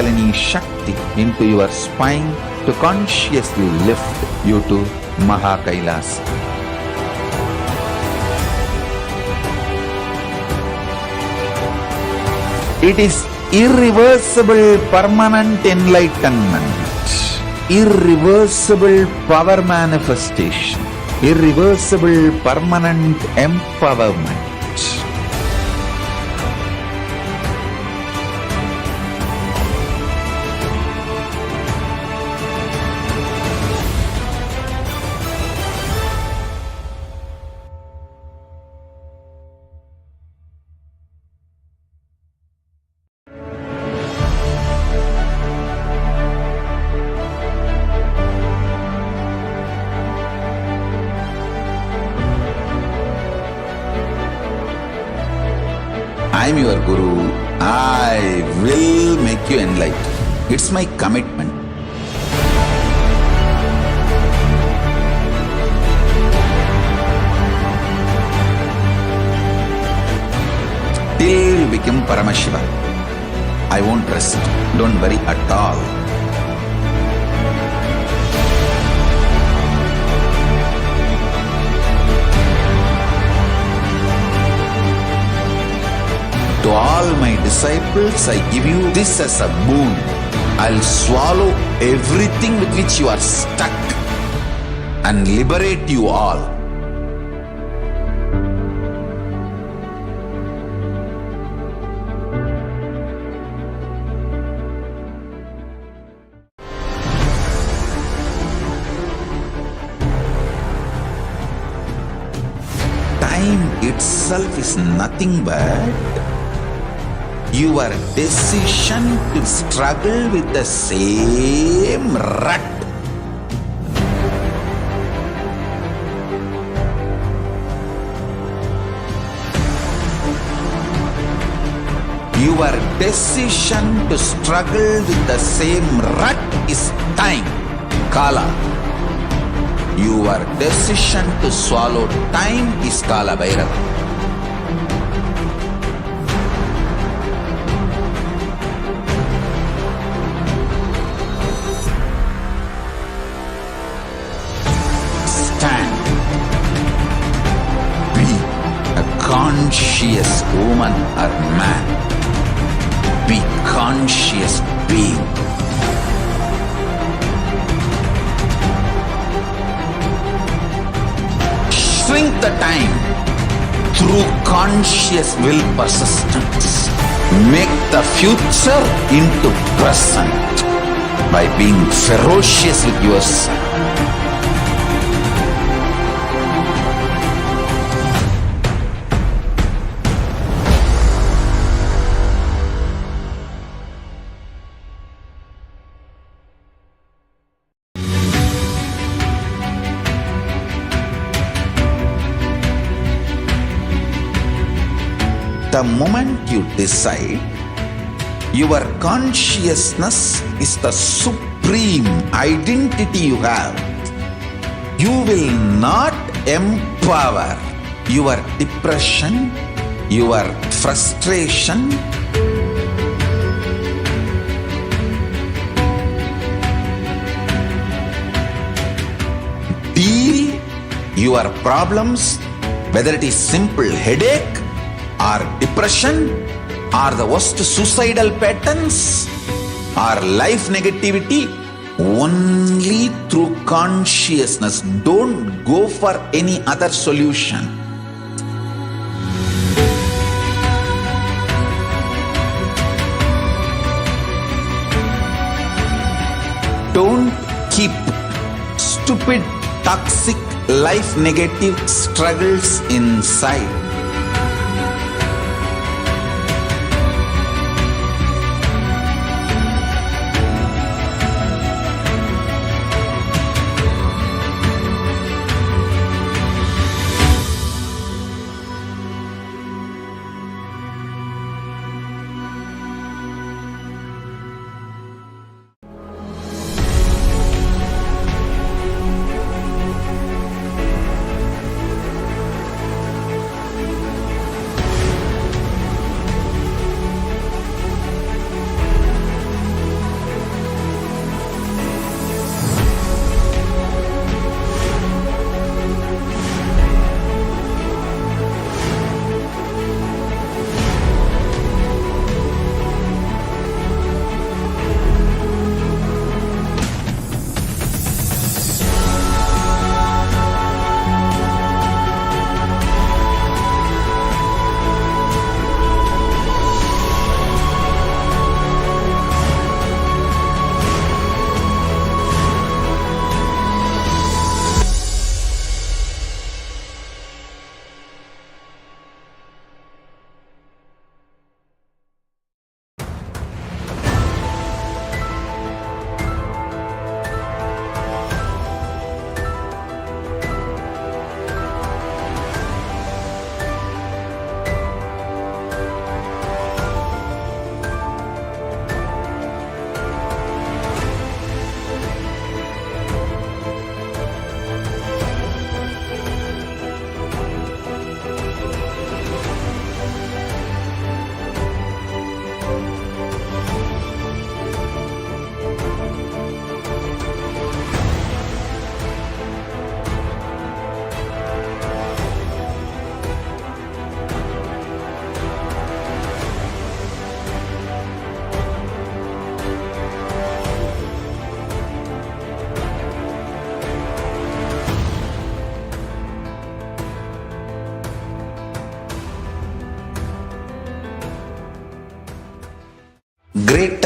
Kundalini Shakti into your spine to consciously lift you to KAILASA. It is irreversible permanent enlightenment, irreversible power manifestation, irreversible permanent empowerment. I am your Guru. I will make you enlightened. It's my commitment. Till you become Paramashiva, I won't rest. Don't worry at all. To all my disciples, I give you this as a boon. I'll swallow everything with which you are stuck and liberate you all. Time itself is nothing but your decision to struggle with the same rut. Your decision to struggle with the same rut is time, Kala. Your decision to swallow time is Kala Bhairava. Conscious woman or man, be conscious being. Shrink the time through conscious will persistence. Make the future into present by being ferocious with yourself. The moment you decide, your consciousness is the supreme identity you have. You will not empower your depression, your frustration, deal your problems, whether it is simple headache or depression, or the worst suicidal patterns, or life negativity, only through consciousness. Don't go for any other solution. Don't keep stupid, toxic, life negative struggles inside.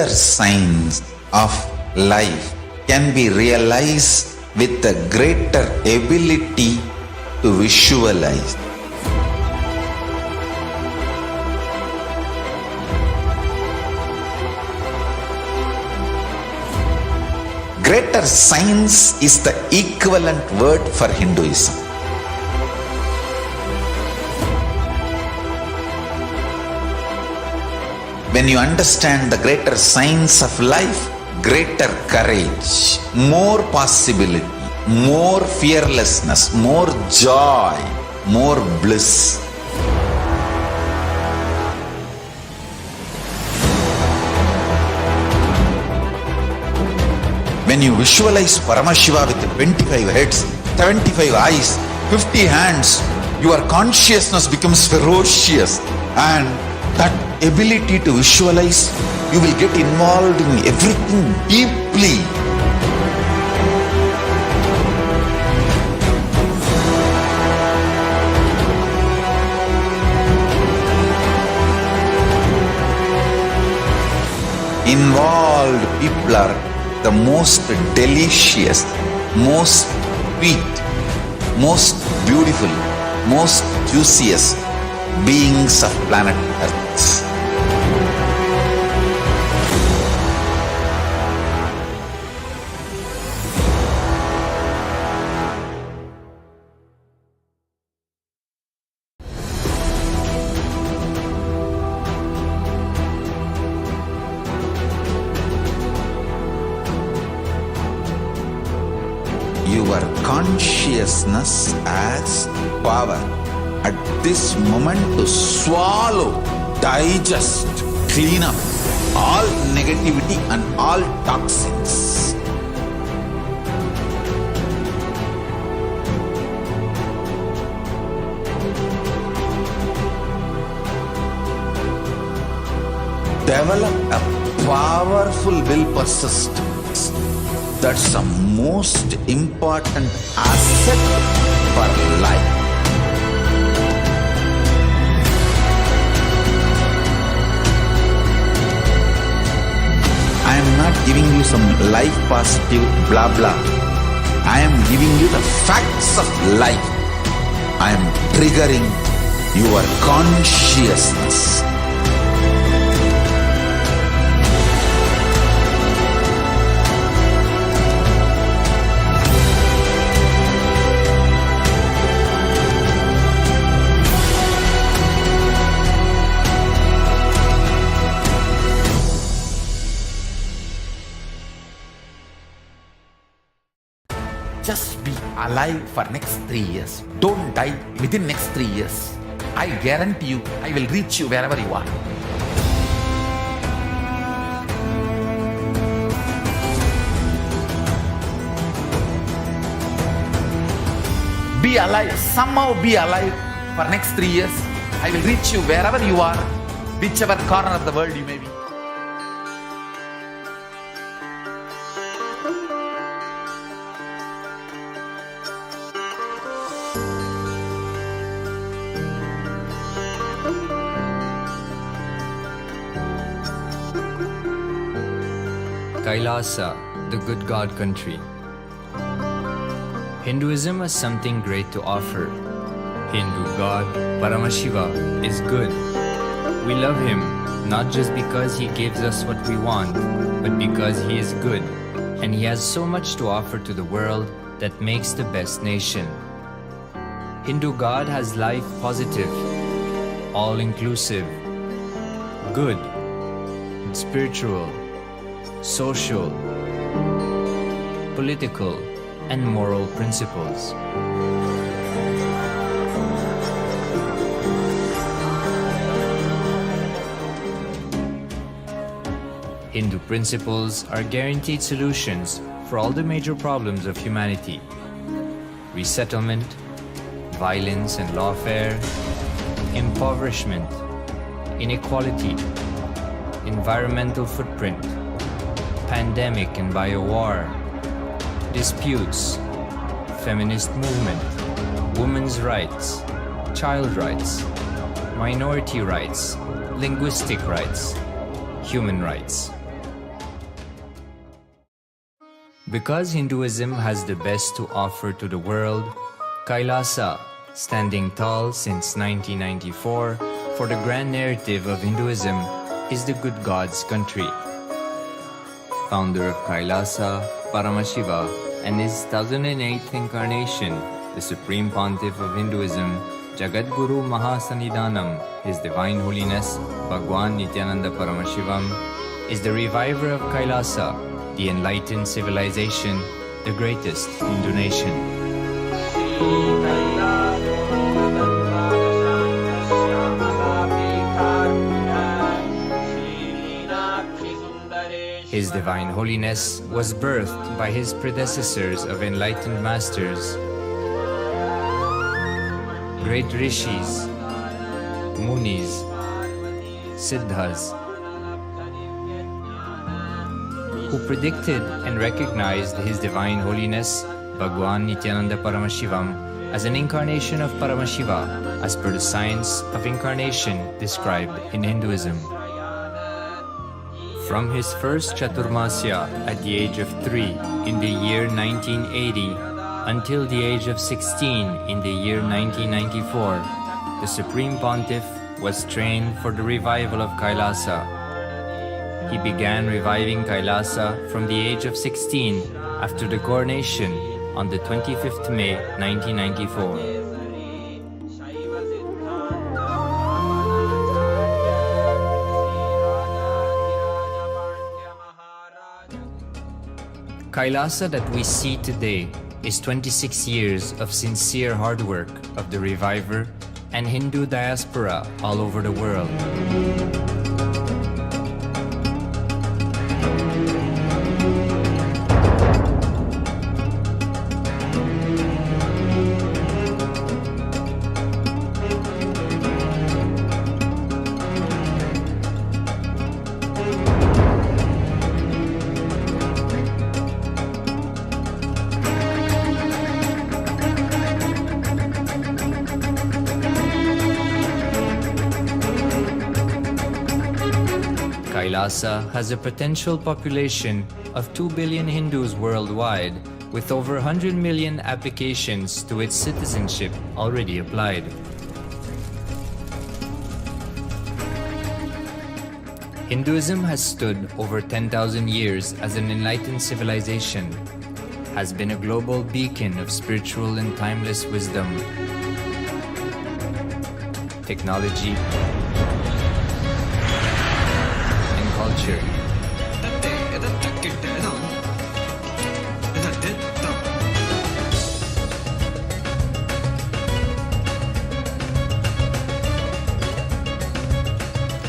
greater science of life can be realized with a greater ability to visualize. Greater science is the equivalent word for Hinduism. When you understand the greater science of life, greater courage, more possibility, more fearlessness, more joy, more bliss. When you visualize Paramashiva with 25 heads, 75 eyes, 50 hands, your consciousness becomes ferocious, and that ability to visualize, you will get involved in everything deeply. Involved people are the most delicious, most sweet, most beautiful, most juiciest beings of planet Earth. Your consciousness as power at this moment to swallow, digest, clean up all negativity and all toxins. Develop a powerful will persistence. That's the most important asset for life. I am not giving you some life positive blah blah. I am giving you the facts of life. I am triggering your consciousness. Just be alive for next 3 years. Don't die within next 3 years. I guarantee you, I will reach you wherever you are. Be alive, somehow be alive for next 3 years. I will reach you wherever you are, whichever corner of the world you may be. KAILASA, the good God country. Hinduism has something great to offer. Hindu God Paramashiva is good. We love him not just because he gives us what we want, but because he is good, and he has so much to offer to the world that makes the best nation. Hindu God has life positive, all-inclusive, good, spiritual, social, political, and moral principles. Hindu principles are guaranteed solutions for all the major problems of humanity: resettlement, violence and lawfare, impoverishment, inequality, environmental footprint, pandemic and biowar, disputes, feminist movement, women's rights, child rights, minority rights, linguistic rights, human rights. Because Hinduism has the best to offer to the world, KAILASA, standing tall since 1994 for the grand narrative of Hinduism, is the good God's country. Founder of KAILASA, Paramashiva, and his 1008th incarnation, the Supreme Pontiff of Hinduism, Jagadguru Mahasannidhanam, His Divine Holiness, Bhagwan Nithyananda Paramashivam, is the reviver of KAILASA, the enlightened civilization, the greatest Hindu nation. His Divine Holiness was birthed by his predecessors of enlightened masters, great rishis, munis, siddhas, who predicted and recognized His Divine Holiness, Bhagwan Nithyananda Paramashivam, as an incarnation of Paramashiva as per the science of incarnation described in Hinduism. From his first Chaturmasya at the age of 3 in the year 1980 until the age of 16 in the year 1994, the Supreme Pontiff was trained for the revival of KAILASA. He began reviving KAILASA from the age of 16 after the coronation on the 25th May 1994. KAILASA that we see today is 26 years of sincere hard work of the reviver and Hindu diaspora all over the world. KAILASA has a potential population of 2 billion Hindus worldwide, with over 100 million applications to its citizenship already applied. Hinduism has stood over 10,000 years as an enlightened civilization, has been a global beacon of spiritual and timeless wisdom, technology, culture.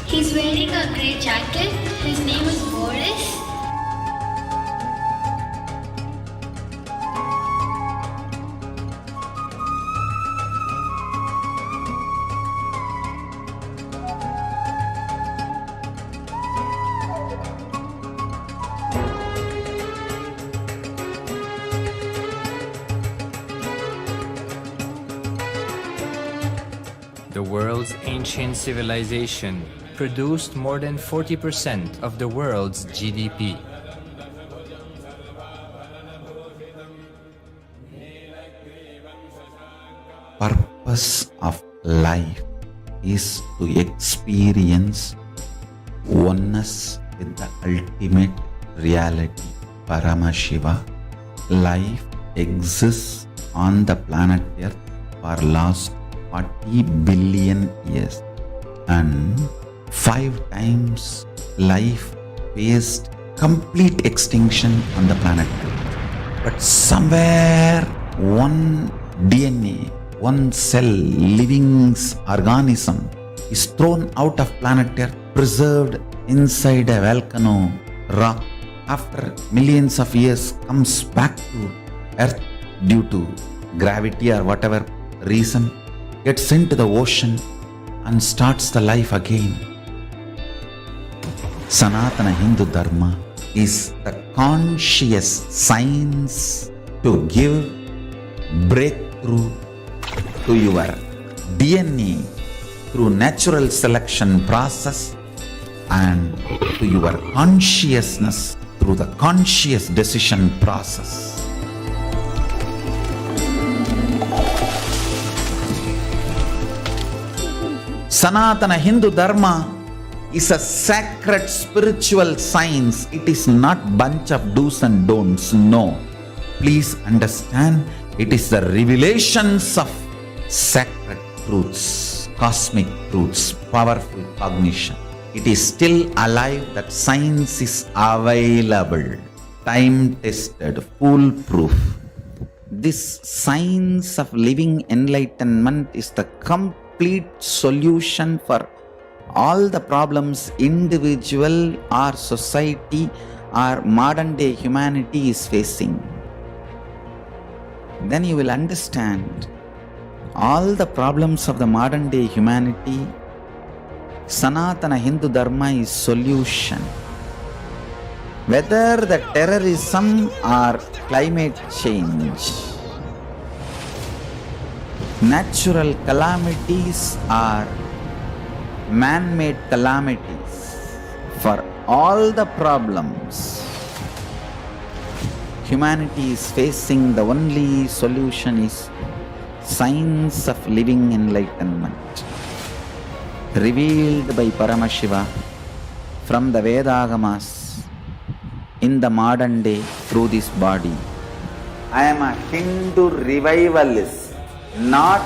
He's wearing a grey jacket. His name is Boris. The world's ancient civilization produced more than 40% of the world's GDP. Purpose of life is to experience oneness with the ultimate reality, Paramashiva. Life exists on the planet Earth for last 40 billion years, and 5 times life faced complete extinction on the planet Earth. But somewhere one DNA, one cell, living organism is thrown out of planet Earth, preserved inside a volcano rock. After millions of years comes back to Earth due to gravity or whatever reason, gets into the ocean and starts the life again. Sanatana Hindu Dharma is the conscious science to give breakthrough to your DNA through natural selection process and to your consciousness through through the conscious decision process. Sanatana Hindu Dharma is a sacred spiritual science. It is not bunch of do's and don'ts. No. Please understand, it is the revelations of sacred truths, cosmic truths, powerful cognition. It is still alive, that science is available, time-tested, foolproof. This science of living enlightenment is the complete solution for all the problems individual or society or modern day humanity is facing. Then you will understand all the problems of the modern day humanity. Sanatana Hindu Dharma is solution. Whether the terrorism or climate change, natural calamities or man-made calamities, for all the problems humanity is facing, the only solution is science of living enlightenment, revealed by Paramashiva from the Vedagamas in the modern day through this body. I am a Hindu revivalist, not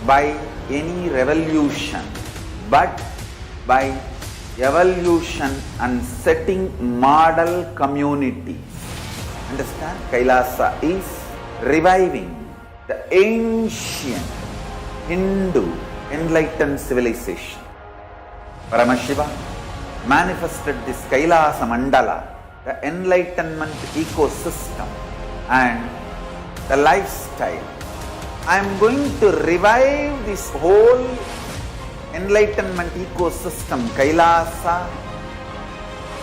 by any revolution, but by evolution and setting model communities. Understand? KAILASA is reviving the ancient Hindu enlightened civilization. Paramashiva manifested this KAILASA mandala, the enlightenment ecosystem and the lifestyle. I am going to revive this whole enlightenment ecosystem, KAILASA,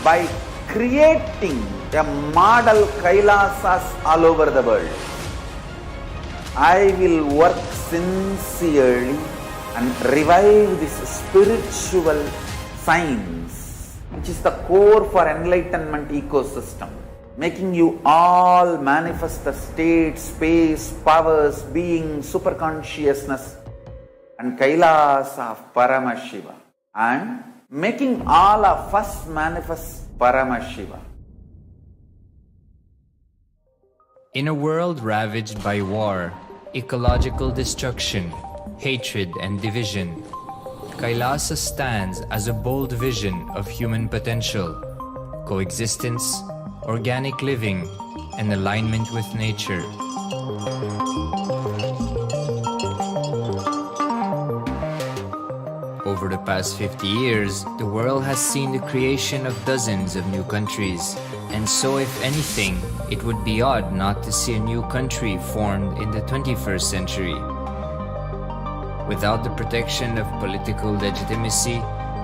by creating a model KAILASAs all over the world. I will work sincerely and revive this spiritual science, which is the core for enlightenment ecosystem, making you all manifest the state, space, powers, being, superconsciousness and KAILASA of Paramashiva, and making all of us manifest Paramashiva. In a world ravaged by war, ecological destruction, hatred and division, KAILASA stands as a bold vision of human potential, coexistence, organic living, and alignment with nature. Over the past 50 years, the world has seen the creation of dozens of new countries, and so if anything, it would be odd not to see a new country formed in the 21st century. Without the protection of political legitimacy,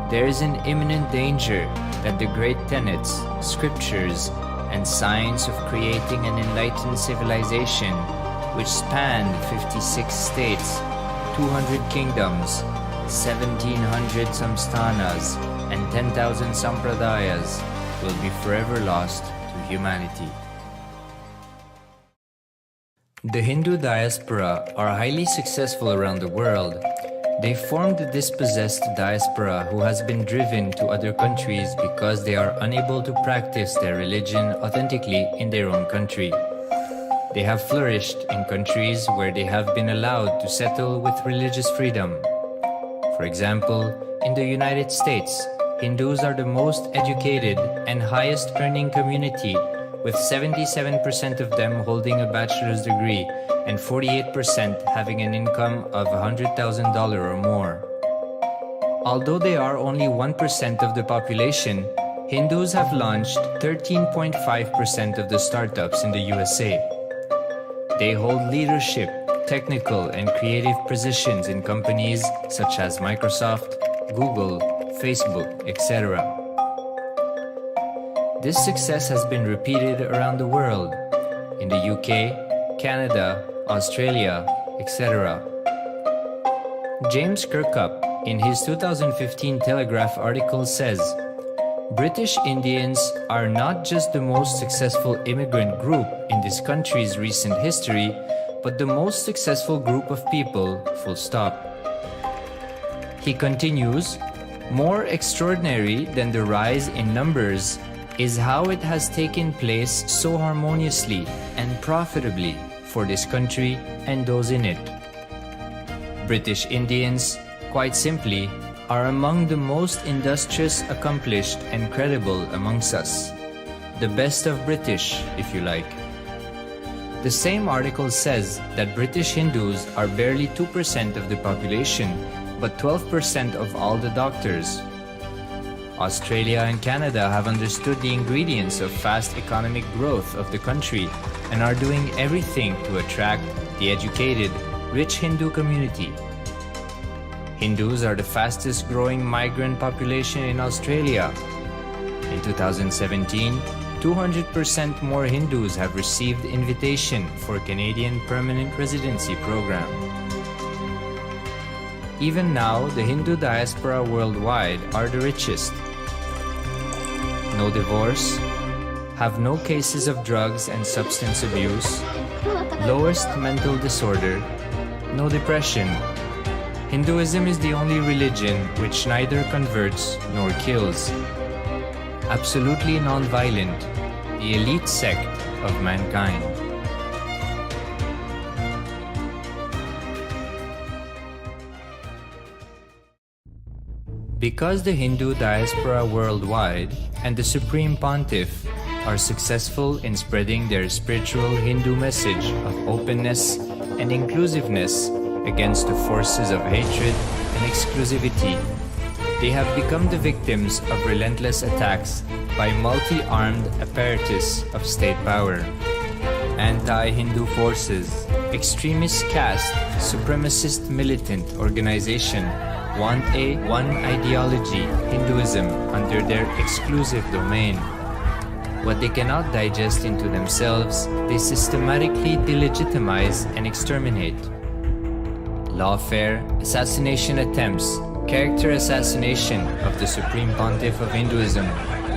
there is an imminent danger that the great tenets, scriptures, and science of creating an enlightened civilization, which spanned 56 states, 200 kingdoms, 1700 samsthanas, and 10,000 sampradayas, will be forever lost to humanity. The Hindu diaspora are highly successful around the world. They formed a dispossessed diaspora who has been driven to other countries because they are unable to practice their religion authentically in their own country. They have flourished in countries where they have been allowed to settle with religious freedom. For example, in the United States, Hindus are the most educated and highest earning community, with 77% of them holding a bachelor's degree and 48% having an income of $100,000 or more. Although they are only 1% of the population, Hindus have launched 13.5% of the startups in the USA. They hold leadership, technical and creative positions in companies such as Microsoft, Google, Facebook, etc. This success has been repeated around the world, in the UK, Canada, Australia, etc. James Kirkup, in his 2015 Telegraph article says, British Indians are not just the most successful immigrant group in this country's recent history, but the most successful group of people, full stop. He continues, more extraordinary than the rise in numbers is how it has taken place so harmoniously and profitably for this country and those in it. British Indians, quite simply, are among the most industrious, accomplished, and credible amongst us. The best of British, if you like. The same article says that British Hindus are barely 2% of the population, but 12% of all the doctors. Australia and Canada have understood the ingredients of fast economic growth of the country and are doing everything to attract the educated, rich Hindu community. Hindus are the fastest growing migrant population in Australia. In 2017, 200% more Hindus have received invitation for Canadian Permanent Residency Program. Even now, the Hindu diaspora worldwide are the richest. No divorce, have no cases of drugs and substance abuse, lowest mental disorder, no depression. Hinduism is the only religion which neither converts nor kills. Absolutely non-violent, the elite sect of mankind. Because the Hindu diaspora worldwide and the Supreme Pontiff are successful in spreading their spiritual Hindu message of openness and inclusiveness against the forces of hatred and exclusivity, they have become the victims of relentless attacks by multi-armed apparatus of state power. Anti-Hindu forces, extremist caste, supremacist militant organization want a one ideology, Hinduism, under their exclusive domain. What they cannot digest into themselves, they systematically delegitimize and exterminate. Lawfare, assassination attempts, character assassination of the Supreme Pontiff of Hinduism,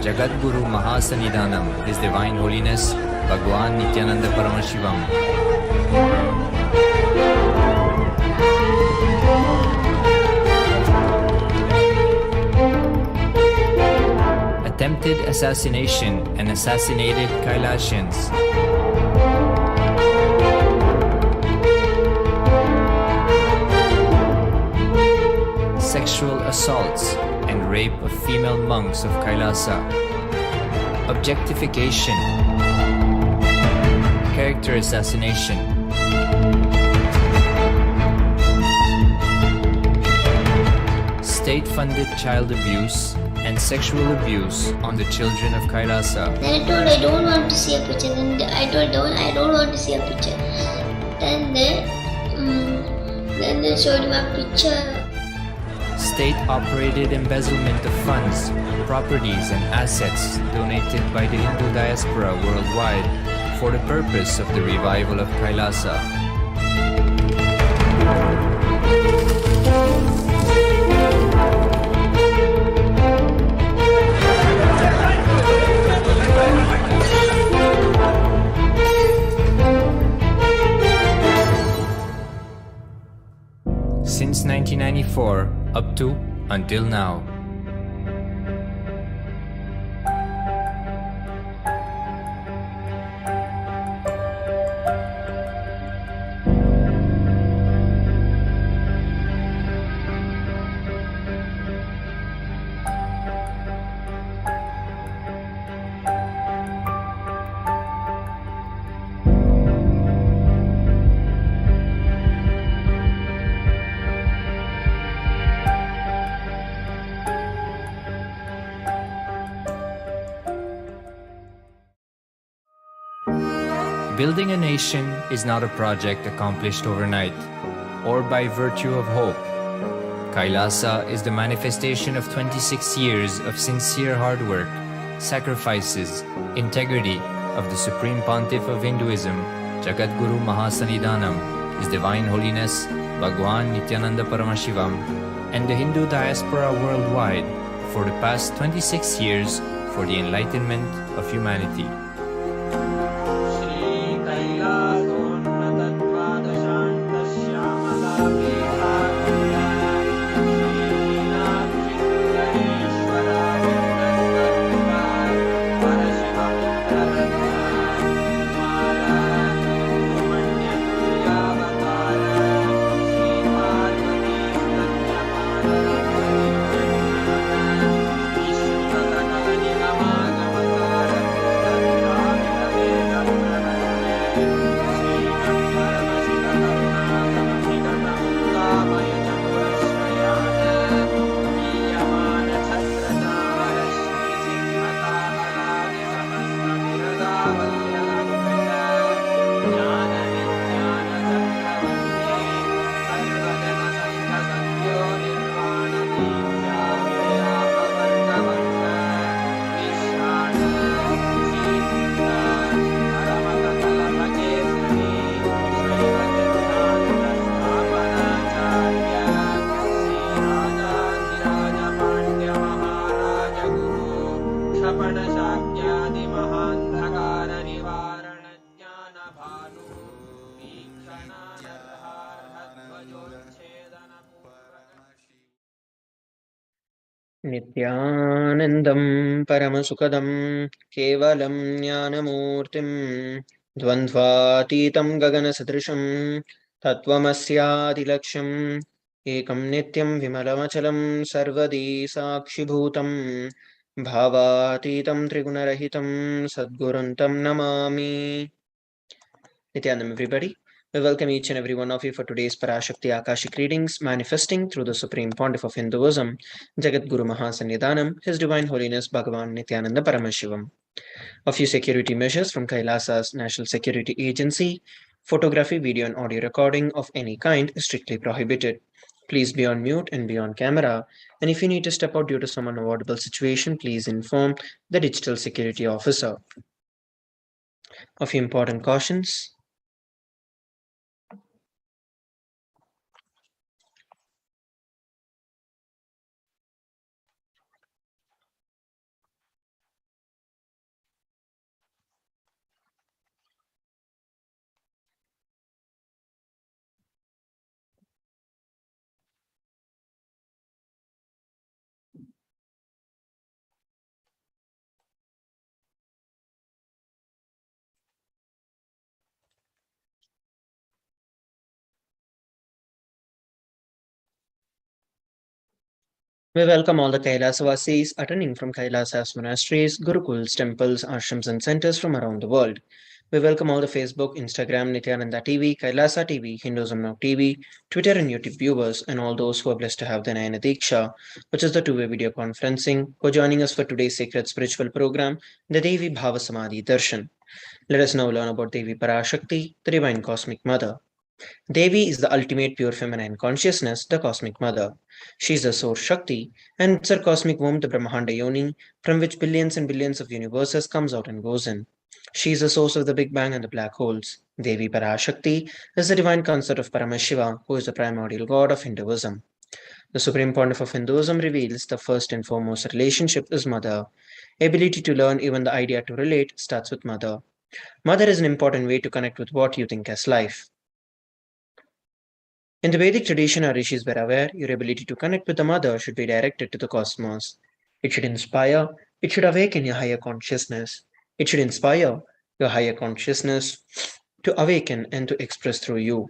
Jagadguru Mahasannidhanam, His Divine Holiness, Bhagwan Nithyananda Paramashivam. Attempted assassination and assassinated Kailasians. Sexual assaults and rape of female monks of Kailasa. Objectification. Character assassination. State-funded child abuse and sexual abuse on the children of Kailasa. Then I told I don't want to see a picture. Then I told I don't want to see a picture. Then they showed him a picture. State-operated embezzlement of funds, properties and assets donated by the Hindu diaspora worldwide for the purpose of the revival of Kailasa. Since 1994 up to until now. Building a nation is not a project accomplished overnight or by virtue of hope. Kailasa is the manifestation of 26 years of sincere hard work, sacrifices, integrity of the Supreme Pontiff of Hinduism, Jagadguru Mahasannidhanam, His Divine Holiness, Bhagwan Nithyananda Paramashivam, and the Hindu diaspora worldwide for the past 26 years for the enlightenment of humanity. नित्यानन्दं परमसुखदं केवलं ज्ञानमूर्तिं द्वन्द्वातीतं गगनसदृशं तत्त्वमस्यादिलक्ष्यम् एकं नित्यं विमलमचलं सर्वदी साक्षिभूतं भावातीतं त्रिगुणरहितं सद्गुरुं तं Namami. Nithyanam, everybody. We welcome each and every one of you for today's Parashakti Akashic readings, manifesting through the Supreme Pontiff of Hinduism, Jagat Guru Mahasannidhanam, His Divine Holiness Bhagavan Nithyananda Paramashivam. A few security measures from Kailasa's National Security Agency. Photography, video, and audio recording of any kind is strictly prohibited. Please be on mute and be on camera. And if you need to step out due to some unavoidable situation, please inform the digital security officer. A few important cautions. We welcome all the Kailasavasis attending from Kailasa's monasteries, gurukuls, temples, ashrams, and centers from around the world. We welcome all the Facebook, Instagram, Nithyananda TV, Kailasa TV, Hinduism Now TV, Twitter, and YouTube viewers, and all those who are blessed to have the Nayana Diksha, which is the two-way video conferencing, for joining us for today's sacred spiritual program, the Devi Bhava Samadhi Darshan. Let us now learn about Devi Parashakti, the Divine Cosmic Mother. Devi is the ultimate pure feminine consciousness, the cosmic mother. She is the source Shakti, and it's her cosmic womb, the Brahmanda Yoni, from which billions and billions of universes comes out and goes in. She is the source of the Big Bang and the black holes. Devi Parashakti is the divine consort of Paramashiva, who is the primordial god of Hinduism. The Supreme Pontiff of Hinduism reveals the first and foremost relationship is mother. Ability to learn, even the idea to relate, starts with mother. Mother is an important way to connect with what you think as life. In the Vedic tradition, our rishis were aware your ability to connect with the mother should be directed to the cosmos. It should inspire, it should awaken your higher consciousness. It should inspire your higher consciousness to awaken and to express through you.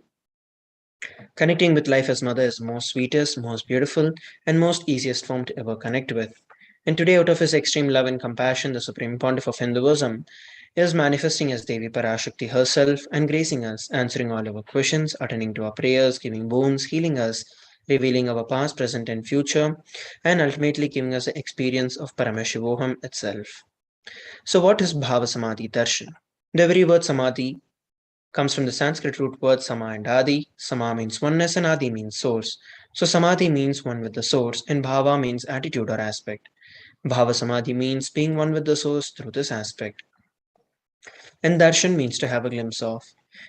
Connecting with life as mother is the most sweetest, most beautiful, and most easiest form to ever connect with. And today, out of his extreme love and compassion, the Supreme Pontiff of Hinduism is manifesting as Devi Parashakti herself and gracing us, answering all our questions, attending to our prayers, giving boons, healing us, revealing our past, present, and future, and ultimately giving us the experience of Paramashivoham itself. So, what is Bhava Samadhi Darshan? The very word Samadhi comes from the Sanskrit root word Sama and Adi. Sama means oneness and Adi means source. So, Samadhi means one with the source, and Bhava means attitude or aspect. Bhava Samadhi means being one with the source through this aspect. And darshan means to have a glimpse of.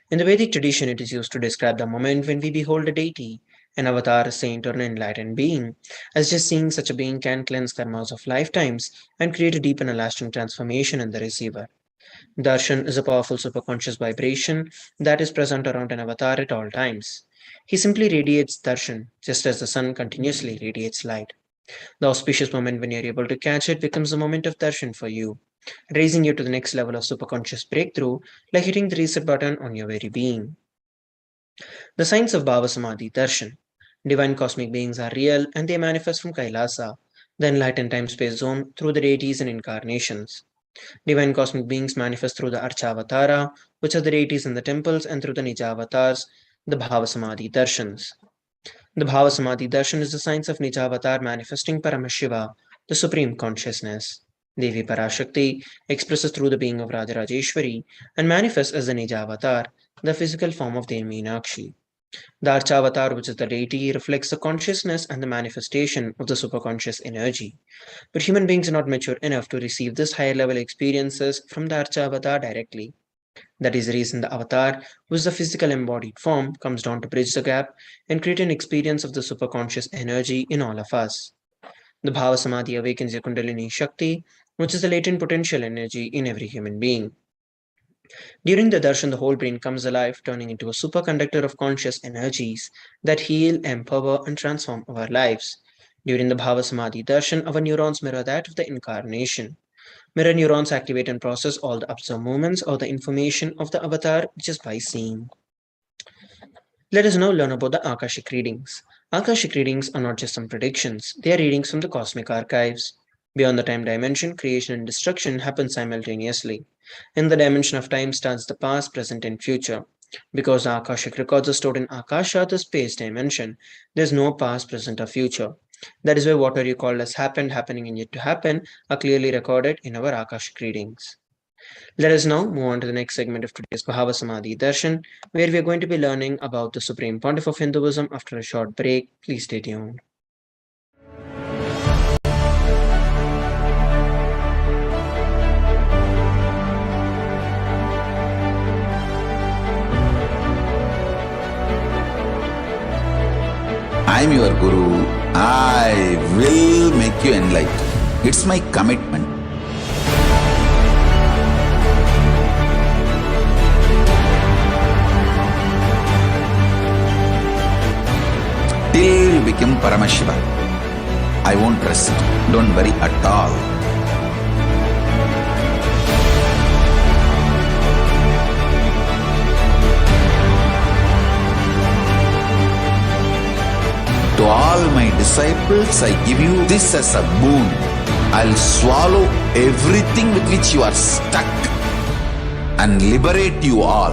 In the Vedic tradition, it is used to describe the moment when we behold a deity, an avatar, a saint, or an enlightened being, as just seeing such a being can cleanse karmas of lifetimes and create a deep and a lasting transformation in the receiver. Darshan is a powerful superconscious vibration that is present around an avatar at all times. He simply radiates darshan, just as the sun continuously radiates light. The auspicious moment when you're able to catch it becomes the moment of darshan for you, raising you to the next level of superconscious breakthrough, like hitting the reset button on your very being. The signs of Bhava Samadhi Darshan. Divine cosmic beings are real and they manifest from Kailasa, the enlightened time space zone, through the deities and incarnations. Divine cosmic beings manifest through the Archavatara, which are the deities in the temples, and through the Nijavatars, the Bhava Samadhi Darshans. The Bhava Samadhi Darshan is the science of Nijavatar manifesting Paramashiva, the Supreme Consciousness. Devi Parashakti expresses through the being of Rajarajeshwari and manifests as the Nijavatar, the physical form of Devi Meenakshi. The Archavatar, which is the deity, reflects the consciousness and the manifestation of the superconscious energy. But human beings are not mature enough to receive this higher level experiences from the Archavatar directly. That is the reason the avatar, who is the physical embodied form, comes down to bridge the gap and create an experience of the superconscious energy in all of us. The Bhava Samadhi awakens your Kundalini Shakti, which is the latent potential energy in every human being. During the darshan, the whole brain comes alive, turning into a superconductor of conscious energies that heal, empower, and transform our lives. During the Bhava Samadhi darshan, our neurons mirror that of the incarnation. Mirror neurons activate and process all the observed movements or the information of the avatar just by seeing. Let us now learn about the Akashic readings. Akashic readings are not just some predictions, they are readings from the cosmic archives. Beyond the time dimension, creation and destruction happen simultaneously. In the dimension of time stands the past, present, and future. Because the Akashic records are stored in Akasha, the space dimension, there is no past, present, or future. That is why what are you called as happened, happening, and yet to happen are clearly recorded in our Akashic readings. Let us now move on to the next segment of today's Bhava Samadhi Darshan, where we are going to be learning about the Supreme Pontiff of Hinduism after a short break. Please stay tuned. I'm your Guru. I will make you enlightened. It's my commitment. Till you become Paramashiva, I won't rest. Don't worry at all. To all my disciples, I give you this as a boon. I'll swallow everything with which you are stuck and liberate you all.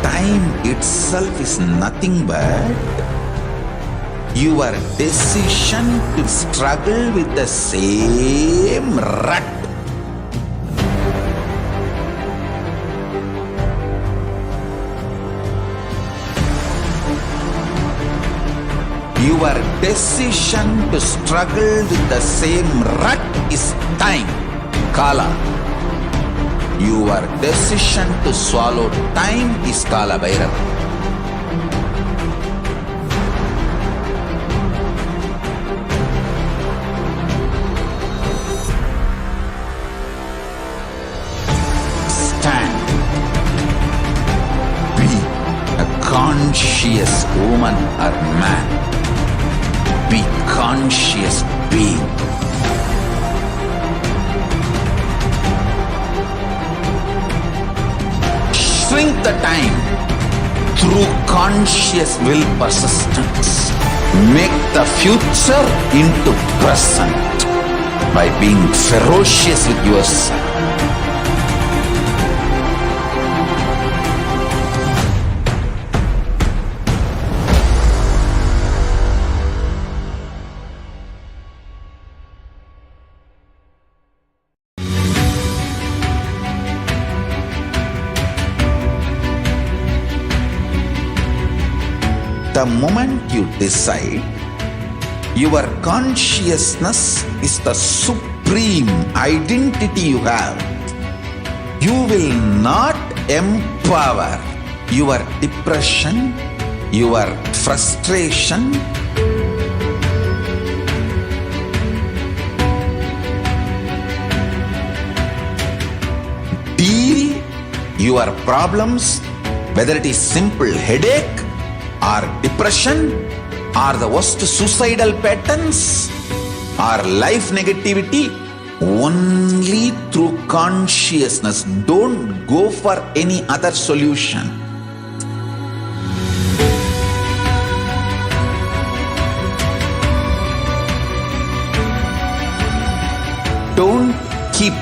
Time itself is nothing but your decision to struggle with the same rut. Your decision to struggle with the same rut is time, Kala. Your decision to swallow time is Kala Bhairava. Conscious woman or man, be conscious being. Shrink the time through conscious will persistence. Make the future into present by being ferocious with yourself. The moment you decide, your consciousness is the supreme identity you have. You will not empower your depression, your frustration, deal your problems, whether it is simple headache or depression or the worst suicidal patterns or life negativity, only through consciousness. Don't go for any other solution. Don't keep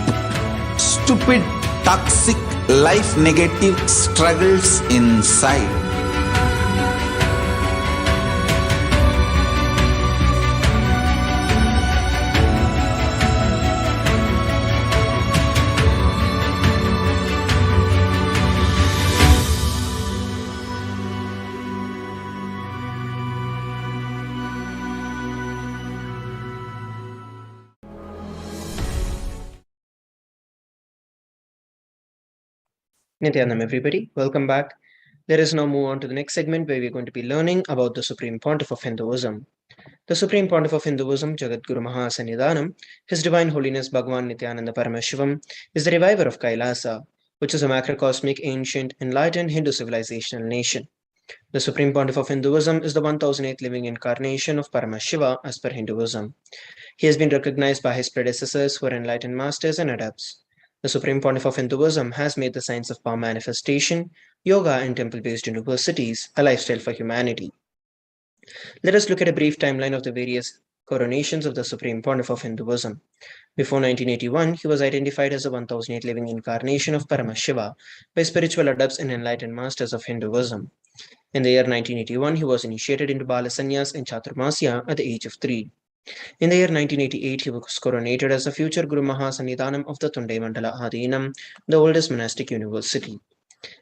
stupid, toxic, life negative struggles inside. Nithyanam, everybody. Welcome back. Let us now move on to the next segment where we're going to be learning about the Supreme Pontiff of Hinduism. The Supreme Pontiff of Hinduism, Jagadguru Mahasannidhanam, His Divine Holiness Bhagavan Nithyananda Paramashivam, is the reviver of KAILASA, which is a macrocosmic, ancient, enlightened Hindu civilizational nation. The Supreme Pontiff of Hinduism is the 1008th living incarnation of Paramashiva as per Hinduism. He has been recognized by his predecessors who are enlightened masters and adepts. The Supreme Pontiff of Hinduism has made the science of power manifestation, yoga, and temple-based universities a lifestyle for humanity. Let us look at a brief timeline of the various coronations of the Supreme Pontiff of Hinduism. Before 1981, he was identified as the 1008th living incarnation of Paramashiva by spiritual adepts and enlightened masters of Hinduism. In the year 1981, he was initiated into Bala Sannyas and Chaturmasya at the age of 3. In the year 1988, he was coronated as the future Guru Mahasannidhanam of the Tunde Mandala Adinam, the oldest monastic university.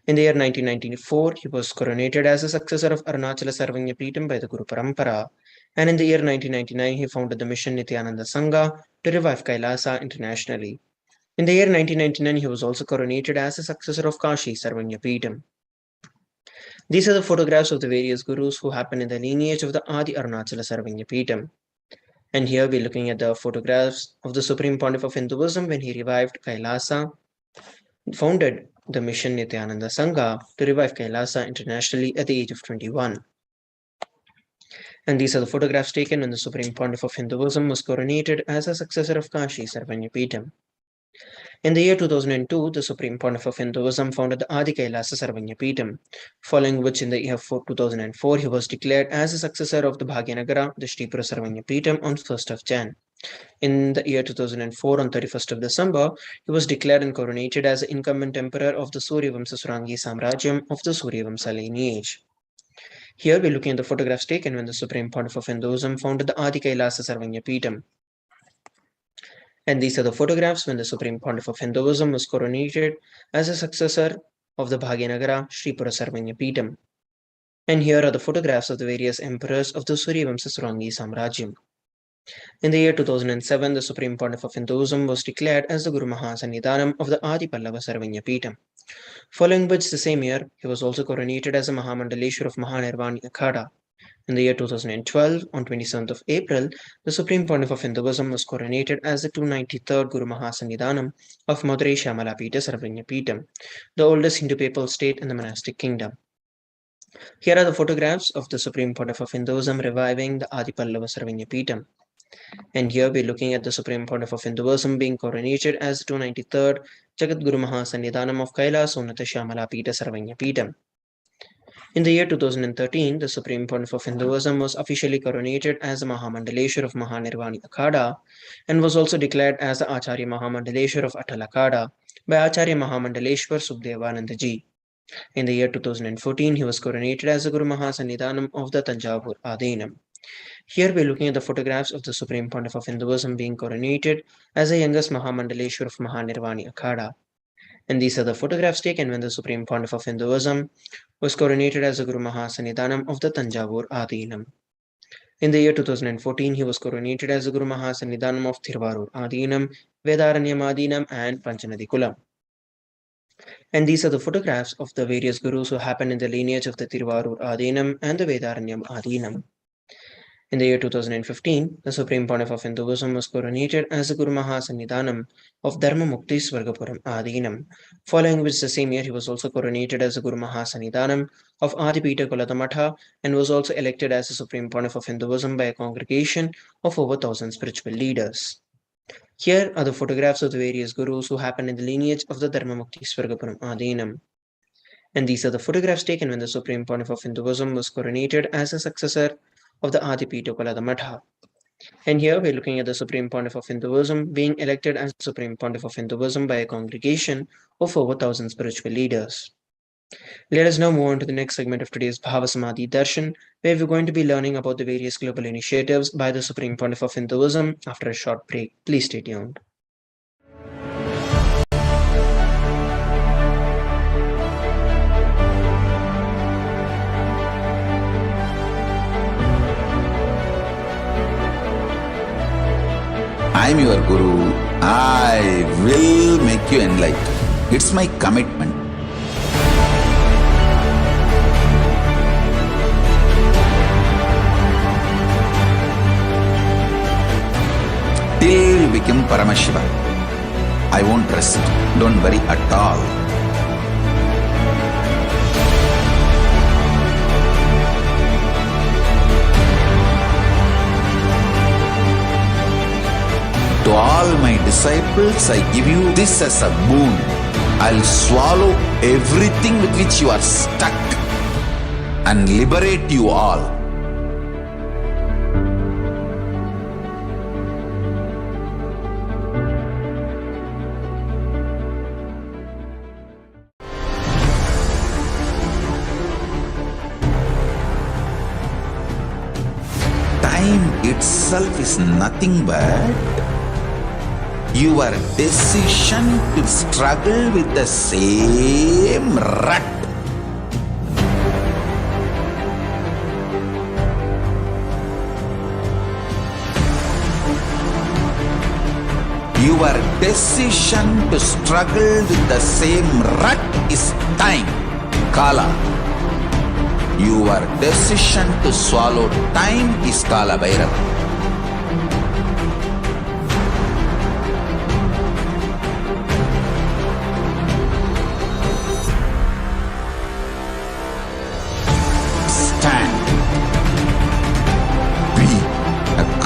In the year 1994, he was coronated as the successor of Arunachala Sarvanyapeetham by the Guru Parampara, and in the year 1999, he founded the mission Nithyananda Sangha to revive Kailasa internationally. In the year 1999, he was also coronated as the successor of Kashi Sarvanyapeetham. These are the photographs of the various gurus who happen in the lineage of the Adi Arunachala Sarvanyapeetham. And here we're looking at the photographs of the Supreme Pontiff of Hinduism when he revived Kailasa, founded the mission Nithyananda Sangha to revive Kailasa internationally at the age of 21. And these are the photographs taken when the Supreme Pontiff of Hinduism was coronated as a successor of Kashi Sarvanyapeetham. In the year 2002, the Supreme Pontiff of Hinduism founded the Adi Kailasa Sarvanyapeetham, following which in the year 2004 he was declared as a successor of the Bhagyanagara, the Sripura Sarvanyapeetham on 1st of Jan. In the year 2004, on 31st of December, he was declared and coronated as the incumbent emperor of the Suryavamsa Surangi Samrajyam of the Suryavamsa lineage. Here we're looking at the photographs taken when the Supreme Pontiff of Hinduism founded the Adi Kailasa Sarvanyapeetham. And these are the photographs when the Supreme Pontiff of Hinduism was coronated as a successor of the Bhagyanagara Sripura Sarvanyapeetham. And here are the photographs of the various emperors of the Suryavamsa Surangi Samrajyam. In the year 2007, the Supreme Pontiff of Hinduism was declared as the Guru Mahasannidhanam of the Adi Pallava Sarvanyapeetham. Following which, the same year, he was also coronated as a Mahamandaleshwar of Mahanirvani Akhada. In the year 2012, on 27th of April, the Supreme Pontiff of Hinduism was coronated as the 293rd Guru Mahasannidhanam of Madurai Shyamalapita Sarvanyapeetham, the oldest Hindu papal state in the monastic kingdom. Here are the photographs of the Supreme Pontiff of Hinduism reviving the Adi Pallava Sarvanyapeetham. And here we're looking at the Supreme Pontiff of Hinduism being coronated as the 293rd Jagadguru Mahasannidhanam of Kailasa Unnata Shyamalapita Sarvanyapeetham. In the year 2013, the Supreme Pontiff of Hinduism was officially coronated as the Mahamandaleshwar of Mahanirvani Akhada and was also declared as the Acharya Mahamandaleshwar of Atal Akhada by Acharya Mahamandaleshwar Sukhdevanandaji. In the year 2014, he was coronated as the Guru Mahasannidhanam of the Tanjavur Adinam. Here we're looking at the photographs of the Supreme Pontiff of Hinduism being coronated as the youngest Mahamandaleshwar of Mahanirvani Akhada. And these are the photographs taken when the Supreme Pontiff of Hinduism was coronated as the Guru Mahasannidhanam of the Tanjavur Adinam. In the year 2014, he was coronated as the Guru Mahasannidhanam of Thiruvarur Adinam, Vedaranyam Adinam, and Panchanadi Kulam. And these are the photographs of the various gurus who happened in the lineage of the Thiruvarur Adinam and the Vedaranyam Adinam. In the year 2015, the Supreme Pontiff of Hinduism was coronated as the Guru Mahasannidhanam of Dharma Mukti Swargapuram Adinam, following which the same year he was also coronated as the Guru Mahasannidhanam of Adipita Kulathamatha and was also elected as the Supreme Pontiff of Hinduism by a congregation of over 1,000 spiritual leaders. Here are the photographs of the various gurus who happened in the lineage of the Dharma Mukti Swargapuram Adinam. And these are the photographs taken when the Supreme Pontiff of Hinduism was coronated as a successor of the Adipita Kulathamatha. And here we're looking at the Supreme Pontiff of Hinduism being elected as Supreme Pontiff of Hinduism by a congregation of over 1,000 spiritual leaders. Let us now move on to the next segment of today's Bhava Samadhi Darshan, where we're going to be learning about the various global initiatives by the Supreme Pontiff of Hinduism after a short break. Please stay tuned. I am your Guru. I will make you enlightened. It's my commitment. Till you become Paramashiva, I won't rest. Don't worry at all. To all my disciples, I give you this as a boon. I'll swallow everything with which you are stuck and liberate you all. Time itself is nothing but your decision to struggle with the same rut. Your decision to struggle with the same rut is time, Kala. Your decision to swallow time is Kala Bhairava.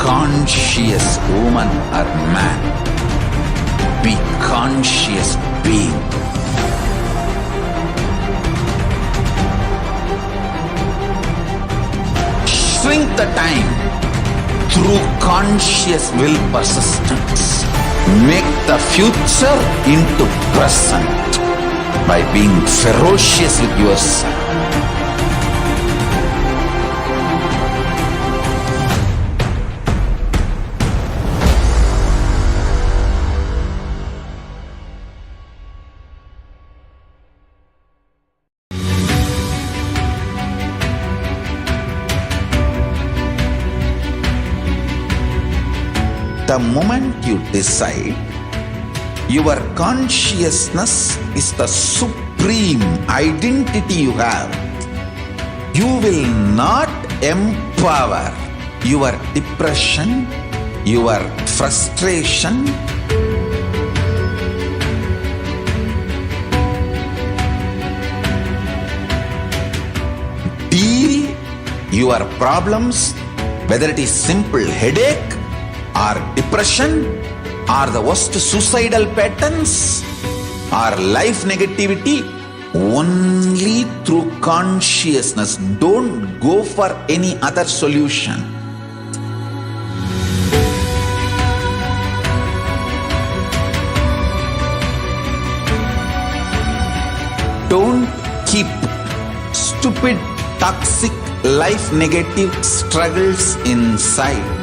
Conscious woman or man, be conscious being. Shrink the time through conscious will persistence. Make the future into present by being ferocious with yourself. The moment you decide, your consciousness is the supreme identity you have. You will not empower your depression, your frustration, deal your problems, whether it is simple headache or depression or the worst suicidal patterns or life negativity, only through consciousness. Don't go for any other solution. Don't keep stupid, toxic, life negative struggles inside.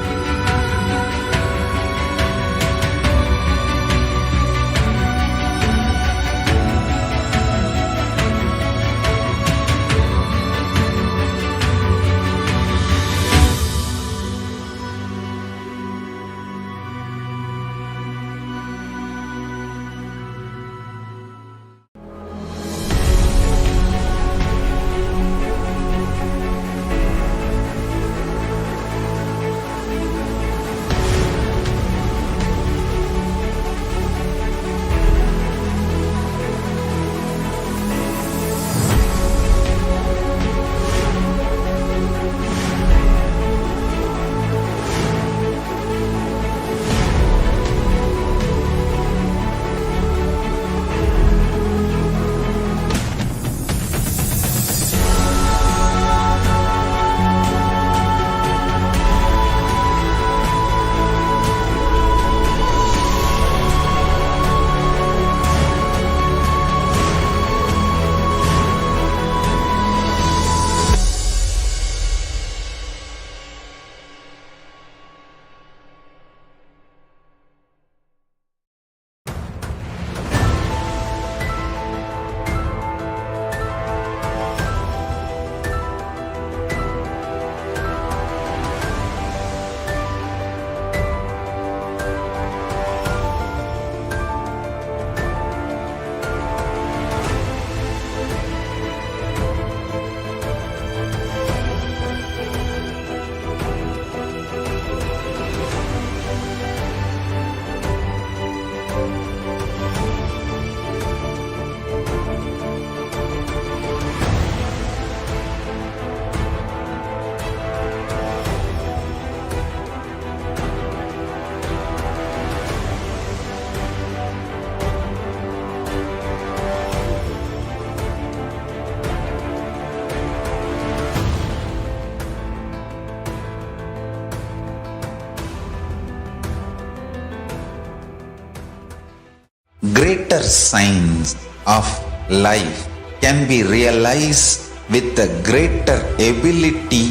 greater signs of life can be realized with a greater ability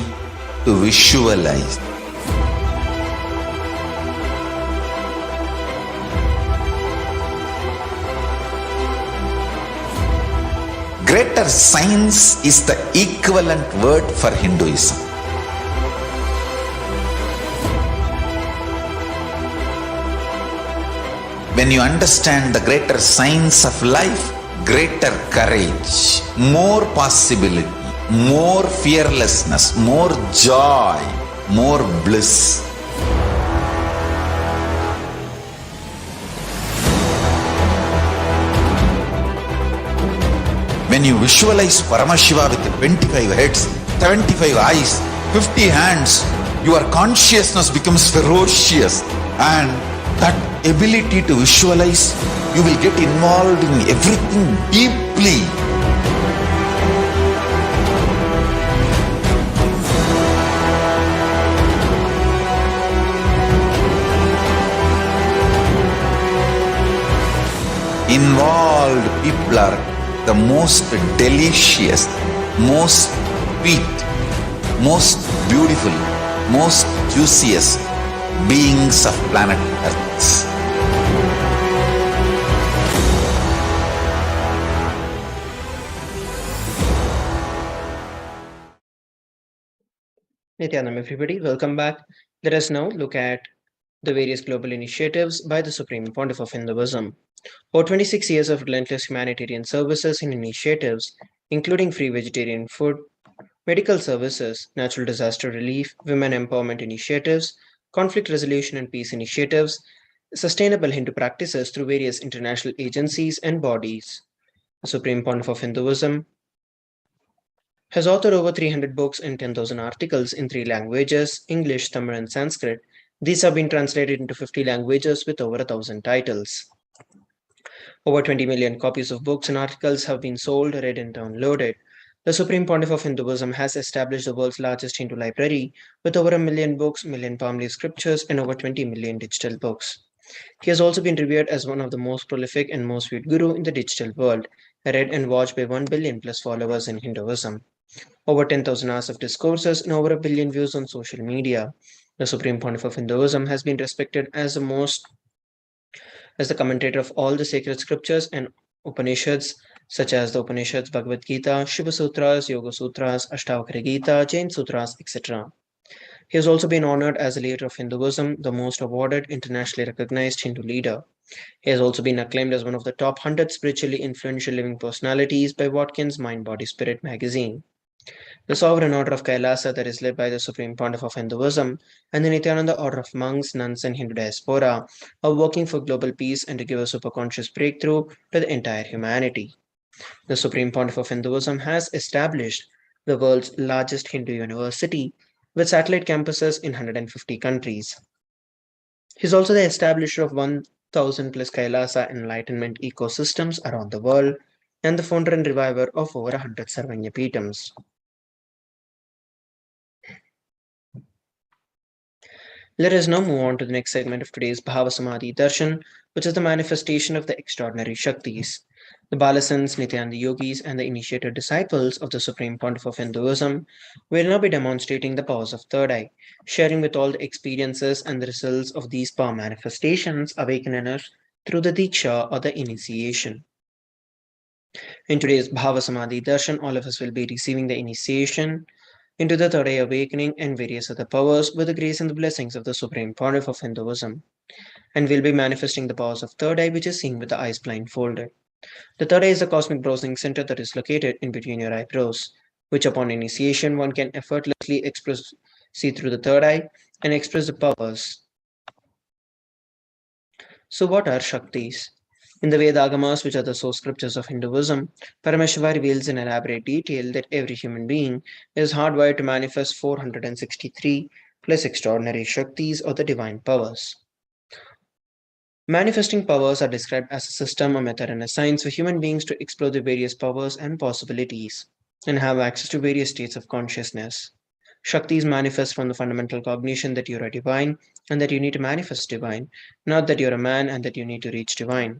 to visualize. Greater science is the equivalent word for Hinduism. When you understand the greater science of life, greater courage, more possibility, more fearlessness, more joy, more bliss. When you visualize Paramashiva with 25 heads, 75 eyes, 50 hands, your consciousness becomes ferocious, and that ability to visualize, you will get involved in everything deeply. Involved people are the most delicious, most sweet, most beautiful, most juiciest beings of planet Earth. Nithyanam, everybody, welcome back. Let us now look at the various global initiatives by the Supreme Pontiff of Hinduism. Over 26 years of relentless humanitarian services and initiatives, including free vegetarian food, medical services, natural disaster relief, women empowerment initiatives, conflict resolution and peace initiatives, sustainable Hindu practices through various international agencies and bodies. The Supreme Pontiff of Hinduism has authored over 300 books and 10,000 articles in 3 languages, English, Tamil, and Sanskrit. These have been translated into 50 languages with over 1,000 titles. Over 20 million copies of books and articles have been sold, read, and downloaded. The Supreme Pontiff of Hinduism has established the world's largest Hindu library with over 1 million books, million palm leaf scriptures, and over 20 million digital books. He has also been revered as one of the most prolific and most viewed guru in the digital world, read and watched by 1 billion plus followers in Hinduism. Over 10,000 hours of discourses and over 1 billion views on social media. The Supreme Pontiff of Hinduism has been respected as the commentator of all the sacred scriptures and Upanishads, such as the Upanishads, Bhagavad Gita, Shiva Sutras, Yoga Sutras, Ashtavakra Gita, Jain Sutras, etc. He has also been honored as a leader of Hinduism, the most awarded, internationally recognized Hindu leader. He has also been acclaimed as one of the top 100 spiritually influential living personalities by Watkins Mind Body Spirit magazine. The Sovereign Order of KAILASA, that is led by the Supreme Pontiff of Hinduism, and the Nithyananda Order of Monks, Nuns, and Hindu Diaspora are working for global peace and to give a superconscious breakthrough to the entire humanity. The Supreme Pontiff of Hinduism has established the world's largest Hindu university with satellite campuses in 150 countries. He is also the establisher of 1,000 plus KAILASA Enlightenment ecosystems around the world and the founder and reviver of over 100 Sarvanya Peetams. Let us now move on to the next segment of today's Bhava Samadhi Darshan, which is the manifestation of the extraordinary Shaktis. The Balasans, Nityananda Yogis, and the initiated disciples of the Supreme Pontiff of Hinduism will now be demonstrating the powers of Third Eye, sharing with all the experiences and the results of these power manifestations awakened in us through the Diksha or the initiation. In today's Bhava Samadhi Darshan, all of us will be receiving the initiation into the Third Eye Awakening and various other powers with the grace and the blessings of the Supreme Pontiff of Hinduism. And we'll be manifesting the powers of Third Eye, which is seen with the eyes blindfolded. The Third Eye is a cosmic browsing center that is located in between your eyebrows, which upon initiation one can effortlessly see through the Third Eye and express the powers. So what are Shaktis? In the Vedagamas, which are the source scriptures of Hinduism, Paramashiva reveals in elaborate detail that every human being is hardwired to manifest 463 plus extraordinary Shaktis or the divine powers. Manifesting powers are described as a system, a method, and a science for human beings to explore the various powers and possibilities and have access to various states of consciousness. Shaktis manifest from the fundamental cognition that you are divine and that you need to manifest divine, not that you're a man and that you need to reach divine.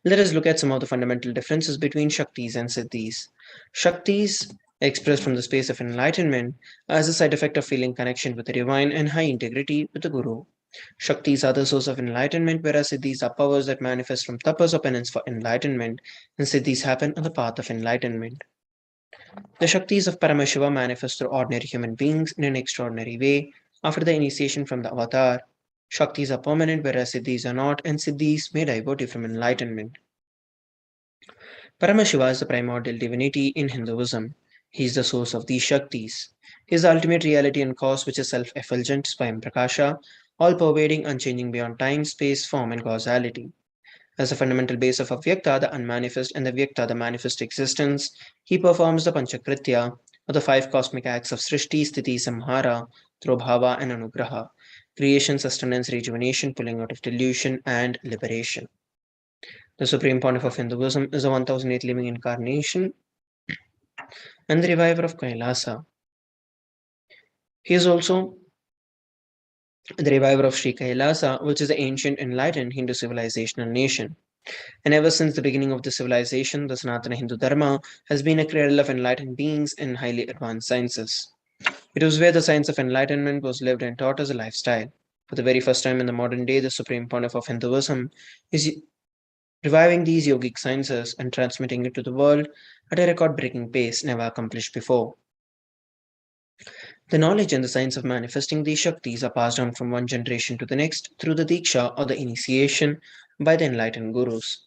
Let us look at some of the fundamental differences between Shaktis and Siddhis. Shaktis, expressed from the space of enlightenment, as a side effect of feeling connection with the divine and high integrity with the Guru. Shaktis are the source of enlightenment, whereas Siddhis are powers that manifest from tapas or penance for enlightenment, and Siddhis happen on the path of enlightenment. The Shaktis of Paramashiva manifest through ordinary human beings in an extraordinary way after the initiation from the avatar. Shaktis are permanent, whereas Siddhis are not, and Siddhis may devotee from enlightenment. Paramashiva is the primordial divinity in Hinduism. He is the source of these Shaktis. He is the ultimate reality and cause which is self-effulgent, Swayam Prakasha, all-pervading, unchanging beyond time, space, form, and causality. As the fundamental base of Avyakta, the unmanifest, and the Vyakta, the manifest existence, he performs the Panchakritya, or the five cosmic acts of Srishti, Sthiti, Samhara, through Bhava and Anugraha, creation, sustenance, rejuvenation, pulling out of delusion, and liberation. The supreme pontiff of Hinduism is the 1008th living incarnation and the reviver of Kailasa. He is also the reviver of Sri Kailasa, which is the ancient enlightened Hindu civilizational nation. And ever since the beginning of the civilization, the Sanatana Hindu Dharma has been a cradle of enlightened beings and highly advanced sciences. It was where the science of enlightenment was lived and taught as a lifestyle. For the very first time in the modern day, the supreme pontiff of Hinduism is reviving these yogic sciences and transmitting it to the world at a record-breaking pace never accomplished before. The knowledge and the science of manifesting these Shaktis are passed on from one generation to the next through the Diksha or the initiation by the enlightened gurus.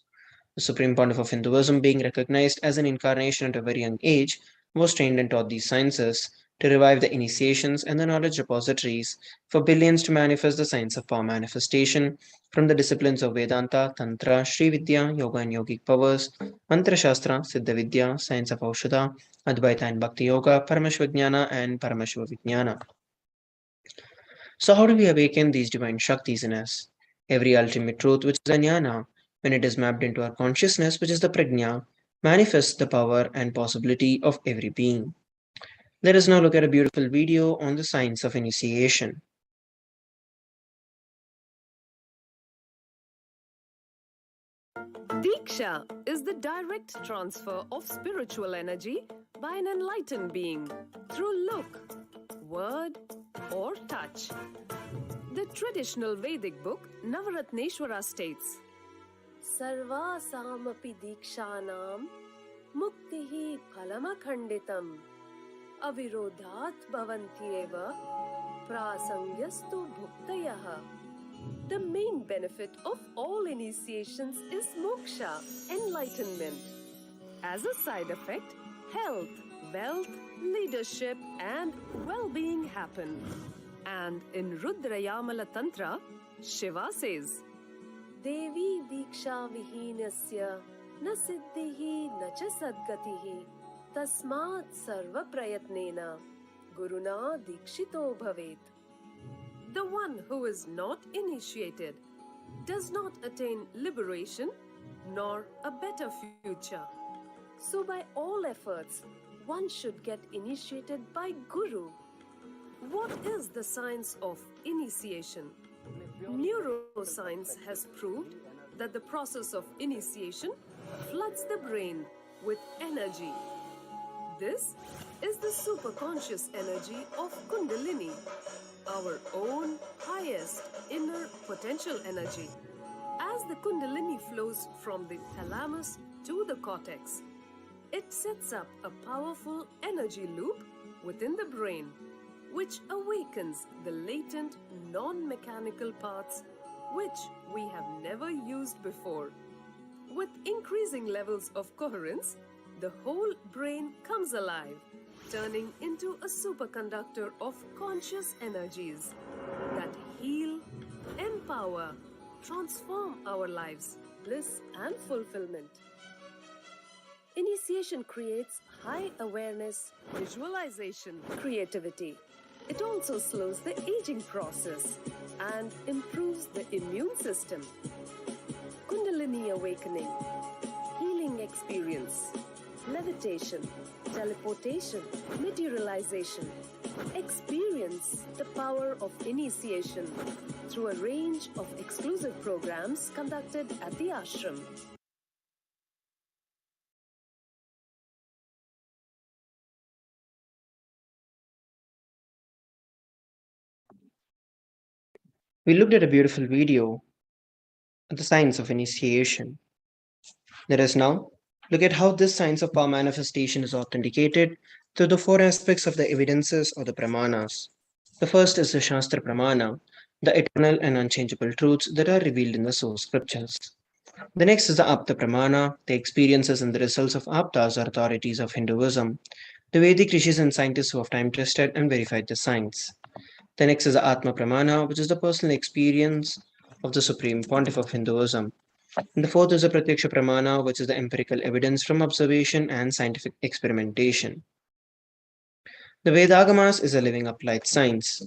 The Supreme Pontiff of Hinduism, being recognized as an incarnation at a very young age, was trained and taught these sciences to revive the initiations and the knowledge repositories for billions to manifest the science of power manifestation from the disciplines of Vedanta, Tantra, Sri Vidya, Yoga and Yogic powers, Mantra Shastra, Siddha Vidya, science of Aushadha, Advaita and Bhakti Yoga, Paramashvajnana and Paramashivoham. So, how do we awaken these divine Shaktis in us? Every ultimate truth, which is Jnana, when it is mapped into our consciousness, which is the Prajna, manifests the power and possibility of every being. Let us now look at a beautiful video on the science of initiation. Diksha is the direct transfer of spiritual energy by an enlightened being through look, word, or touch. The traditional Vedic book Navaratneshwara states, Sarva samapi dikshanam muktihi phalamakhanditam avirodhat bhavantyeva prasangyastu bhuktayah. The main benefit of all initiations is moksha, enlightenment. As a side effect, health, wealth, leadership, and well-being happen. And in Rudrayamala Tantra, Shiva says, Devi diksha vihinasya na siddhihi na cha sadgatihi tasmat sarva prayatnena guruna dikshito bhavet. The one who is not initiated does not attain liberation nor a better future. So by all efforts, one should get initiated by Guru. What is the science of initiation? Neuroscience has proved that the process of initiation floods the brain with energy. This is the superconscious energy of Kundalini, our own highest inner potential energy. As the Kundalini flows from the thalamus to the cortex, it sets up a powerful energy loop within the brain, which awakens the latent non-mechanical parts which we have never used before. With increasing levels of coherence, the whole brain comes alive, turning into a superconductor of conscious energies that heal, empower, transform our lives, bliss and fulfillment. Initiation creates high awareness, visualization, creativity. It also slows the aging process and improves the immune system. Kundalini awakening, healing experience, levitation, teleportation, materialization. Experience the power of initiation through a range of exclusive programs conducted at the ashram. We looked at a beautiful video on the science of initiation. Let us now look at how this science of power manifestation is authenticated through the four aspects of the evidences or the pramanas. The first is the Shastra Pramana, the eternal and unchangeable truths that are revealed in the source scriptures. The next is the Apta Pramana, the experiences and the results of Aptas or authorities of Hinduism, the Vedic rishis and scientists who have time tested and verified the science. The next is the Atma Pramana, which is the personal experience of the Supreme Pontiff of Hinduism. And the fourth is the Pratyaksha Pramana, which is the empirical evidence from observation and scientific experimentation. The Vedagamas is a living applied science.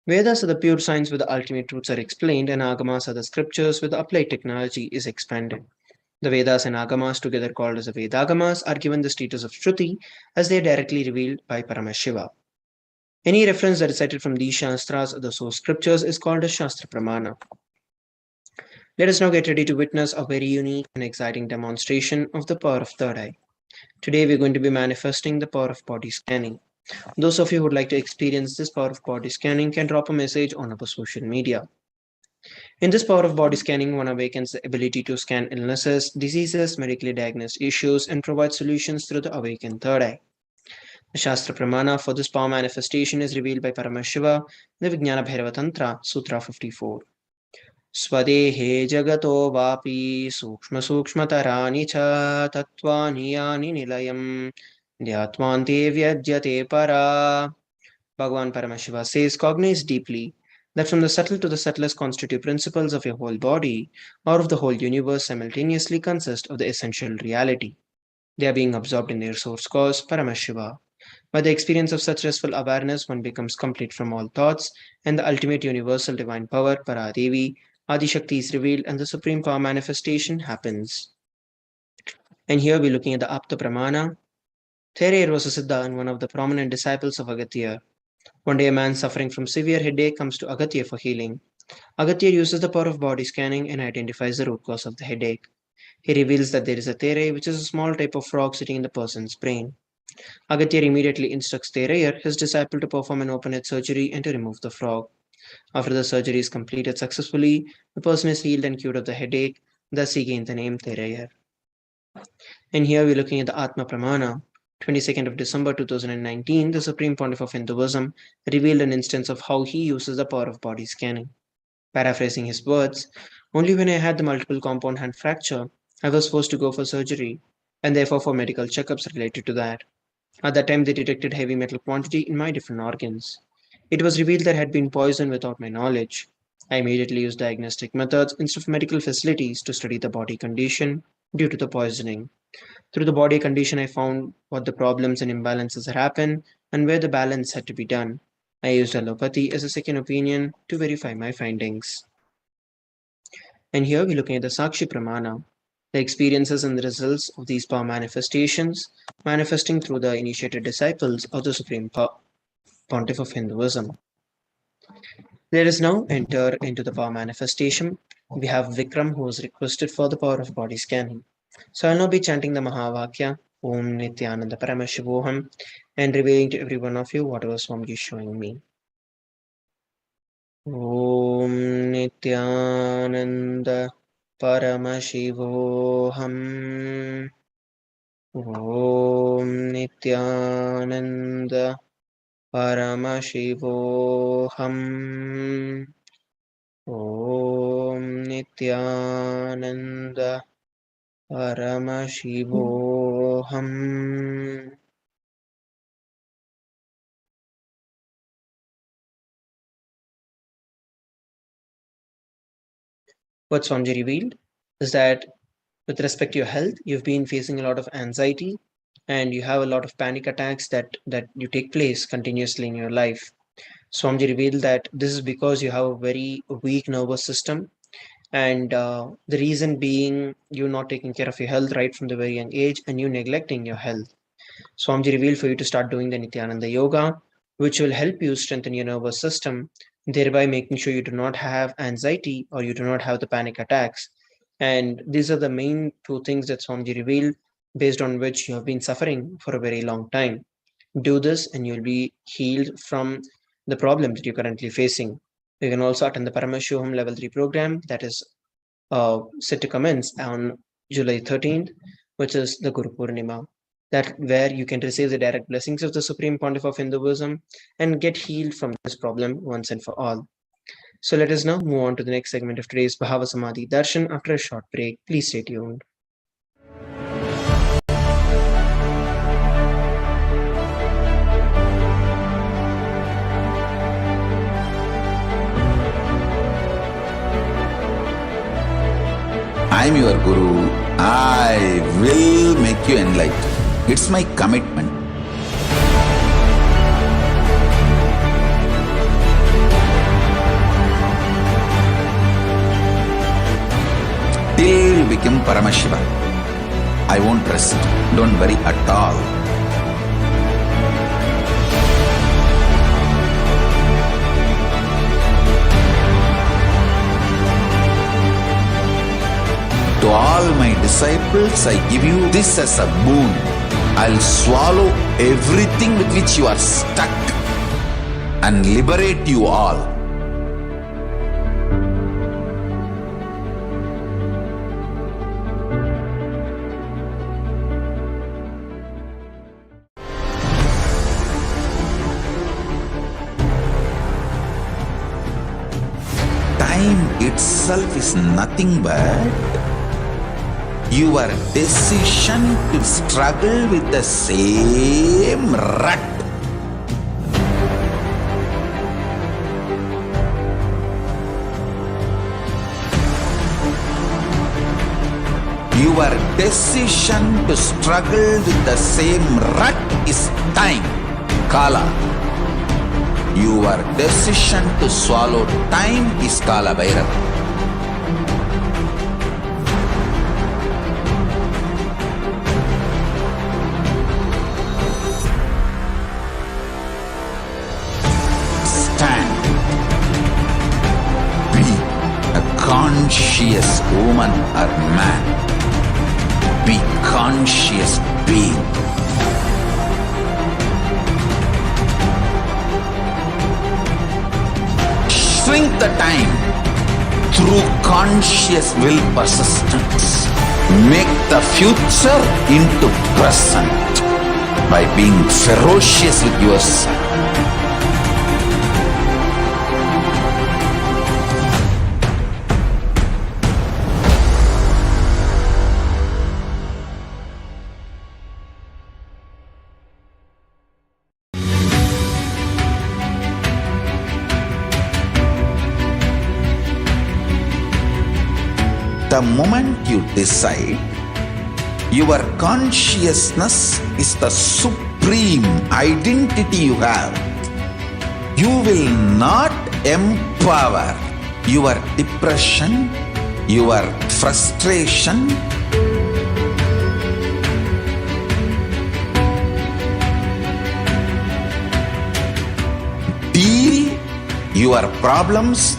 Vedas are the pure science where the ultimate truths are explained, and Agamas are the scriptures where the applied technology is expanded. The Vedas and Agamas, together called as the Vedagamas, are given the status of Shruti as they are directly revealed by Paramashiva. Any reference that is cited from these Shastras or the source scriptures is called a Shastra Pramana. Let us now get ready to witness a very unique and exciting demonstration of the power of third eye. Today we're going to be manifesting the power of body scanning. Those of you who would like to experience this power of body scanning can drop a message on our social media. In this power of body scanning, one awakens the ability to scan illnesses, diseases, medically diagnosed issues, and provide solutions through the awakened third eye. The Shastra Pramana for this power manifestation is revealed by Paramashiva in the Vijnana Bhairava Tantra, Sutra 54. Swadehe jagato vapi sukshma sukshmataraani cha tattvani yani nilayam dhyatmante vyajyate para. Bhagavan Paramashiva says, cognize deeply that from the subtle to the subtlest constitutive principles of your whole body or of the whole universe simultaneously consist of the essential reality. They are being absorbed in their source cause, Paramashiva. By the experience of such restful awareness, one becomes complete from all thoughts, and the ultimate universal divine power, Paradevi, Adishakti is revealed, and the supreme power manifestation happens. And here we're looking at the Apta Pramana. Thereyer was a Siddha and one of the prominent disciples of Agatya. One day, a man suffering from severe headache comes to Agatya for healing. Agatya uses the power of body scanning and identifies the root cause of the headache. He reveals that there is a tere, which is a small type of frog sitting in the person's brain. Agatya immediately instructs Thereyer, his disciple, to perform an open head surgery and to remove the frog. After the surgery is completed successfully, the person is healed and cured of the headache, thus he gained the name Thereyer. And here we're looking at the Atma Pramana. 22nd of December 2019, the Supreme Pontiff of Hinduism revealed an instance of how he uses the power of body scanning. Paraphrasing his words, only when I had the multiple compound hand fracture, I was forced to go for surgery, and therefore for medical checkups related to that. At that time, they detected heavy metal quantity in my different organs. It was revealed that I had been poisoned without my knowledge. I immediately used diagnostic methods instead of medical facilities to study the body condition due to the poisoning. Through the body condition, I found what the problems and imbalances had happened and where the balance had to be done. I used allopathy as a second opinion to verify my findings. And here we're looking at the Sakshi Pramana, the experiences and the results of these power manifestations, manifesting through the initiated disciples of the Supreme Pontiff of Hinduism. Let us now enter into the power manifestation. We have Vikram who has requested for the power of body scanning. So I'll now be chanting the Mahavakya, Om Nithyananda Paramashivoham, and revealing to every one of you whatever Swamiji is showing me. Om Nithyananda Paramashivoham. Om Nithyananda Paramashivoham. Om Nithyananda Paramashivoham. What Swamiji revealed is that with respect to your health, you've been facing a lot of anxiety and you have a lot of panic attacks that you take place continuously in your life. Swamiji revealed that this is because you have a very weak nervous system, and the reason being you not taking care of your health right from the very young age and you neglecting your health. Swamiji revealed for you to start doing the Nityananda Yoga, which will help you strengthen your nervous system, thereby making sure you do not have anxiety or you do not have the panic attacks. And these are the main two things that Swamiji revealed, based on which you have been suffering for a very long time. Do this and you'll be healed from the problem that you're currently facing. You can also attend the Paramashivoham Level 3 program that is set to commence on July 13th, which is the Guru Purnima, that where you can receive the direct blessings of the Supreme Pontiff of Hinduism and get healed from this problem once and for all. So let us now move on to the next segment of today's Bhava Samadhi Darshan after a short break. Please stay tuned. I'm your Guru. I will make you enlightened. It's my commitment. Till you become Paramashiva, I won't rest. Don't worry at all. To all my disciples, I give you this as a boon. I'll swallow everything with which you are stuck and liberate you all. Time itself is nothing but your decision to struggle with the same rut. Your decision to struggle with the same rut is time, Kala. Your decision to swallow time is Kala Bhairava. Conscious woman or man, be conscious being. Shrink the time through conscious will persistence. Make the future into present by being ferocious with yourself. The moment you decide, your consciousness is the supreme identity you have. You will not empower your depression, your frustration, deal your problems,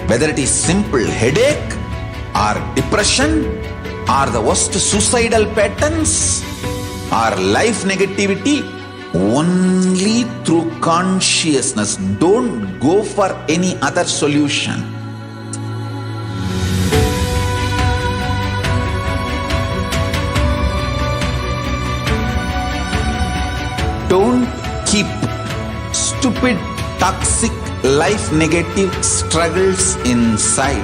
whether it is simple headache or depression or the worst suicidal patterns or life negativity, only through consciousness. Don't go for any other solution. Don't keep stupid, toxic, life negative struggles inside.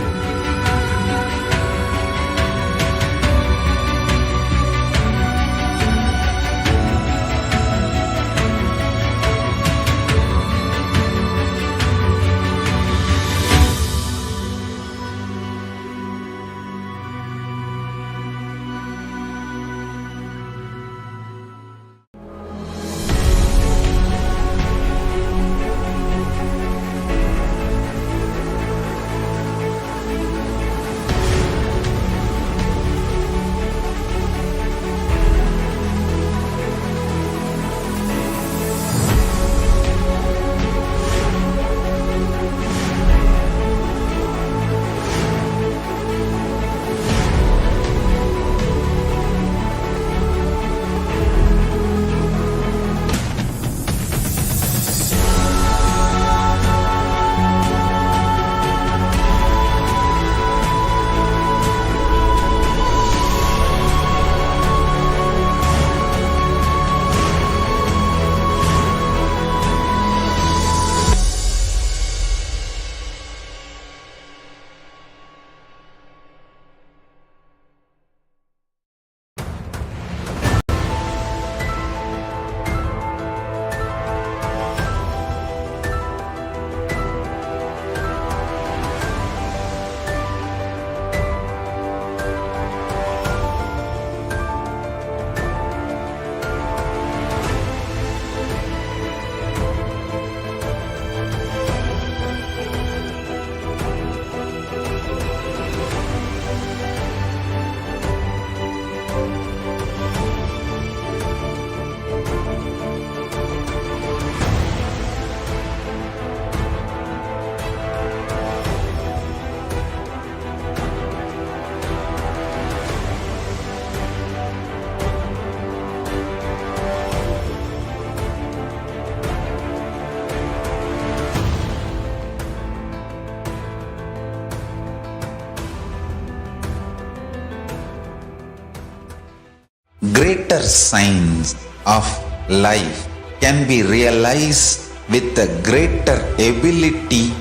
greater signs of life can be realized with a greater ability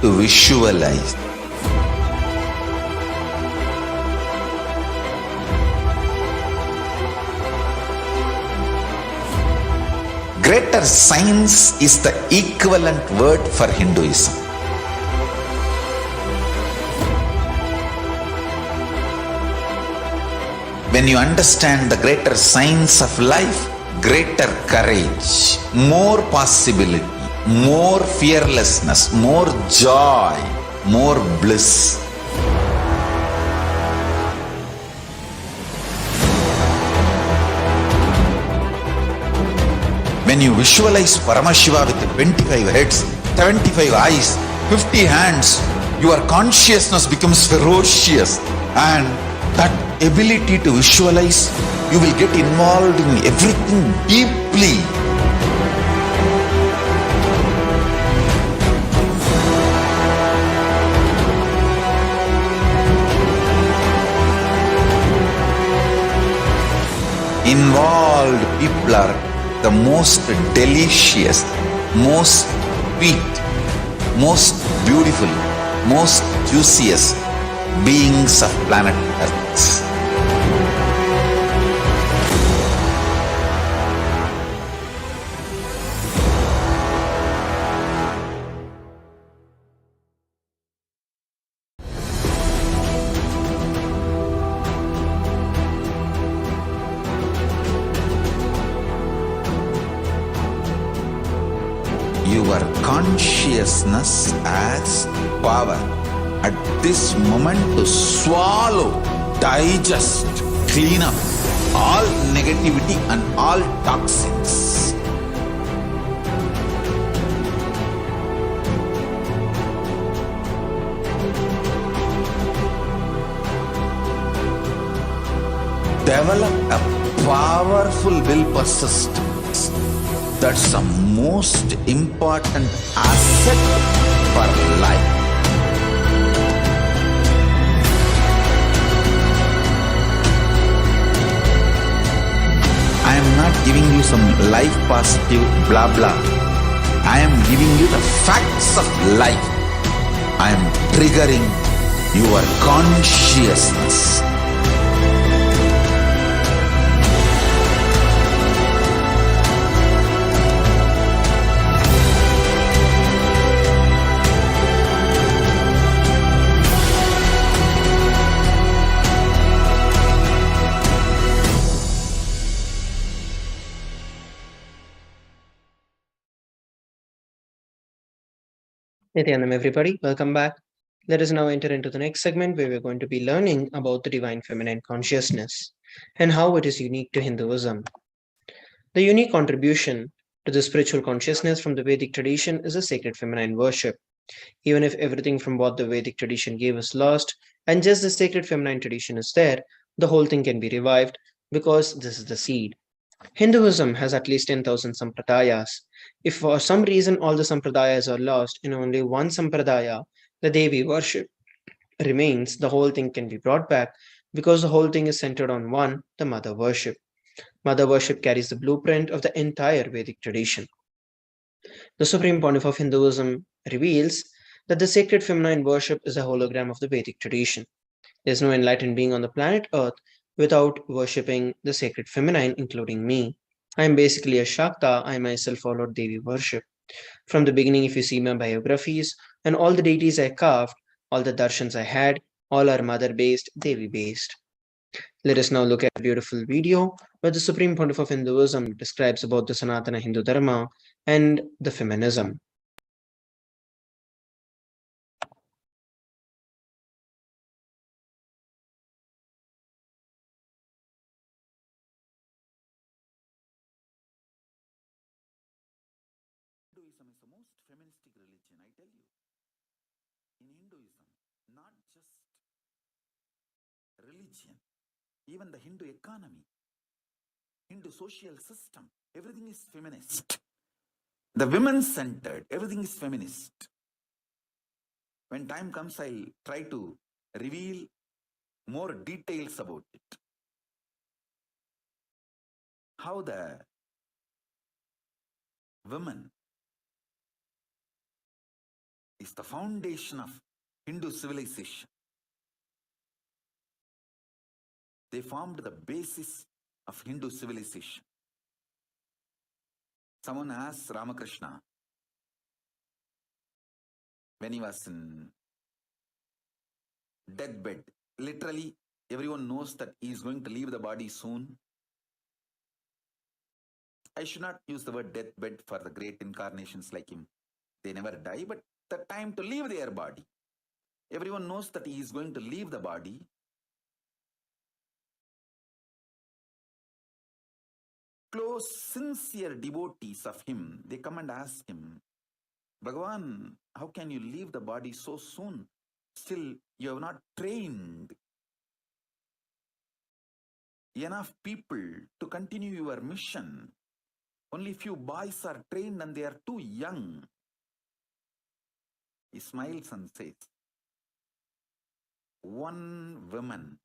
to visualize. Greater science is the equivalent word for Hinduism. When you understand the greater science of life, greater courage, more possibility, more fearlessness, more joy, more bliss. When you visualize Paramashiva with 25 heads, 75 eyes, 50 hands, your consciousness becomes ferocious, and that ability to visualize, you will get involved in everything deeply. Involved people are the most delicious, most sweet, most beautiful, most juiciest beings of planet Earth. Your consciousness as power at this moment to swallow, digest, clean up all negativity and all toxins. Develop a powerful will persistence. That's the most important asset for life. I am not giving you some life positive blah blah. I am giving you the facts of life. I am triggering your consciousness. Nithyanam, everybody, welcome back. Let us now enter into the next segment where we're going to be learning about the divine feminine consciousness and how it is unique to Hinduism. The unique contribution to the spiritual consciousness from the Vedic tradition is a sacred feminine worship. Even if everything from what the Vedic tradition gave is lost and just the sacred feminine tradition is there, the whole thing can be revived because this is the seed. Hinduism has at least 10,000 sampradayas. If for some reason all the sampradayas are lost in only one sampradaya, the Devi worship remains, the whole thing can be brought back because the whole thing is centered on one, the mother worship. Mother worship carries the blueprint of the entire Vedic tradition. The Supreme Pontiff of Hinduism reveals that the sacred feminine worship is a hologram of the Vedic tradition. There is no enlightened being on the planet Earth without worshipping the sacred feminine, including me. I am basically a Shakta. I myself followed Devi worship. From the beginning, if you see my biographies, and all the deities I carved, all the darshans I had, all are mother-based, Devi-based. Let us now look at a beautiful video where the Supreme Pontiff of Hinduism describes about the Sanatana Hindu Dharma and the feminism. Hinduism is the most feministic religion, I tell you. In Hinduism, not just religion, even the Hindu economy, Hindu social system, everything is feminist. The women-centered, everything is feminist. When time comes, I'll try to reveal more details about it. how the woman is the foundation of Hindu civilization. They formed the basis of Hindu civilization. Someone asked Ramakrishna when he was in deathbed. Literally, everyone knows that he is going to leave the body soon. I should not use the word deathbed for the great incarnations like him. They never die, but the time to leave their body. Everyone knows that he is going to leave the body. Close, sincere devotees of him, they come and ask him, Bhagavan, how can you leave the body so soon? Still, you have not trained enough people to continue your mission. Only few boys are trained and they are too young. He smiles and says, one woman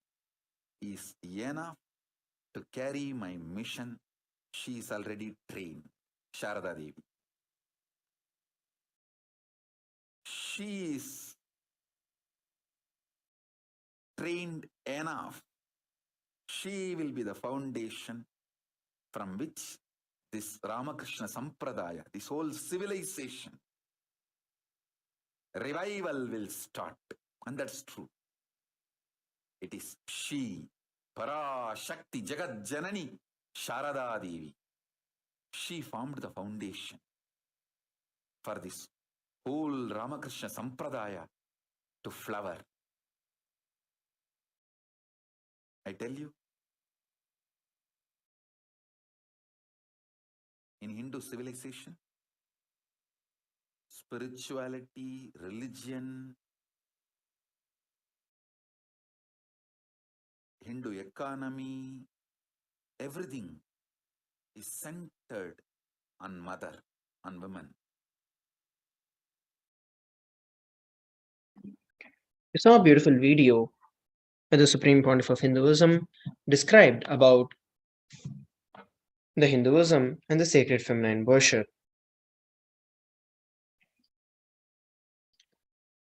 is enough to carry my mission. She is already trained. Sharada Devi. She is trained enough. She will be the foundation from which this Ramakrishna Sampradaya, this whole civilization, revival will start. And that's true. It is she, Parashakti, Jagat Janani, Sharada Devi. She formed the foundation for this whole Ramakrishna Sampradaya to flower. I tell you, in Hindu civilization, spirituality, religion, Hindu economy, everything is centered on mother, on women. You saw a beautiful video where the Supreme Pontiff of Hinduism described about the Hinduism and the sacred feminine worship.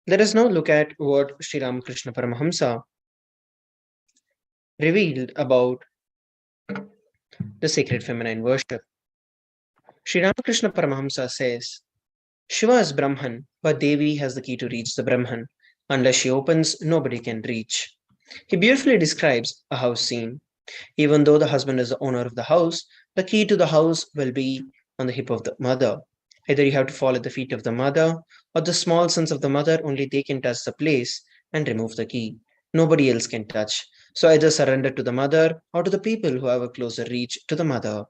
Let us now look at what Sri Ramakrishna Paramahamsa revealed about the sacred feminine worship. Sri Ramakrishna Paramahamsa says, Shiva is Brahman, but Devi has the key to reach the Brahman. Unless she opens, nobody can reach. He beautifully describes a house scene. Even though the husband is the owner of the house, the key to the house will be on the hip of the mother. Either you have to fall at the feet of the mother, or the small sons of the mother, only they can touch the place and remove the key. Nobody else can touch. So either surrender to the mother or to the people who have a closer reach to the mother.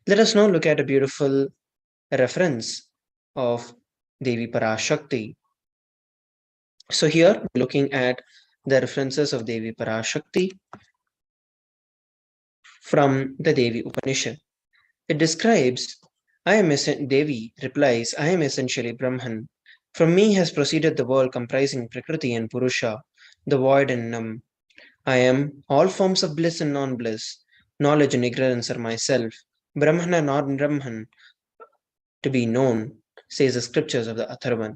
Let us now look at a beautiful reference of Devi Parashakti. So here we're looking at the references of Devi Parashakti from the Devi Upanishad. It describes, Devi replies, I am essentially Brahman. From me has proceeded the world comprising Prakriti and Purusha, the void and numb. I am all forms of bliss and non-bliss. Knowledge and ignorance are myself. Brahman and non-Brahman to be known, says the scriptures of the Atharvan.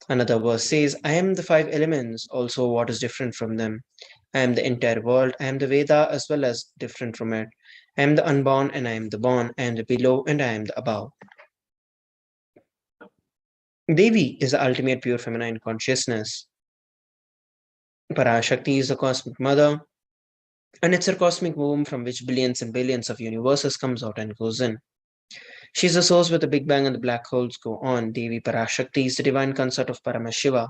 Another verse says, I am the five elements, also what is different from them. I am the entire world, I am the Veda as well as different from it. I am the unborn and I am the born, I am the below and I am the above. Devi is the ultimate pure feminine consciousness. Parashakti is the cosmic mother, and it's her cosmic womb from which billions and billions of universes comes out and goes in. She is the source where the Big Bang and the black holes go on. Devi Parashakti is the divine consort of Paramashiva.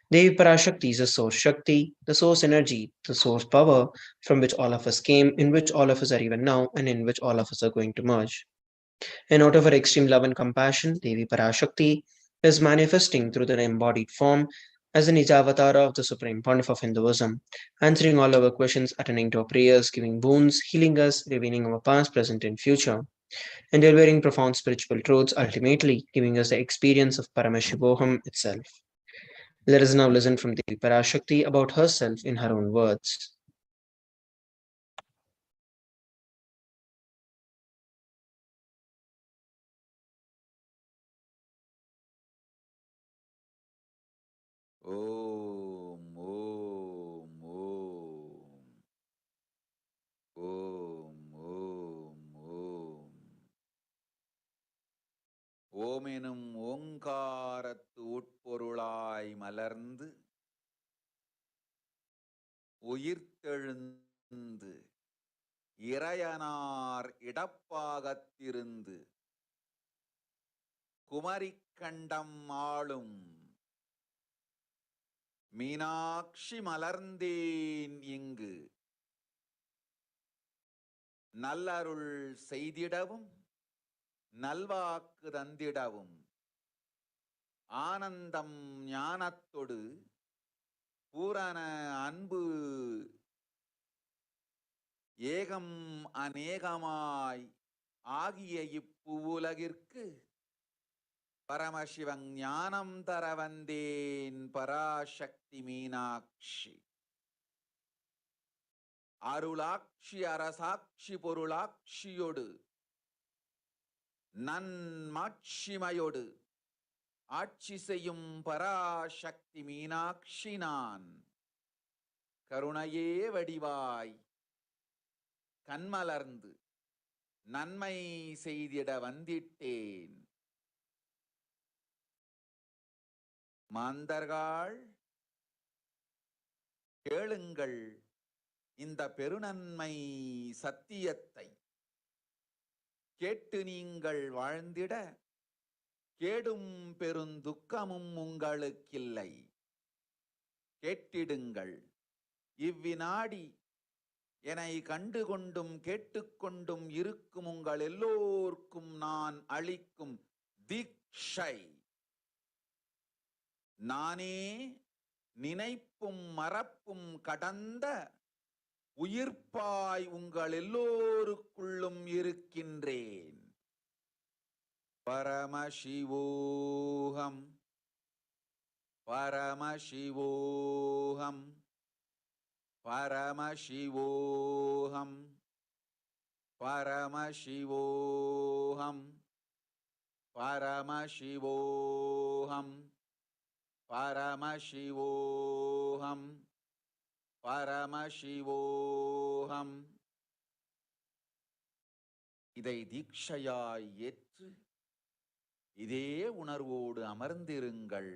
Devi Parashakti is the source Shakti, the source energy, the source power from which all of us came, in which all of us are even now, and in which all of us are going to merge. And out of her extreme love and compassion, Devi Parashakti is manifesting through the embodied form as the Nijavatara of the Supreme Pontiff of Hinduism, answering all our questions, attending to our prayers, giving boons, healing us, revealing our past, present, and future, and delivering profound spiritual truths, ultimately giving us the experience of Paramashivoham itself. Let us now listen from Devi Parashakti about herself in her own words. ஓம் ஓம் ஓம் ஓம் ஓம் ஓம். ஓமெனும் ஓங்காரத்து உட்பொருளாய் மலர்ந்து உயிர்த்தெழுந்து இறையனார் இடப்பாகத்திருந்து குமரிக்கண்டம் ஆளும் மீனாட்சி மலர்ந்தேன் இங்கு நல்லருள் செய்திடவும் நல்வாக்கு தந்திடவும் ஆனந்தம் ஞானத்தொடு பூரண அன்பு ஏகம் அநேகமாய் ஆகிய இப்புவுலகிற்கு பரமசிவன் ஞானம் தர வந்தேன் பராசக்தி மீனாட்சி. அருளாட்சி அரசாட்சி பொருளாட்சியொடு நன்மாட்சிமையொடு ஆட்சி செய்யும் பராசக்தி மீனாட்சி நான். கருணையே வடிவாய் கண்மலர்ந்து நன்மை செய்திட வந்திட்டேன். மாந்தர்கள் கேளுங்கள் இந்த பெருநன்மை சத்தியத்தை. கேட்டு நீங்கள் வாழ்ந்திட கேடும் பெருந்துக்கமும் உங்களுக்கில்லை. கேட்டிடுங்கள். இவ்வினாடி என்னை கண்டுகொண்டும் கேட்டுக்கொண்டும் இருக்கும் உங்கள் எல்லோர்க்கும் நான் அளிக்கும் தீட்சை. நானே நினைப்பும் மறப்பும் கடந்த உயிர்ப்பாய் உங்கள் எல்லோருக்குள்ளும் இருக்கின்றேன். பரமசிவோகம் பரமசிவோகம் பரமசிவோகம் பரமசிவோகம் பரமசிவோகம் பரமசிவோகம் பரமசிவோகம். இதை தீட்சையாய் ஏற்று இதே உணர்வோடு அமர்ந்திருங்கள்.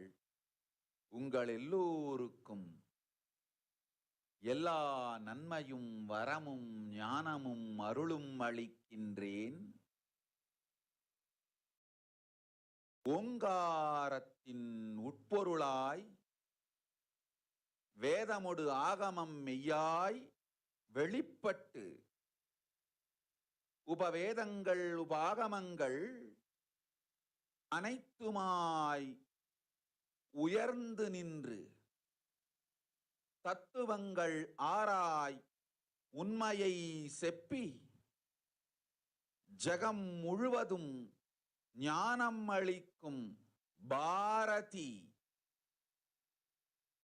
உங்கள் எல்லோருக்கும் எல்லா நன்மையும் வரமும் ஞானமும் அருளும் அளிக்கின்றேன். ஓங்காரத்தின் உட்பொருளாய் வேதமொடு ஆகமம் மெய்யாய் வெளிப்பட்டு உபவேதங்கள் உபாகமங்கள் அனைத்துமாய் உயர்ந்து நின்று தத்துவங்கள் ஆராய் உண்மையை செப்பி ஜகம் முழுவதும் ஞானம் அளிக்கும் பாரதி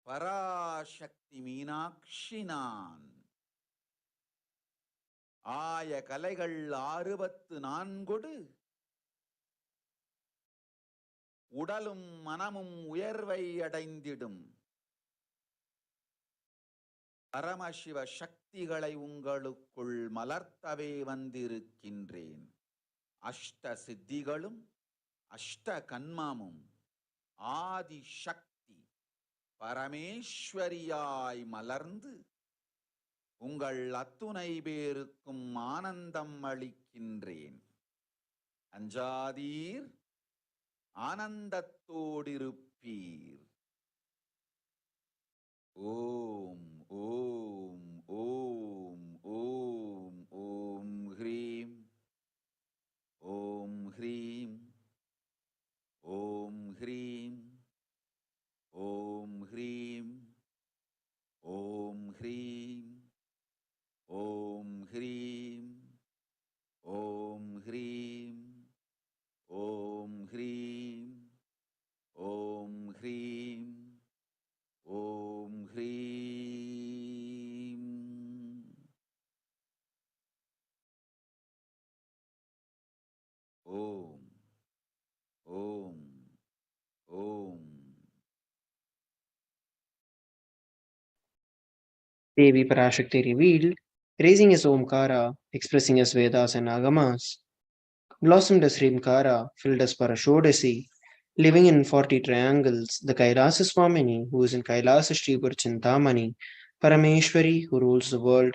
பராசக்தி மீனாட்சி நான். ஆய கலைகள் 64 உடலும் மனமும் உயர்வை அடைந்திடும் பரமசிவ சக்திகளை உங்களுக்குள் மலர்த்தவே வந்திருக்கின்றேன். அஷ்ட சித்திகளும் அஷ்ட கன்மமும் ஆதி சக்தி பரமேஸ்வரியாய் மலர்ந்து உங்கள் அத்துணை பேருக்கும் ஆனந்தம் அளிக்கின்றேன். அஞ்சாதீர், ஆனந்தத்தோடிருப்பீர். ஓம் ஓம் ஓம் ஓம் ஓம் ஹ்ரீம் ஓம் ஹ்ரீம் ஓம் ஹ்ரீம் ஓம் ஹ்ரீம் ஓம் ஹ்ரீம் ஓம் ஹ்ரீம் ஓம் ஹ்ரீம் ஓம் ஹ்ரீம் ஓம் ஹ்ரீம் ஓம் ஹ்ரீம். Devi Parashakti revealed, raising his Omkara, expressing his Vedas and Agamas, blossomed as Rimkara, filled as Parashodasi, living in 40 triangles, the Kailasa Swamini, who is in Kailasa Shripur Chintamani, Parameshwari, who rules the world,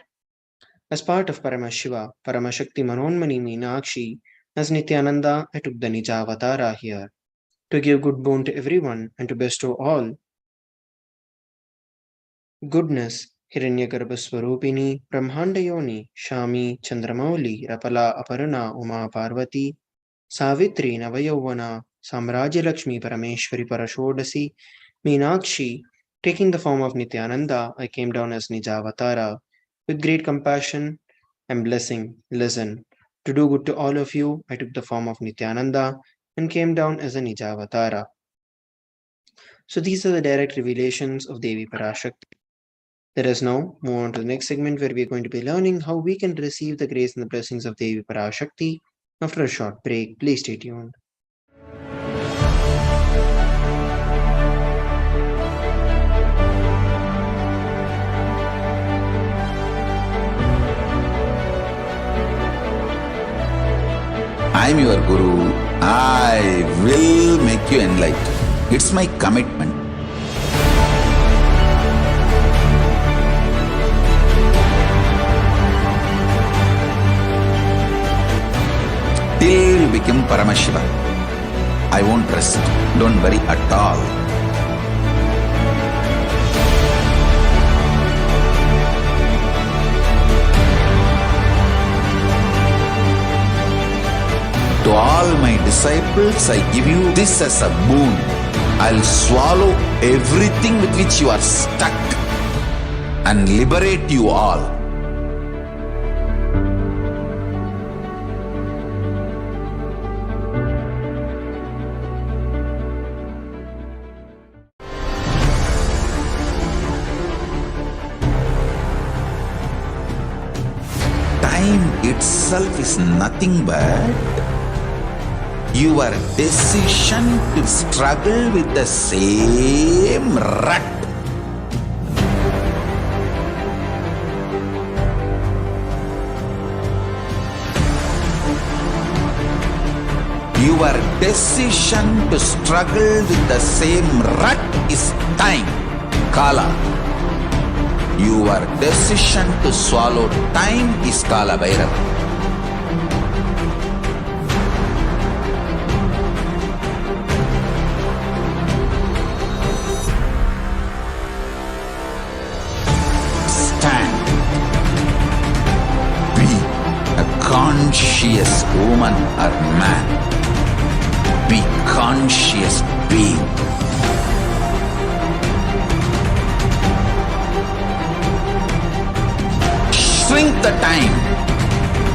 as part of Paramashiva, Paramashakti Manonmani Meenakshi, as Nithyananda, I took the Nija Avatara here, to give good boon to everyone and to bestow all goodness, Hiranyagarbhaswarupini, Brahmandayoni, Shami, Chandramauli, Rapala, Aparana, Uma Parvati, Savitri, Navayavana, Samrajya Lakshmi, Parameshwari, Parashodasi, Meenakshi, taking the form of Nityananda, I came down as Nijavatara. With great compassion and blessing, listen. To do good to all of you, I took the form of Nityananda and came down as a Nijavatara. So these are the direct revelations of Devi Parashakti. Let us now move on to the next segment where we are going to be learning how we can receive the grace and the blessings of Devi Parashakti. After a short break, please stay tuned. I'm your Guru. I will make you enlightened. It's my commitment. Till you become Paramashiva, I won't rest. Don't worry at all. To all my disciples, I give you this as a boon. I'll swallow everything with which you are stuck and liberate you all. Time itself is nothing but your decision to struggle with the same rut. Your decision to struggle with the same rut is time, Kala. Your decision to swallow time is Kala Bhairava. Stand. Be a conscious woman or man. Be conscious being. Shrink the time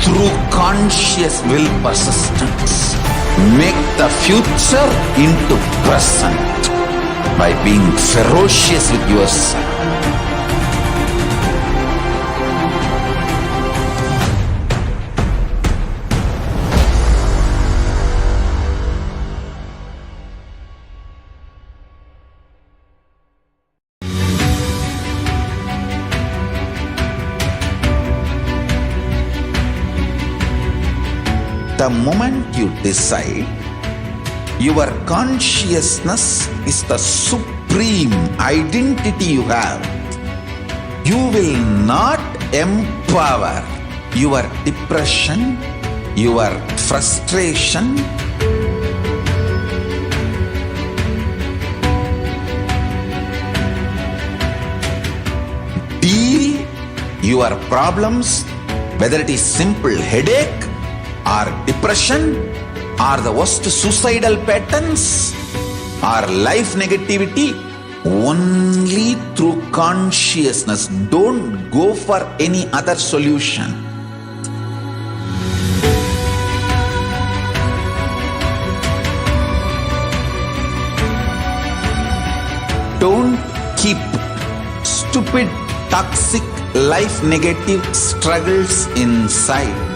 through conscious will persistence. Make the future into present by being ferocious with yourself. The moment you decide, your consciousness is the supreme identity you have. You will not empower your depression, your frustration, deal your problems, whether it is simple headache or depression or the worst suicidal patterns or life negativity, only through consciousness. Don't go for any other solution. Don't keep stupid, toxic, life negative struggles inside.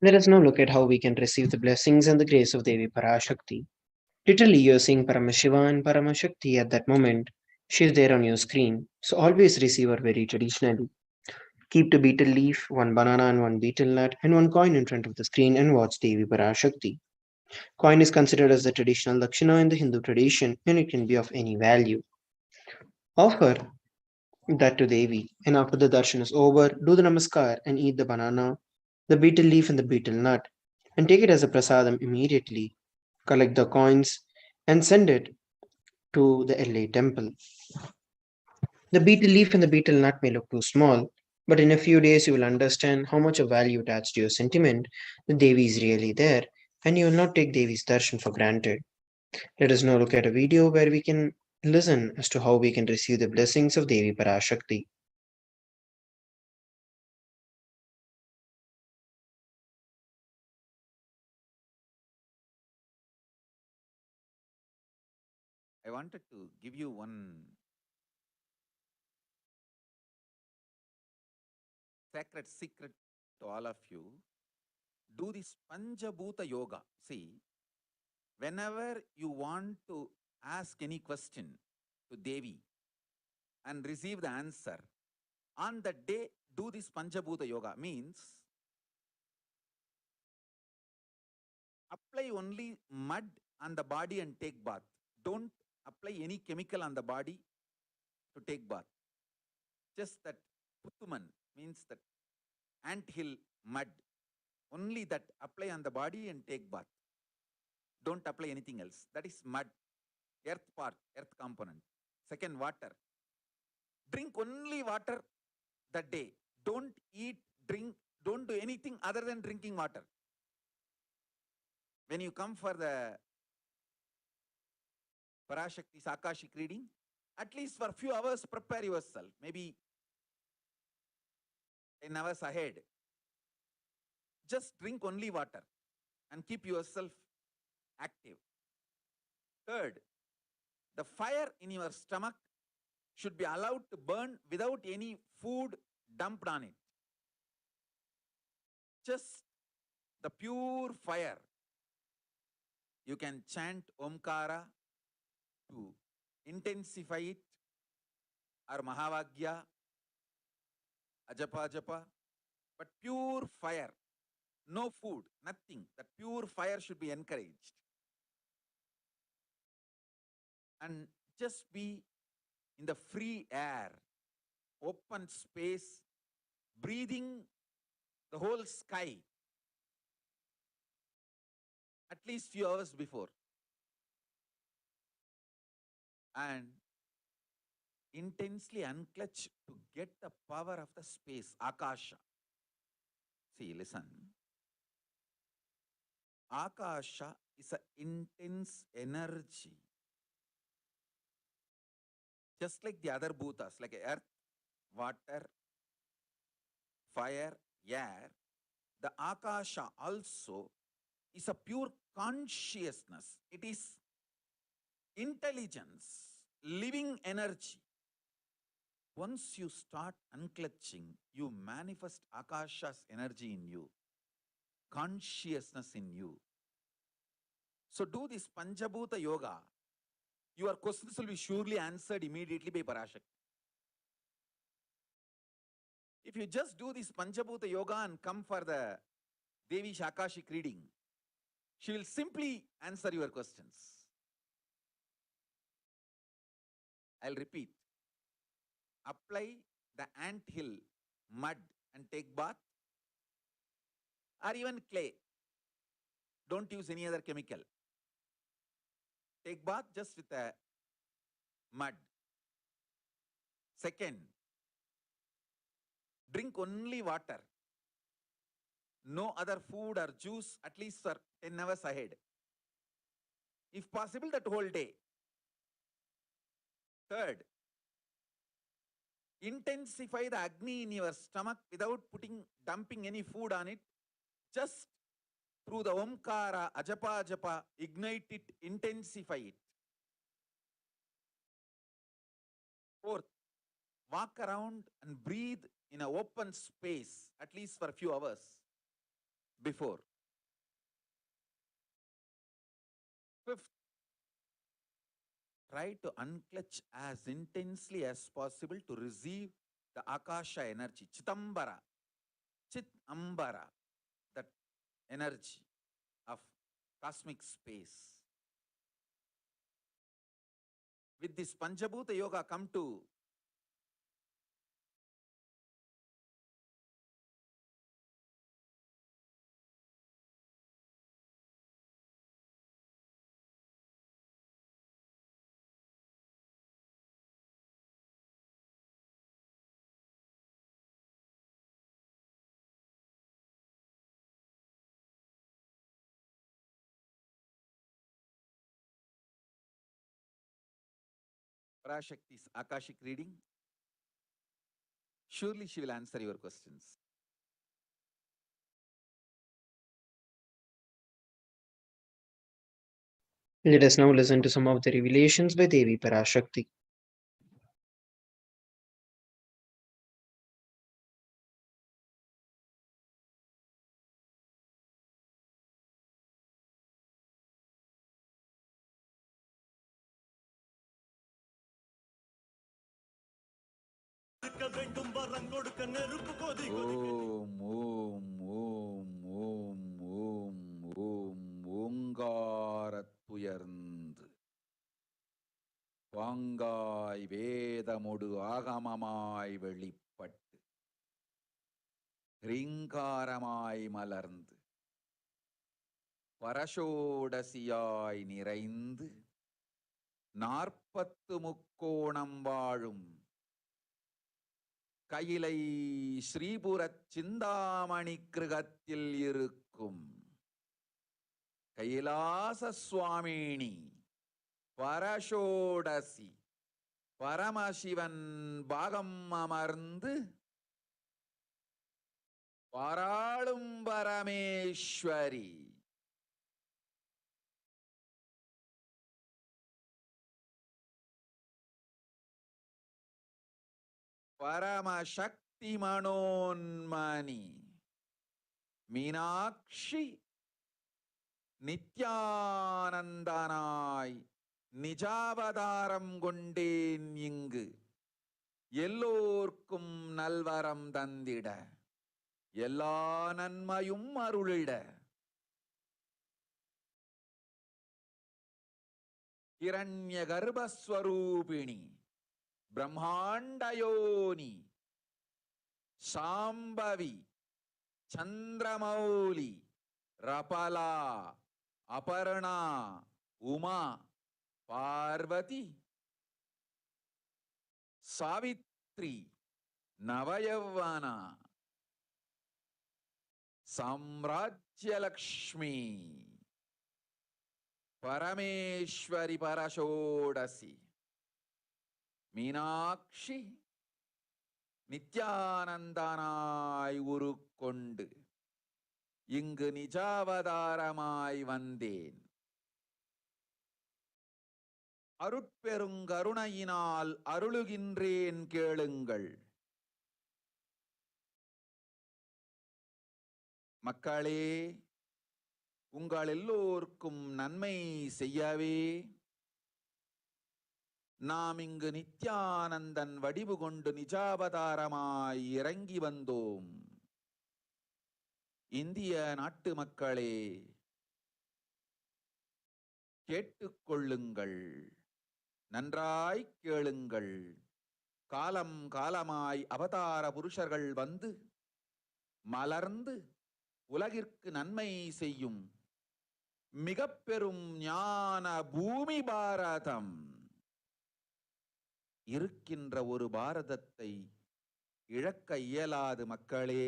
Let us now look at how we can receive the blessings and the grace of Devi Parashakti. Literally, you're seeing Paramashiva and Paramashakti at that moment. She is there on your screen, so always receive her very traditionally. Keep the betel leaf, one banana and one betel nut, and one coin in front of the screen and watch Devi Parashakti. Coin is considered as the traditional Lakshana in the Hindu tradition and it can be of any value. Offer that to Devi, and after the darshan is over, do the namaskar and eat the banana, the betel leaf, and the betel nut, and take it as a prasadam immediately. Collect the coins and send it to the LA temple. The betel leaf and the betel nut may look too small, but in a few days you will understand how much of value attached to your sentiment that Devi is really there, and you will not take Devi's darshan for granted. Let us now look at a video where we can listen as to how we can receive the blessings of Devi Parashakti. I wanted to give you one sacred secret to all of you. Do this Panchabhuta Yoga. See, whenever you want to ask any question to Devi and receive the answer, on that day, do this Panchabhuta Yoga. Means apply only mud on the body and take bath. Don't apply any chemical on the body to take bath. Just that Puttuman means that ant hill mud. Only that apply on the body and take bath. Don't apply anything else. That is mud, earth part, earth component. Second, water. Drink only water that day. Don't eat, drink, don't do anything other than drinking water. When you come for the Parashakti's Akashic reading, at least for a few hours, prepare yourself. Maybe 10 hours ahead. Just drink only water and keep yourself active. Third, the fire in your stomach should be allowed to burn without any food dumped on it. Just the pure fire. You can chant Omkara to intensify it, or Mahavagya, Ajapa Japa, but pure fire. No food, nothing. That pure fire should be encouraged. And just be in the free air, open space, breathing the whole sky at least few hours before. And intensely unclutch to get the power of the space, Akasha. See, listen. Akasha is an intense energy. Just like the other bhutas, like earth, water, fire, air, the Akasha also is a pure consciousness. It is intelligence, living energy. Once you start unclutching, you manifest Akasha's energy in you, consciousness in you. So do this Panchabhuta Yoga. Your questions will be surely answered immediately by Parashakti. If you just do this Panchabhuta Yoga and come for the Devi Akashic reading, she will simply answer your questions. I'll repeat. Apply the ant hill mud and take bath, or even clay. Don't use any other chemical. Take bath just with a mud. Second, drink only water. No other food or juice at least for 10 hours ahead. If possible, that whole day. Third, intensify the Agni in your stomach without dumping any food on it. Just through the Omkara, Ajapa Japa, ignite it, intensify it. Fourth, walk around and breathe in an open space, at least for a few hours. before. Fifth, try to unclutch as intensely as possible to receive the Akasha energy, Chitambara, Chitambara, that energy of cosmic space. With this Panchabhuta Yoga, come to Parashakti's Akashic reading. Surely she will answer your questions. Let us now listen to some of the revelations by Devi Parashakti. Om, Om, Om, Om, Om, Om, ஓங்காரத்துயர்ந்து பாங்காய் வேதமொடு ஆகமமாய் வெளிப்பட்டு ரீங்காரமாய் மலர்ந்து பரஷோடசியாய் நிறைந்து 40 முக்கோணம் வாழும் கையிலை ஸ்ரீபுரச் சிந்தாமணி கிருகத்தில் இருக்கும் கைலாச சுவாமினி பரஷோடசி பரமசிவன் பாகம் அமர்ந்து பாராளும் பரமேஸ்வரி பரமசக்தி மனோன்மணி மீனாட்சி நித்யானந்தனாய் நிஜாவதாரம் கொண்டேன் இங்கு எல்லோர்க்கும் நல்வரம் தந்திட எல்லா நன்மையும் அருளிட ஹிரண்ய கர்ப்பஸ்வரூபிணி பிரம்மாண்டயோனி சாம்பவி சந்திரமௌலி ரபலா அபர்ணா உமா பார்வதி சாவித்ரி நவயவனா சாம்ராஜ்யலக்ஷ்மி பரமேஸ்வரி பரஷோடசி மீனாட்சி நித்யானந்தனாய் உருக்கொண்டு இங்கு நிஜாவதாரமாய் வந்தேன். அருட்பெருங்கருணையினால் அருளுகின்றேன் கேளுங்கள். மக்களே, உங்கள் எல்லோருக்கும் நன்மை செய்யவே நாம் இங்கு நித்யானந்தன் வடிவு கொண்டு நிஜாவதாரமாய் இறங்கி வந்தோம். இந்திய நாட்டு மக்களே, கேட்டுக்கொள்ளுங்கள், நன்றாய் கேளுங்கள். காலம் காலமாய் அவதார புருஷர்கள் வந்து மலர்ந்து உலகிற்கு நன்மை செய்யும் மிக பெரும் ஞான பூமி பாரதம். இருக்கின்ற ஒரு பாரதத்தை இழக்க இயலாது மக்களே.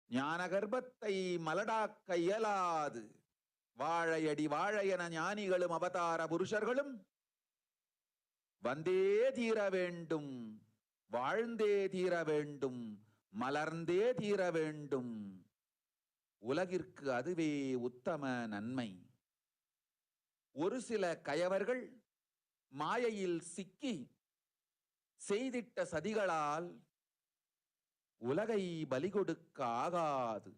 ஞான கர்ப்பத்தை மலடாக்க இயலாது. வாழையடி வாழையென ஞானிகளும் அவதார புருஷர்களும் வந்தே தீர வேண்டும், வாழ்ந்தே தீர வேண்டும், மலர்ந்தே தீர வேண்டும். உலகிற்கு அதுவே உத்தம நன்மை. ஒரு சில கயவர்கள் மாயையில் சிக்கி செய்திட்ட சதிகளால் உலகை பலி கொடுக்க ஆகாது,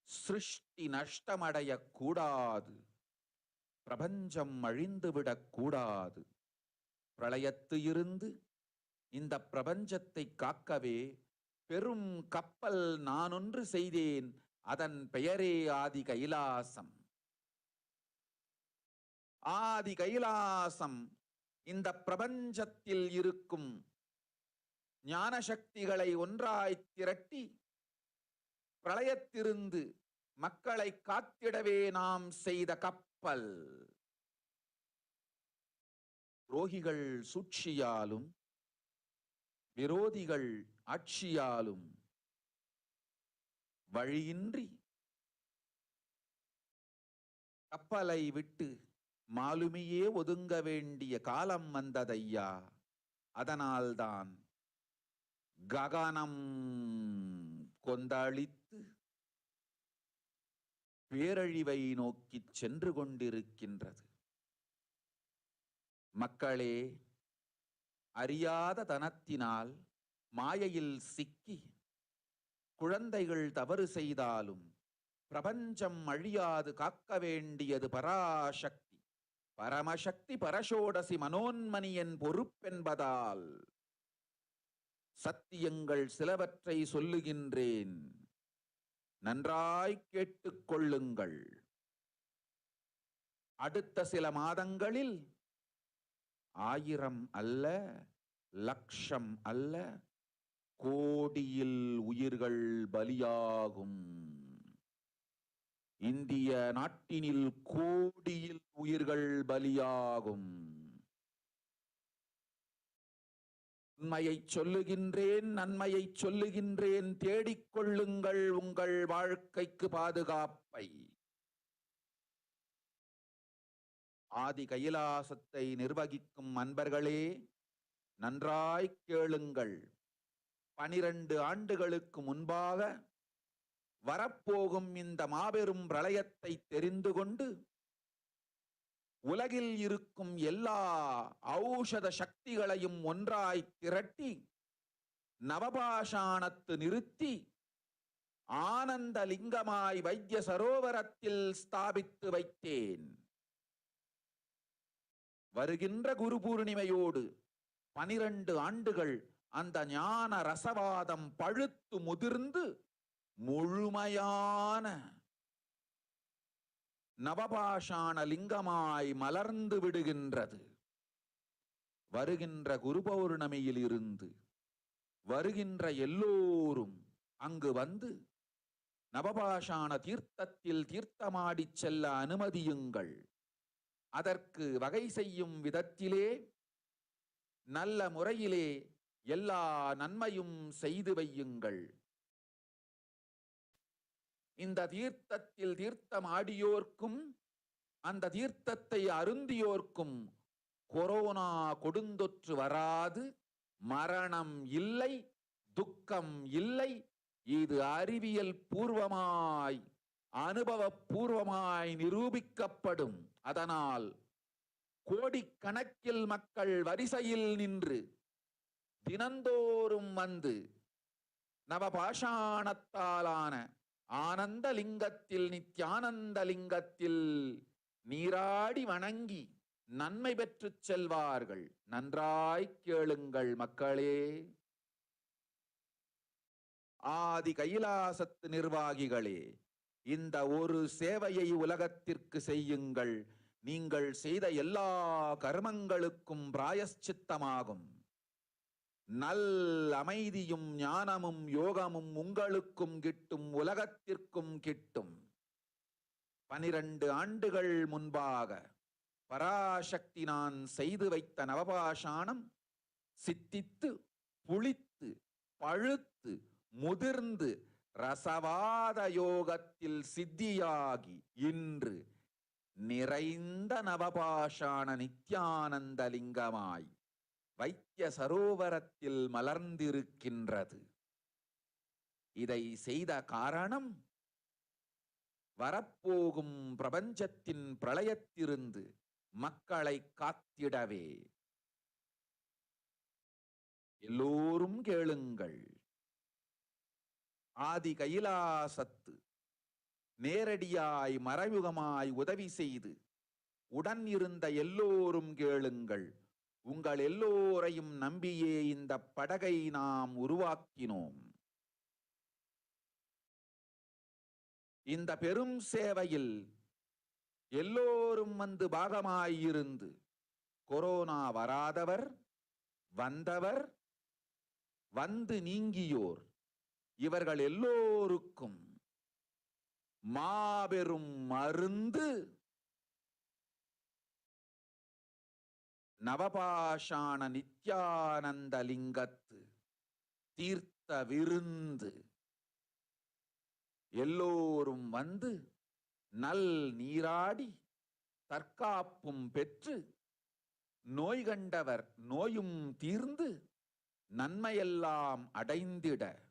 சிருஷ்டி நஷ்டமடையக் கூடாது, பிரபஞ்சம் அழிந்துவிடக் கூடாது. பிரளயத்து இருந்து இந்த பிரபஞ்சத்தை காக்கவே பெரும் கப்பல் நானொன்று செய்தேன், அதன் பெயரே ஆதி கைலாசம். ஆதி கைலாசம் இந்த பிரபஞ்சத்தில் இருக்கும் ஞான சக்திகளை ஒன்றாய் திரட்டி பிரளயத்திலிருந்து மக்களை காத்திடவே நாம் செய்த கப்பல். துரோகிகள் சூழ்ச்சியாலும் விரோதிகள் ஆட்சியாலும் வழியின்றி கப்பலை விட்டு மாலுமியே ஒதுங்க வேண்டிய காலம் வந்ததையா. அதனால்தான் ககனம் கொந்தளித்து பேரழிவை நோக்கி சென்று கொண்டிருக்கின்றது. மக்களே, அறியாத தனத்தினால் மாயையில் சிக்கி குழந்தைகள் தவறு செய்தாலும் பிரபஞ்சம் அழியாது காக்க வேண்டியது பராசக்தி. பரமசக்தி பரஷோடசி மனோன்மணியன் பொறுப்பென்பதால் சத்தியங்கள் சிலவற்றை சொல்லுகின்றேன், நன்றாய் கேட்டுக்கொள்ளுங்கள். அடுத்த சில மாதங்களில் 1000 அல்ல, லட்சம் அல்ல, கோடியில் உயிர்கள் பலியாகும். இந்திய நாட்டினில் கோடியில் உயிர்கள் பலியாகும். உண்மையை சொல்லுகின்றேன், நன்மையை சொல்லுகின்றேன், தேடிக்கொள்ளுங்கள் உங்கள் வாழ்க்கைக்கு பாதுகாப்பை. ஆதி கைலாசத்தை நிர்வகிக்கும் அன்பர்களே, நன்றாய் கேளுங்கள். 12 ஆண்டுகளுக்கு முன்பாக வரப்போகும் இந்த மாபெரும் பிரளயத்தை தெரிந்து கொண்டு உலகில் இருக்கும் எல்லா ஔஷத சக்திகளையும் ஒன்றாய் திரட்டி நவபாஷாணத்து நிறுத்தி ஆனந்த லிங்கமாய் வைத்திய சரோவரத்தில் ஸ்தாபித்து வைத்தேன். வருகின்ற குரு பூர்ணிமையோடு 12 ஆண்டுகள் அந்த ஞான ரசவாதம் பழுத்து முதிர்ந்து முழுமையான நவபாஷாண லிங்கமாய் மலர்ந்து விடுகின்றது. வருகின்ற குரு பௌர்ணமியில் இருந்து வருகின்ற எல்லோரும் அங்கு வந்து நவபாஷாண தீர்த்தத்தில் தீர்த்தமாடி செல்ல அனுமதியுங்கள். அதற்கு வகை செய்யும் விதத்திலே நல்ல முறையிலே எல்லா நன்மையும் செய்து வையுங்கள். இந்த தீர்த்தத்தில் தீர்த்தமாடியோர்க்கும் அந்த தீர்த்தத்தை அருந்தியோர்க்கும் கொரோனா கொடுந்தொற்று வராது, மரணம் இல்லை, துக்கம் இல்லை. இது அறிவியல் பூர்வமாய் அனுபவபூர்வமாய் நிரூபிக்கப்படும். அதனால் கோடிக்கணக்கில் மக்கள் வரிசையில் நின்று தினந்தோறும் வந்து நவபாஷாணத்தாலான ஆனந்த லிங்கத்தில், நித்யானந்த லிங்கத்தில் நீராடி வணங்கி நன்மை பெற்று செல்வார்கள். நன்றாய் கேளுங்கள் மக்களே. ஆதி கைலாசத்து நிர்வாகிகளே, இந்த ஒரு சேவையை உலகத்திற்கு செய்யுங்கள். நீங்கள் செய்த எல்லா கர்மங்களுக்கும் பிராயஷ்சித்தமாகும். நல் அமைதியும் ஞானமும் யோகமும் உங்களுக்கும் கிட்டும், உலகத்திற்கும் கிட்டும். 12 ஆண்டுகள் முன்பாக பராசக்தி நான் செய்து வைத்த நவபாஷாணம் சித்தித்து புளித்து பழுத்து முதிர்ந்து ரசவாத யோகத்தில் சித்தியாகி இன்று நிறைந்த நவபாஷாண நித்யானந்த லிங்கமாய் வைத்திய சரோவரத்தில் மலர்ந்திருக்கின்றது. இதை செய்த காரணம் வரப்போகும் பிரபஞ்சத்தின் பிரளயத்திலிருந்து மக்களை காத்திடவே. எல்லோரும் கேளுங்கள். ஆதி கைலாசத்து நேரடியாய் மறைமுகமாய் உதவி செய்து உடன் இருந்த எல்லோரும் கேளுங்கள். உங்கள் எல்லோரையும் நம்பியே இந்த படகை நாம் உருவாக்கினோம். இந்த பெரும் சேவையில் எல்லோரும் வந்து பாகமாயிருந்து கொரோனா வராதவர், வந்தவர், வந்து நீங்கியோர் இவர்கள் எல்லோருக்கும் மாபெரும் மருந்து நவபாஷாண நித்யானந்த லிங்கத்து தீர்த்த விருந்து. எல்லோரும் வந்து நல் நீராடி தற்காப்பும் பெற்று நோய் கண்டவர் நோயும் தீர்ந்து நன்மையெல்லாம் அடைந்திட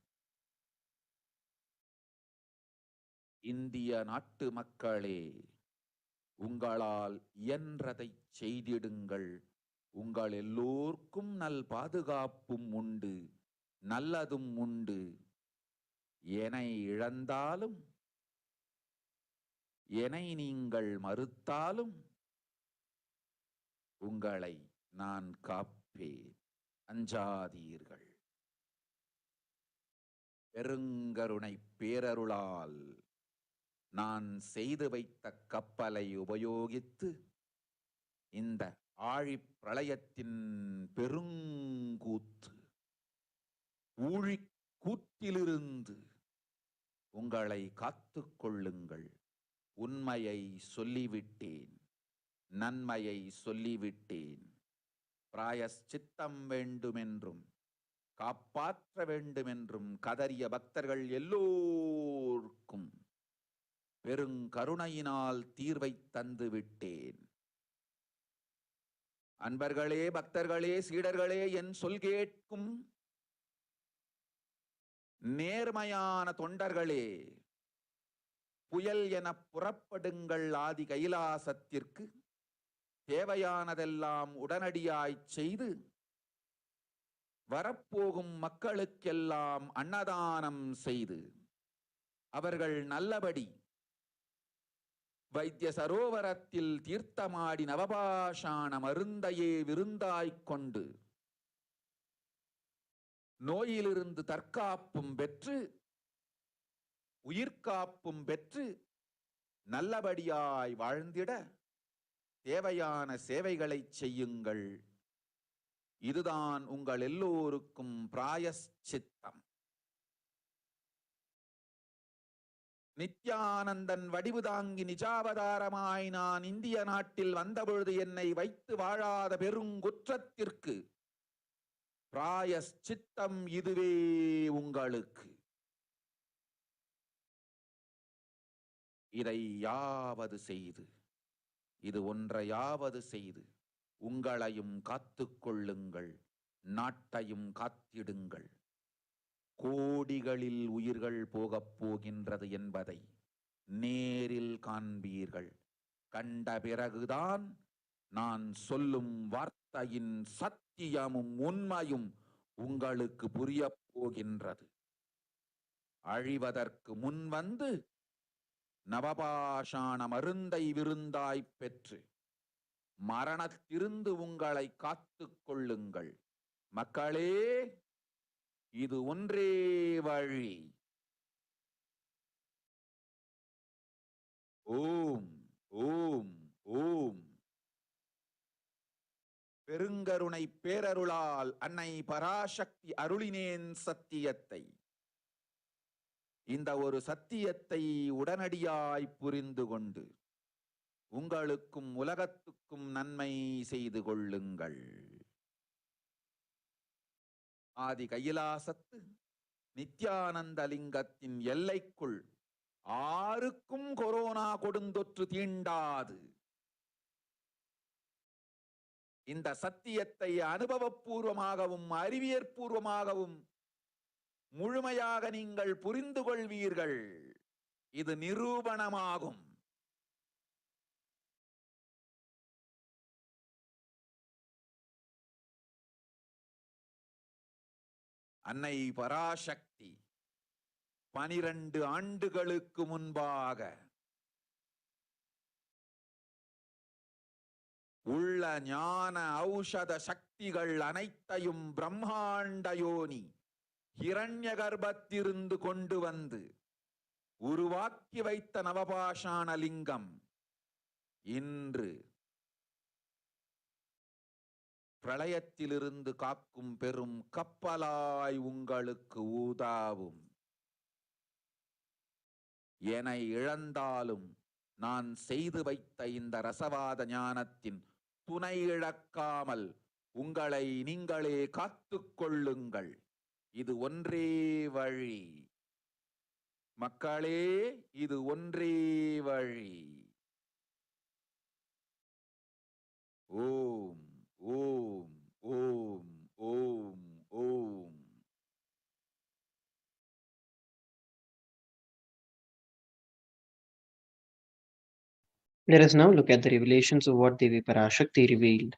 இந்திய நாட்டு மக்களே, உங்களால் இயன்றதை செய்திடுங்கள். உங்கள் எல்லோர்க்கும் நல் பாதுகாப்பும் உண்டு, நல்லதும் உண்டு. என்னை இழந்தாலும் என்னை நீங்கள் மறுத்தாலும் உங்களை நான் காப்பேன். அஞ்சாதீர்கள். பெருங்கருணை பேரருளால் நான் செய்து வைத்த கப்பலை உபயோகித்து இந்த ஆழிப் பிரளயத்தின் பெருங்கூத்து ஊழிக் கூத்திலிருந்து உங்களை காத்துக் கொள்ளுங்கள். உண்மையை சொல்லிவிட்டேன், நன்மையை சொல்லிவிட்டேன். பிராயஷ்சித்தம் வேண்டுமென்றும் காப்பாற்ற வேண்டுமென்றும் கதறிய பக்தர்கள் எல்லோருக்கும் பெருங்கருணையினால் தீர்வை தந்து விட்டேன். அன்பர்களே, பக்தர்களே, சீடர்களே, என் சொல் கேட்கும் நேர்மையான தொண்டர்களே, புயல் என புறப்படுங்கள். ஆதி கைலாசத்திற்கு தேவையானதெல்லாம் உடனடியாய் செய்து வரப்போகும் மக்களுக்கெல்லாம் அன்னதானம் செய்து அவர்கள் நல்லபடி வைத்திய சரோவரத்தில் தீர்த்தமாடி நவபாஷாண மருந்தையே விருந்தாய்க் கொண்டு நோயிலிருந்து தற்காப்பும் பெற்று உயிர்காப்பும் பெற்று நல்லபடியாய் வாழ்ந்திட தேவையான சேவைகளை செய்யுங்கள். இதுதான் உங்கள் எல்லோருக்கும் பிராயஷ்சித்தம். நித்யானந்தன் வடிவு தாங்கி நிஜாவதாரமாய் நான் இந்திய நாட்டில் வந்தபொழுது என்னை வைத்து வாழாத பெருங்குற்றத்திற்கு பிராயஷ்சித்தம் இதுவே உங்களுக்கு. இதை யாவது செய்து, இது ஒன்றையாவது செய்து உங்களையும் காத்துக் கொள்ளுங்கள், நாட்டையும் காத்திடுங்கள். கோடிகளில் உயிர்கள் போகப் போகின்றது என்பதை நேரில் காண்பீர்கள். கண்ட பிறகுதான் நான் சொல்லும் வார்த்தையின் சத்தியமும் உண்மையும் உங்களுக்கு புரியப் போகின்றது. அழிவதற்கு முன் வந்து நவபாஷாண மருந்தை விருந்தாய்ப் பெற்று மரணத்திலிருந்து உங்களை காத்துக் கொள்ளுங்கள். மக்களே, இது ஒன்றே வழி. ஓம் ஓம் ஓம். பெருங்கருணை பேரருளால் அன்னை பராசக்தி அருளினேன் சத்தியத்தை. இந்த ஒரு சத்தியத்தை உடனடியாய் புரிந்து கொண்டு உங்களுக்கும் உலகத்துக்கும் நன்மை செய்து கொள்ளுங்கள். ஆதி கைலாசத்து நித்யானந்த லிங்கத்தின் எல்லைக்குள் ஆருக்கும் கொரோனா கொடுந்தொற்று தீண்டாது. இந்த சத்தியத்தை அனுபவபூர்வமாகவும் அறிவியற்பூர்வமாகவும் முழுமையாக நீங்கள் புரிந்து கொள்வீர்கள். இது நிரூபணமாகும். அன்னை பராசக்தி 12 ஆண்டுகளுக்கு முன்பாக உள்ள ஞான ஔஷத சக்திகள் அனைத்தையும் பிரம்மாண்ட யோனி ஹிரண்ய கர்ப்பத்திலிருந்து கொண்டு வந்து உருவாக்கி வைத்த நவபாஷாண லிங்கம் இன்று பிரளயத்திலிருந்து காக்கும் பெரும் கப்பலாய் உங்களுக்கு ஊதாவும். என இழந்தாலும் நான் செய்து வைத்த இந்த ரசவாத ஞானத்தின் துணை இழக்காமல் உங்களை நீங்களே காத்துக் கொள்ளுங்கள். இது ஒன்றே வழி மக்களே, இது ஒன்றே வழி. ஓம் ஓம் ஓம் ஓம் ஓம். Let us now look at the revelations of what Devi Parashakti revealed.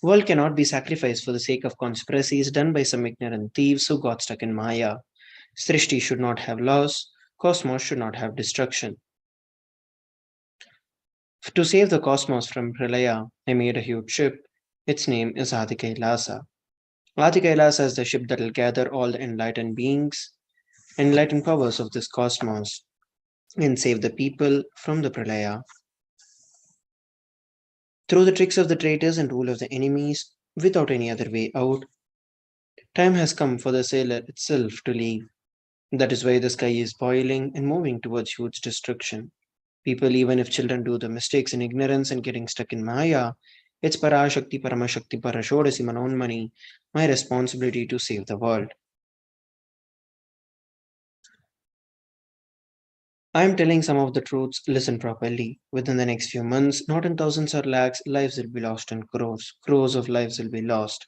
World cannot be sacrificed for the sake of conspiracies done by some ignorant thieves who got stuck in Maya. Srishti should not have loss, cosmos should not have destruction. To save the cosmos from Pralaya, I made a huge ship. Its name is Adi KAILASA. Adi KAILASA is the ship that will gather all the enlightened beings, enlightened powers of this cosmos, and save the people from the Pralaya. Through the tricks of the traitors and rule of the enemies, without any other way out, time has come for the sailor itself to leave. That is why the sky is boiling and moving towards huge destruction. People, even if children do the mistakes in ignorance and getting stuck in Maya, it's Parashakti, Paramashakti, Parashodasi, Manonmani, my responsibility to save the world. I am telling some of the truths, listen properly. Within the next few months, not in thousands or lakhs, lives will be lost in crores. Crores of lives will be lost.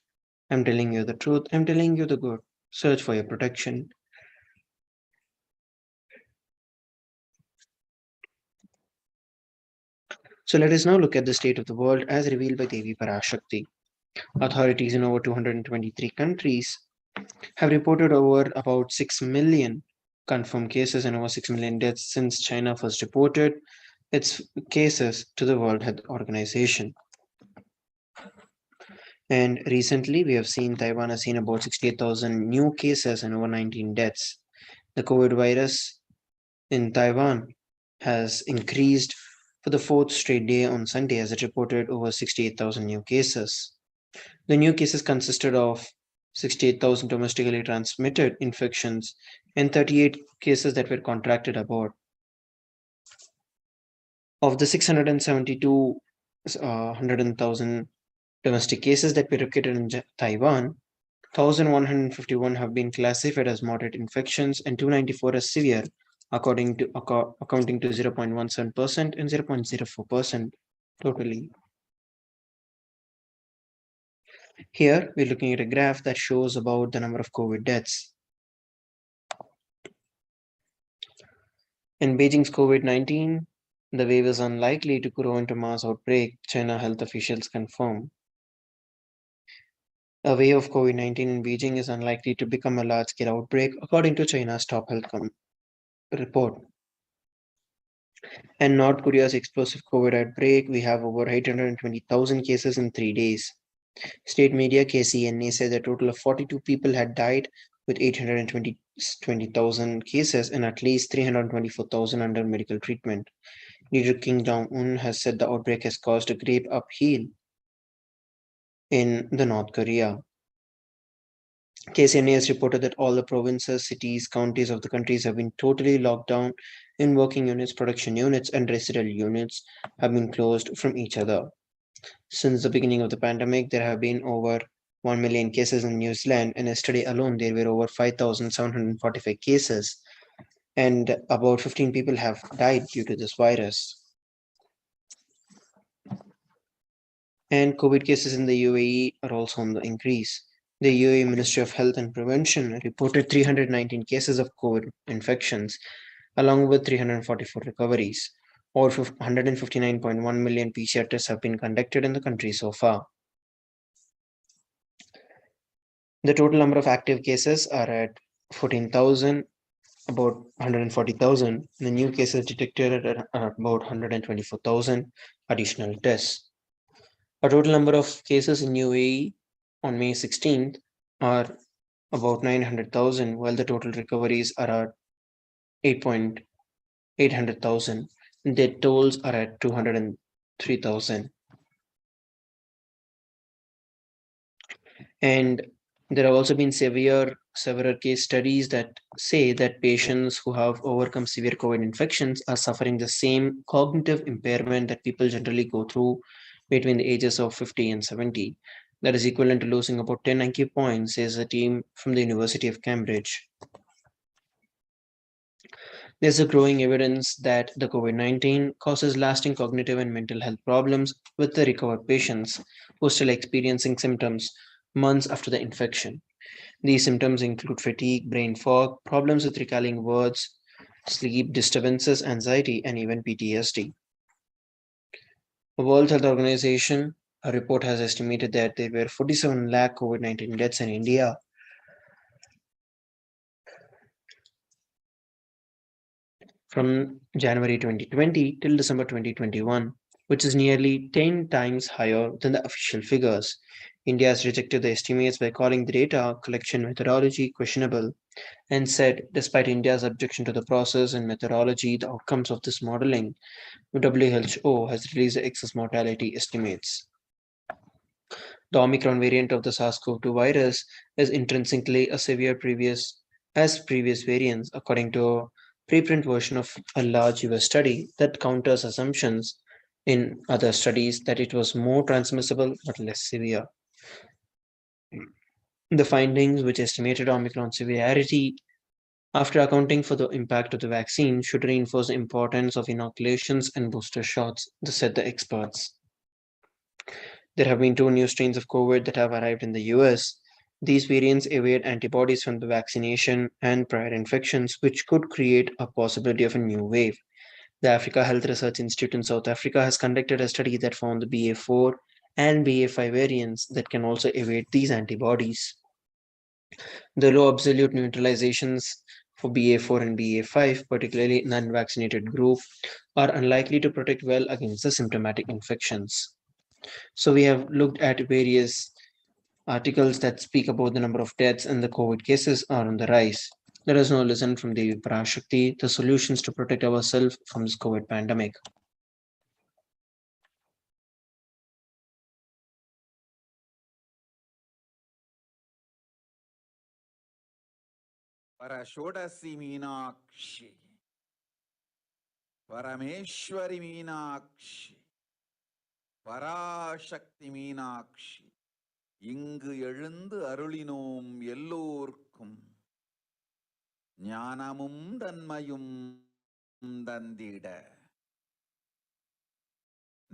I am telling you the truth, I am telling you the good. Search for your protection. So let us now look at the state of the world as revealed by Devi Parashakti. Authorities in over 223 countries have reported over about 6 million confirmed cases and over 6 million deaths since China first reported its cases to the World Health Organization. And recently, we have seen Taiwan has seen about 68,000 new cases and over 19 deaths. The COVID virus in Taiwan has increased for the 4th straight day on Sunday as it reported over 68,000 new cases. The new cases consisted of 68,000 domestically transmitted infections and 38 cases that were contracted abroad. Of the 672 100,000 domestic cases that were reported in Taiwan, 1,151 have been classified as moderate infections and 294 as severe, accounting to 0.17% and 0.04% totally. Here, we're looking at a graph that shows about the number of COVID deaths. In Beijing's COVID-19, the wave is unlikely to grow into mass outbreak, China health officials confirm. A wave of COVID-19 in Beijing is unlikely to become a large-scale outbreak, according to China's top health report. And North Korea's explosive COVID outbreak, we have over 820,000 cases in 3 days. State media KCNA said a total of 42 people had died, with 820,000 cases and at least 324,000 under medical treatment. Leader Kim Jong-un has said the outbreak has caused a great upheaval in the North Korea. KCNA has reported that all the provinces, cities, counties of the countries have been totally locked down, and working units, production units, and residential units have been closed from each other. Since the beginning of the pandemic, there have been over 1 million cases in New Zealand, and yesterday alone there were over 5,745 cases, and about 15 people have died due to this virus. And COVID cases in the UAE are also on the increase. The UAE Ministry of Health and Prevention reported 319 cases of COVID infections, along with 344 recoveries. Over 159.1 million PCR tests have been conducted in the country so far. The total number of active cases are at 14,000, about 140,000. The new cases detected are about 124,000 additional tests. A total number of cases in UAE on May 16th are about 900,000, while the total recoveries are at 8,800,000. Death tolls are at 203,000. And there have also been several case studies that say that patients who have overcome severe COVID infections are suffering the same cognitive impairment that people generally go through between the ages of 50 and 70. That is equivalent to losing about 10 IQ points, says a team from the University of Cambridge. There's a growing evidence that the COVID-19 causes lasting cognitive and mental health problems with the recovered patients who are still experiencing symptoms months after the infection. These symptoms include fatigue, brain fog, problems with recalling words, sleep disturbances, anxiety, and even PTSD. The World Health Organization, a report has estimated that there were 47 lakh COVID-19 deaths in India from January 2020 till December 2021, which is nearly 10 times higher than the official figures. India has rejected the estimates by calling the data collection methodology questionable and said, despite India's objection to the process and methodology, the outcomes of this modeling, the WHO has released the excess mortality estimates. The Omicron variant of the SARS-CoV-2 virus is intrinsically a severe previous variants, according to a preprint version of a large US study that counters assumptions in other studies that it was more transmissible but less severe. The findings, which estimated Omicron severity after accounting for the impact of the vaccine, should reinforce the importance of inoculations and booster shots, said the experts. There have been 2 new strains of COVID that have arrived in the US. These variants evade antibodies from the vaccination and prior infections, which could create a possibility of a new wave. The Africa Health Research Institute in South Africa has conducted a study that found the BA4 and BA5 variants that can also evade these antibodies. The low absolute neutralizations for BA4 and BA5, particularly in the unvaccinated group, are unlikely to protect well against the symptomatic infections. So we have looked at various articles that speak about the number of deaths and the COVID cases are on the rise. Let us now listen from the Parashakti, the solutions to protect ourselves from this COVID pandemic. Parashodasi Meenakshi, Parameshwari Meenakshi, Parashakti Meenakshi, இங்கு எழுந்து அருளினோம் எல்லோர்க்கும் ஞானமும் தன்மையும் தந்திட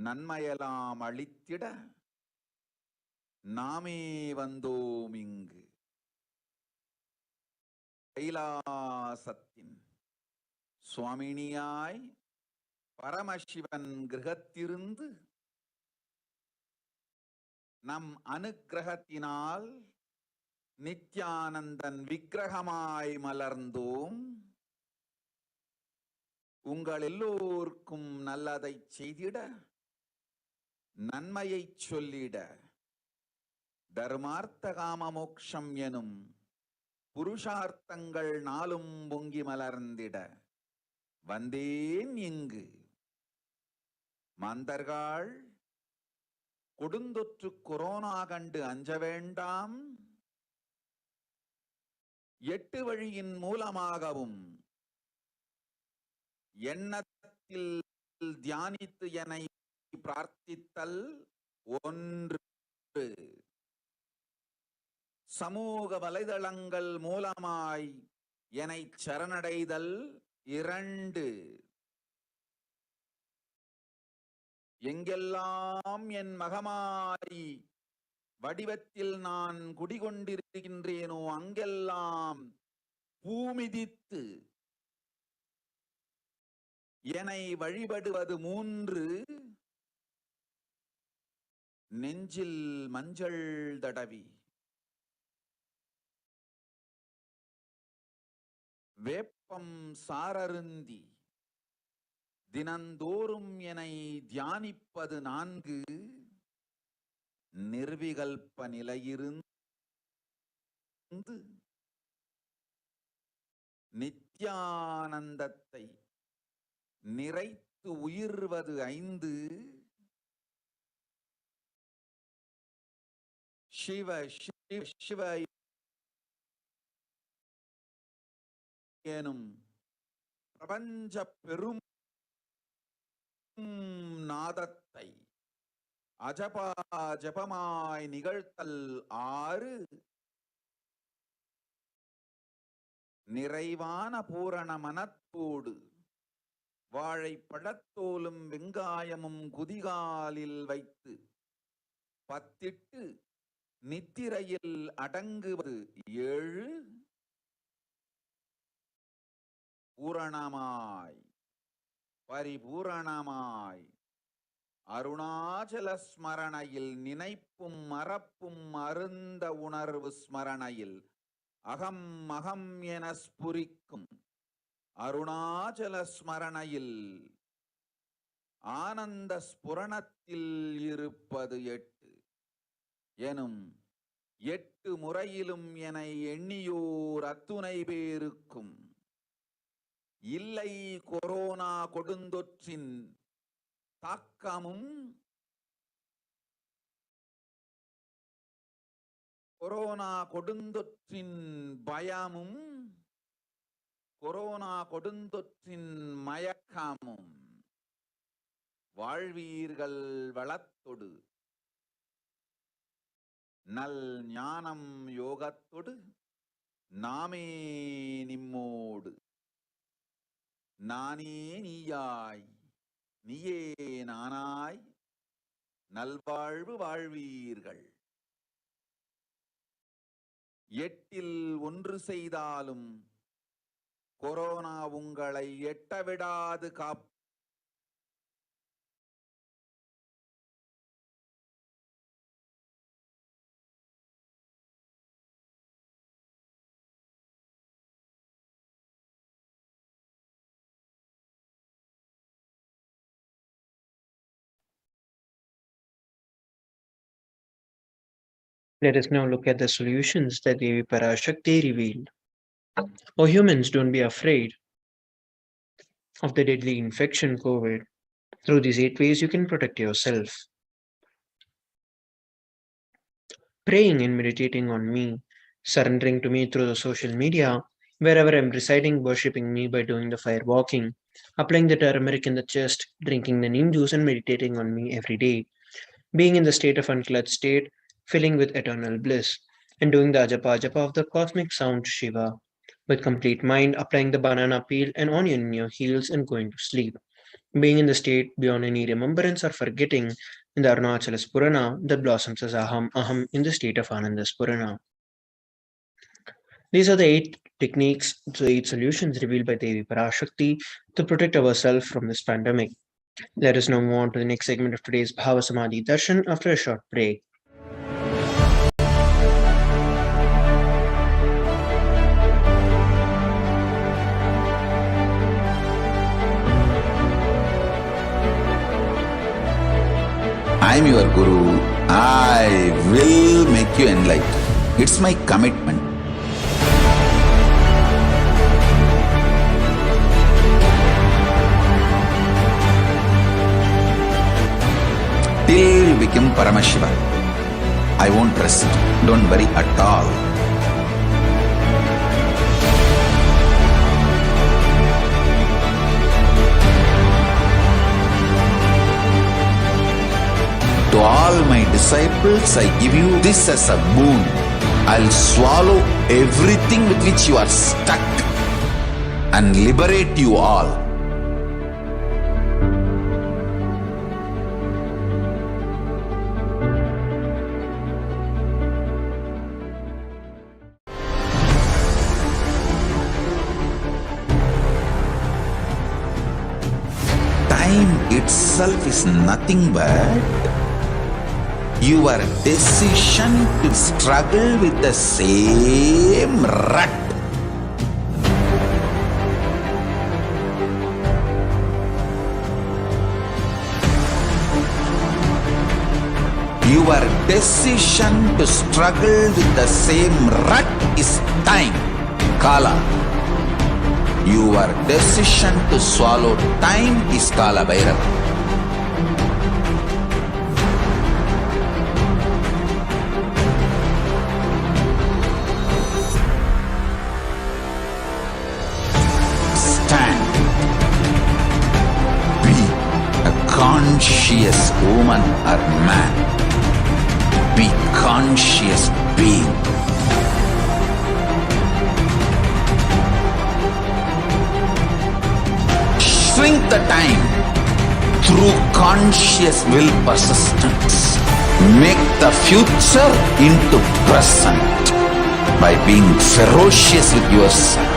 நன்மையெல்லாம் அளித்திட நாமே வந்தோம் இங்கு கைலாசத்தின் சுவாமினியாய் பரமசிவன் கிரகத்திருந்து நம் அனுக்கிரகத்தினால் நித்யானந்தன் விக்கிரகமாய் மலர்ந்தோம். உங்கள் எல்லோருக்கும் நல்லதை செய்திட, நன்மையை சொல்லிட, தர்மார்த்த காம மோக்ஷம் எனும் புருஷார்த்தங்கள் நாளும் பொங்கி மலர்ந்திட வந்தேன் இங்கு. மாந்தர்கள் கொடுந்தொற்று கொரோனா கண்டு அஞ்ச வேண்டாம். 8 வழியின் மூலமாகவும் எண்ணத்தில் தியானித்து என்னை பிரார்த்தித்தல் 1, சமூக வலைதளங்கள் மூலமாய் என்னை சரணடைதல் 2, எங்கெல்லாம் என் மகமாரி வடிவத்தில் நான் குடிகொண்டிருக்கின்றேனோ அங்கெல்லாம் பூமிதித்து என்னை வழிபடுவது 3, நெஞ்சில் மஞ்சள் தடவி வேப்ப அப்பம் சாரருந்தி தினந்தோறும் என்னை தியானிப்பது 4 நிர்விகல்ப நிலையிருந்து நித்யானந்தத்தை நிறைத்து உயிர்வது 5 சிவ சிவ சிவ எனும் பிரபஞ்ச பெரும் நாதத்தை அஜபா ஜபமாய் நிகழ்த்தல் 6 நிறைவான பூரண மனத்தோடு வாழைப்பழத்தோலும் வெங்காயமும் குதிகாலில் வைத்து பத்திட்டு நித்திரையில் அடங்குவது 7 பூரணமாய் பரிபூரணமாய் அருணாச்சல ஸ்மரணையில் நினைப்பும் மறப்பும் அருந்த உணர்வு ஸ்மரணையில் அகம் அகம் என ஸ்புரிக்கும் அருணாச்சல ஸ்மரணையில் ஆனந்த ஸ்புரணத்தில் இருப்பது 8 எனும் 8 முறையிலும் என எண்ணியோர் அத்துணை பேருக்கும் இல்லை கொரோனா கொடுந்தொற்றின் தாக்கமும் கொரோனா கொடுந்தொற்றின் பயமும் கொரோனா கொடுந்தொற்றின் மயக்கமும் வாழ்வீர்கள் வளத்தொடு நல் ஞானம் யோகத்தொடு நாமே நிம்மோடு நானே நீயாய் நீயே நானாய் நல்வாழ்வு வாழ்வீர்கள் 8 1 செய்தாலும் கொரோனா உங்களை எட்டவிடாது காப்பு. Let us now look at the solutions that Devi Parashakti revealed. Oh humans, don't be afraid of the deadly infection COVID. Through these 8 ways you can protect yourself. Praying and meditating on me, surrendering to me through the social media, wherever I'm residing, worshipping me by doing the fire walking, applying the turmeric in the chest, drinking the neem juice and meditating on me every day, being in the state of unclutched state, filling with eternal bliss, and doing the ajapa japa of the cosmic sound Shiva, with complete mind, applying the banana peel and onion in your heels and going to sleep, being in the state beyond any remembrance or forgetting in the Arunachala Spurana that blossoms as aham aham in the state of Ananda Spurana. These are the 8 techniques, the 8 solutions revealed by Devi Parashakti to protect ourselves from this pandemic. Let us now move on to the next segment of today's Bhava Samadhi Darshan after a short break. I am your Guru. I will make you enlightened. It's my commitment. Till you become Paramashiva, I won't rest. Don't worry at all. To all my disciples, I give you this as a boon. I'll swallow everything with which you are stuck and liberate you all. Time itself is nothing but your decision to struggle with the same rut. Your decision to struggle with the same rut is time, Kala. Your decision to swallow time is Kala Bhairava. Stand. Be a conscious woman or man. Be conscious being. Shrink the time through conscious will persistence. Make the future into present by being ferocious with yourself.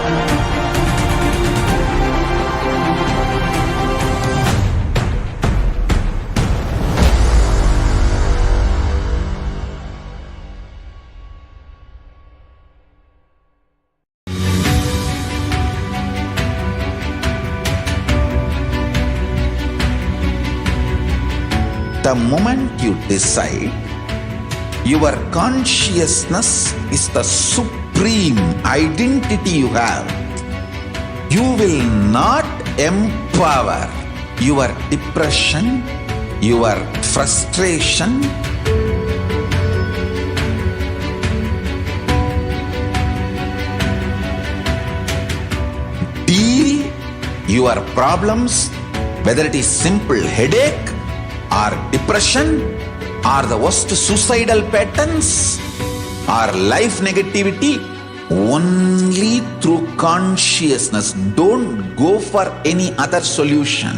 The moment you decide, your consciousness is the supreme identity you have. You will not empower your depression, your frustration, deal your problems, whether it is simple headache or depression or the worst suicidal patterns or life negativity, only through consciousness. Don't go for any other solution.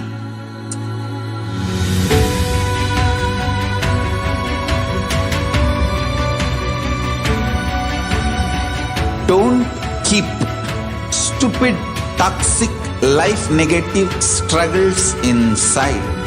Don't keep stupid, toxic, life negative struggles inside.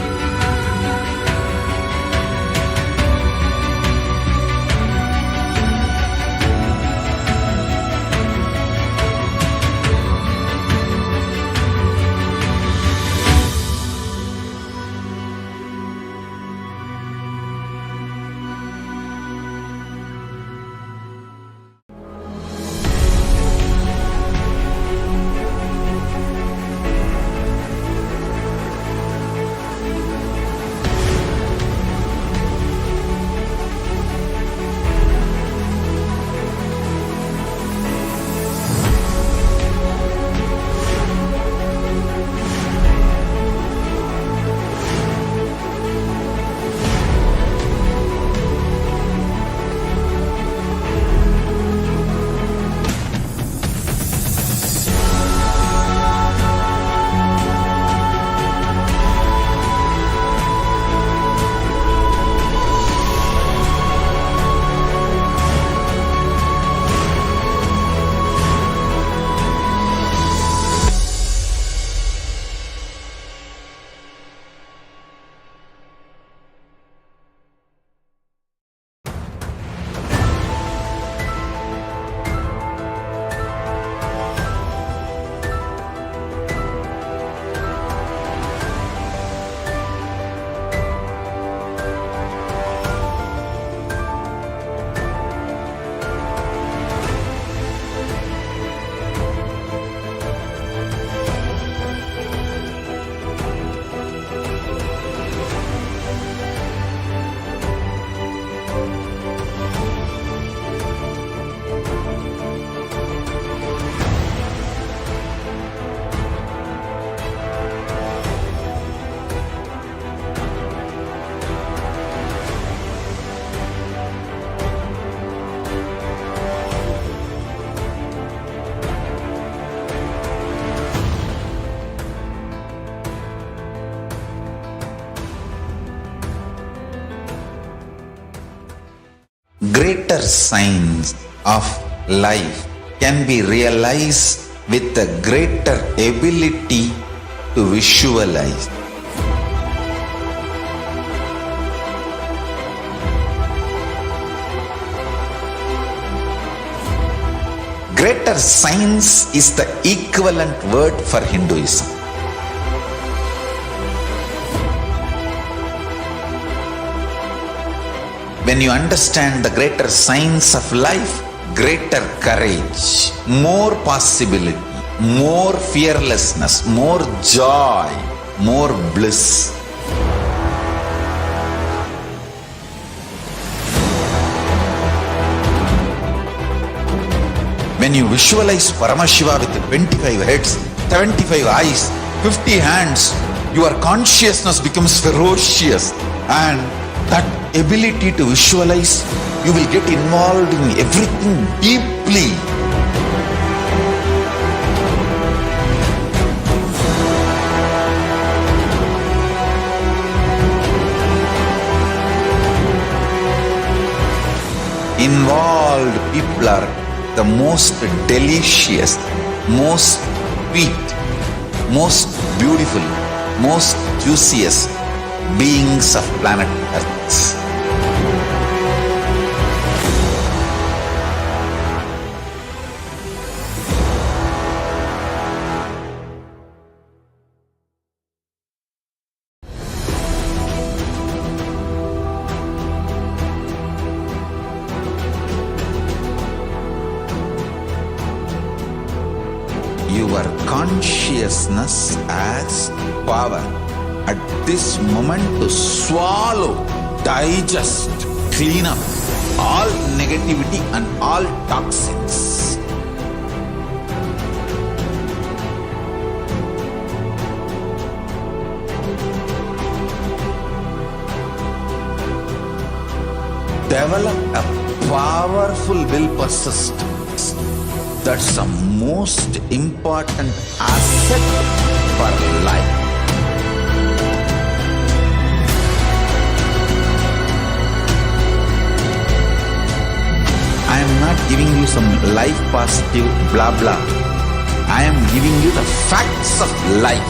Greater signs of life can be realized with a greater ability to visualize. Greater science is the equivalent word for Hinduism. When you understand the greater science of life, greater courage, more possibility, more fearlessness, more joy, more bliss. When you visualize Paramashiva with 25 heads, 75 eyes, 50 hands, your consciousness becomes ferocious, and that ability to visualize, you will get involved in everything deeply. Involved people are the most delicious, most sweet, most beautiful, most juiciest beings of planet Earth. Your consciousness as power at this moment to swallow, digest, clean up all negativity and all toxins. Develop a powerful will persistence. That's the most important asset for life. I am not giving you some life positive blah blah. I am giving you the facts of life.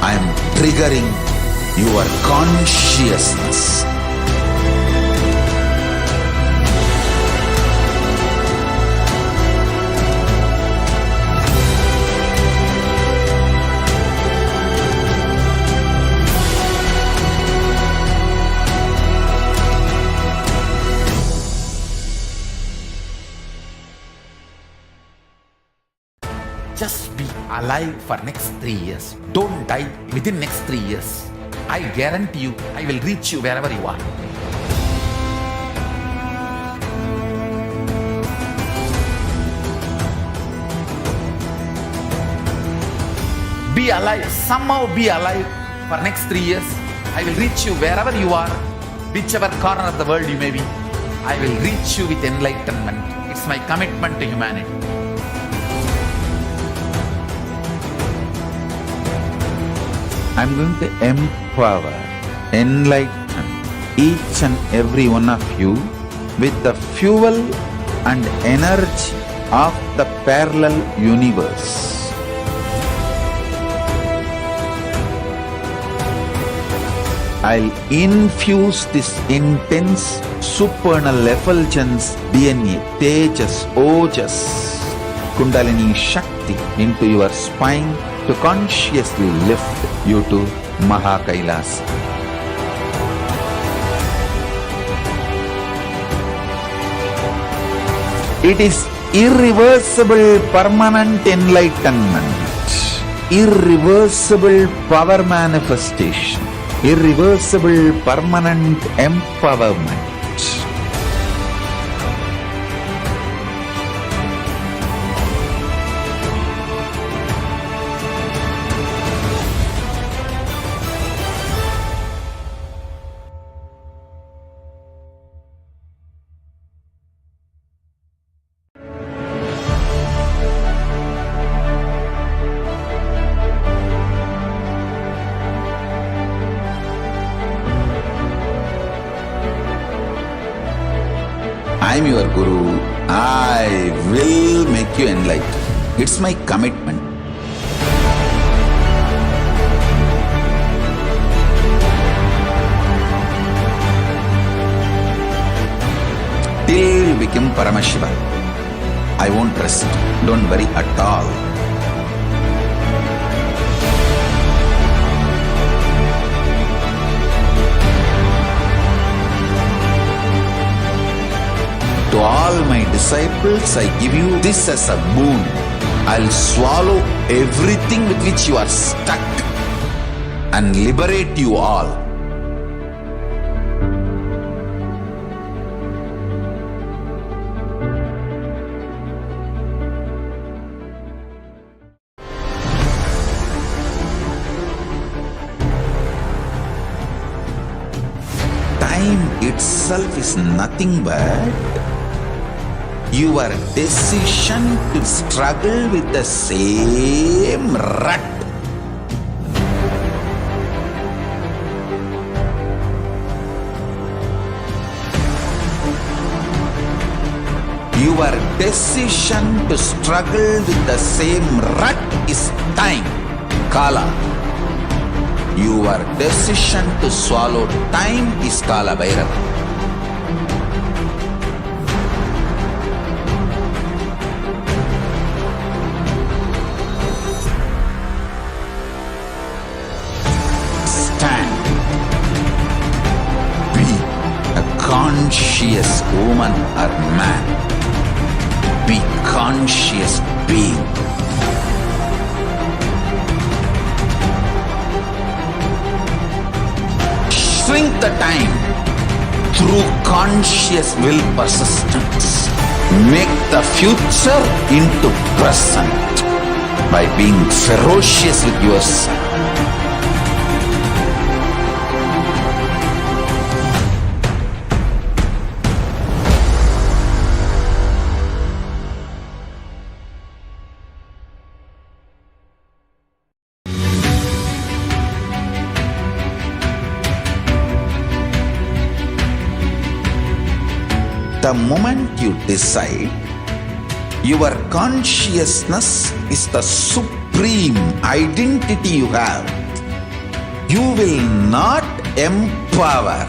I am triggering your consciousness. Just be alive for next 3 years. Don't die within next 3 years. I guarantee you, I will reach you wherever you are. Be alive, somehow be alive for next 3 years. I will reach you wherever you are, whichever corner of the world you may be. I will reach you with enlightenment. It's my commitment to humanity. I'm going to empower, enlighten each and every one of you with the fuel and energy of the parallel universe. I'll infuse this intense supernal effulgence DNA, Tejas, Ojas, Kundalini Shakti into your spine to consciously lift you to KAILASA. It is irreversible permanent enlightenment, irreversible power manifestation, irreversible permanent empowerment. I am your Guru. I will make you enlightened. It's my commitment. Till you become Paramashiva, I won't rest. Don't worry at all. To all my disciples, I give you this as a boon. I'll swallow everything with which you are stuck and liberate you all. Time itself is nothing but your decision to struggle with the same rut. Your decision to struggle with the same rut is time, Kala. Your decision to swallow time is Kala Bhairava. Stand. Be a conscious woman or man. Be conscious being. Shrink the time through conscious will persistence. Make the future into present by being ferocious with yourself. The moment you decide, your consciousness is the supreme identity you have. You will not empower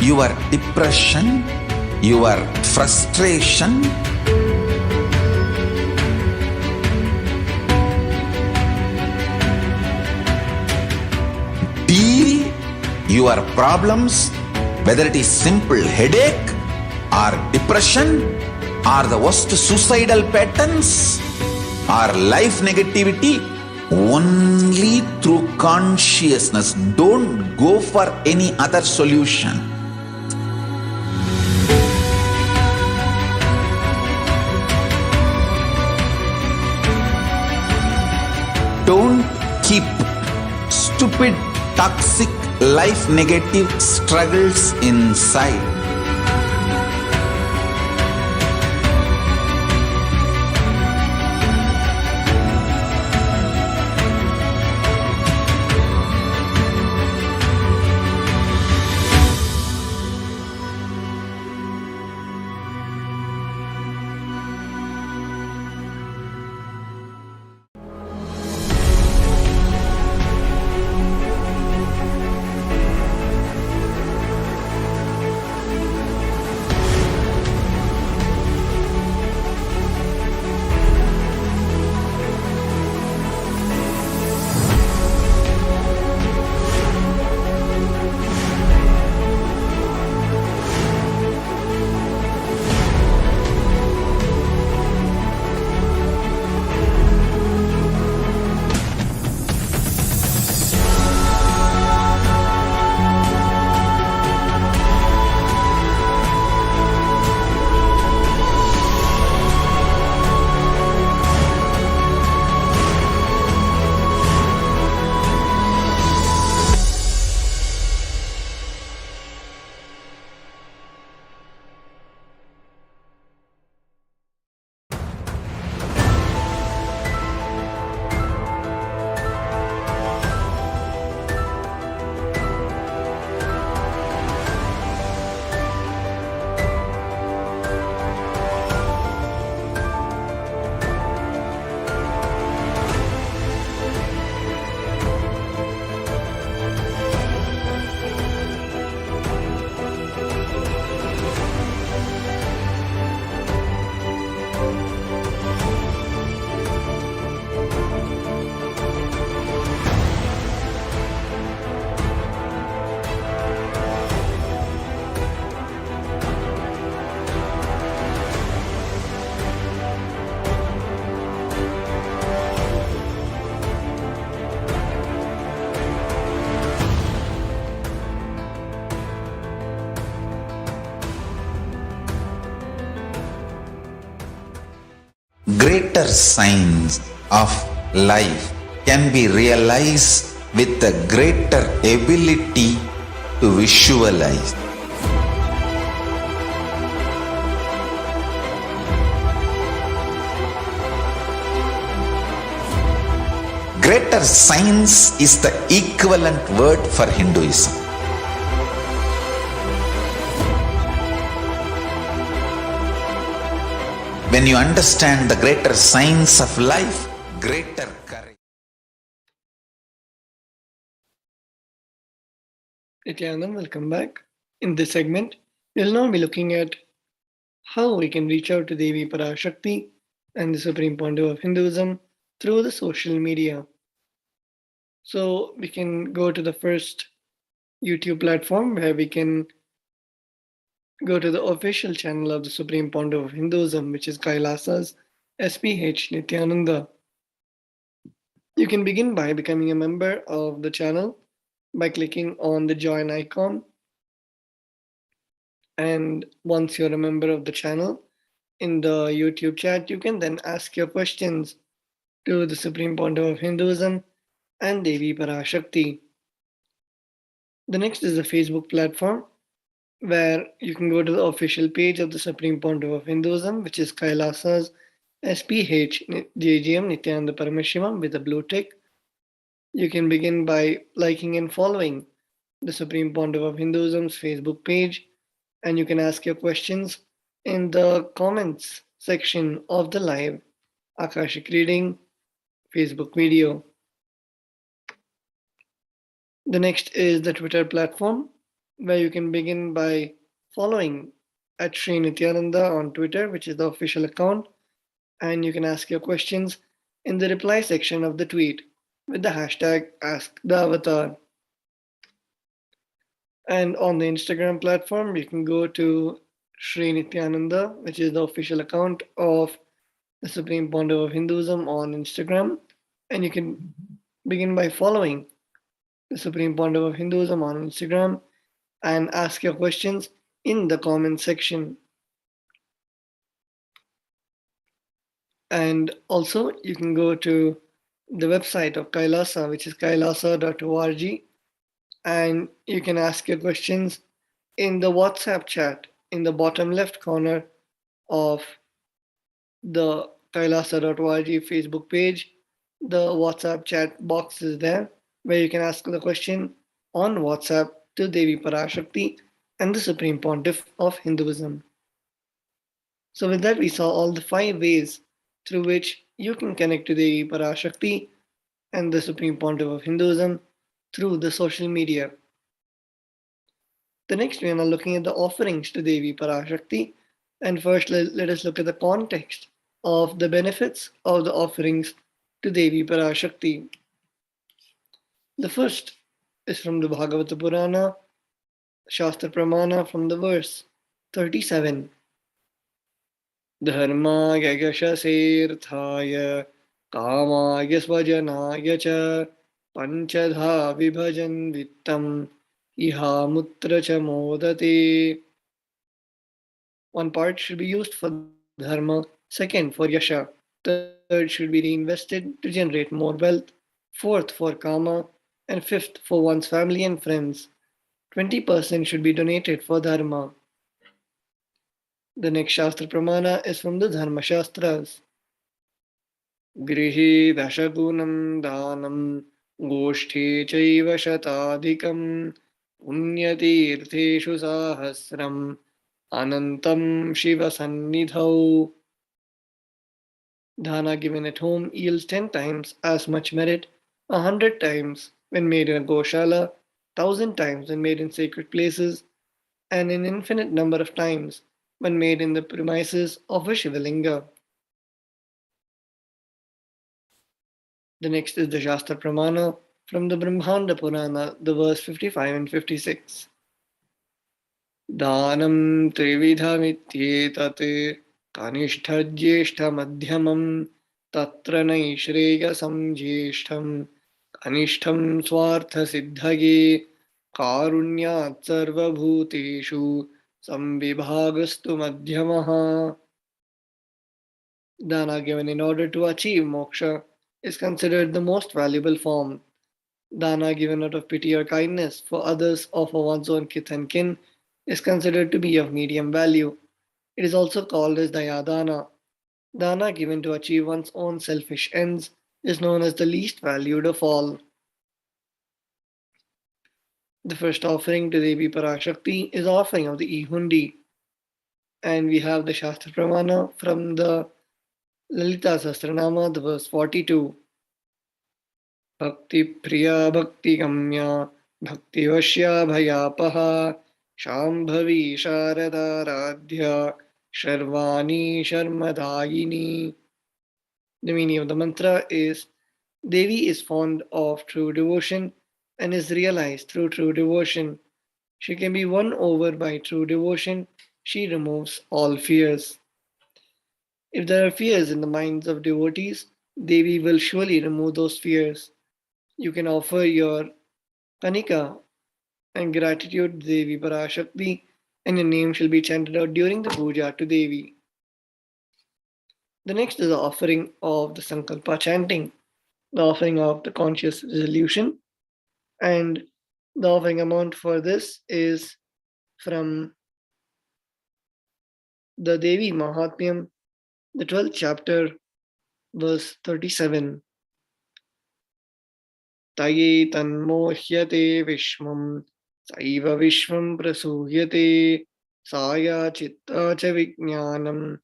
your depression, your frustration, deal your problems, whether it is simple headache or depression or the worst suicidal patterns or life negativity, only through consciousness. Don't go for any other solution. Don't keep stupid, toxic, life negative struggles inside. greater signs of life can be realized with a greater ability to visualize. Greater science is the equivalent word for Hinduism. When you understand the greater science of life, greater courage. Nithyananda, welcome back. In this segment, we'll now be looking at how we can reach out to Devi Parashakti and the Supreme Pontiff of Hinduism through the social media. So we can go to the first YouTube platform where we can go to the official channel of the Supreme Pontiff of Hinduism, which is KAILASA's HDH Nithyananda. You can begin by becoming a member of the channel by clicking on the join icon. And once you're a member of the channel, in the YouTube chat, you can then ask your questions to the Supreme Pontiff of Hinduism and Devi Parashakti. The next is the Facebook platform, where you can go to the official page of the Supreme Pontiff of Hinduism, which is KAILASA's SPH JGM Nithyananda Paramashivam with a blue tick. You can begin by liking and following the Supreme Pontiff of Hinduism's Facebook page, and you can ask your questions in the comments section of the live Akashic reading Facebook video. The next is the Twitter platform, where you can begin by following at Sri Nithyananda on Twitter, which is the official account, and you can ask your questions in the reply section of the tweet with the hashtag AskTheAvatar. And on the Instagram platform, you can go to Sri Nithyananda, which is the official account of the Supreme Pontiff of Hinduism on Instagram, and you can begin by following the Supreme Pontiff of Hinduism on Instagram and ask your questions in the comment section. And also, you can go to the website of KAILASA, which is kailasa.org, and you can ask your questions in the WhatsApp chat in the bottom left corner of the kailasa.org Facebook page. The WhatsApp chat box is there where you can ask the question on WhatsApp to Devi Parashakti and the Supreme Pontiff of Hinduism. So with that, we saw all the 5 ways through which you can connect to Devi Parashakti and the Supreme Pontiff of Hinduism through the social media. The next, we are now looking at the offerings to Devi Parashakti. And first, let us look at the context of the benefits of the offerings to Devi Parashakti. The first is from the Bhagavata Purana, Shastra Pramana, from the verse 37. Dharmaya yashasirthaya kamaya svajanaya cha panchadha vibhajan vittam iha mutra cha modate. One part should be used for dharma, second for yasha, third should be reinvested to generate more wealth, fourth for kama, and fifth for one's family and friends. 20% should be donated for dharma. The next Shastra Pramana is from the Dharma Shastras. Grihi dashagunam danam goshti chaiva shatadikam punyatirtheshu sahasram anantam shiva sannidhau. Dana given at home yields 10 times as much merit, 100 times when made in a goshala, 1,000 times when made in sacred places, and an infinite number of times when made in the premises of a Shivalinga. The next is the Shastra Pramana from the Brahmanda Purana, the verse 55 and 56. Dhanam trividhamityetat kanishta jyeshta madhyamam tatra naishreyasam jyeshtam kanishtam swartha siddhage karunyat sarvabhuteshu samvibhagastu madhyamaha. Dana given in order to achieve moksha is considered the most valuable form. Dana given out of pity or kindness for others or for one's own kith and kin is considered to be of medium value. It is also called as Dayadana. Dana given to achieve one's own selfish ends is known as the least valued of all. The first offering to Devi Parashakti is offering of the E-Hundi, and we have the Shastra Pramana from the Lalita Sahasranama, the verse 42. Bhakti Priya Bhakti Gamya Bhakti Vashya Bhayapaha Shambhavi Sharada Radhya Sharvani Sharmadayini. The meaning of the mantra is Devi is fond of true devotion and is realized through true devotion. She can be won over by true devotion. She removes all fears. If there are fears in the minds of devotees, Devi will surely remove those fears. You can offer your kanika and gratitude to Devi Parashakti, and your name shall be chanted out during the puja to Devi. The next is the offering of the Sankalpa chanting, the offering of the conscious resolution, and the offering amount for this is from the Devi Mahatmyam, the 12th chapter, verse 37. Taye tanmohyate vishwam saiva vishwam prasuhyate saya chitta cha vijnanam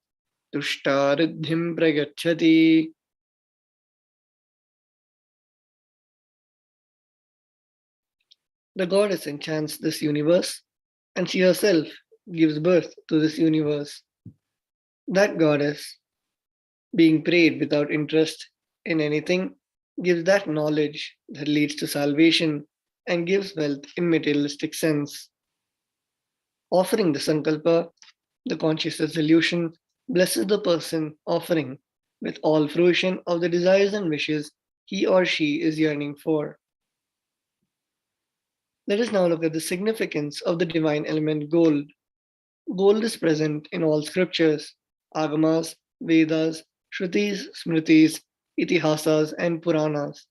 tushtaridhim pragachati. The goddess enchants this universe, and she herself gives birth to this universe. That goddess, being prayed without interest in anything, gives that knowledge that leads to salvation and gives wealth in materialistic sense. Offering the sankalpa, the conscious resolution, blesses the person offering with all fruition of the desires and wishes he or she is yearning for. Let us now look at the significance of the divine element gold. Gold is present in all scriptures, agamas, Vedas, Shrutis, Smritis, Itihasas, and Puranas.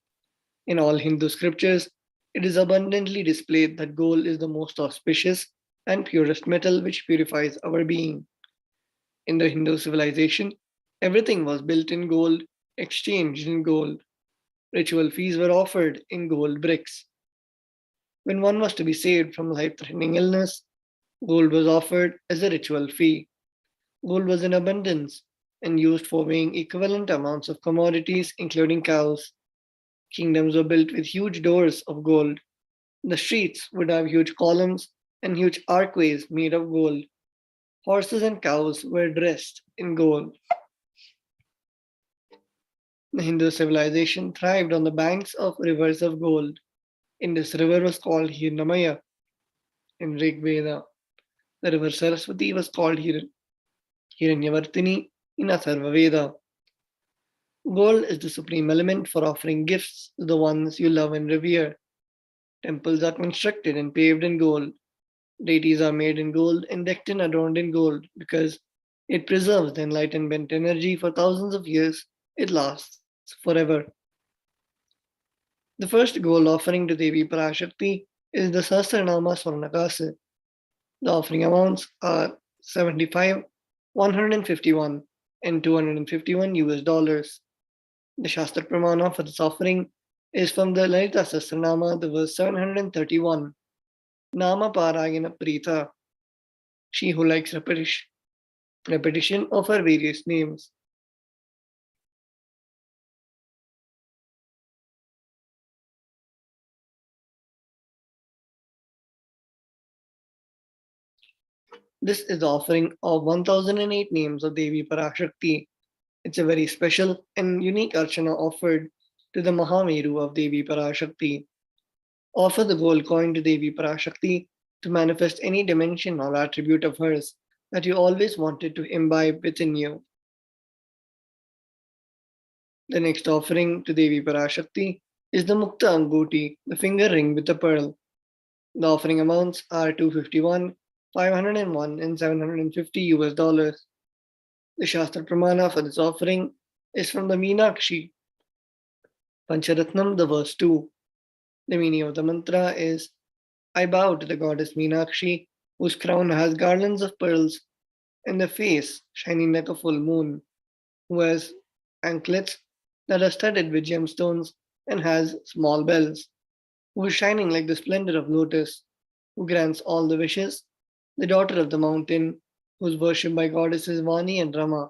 In all Hindu scriptures, it is abundantly displayed that gold is the most auspicious and purest metal which purifies our being. In the Hindu civilization, everything was built in gold, exchanged in gold. Ritual fees were offered in gold bricks. When one was to be saved from life threatening illness, gold was offered as a ritual fee. Gold was in abundance and used for weighing equivalent amounts of commodities, including cows. Kingdoms were built with huge doors of gold. The streets would have huge columns and huge archways made of gold. Horses and cows were dressed in gold. The Hindu civilization thrived on the banks of rivers of gold. Indus River was called Hirnamaya in Rig Veda. The river Saraswati was called Hiranyavartini in Atharva Veda. Gold is the supreme element for offering gifts to the ones you love and revere. Temples are constructed and paved in gold. Deities are made in gold and decked and adorned in gold because it preserves the enlightenment energy for thousands of years. It lasts forever. The first gold offering to Devi Parashakti is the Sahasranama Swarnakasa. The offering amounts are 75, 151, and 251 US dollars. The Shastra Pramana for this offering is from the Lalita Sahasranama, the verse 731. Nama Parayana Prita, she who likes repetition of her various names. This is the offering of 1008 names of Devi Parashakti. It's a very special and unique archana offered to the Mahameru of Devi Parashakti. Offer the gold coin to Devi Parashakti to manifest any dimension or attribute of hers that you always wanted to imbibe within you. The next offering to Devi Parashakti is the Mukta Anguti, the finger ring with a pearl. The offering amounts are 251, 501, and 750 US dollars. The Shastra Pramana for this offering is from the Meenakshi Pancharatnam, the verse 2. The meaning of the mantra is, I bow to the goddess Meenakshi, whose crown has garlands of pearls, and the face shining like a full moon, who has anklets that are studded with gemstones and has small bells, who is shining like the splendor of lotus, who grants all the wishes, the daughter of the mountain, who is worshipped by goddesses Vani and Rama.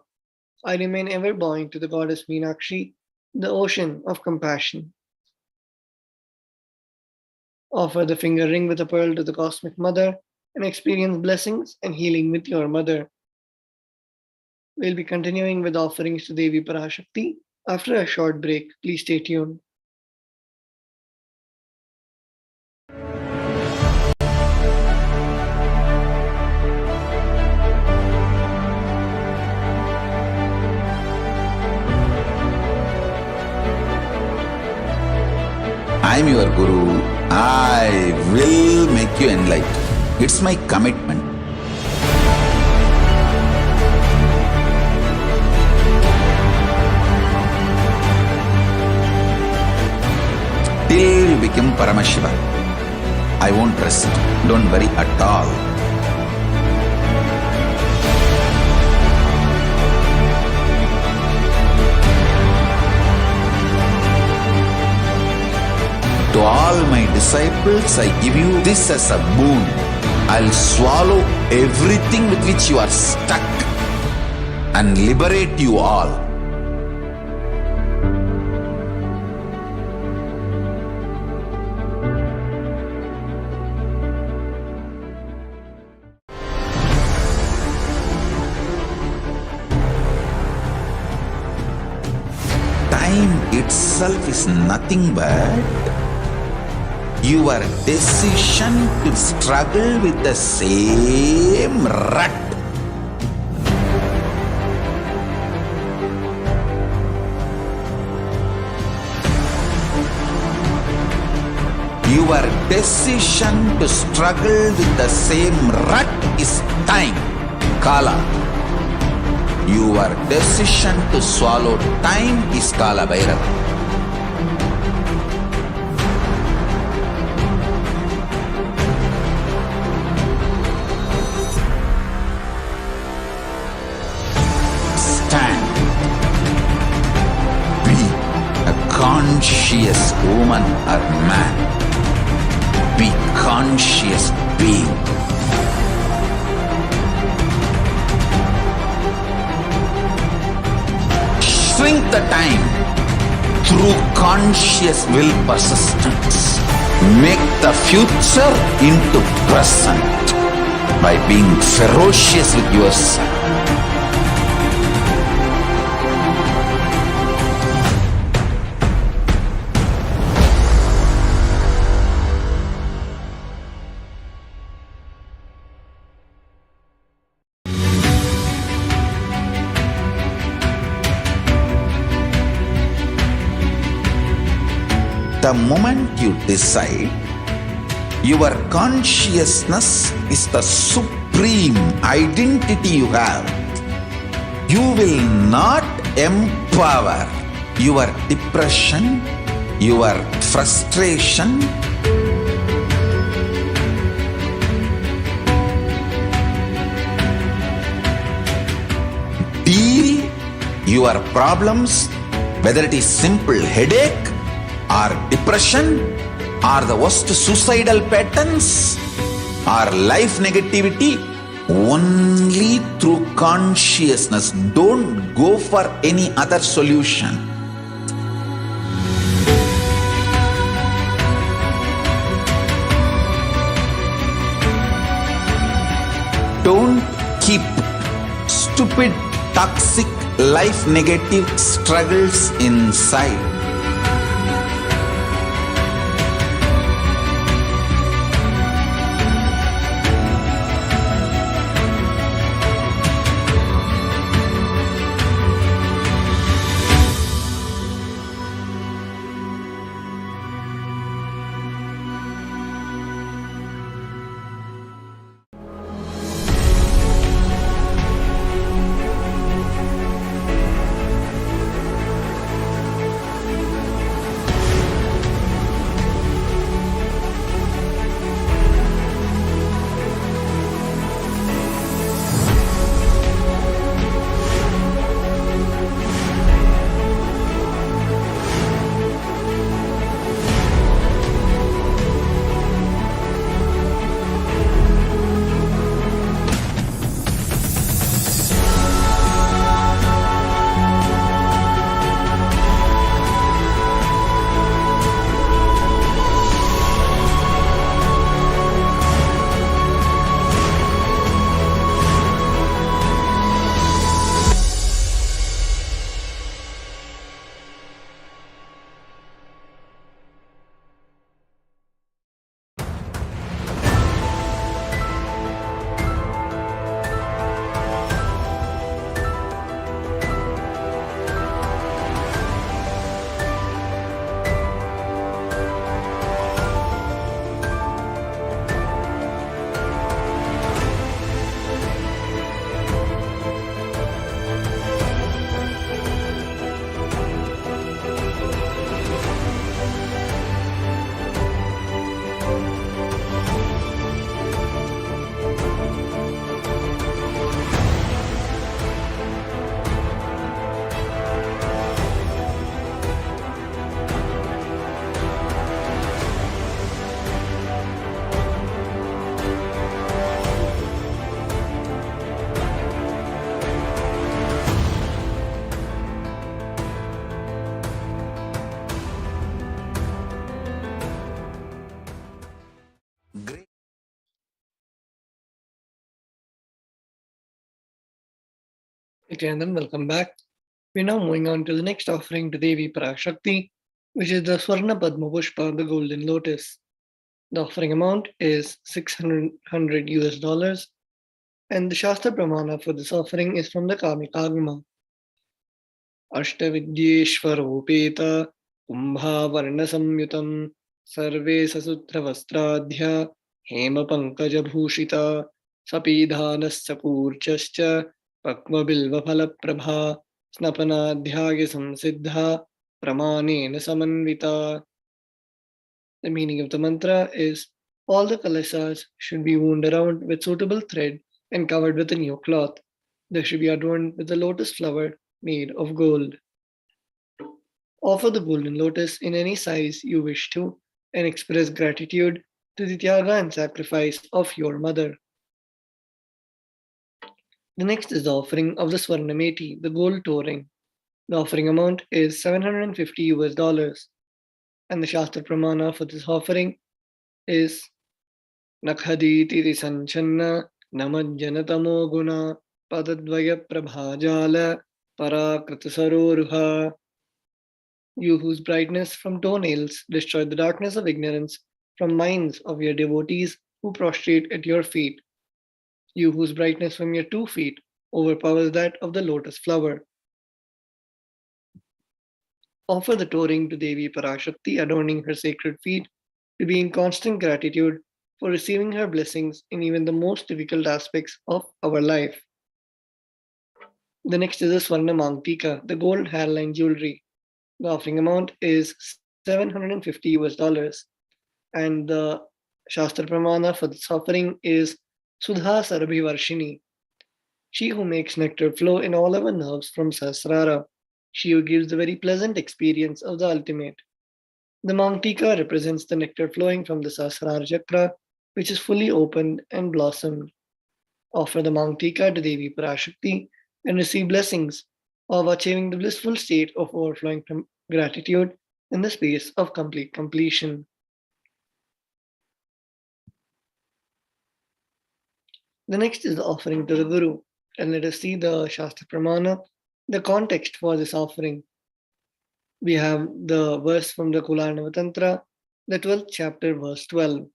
I remain ever bowing to the goddess Meenakshi, the ocean of compassion. Offer the finger ring with a pearl to the Cosmic Mother and experience blessings and healing with your mother. We'll be continuing with offerings to Devi Parashakti after a short break. Please stay tuned. I'm your Guru. I will make you enlightened. It's my commitment. Till you become Paramashiva, I won't rest. Don't worry at all. To all my disciples, I give you this as a boon. I'll swallow everything with which you are stuck and liberate you all. Time itself is nothing but your decision to struggle with the same rut. Your decision to struggle with the same rut is time, Kala. Your decision to swallow time is Kala Bhairava. Conscious woman or man, be conscious being. Shrink the time through conscious will persistence. Make the future into present by being ferocious with yourself. The moment you decide, your consciousness is the supreme identity you have. You will not empower your depression, your frustration, deal your problems, whether it is simple headache or depression or the worst suicidal patterns or life negativity, only through consciousness. Don't go for any other solution. Don't keep stupid, toxic, life negative struggles inside. Okay, and then welcome back. We're now moving on to the next offering to Devi Parashakti, which is the Swarna Padma Pushpa, the golden lotus. The offering amount is 600 US dollars, and the Shastra Pramana for this offering is from the Kamikagama. Ashtavidyeshwaropeta Kumbhavarna Samyutam Sarve Sasutra Hema Pankaja Bhushita Sapidhanasya Purchascha Pakva Bilva Phala Prabha Snapanadhyaya Samsiddha Pramanena Samanvita. The meaning of the mantra is all the kalasas should be wound around with suitable thread and covered with a new cloth. They should be adorned with a lotus flower made of gold. Offer the golden lotus in any size you wish to and express gratitude to the tyaga and sacrifice of your mother. The next is the offering of the Swarnameti, the gold touring. The offering amount is 750 US dollars, and the Shastra Pramana for this offering is Nakhaditi Sanchanna Namajjanatamo Guna Padadvaya Prabhajala Parakritasaroruha. You whose brightness from toenails destroy the darkness of ignorance from minds of your devotees who prostrate at your feet. You whose brightness from your 2 feet overpowers that of the lotus flower. Offer the touring to Devi Parashakti, adorning her sacred feet, to be in constant gratitude for receiving her blessings in even the most difficult aspects of our life. The next is the Swarna Mangtika, the gold hairline jewelry. The offering amount is 750 US dollars, and the Shastra Pramana for this offering is Sudha Sarabhi Varshini. She who makes nectar flow in all our nerves from Sahasrara. She who gives the very pleasant experience of the ultimate. The Mangtika represents the nectar flowing from the Sahasrara chakra, which is fully opened and blossomed. Offer the Mangtika to Devi Parashakti and receive blessings of achieving the blissful state of overflowing from gratitude in the space of complete completion. The next is the offering to the Guru, and let us see the Shastra Pramana, the context for this offering. We have the verse from the Kularnava Tantra, the 12th chapter, verse 12.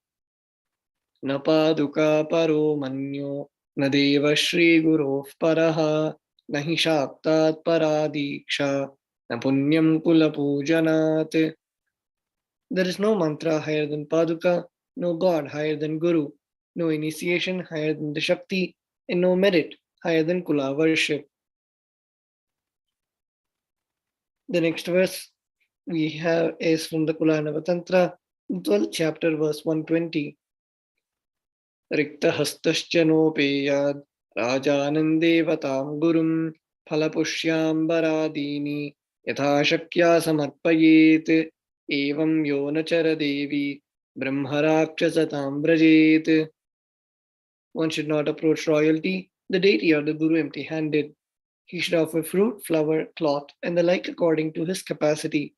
Napaduka paro manyo nadeva shri gurof paraha nahi shaktat paradiksha na punyam kula pujanat. There is no mantra higher than Paduka, no God higher than Guru, no initiation higher than the Shakti, and no merit higher than Kula worship. The next verse we have is from the Kularnava Tantra, 12th chapter, verse 120. Rikta hastascha nopeyad rajanandevatam gurum phalapushyaam baradini yatha shakya samarpayet evam yonachara devi brahmarakshasatam brajet. One should not approach royalty, the deity or the guru empty-handed. He should offer fruit, flower, cloth, and the like according to his capacity.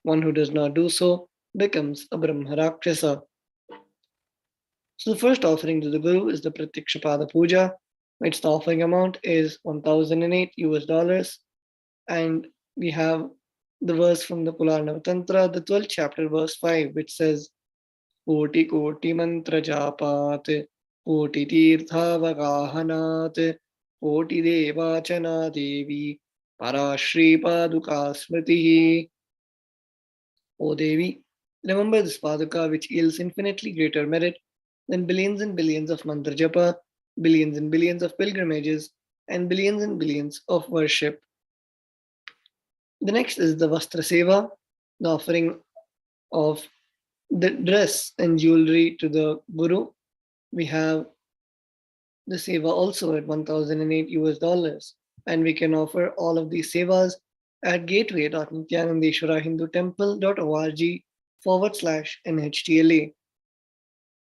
One who does not do so becomes a brahmarakshasa. So the first offering to the Guru is the Pratyakshapada Puja, which the offering amount is 1008 US dollars. And we have the verse from the Kularnava Tantra, the 12th chapter, verse 5, which says, Koti Koti Mantra Japat, Koti Tirtha Vagahanat, Koti Devachana Devi, Parashri Paduka Smritihi. O Devi, remember this Paduka which yields infinitely greater merit than billions and billions of mantra japa, billions and billions of pilgrimages, and billions of worship. The next is the Vastra Seva, the offering of the dress and jewelry to the Guru. We have the Seva also at 1008 US dollars, and we can offer all of these Sevas at gateway.nithyanandeshwarahindutemple.org/NHTLA.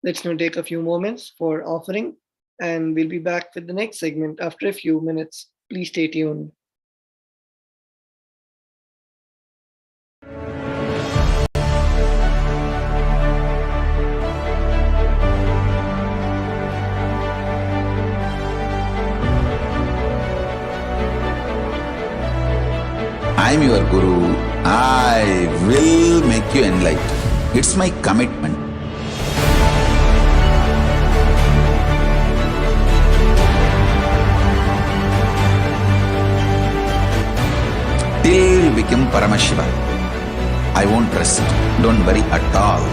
Let's now take a few moments for offering, and we'll be back with the next segment after a few minutes. Please stay tuned. I'm your guru. I will make you enlightened. It's my commitment. Till you become Paramashiva, I won't rest. Don't worry at all.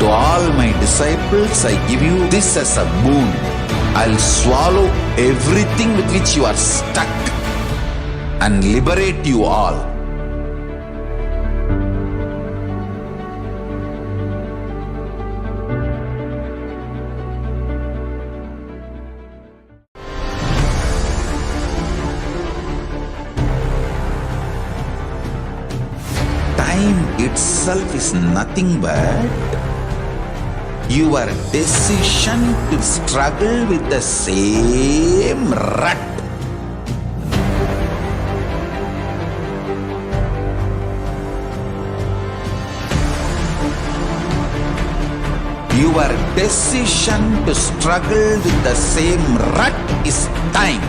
To all my disciples, I give you this as a boon. I'll swallow everything with which you are stuck and liberate you all. Time itself is nothing but your decision to struggle with the same rut. Your decision to struggle with the same rut is time,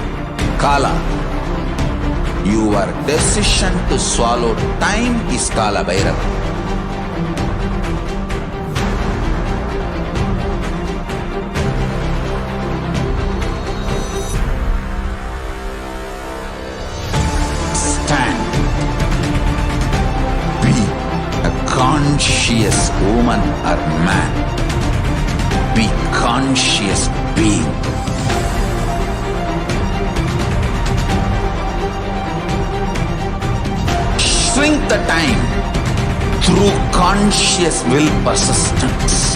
Kala. Your decision to swallow time is Kala Bhairava. Conscious woman or man. Be conscious being. Shrink the time through conscious will persistence.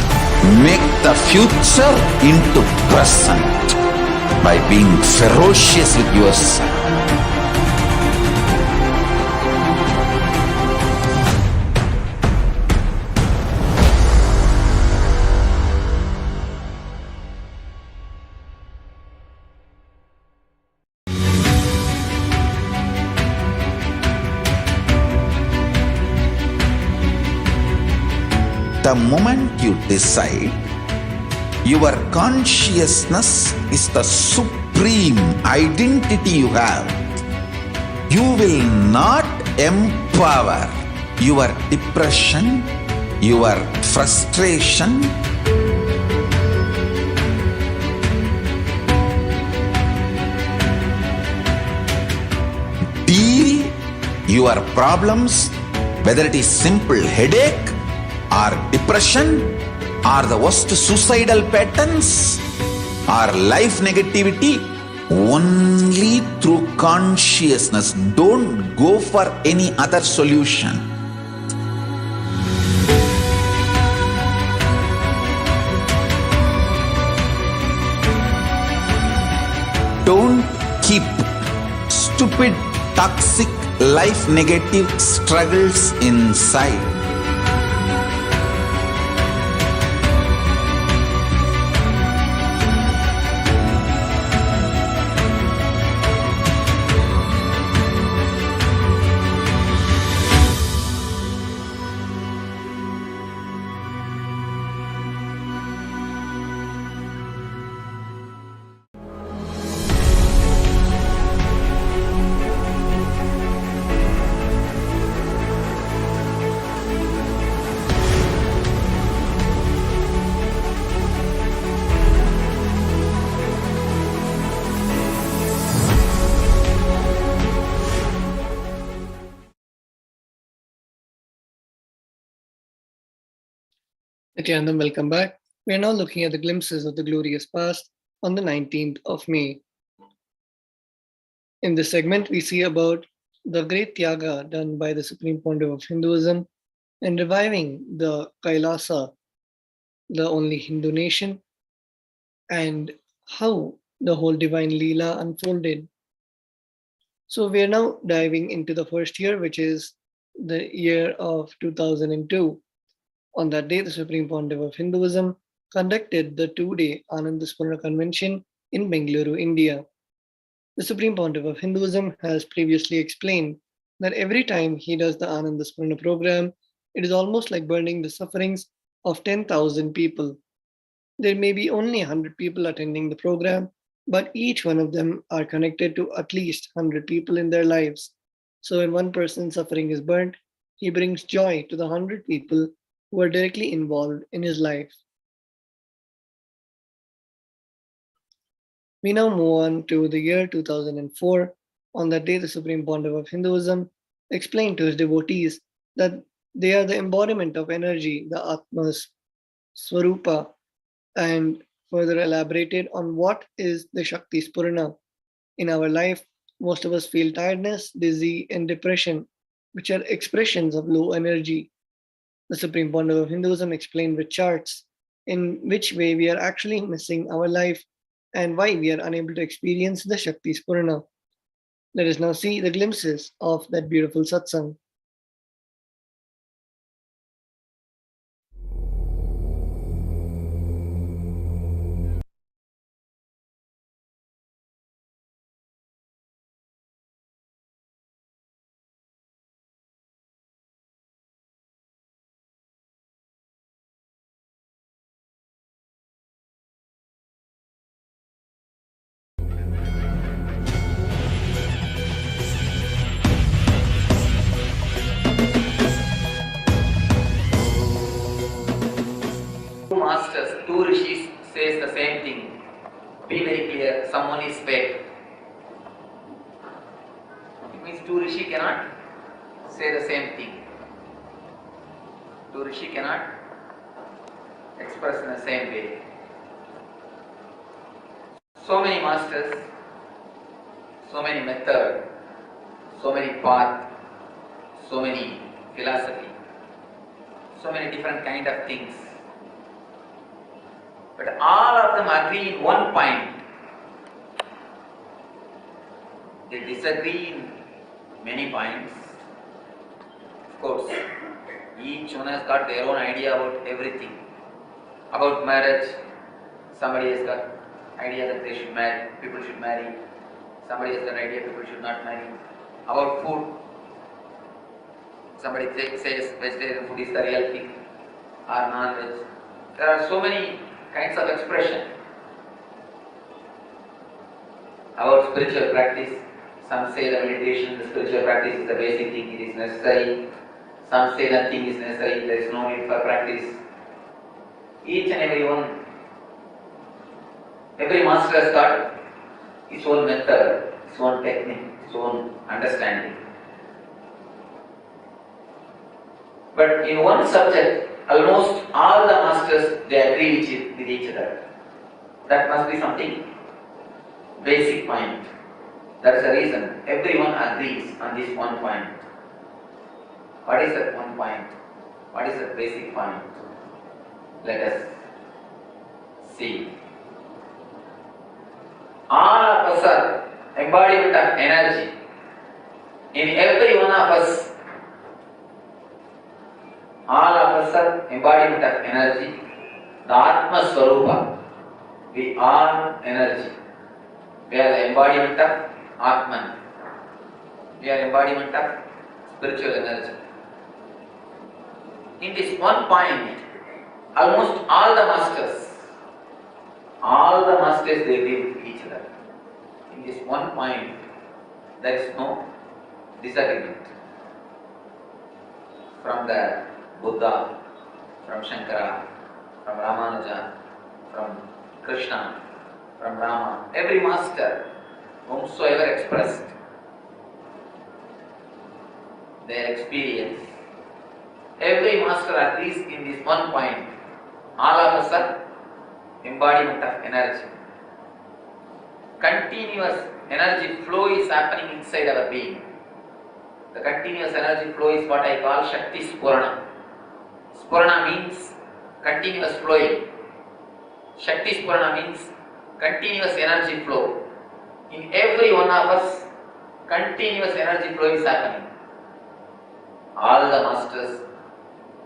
Make the future into present by being ferocious with yourself. The moment you decide, your consciousness is the supreme identity you have. You will not empower your depression, your frustration, deal your problems, whether it is simple headache or depression or the worst suicidal patterns or life negativity, only through consciousness. Don't go for any other solution. Don't keep stupid, toxic, life negative struggles inside. Nithyanandam, welcome back. We are now looking at the glimpses of the glorious past on the 19th of May. In this segment, we see about the great Tyaga done by the Supreme Pontiff of Hinduism in reviving the KAILASA, the only Hindu nation, and how the whole divine Leela unfolded. So we are now diving into the first year, which is the year of 2002. On that day, the Supreme Pontiff of Hinduism conducted the two-day Anandaspurna Convention in Bengaluru, India. The Supreme Pontiff of Hinduism has previously explained that every time he does the Anandaspurna program, it is almost like burning the sufferings of 10,000 people. There may be only 100 people attending the program, but each one of them are connected to at least 100 people in their lives. So when one person's suffering is burnt, he brings joy to the 100 people who are directly involved in his life. We now move on to the year 2004. On that day, the Supreme Pontiff of Hinduism explained to his devotees that they are the embodiment of energy, the Atma's Swarupa, and further elaborated on what is the Shakti Spurana. In our life, most of us feel tiredness, dizzy, and depression, which are expressions of low energy. The Supreme Pontiff of Hinduism explained with charts in which way we are actually missing our life and why we are unable to experience the Shakti Spurana. Let us now see the glimpses of that beautiful satsang. Two masters, two rishis says the same thing. Be very clear, someone is fake. It means two rishi cannot say the same thing. Two rishi cannot express in the same way. So many masters, so many methods, so many paths, so many philosophy, so many different kind of things. But all of them agree in one point. They disagree in many points. Of course, each one has got their own idea about everything. About marriage, somebody has got idea that they should marry, people should marry. Somebody has got idea people should not marry. About food, somebody says vegetarian food is the real thing or non-veg. There are so many kinds of expression. About spiritual practice, some say the meditation, the spiritual practice is the basic thing, it is necessary. Some say nothing is necessary, there is no need for practice. Each and every one, every master has got his own method, his own technique, his own understanding. But in one subject, almost all the masters, they agree with each other. That must be something basic point. That is the reason everyone agrees on this one point. What is that one point? What is that basic point? Let us see. All of us are embodiment of energy. In every one of us, all of us are embodiment of energy. The Atma Swarupa. We are energy. We are the embodiment of Atman. We are embodiment of spiritual energy. In this one point, almost all the masters they agree with each other. In this one point, there is no disagreement. From the Buddha, from Shankara, from Ramanuja, from Krishna, from Rama, every master whomsoever expressed their experience, every master agrees in this one point. All of us are embodiment of energy. Continuous energy flow is happening inside our being. The continuous energy flow is what I call Shakti Spurana. Spurana means continuous flowing. Shakti Spurana means continuous energy flow. In every one of us, continuous energy flow is happening. All the masters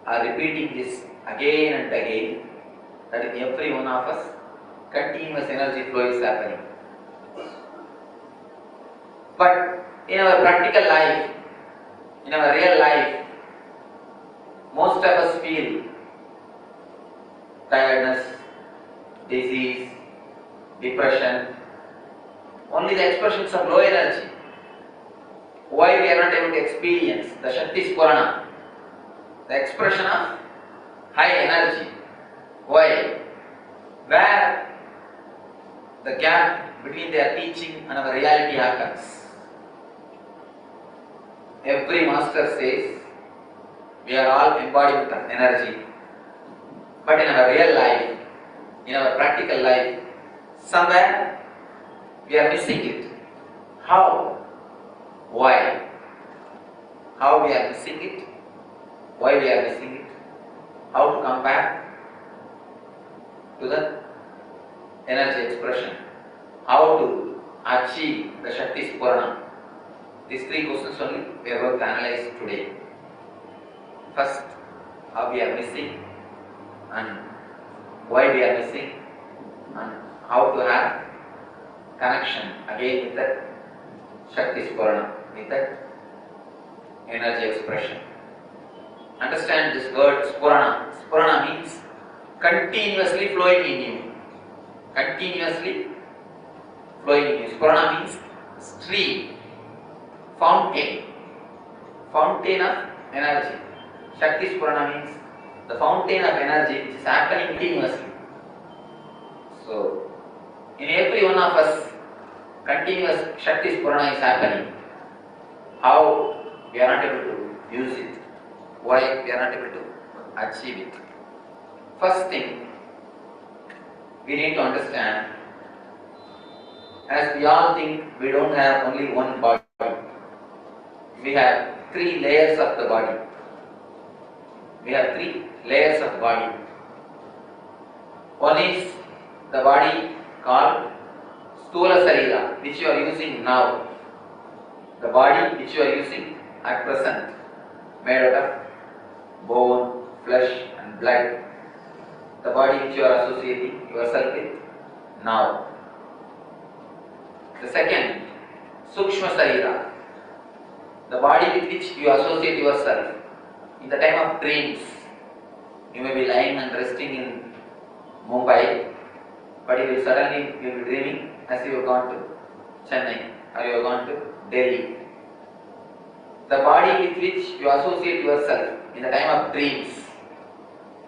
are repeating this again and again, that in every one of us, continuous energy flow is happening. But in our practical life, in our real life, most of us feel tiredness, disease, depression, only the expressions of low energy. Why we are not able to experience the Shakti Spurana, the expression of high energy? Why? Where the gap between their teaching and our reality occurs. Every master says we are all embodiment of energy, but in our real life, in our practical life, somewhere we are missing it. How? Why? How we are missing it? Why we are missing it? How to come back to the energy expression? How to achieve the Shakti Spurana? These three questions only we are going to analyze today. First, how we are missing and why we are missing and how to have connection again with that Shakti Spurana, with that energy expression. Understand this word Spurana. Spurana means continuously flowing in you. Continuously flowing in you. Spurana means stream, fountain, fountain of energy. Shakti Spurana means the fountain of energy which is happening continuously. So, in every one of us, continuous Shakti Spurana is happening. How we are not able to use it? Why we are not able to achieve it? First thing, we need to understand, as we all think we don't have only one body, we have three layers of the body. We have three layers of body. One is the body called Stula Sarira, which you are using now. The body which you are using at present, made out of bone, flesh and blood. The body which you are associating yourself with now. The second, Sukshma Sarira, the body with which you associate yourself in the time of dreams. You may be lying and resting in Mumbai, but you will suddenly be dreaming as you have gone to Chennai or you have gone to Delhi. The body with which you associate yourself in the time of dreams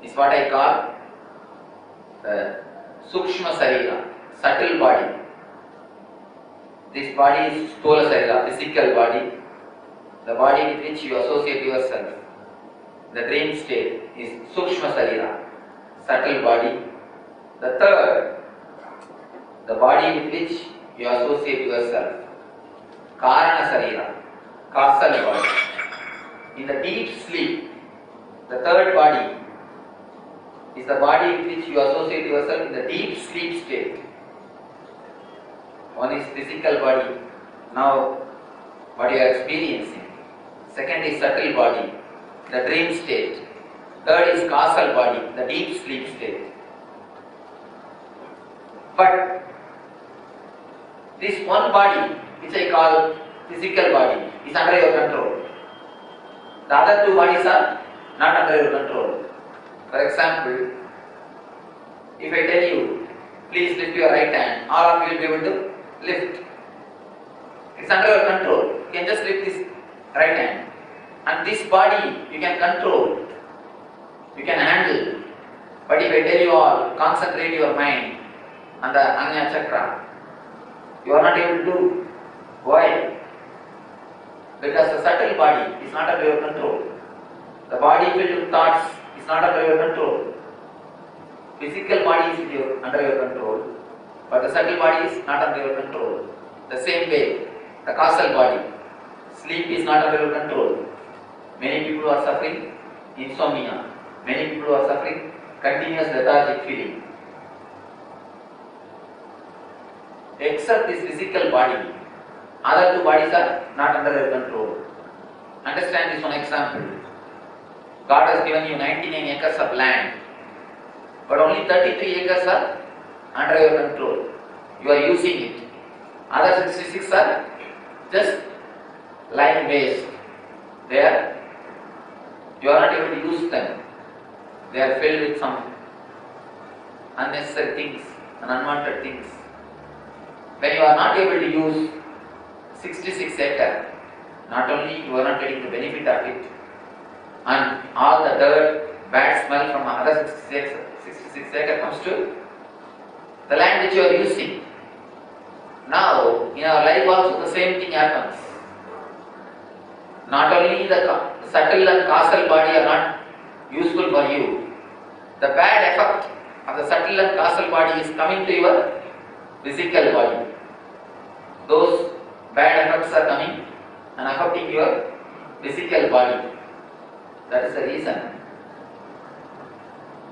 is what I call the Sukshma Sarira, subtle body. This body is Stula Sarira, physical body. The body with which you associate yourself, the dream state, is Sukshma Sarira, subtle body. The third, the body with which you associate yourself, Karana Sarira, causal body. In the deep sleep, the third body is the body with which you associate yourself in the deep sleep state. One is physical body, now what you are experiencing. Second is subtle body, the dream state. Third is causal body, the deep sleep state. But this one body, which I call physical body, is under your control. The other two bodies are not under your control. For example, if I tell you, please lift your right hand, all of you will be able to lift. It's under your control. You can just lift this right hand. And this body you can control, you can handle. But if I tell you all, concentrate your mind on the Anya Chakra, you are not able to do. Why? Because the subtle body is not under your control. The body filled with thoughts is not under your control. Physical body is under your control, but the subtle body is not under your control. The same way, the causal body, sleep is not under your control. Many people are suffering insomnia. Many people are suffering continuous lethargic feeling. Except this physical body, other two bodies are not under your control. Understand this one example. God has given you 99 acres of land, but only 33 acres are under your control. You are using it. Other 66 are just lying waste. You are not able to use them. They are filled with some unnecessary things and unwanted things. When you are not able to use 66 acre, not only you are not getting the benefit of it, and all the dirt, bad smell from another 66 acre comes to the land which you are using. Now, in our life also the same thing happens. Not only the subtle and causal body are not useful for you, the bad effect of the subtle and causal body is coming to your physical body. Those bad effects are coming and affecting your physical body. That is the reason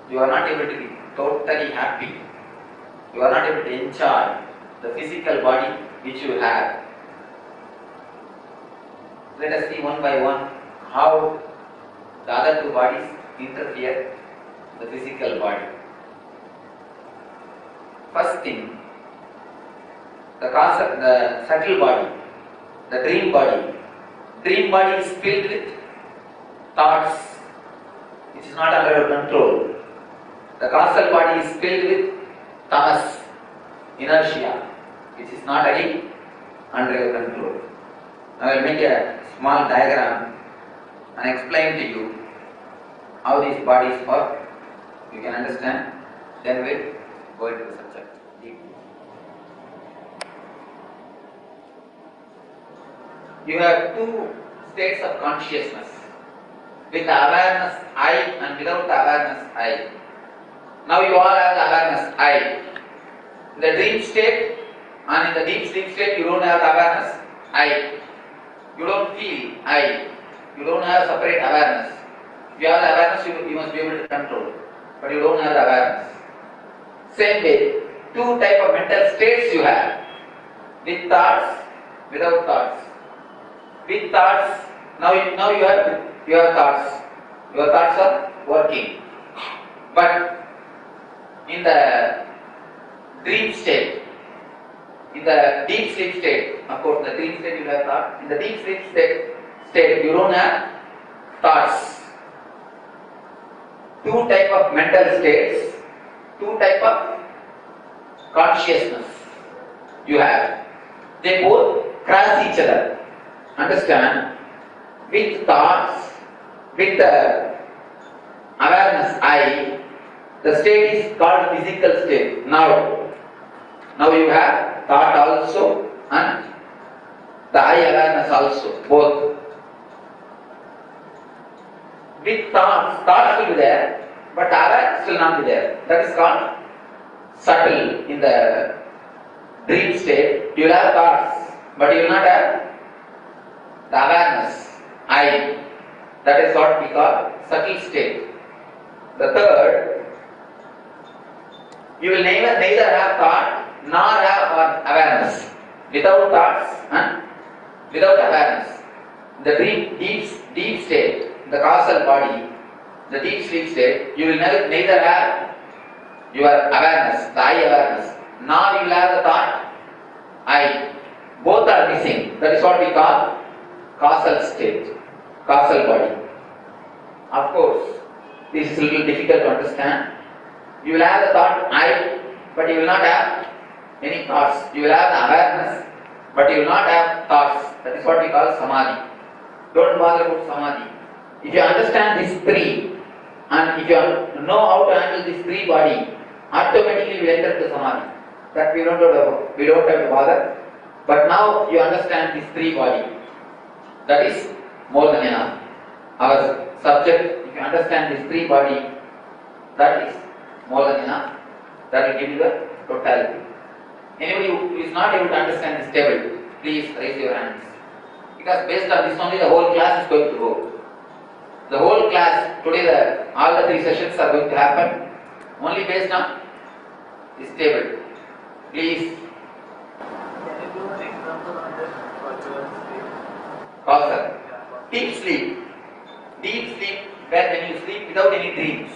you are not able to be totally happy. You are not able to enjoy the physical body which you have. Let us see one by one how the other two bodies interfere with the physical body. First thing, the subtle body, the dream body. Dream body is filled with thoughts which is not under your control. The causal body is filled with tamas, inertia, which is not again under your control. Now I will make a small diagram and explain to you how these bodies work. You can understand, then we will go into the subject deeply. You have two states of consciousness, with the awareness I and without the awareness I. Now you all have the awareness I. In the dream state and in the deep sleep state you don't have the awareness I. You don't feel I. You don't have separate awareness. If you have the awareness, you must be able to control, but you don't have the awareness. Same way, two type of mental states you have, with thoughts, without thoughts. With thoughts, now you have your thoughts. Your thoughts are working. But in the dream state, in the deep sleep state, of course the dream state you have thought, in the deep sleep state you don't have thoughts. Two type of mental states, two type of consciousness you have. They both cross each other. Understand? With thoughts, with the awareness I, the state is called physical state. Now you have thought also and the I awareness also, both. With thoughts will be there, but awareness will not be there. That is called subtle. In the dream state, you will have thoughts, but you will not have the awareness I. That is what we call subtle state. The third, you will neither have thought nor have awareness. Without thoughts and without awareness. The deep state, the causal body, the deep sleep state, you will neither have your awareness, the I awareness, nor you will have the thought I. Both are missing. That is what we call causal state, causal body. Of course, this is a little difficult to understand. You will have the thought I, but you will not have any thoughts. You will have the awareness, but you will not have thoughts. That is what we call samadhi. Don't bother about samadhi. If you understand these three, and if you know how to handle these three body, automatically you will enter the samadhi. That we don't have to bother. But now you understand these three body. That is more than enough. Our subject, if you understand these three body, that is more than enough. That will give you the totality. Anybody who is not able to understand this table, please raise your hands. Because based on this only the whole class is going to go. The whole class, today all the three sessions are going to happen only based on this table. Please. Can you do an example on this virtual sleep? Causal. Deep sleep. Deep sleep where when you sleep without any dreams.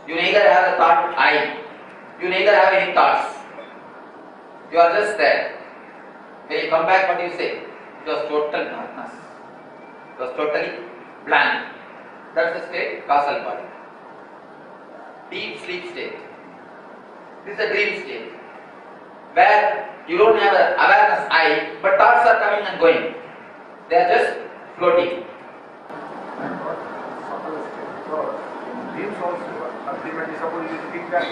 You neither have the thought I. You neither have any thoughts. You are just there. When you come back, what do you say? It was total darkness. It was totally blank. That's the state, causal body. Deep sleep state. This is a dream state, where you don't have an awareness I, but thoughts are coming and going. They are just floating. Dreams also, ultimately, suppose you think that in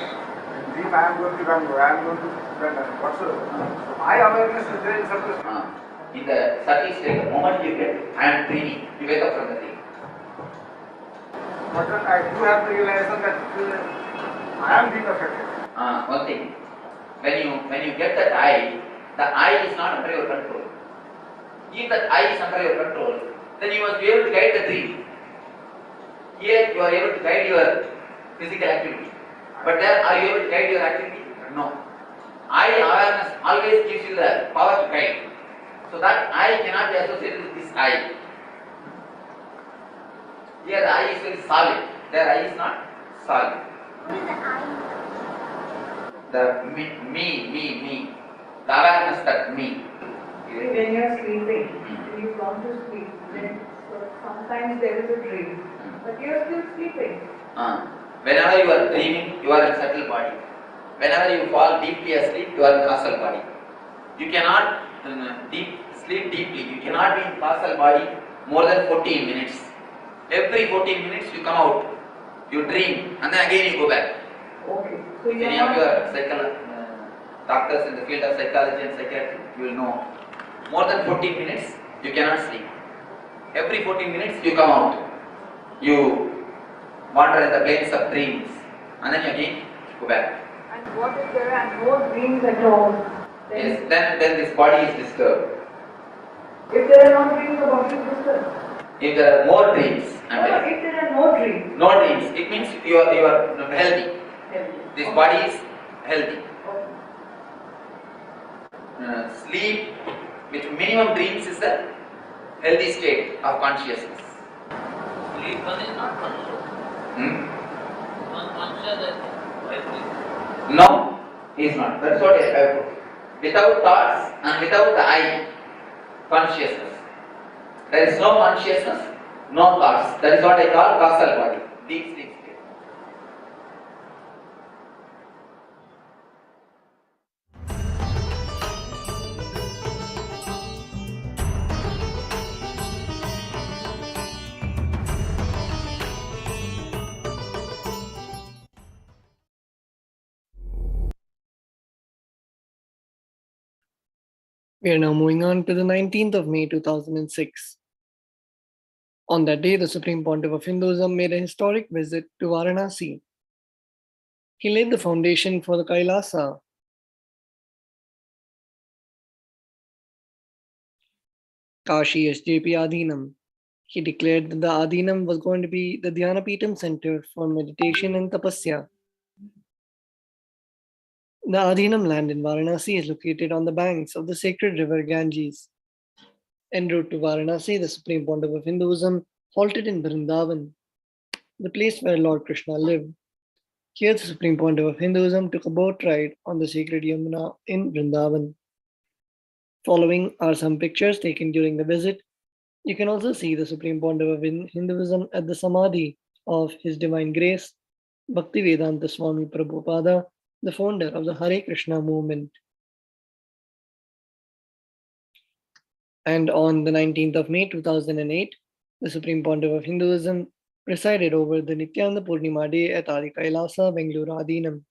dream I am going to Bangalore, I am going to London, whatsoever. So my awareness is there in subtle state. In the subtle state, the moment you get, I am dreaming, you wake up from the dream. But then I do have the realization that I am being affected. One thing, when you get that the I is not under your control. If that I is under your control, then you must be able to guide the dream. Here you are able to guide your physical activity, but there are you able to guide your activity? No. I awareness always gives you the power to guide. So that I cannot be associated with this I. Here the I is very solid, there I is not solid. What is the I? The me. The awareness that me. Even when you are sleeping, when you come to sleep, then sometimes there is a dream, but you are still sleeping. Whenever you are dreaming, you are in subtle body. Whenever you fall deeply asleep, you are in causal body. You cannot sleep deeply. You cannot be in causal body more than 14 minutes. Every 14 minutes you come out, you dream, and then again you go back. Okay. So Any of your doctors in the field of psychology and psychiatry, you will know. More than 14 minutes, you cannot sleep. Every 14 minutes you come out. You wander in the plains of dreams, and then you again go back. And what if there are no dreams at all? Yes, then this body is disturbed. If there are no dreams, the body is disturbed. If there are more dreams, If there are no dreams. no dreams, it means you are healthy. This body is healthy. Sleep with minimum dreams is the healthy state of consciousness. Sleep one is not conscious. One conscious is No, he is not. That's what I have put. Without thoughts and without the I, consciousness. There is no consciousness, no thoughts. That is what I call causal body, deep sleep state. We are now moving on to the 19th of May 2006. On that day, the Supreme Pontiff of Hinduism made a historic visit to Varanasi. He laid the foundation for the KAILASA, Kashi SJP Adhinam. He declared that the Adhinam was going to be the Dhyanapitam center for meditation and tapasya. The Adhinam land in Varanasi is located on the banks of the sacred river Ganges. En route to Varanasi, the Supreme Pontiff of Hinduism halted in Vrindavan, the place where Lord Krishna lived. Here, the Supreme Pontiff of Hinduism took a boat ride on the sacred Yamuna in Vrindavan. Following are some pictures taken during the visit. You can also see the Supreme Pontiff of Hinduism at the Samadhi of His Divine Grace, Bhaktivedanta Swami Prabhupada, the founder of the Hare Krishna movement. And on the 19th of May 2008, the Supreme Pontiff of Hinduism presided over the Nithyananda Purnima Day at Adi Kailasa, Bengaluru Adhinam.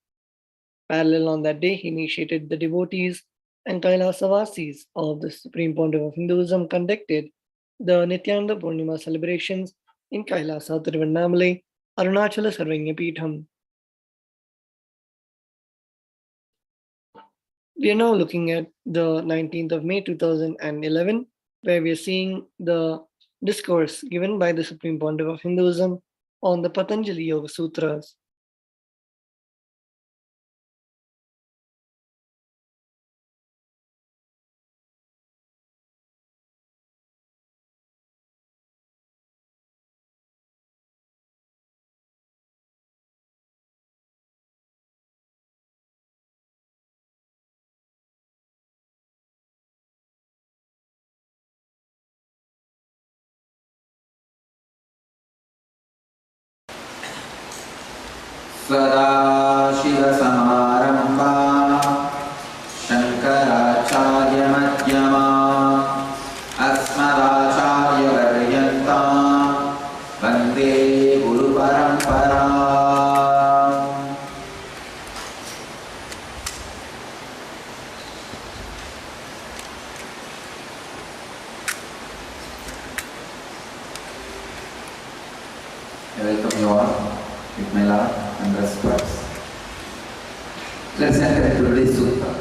Parallel on that day, he initiated the devotees and Kailasavasis of the Supreme Pontiff of Hinduism conducted the Nithyananda Purnima celebrations in Kailasa, Tiruvannamalai, Arunachala Sarvanya Peetham. We are now looking at the 19th of May 2011, where we are seeing the discourse given by the Supreme Pontiff of Hinduism on the Patanjali Yoga Sutras. सदाशिवसमारम्भाम् I welcome you all with my love and respect. Let's enter into today's sutra.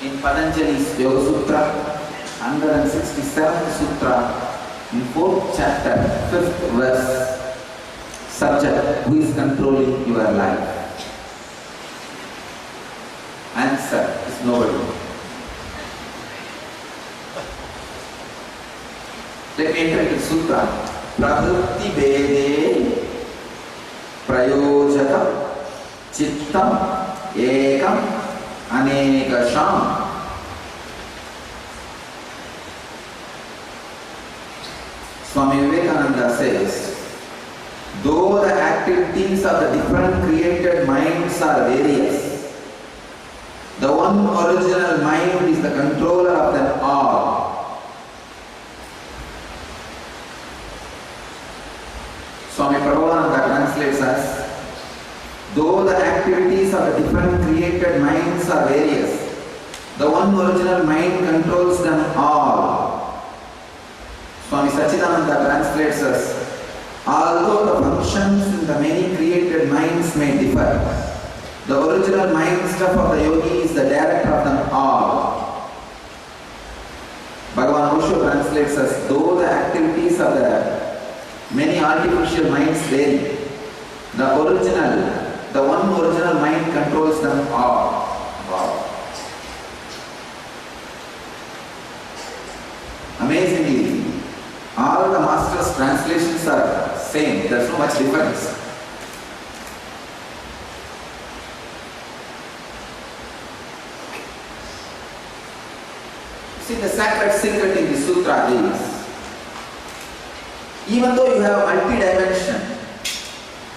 In Patanjali's Yoga Sutra, 167th Sutra, in 4th chapter, 5th verse, subject, who is controlling your life? Answer is nobody. Let me enter into Sutra. Pravriti Vede Prayojaka Chittam Ekam Anekasham. Swami Vivekananda says, though the activities of the different created minds are various, the one original mind is the controller of them all. Swami Prabhupada translates us, though the activities of the different created minds are various, the one original mind controls them all. Swami Sachidananda translates us, although the functions in the many created minds may differ, the original mind stuff of the yogi is the director of them all. Bhagavan Osho translates us, though the activities of the many artificial minds vary, the one original mind controls them all. Wow. Amazingly, all the master's translations are same. There's no much difference. See, the sacred secret in the sutra is, even though you have multi-dimension,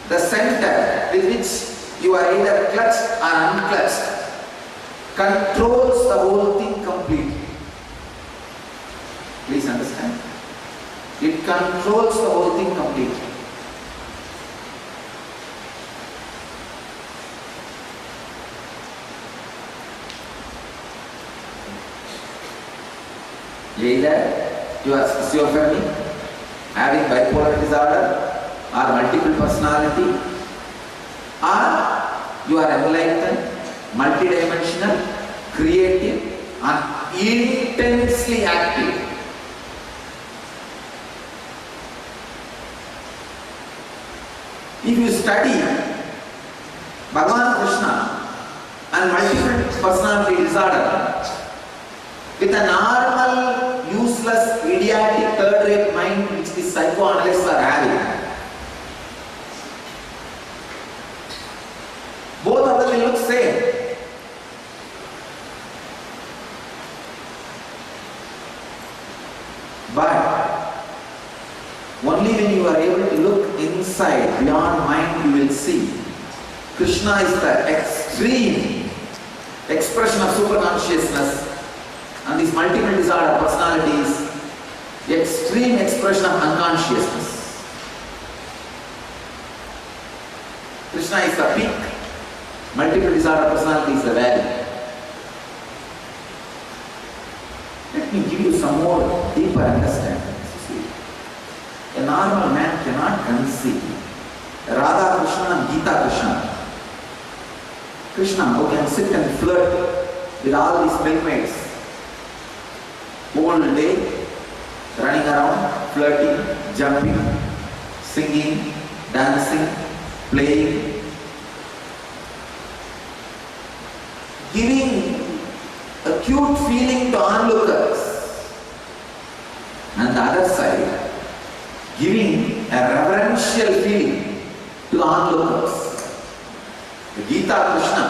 the center with which you are either clutched or unclutched controls the whole thing completely. Please understand. It controls the whole thing completely. Either you are schizophrenic, having bipolar disorder or multiple personality, or you are enlightened, multidimensional, creative and intensely active. If you study Bhagavan Krishna and multiple personality disorder with a normal, useless, idiotic, third-rate mind which the psychoanalysts are having, both of them will look same. But only when you are able to look inside, beyond mind, you will see Krishna is the extreme expression of superconsciousness, and these multiple disorder personalities, the extreme expression of unconsciousness. Krishna is the peak, multiple disorder personality is the valley. Let me give you some more deeper understanding. A normal man cannot conceive Radha Krishna and Gita Krishna. Krishna who can sit and flirt with all these milkmaids whole day, running around, flirting, jumping, singing, dancing, playing, giving a cute feeling to onlookers, and the other side, giving a reverential feeling to the onlookers. The Gita Krishna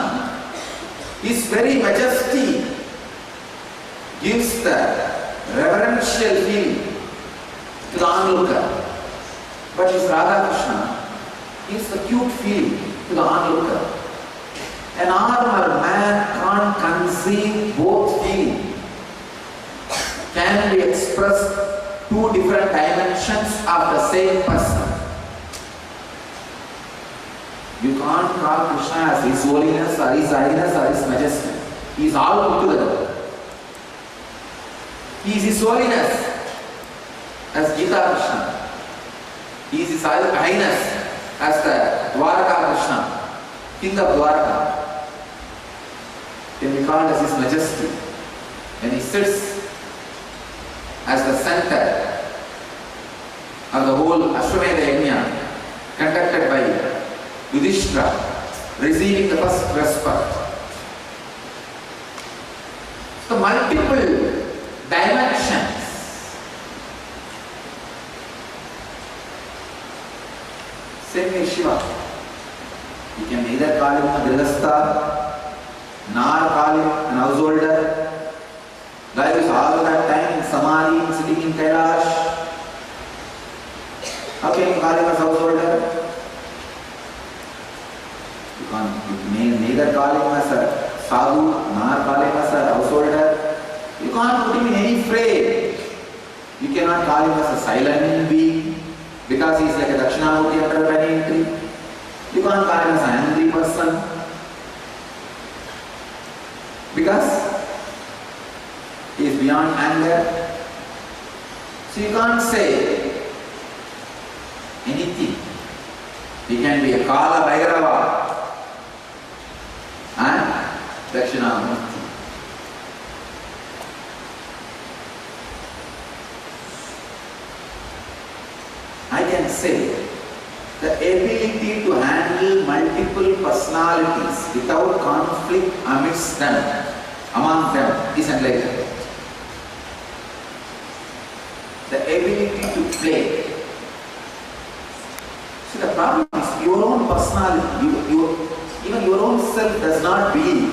is very majestic, gives the reverential feeling to the onlooker. But his Radha Krishna gives the cute feeling to the onlooker. A normal man can't conceive both feelings. Can be expressed two different dimensions of the same person. You can't call Krishna as His Holiness or His Highness or His Majesty. He is all put together. He is His Holiness. as Gita Krishna. He is His Highness as the Dwaraka Krishna, King of Dwaraka. Then we call as His Majesty. When He sits as the center of the whole Ashwamedha Yajna conducted by Yudhishthira, receiving the first respect. So multiple dimensions. Same way Shiva. You can neither call him a Grihastha, nor call him an householder. Guy is all that time in Samadhi, sitting in Kailash. How can you call him as householder? You may neither call him as a sadhu, nor call him as a householder. You can't put him in any frame. You cannot call him as a silent being because he is like a Dakshinamurti under a banyan tree. You can't call him as an angry person because he is beyond anger. So you can't say anything. He can be a Kala Bhairava and Dakshinamurti. I can say the ability to handle multiple personalities without conflict amidst them, among them, is enlightenment. The ability to play. See, the problem is your own personality, even your own self does not believe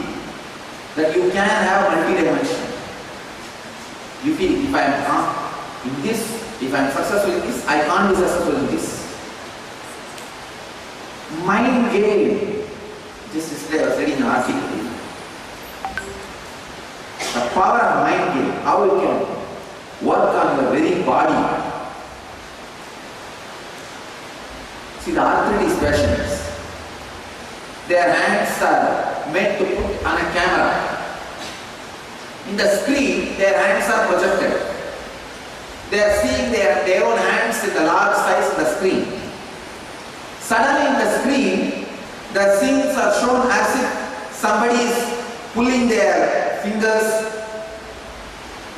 that you can have multi-dimension. You feel, if I am in this, if I am successful in this, I can't be successful in this. Mind game. Just yesterday I was reading an article. The power of mind game, how it can work on the very body. See, the arthritis patients, their hands are meant to put on a camera. In the screen, their hands are projected. They are seeing their own hands in the large size of the screen. Suddenly in the screen, the scenes are shown as if somebody is pulling their fingers,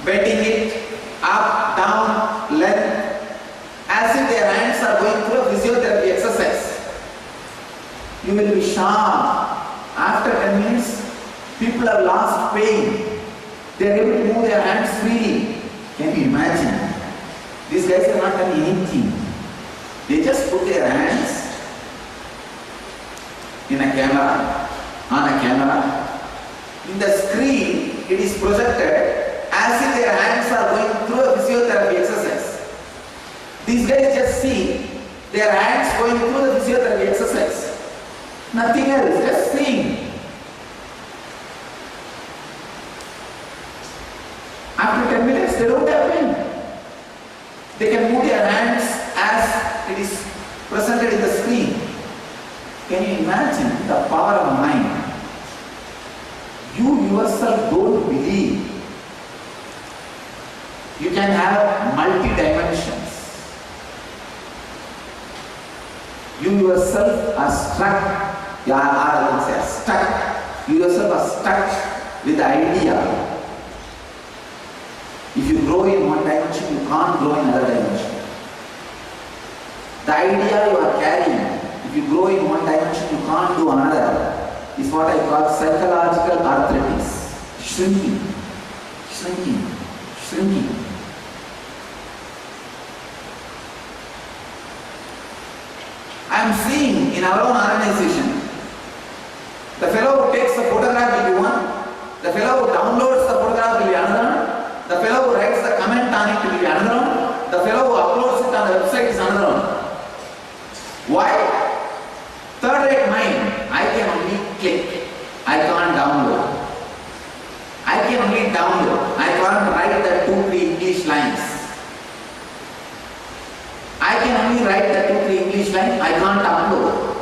bending it up, down, length, as if their hands are going through a physiotherapy exercise. You will be shocked. After 10 minutes, people have lost pain. They are able to move their hands freely. Can you imagine? These guys are not done anything. They just put their hands in a camera, on a camera. In the screen, it is projected as if their hands are going through a physiotherapy exercise. These guys just see their hands going through the physiotherapy exercise. Nothing else, just seeing. After 10 minutes, they don't have pain. They can move their hands as it is presented in the screen. Can you imagine the power of mind? You yourself don't believe you can have multi-dimensions. You yourself are stuck. You are stuck. You yourself are stuck with the idea. If you grow in one dimension, you can't grow in another dimension. The idea you are carrying, if you grow in one dimension, you can't do another, is what I call psychological arthritis. Shrinking, shrinking, shrinking. I am seeing in our own organization, the fellow who takes the photograph will be one, the fellow who downloads the photograph will be another, the fellow who writes the comment on it will be another one, the fellow who uploads it on the website is another one. Why? Third-rate mind, I can only click, I can't download. I can only download, I can't write the 2-3 English lines. I can only write the 2-3 English lines, I can't upload.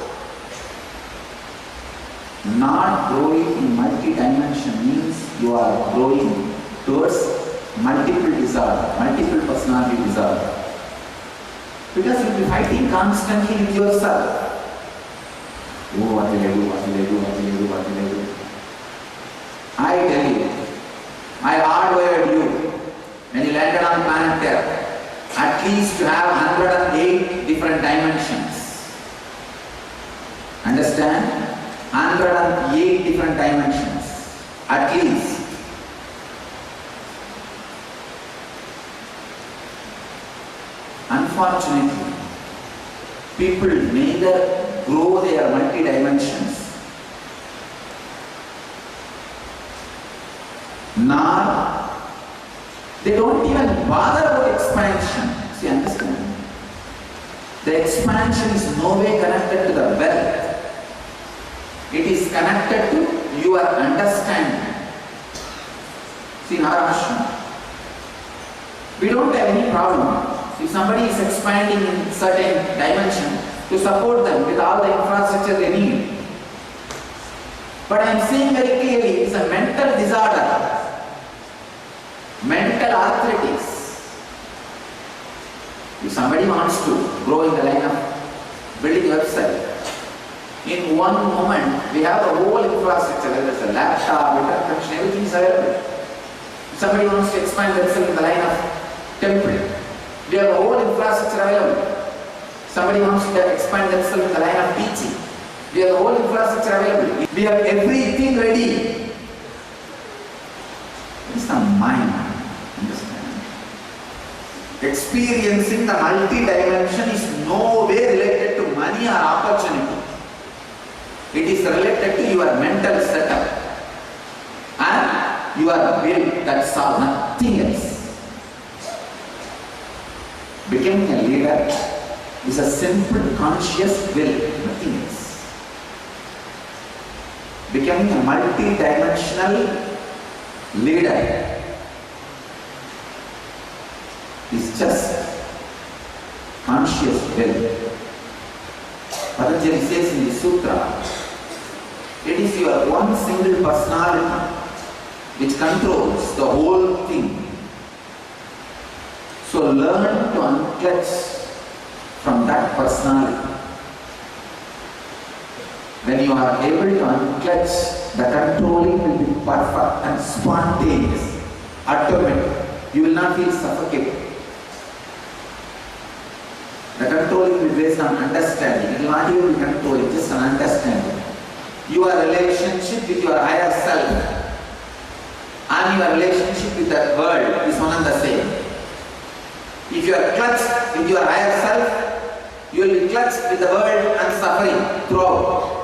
Not growing in multi-dimension means you are growing towards multiple disorder, multiple personality disorder. Because you'll be fighting constantly with yourself. Oh, what will I do? What will I do? What will I do? What will I do? I tell you, I hardwired you when you landed on planet Earth at least to have 108 different dimensions. Understand? 108 different dimensions. At least. Unfortunately, people neither grow their multi-dimensions nor they don't even bother about expansion. See, understand? The expansion is no way connected to the wealth. It is connected to your understanding. See, in our ashram, we don't have any problem. If somebody is expanding in certain dimension, to support them with all the infrastructure they need. But I am saying very clearly, it's a mental disorder, mental arthritis. If somebody wants to grow in the line of building a website, in one moment we have a whole infrastructure, whether it's a laptop, internet connection, everything is available. If somebody wants to expand themselves in the line of temple, we have a whole infrastructure available. Somebody wants to expand themselves in the line of teaching, we have the whole infrastructure available. We have everything ready. It's the mind. Understand? Experiencing the multi-dimension is no way related to money or opportunity. It is related to your mental setup and your will. That's all, nothing else. Becoming a leader is a simple conscious will, nothing else. Becoming a multi-dimensional leader is just conscious will. Patanjali says in the sutra, it is your one single personality which controls the whole thing. So learn to unclutch from that personality. When you are able to unclutch, the controlling will be perfect and spontaneous, automatic. You will not feel suffocated. The controlling will be based on understanding. It will not even be controlling, just an understanding. Your relationship with your higher self and your relationship with the world is one and the same. If you are clutched with your higher self, you will be clutched with the world and suffering throughout.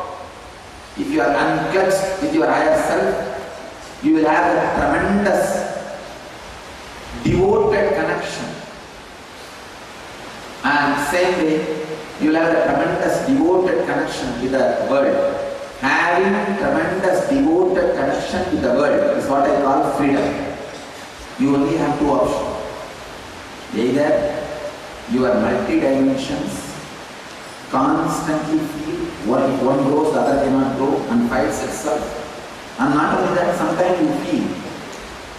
If you are unclutched with your higher self, you will have a tremendous devoted connection. And same way, you will have a tremendous devoted connection with the world. Having tremendous devoted connection with the world is what I call freedom. You only have two options. Either your multi-dimensions constantly feel if one grows, the other cannot grow and fights itself. And not only that, sometimes you feel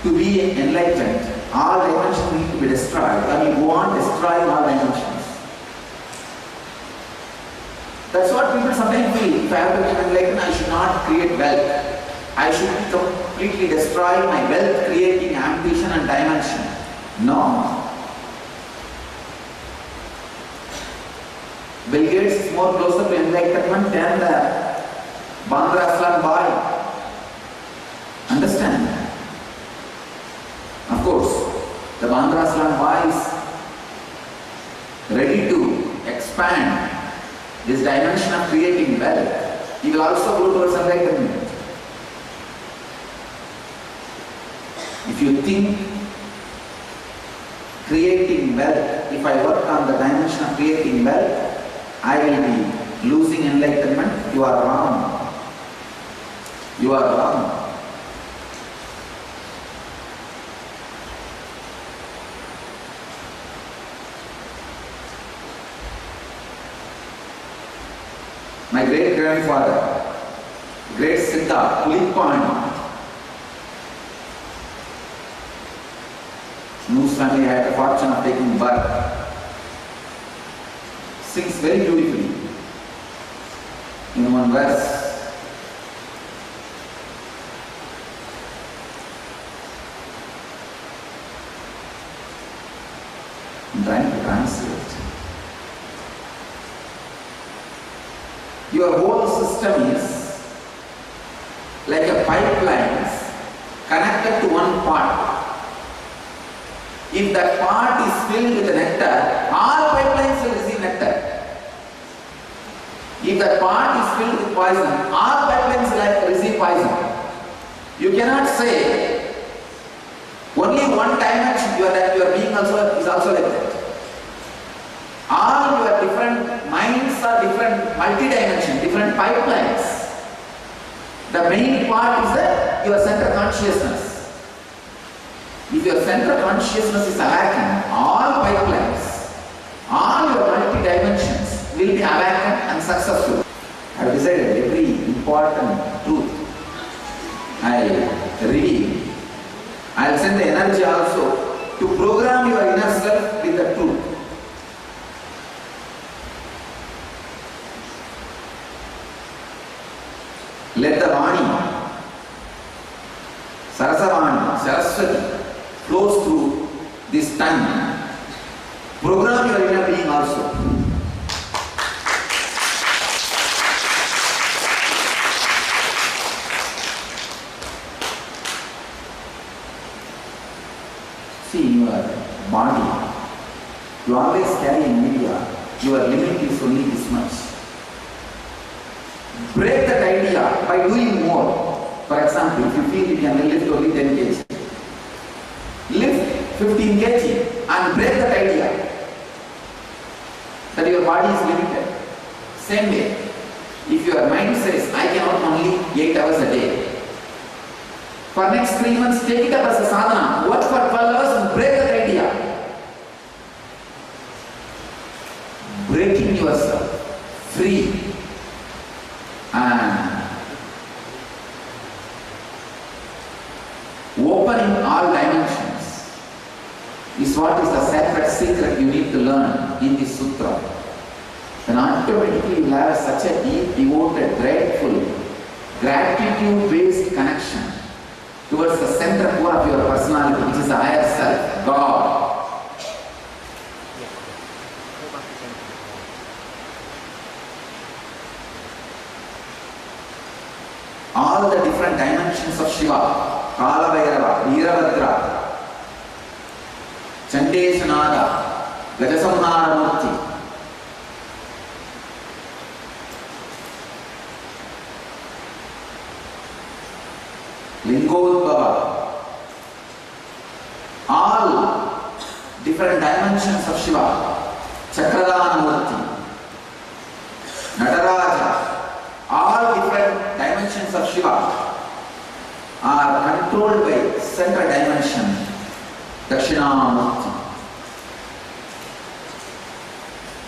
to be enlightened, all dimensions need to be destroyed. And you go on destroying all dimensions. That's what people sometimes feel. If I have to be enlightened, I should not create wealth. I should completely destroy my wealth creating ambition and dimension. No. Bill Gates is more closer to enlightenment than the Bandra Aslan boy. Understand? Of course, the Bandra Aslan boy is ready to expand this dimension of creating wealth. He will also go towards enlightenment. If you think creating wealth, if I work on the dimension of creating wealth, I will be losing enlightenment, you are wrong. You are wrong. My great grandfather, great Siddha, Pulipani, whose family had the fortune of taking birth. sings very beautifully in one verse. I'm trying to translate. Your whole system is like a pipeline connected to one part. If that part is filled with nectar, all pipelines will receive nectar. If that part is filled with poison, all pipelines will receive poison. You cannot say only one dimension that your being also is also like that. All your different minds are different multi-dimension, different pipelines. The main part is your center consciousness. If your center consciousness is awakened, all pipelines, all your multi-dimensions will be awakened and successful. I have decided every important truth I reveal. I will send the energy also to program your inner self with the truth. Let the Vani, Sarasavani, Saraswati flows through this tongue. Program your inner being also. See your body. You always carry in media. Your limit is only this much. Break that idea by doing more. For example, if you feel you can lift only 10 kg, lift 15 kg and break that idea that your body is limited. Same way, if your mind says, I can work only 8 hours a day, for next 3 months take it up as a sadhana, work for 12 hours and break that idea. Breaking yourself free and opening all dimensions is what is the sacred secret you need to learn in this sutra. Then automatically you will have such a deep, devoted, grateful, gratitude-based connection towards the center core of your personality, which is the higher self, God. All the different dimensions of Shiva, Kala Bhairava, Veerabhadra, Chandeshanada, Gajasamhara Murti, Lingodbhava, all different dimensions of Shiva, Chakradana Murti, Nataraja, all different dimensions of Shiva are controlled by center dimension, Dakshinamurti,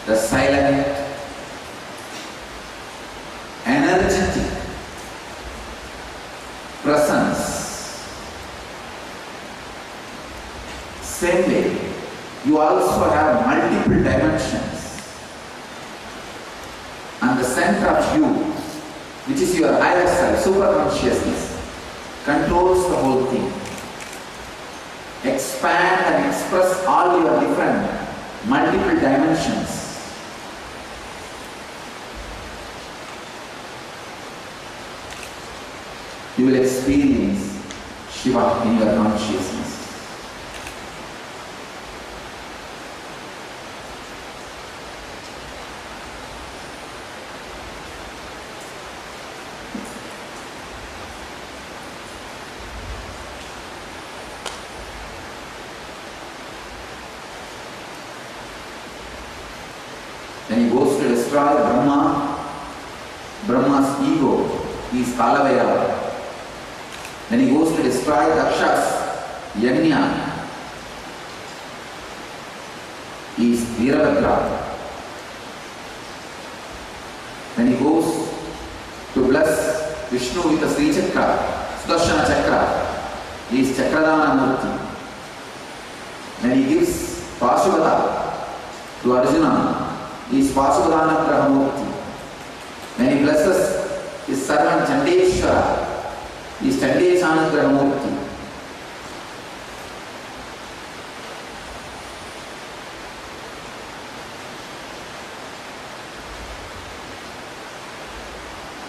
the silent, energetic presence. Same way, you also have multiple dimensions, and the center of you, which is your higher self, super consciousness, controls the whole thing. Expand and express all your different multiple dimensions. You will experience Shiva in your consciousness. Then he goes to destroy Brahma. Brahma's ego is Kalavairava. Then he goes to destroy Daksha's Yajna. He is Veerabhadra. Then he goes to bless Vishnu with the Sri Chakra, Sudarshana Chakra. He is Chakradana Murti. Then he gives Pasubhata to Arjuna is Vasudana Grahamurti. When he blesses his servant Chandeshwara, he is Chandeshana Grahamurti.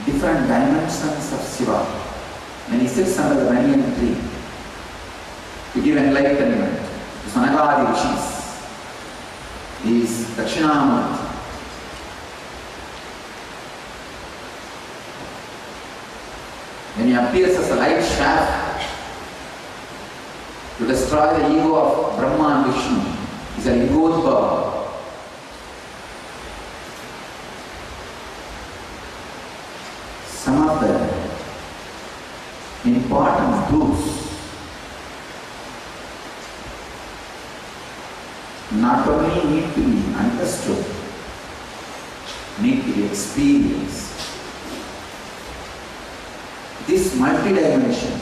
Different dimensions of Shiva. When he sits under the banyan tree to give enlightenment to Sanagadi Rishis, he is Dakshinamurti. When he appears as a light shaft to destroy the ego of Brahma and Vishnu, he is a Ligodbhava. Some of the important truths not only need to be understood, need to be experienced. This multi-dimension,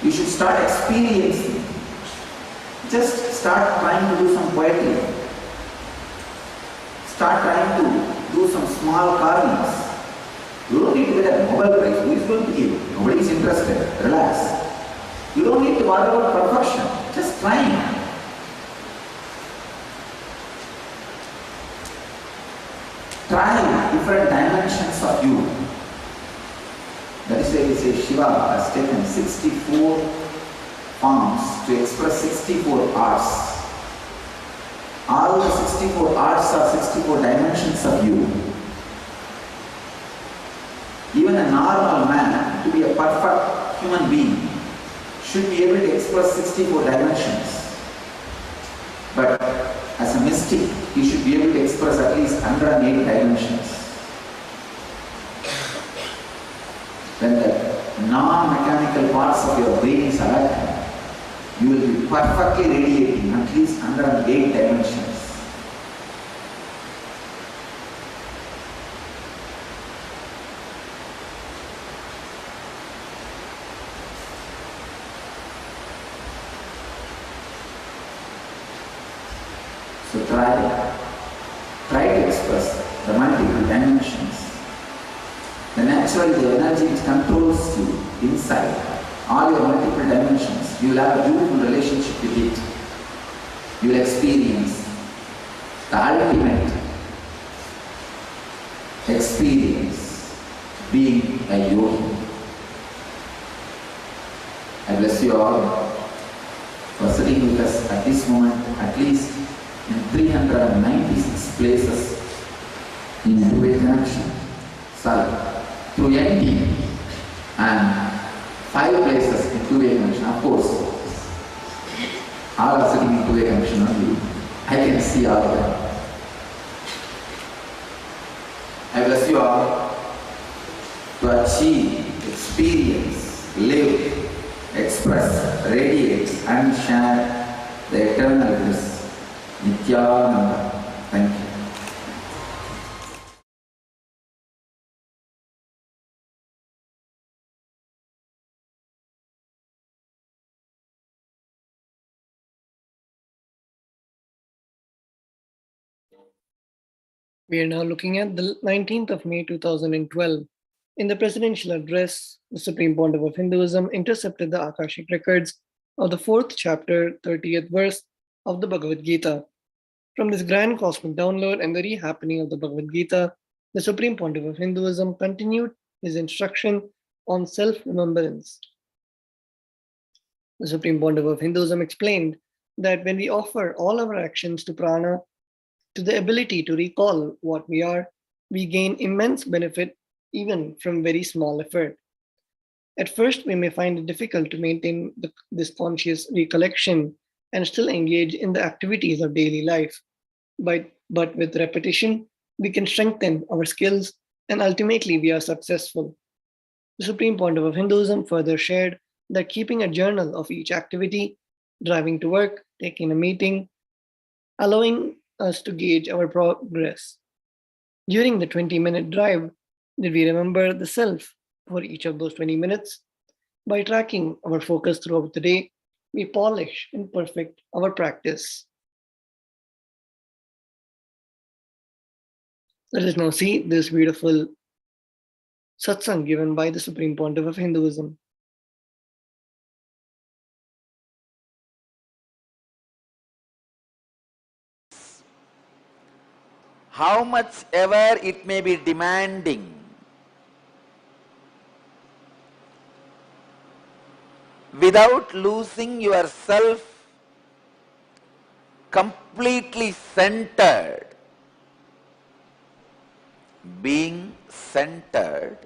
you should start experiencing. Just start trying to do some poetry. Start trying to do some small carvings. You don't need to get a Nobel Prize. Who is going to give? Nobody is interested. Relax. You don't need to bother about perfection. Just trying. Try different dimensions of you. That is why we say Shiva has taken 64 forms to express 64 arts. All the 64 arts are 64 dimensions of you. Even a normal man, to be a perfect human being, should be able to express 64 dimensions. But as a mystic, you should be able to express at least 108 dimensions. When the non-mechanical parts of your brain is awakened, you will be perfectly radiating at least 108 dimensions. So try to express the multiple dimensions. Then naturally the energy which controls you inside, all your multiple dimensions, you will have a beautiful relationship with it. You will experience the ultimate experience being a yogi. I bless you all for sitting with us at this moment, at least in 396 places in two-way connection. Through NT, and 5 places in two-way connection. Of course, all are sitting in two-way connection only. I can see all of them. I bless you all to achieve, experience, live, express, radiate, and share the eternal bliss. Nithyananda. Thank you. We are now looking at the 19th of May 2012. In the presidential address, the Supreme Pontiff of Hinduism intercepted the Akashic records of the 4th chapter, 30th verse of the Bhagavad Gita. From this grand cosmic download and the re-happening of the Bhagavad Gita, the Supreme Pontiff of Hinduism continued his instruction on self-remembrance. The Supreme Pontiff of Hinduism explained that when we offer all our actions to prana, to the ability to recall what we are, we gain immense benefit even from very small effort. At first, we may find it difficult to maintain this conscious recollection and still engage in the activities of daily life. But with repetition, we can strengthen our skills and ultimately we are successful. The Supreme Pontiff of Hinduism further shared that keeping a journal of each activity, driving to work, taking a meeting, allowing us to gauge our progress. During the 20-minute drive, did we remember the self for each of those 20 minutes? By tracking our focus throughout the day, we polish and perfect our practice. Let us now see this beautiful satsang given by the Supreme Pontiff of Hinduism. How much ever it may be demanding, without losing yourself completely centered, being centered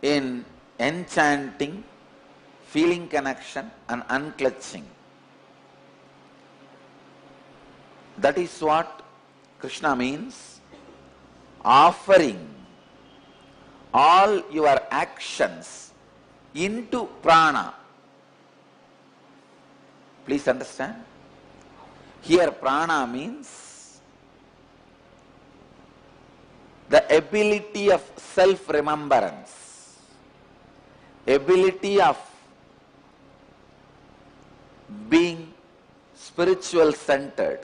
in enchanting, feeling connection and unclutching. That is what Krishna means, offering all your actions into prana. Please understand. Here prana means the ability of self-remembrance, ability of being spiritual centered,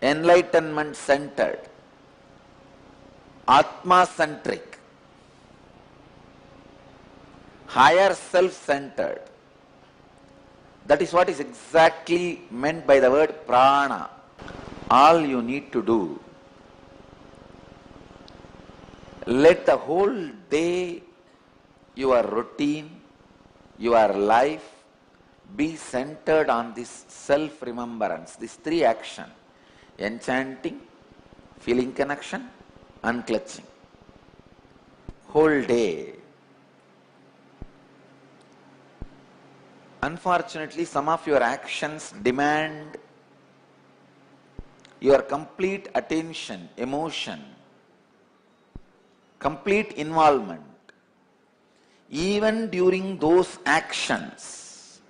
enlightenment centered, atma centric, higher self centered. That is what is exactly meant by the word prana. All you need to do, let the whole day, your routine, your life be centered on this self-remembrance, these three actions: enchanting, feeling connection, unclutching. Whole day. Unfortunately, some of your actions demand your complete attention, emotion, complete involvement. Even during those actions,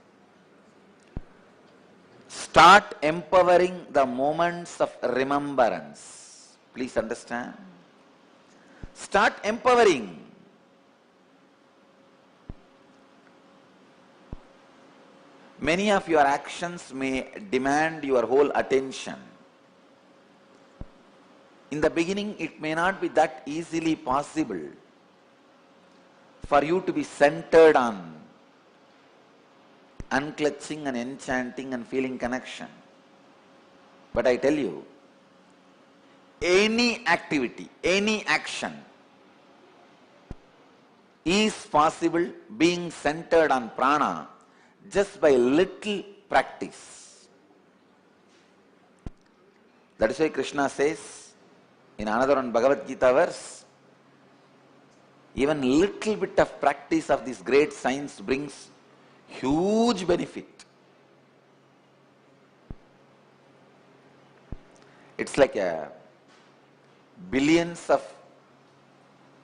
start empowering the moments of remembrance. Please understand. Start empowering. Many of your actions may demand your whole attention. In the beginning, it may not be that easily possible for you to be centered on unclutching and enchanting and feeling connection. But I tell you, any activity, any action is possible being centered on prana just by little practice. That is why Krishna says in another one Bhagavad Gita verse, even little bit of practice of this great science brings huge benefit. It's like billions of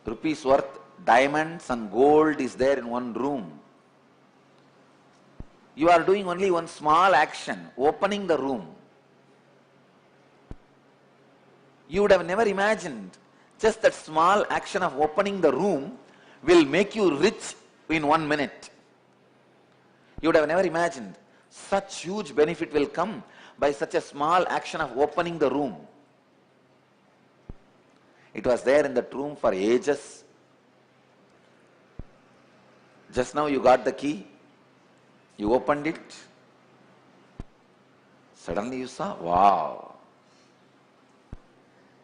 rupees worth diamonds and gold is there in one room. You are doing only one small action, opening the room. You would have never imagined just that small action of opening the room will make you rich in 1 minute. You would have never imagined such huge benefit will come by such a small action of opening the room. It was there in that room for ages. Just now you got the key. You opened it, suddenly you saw, wow,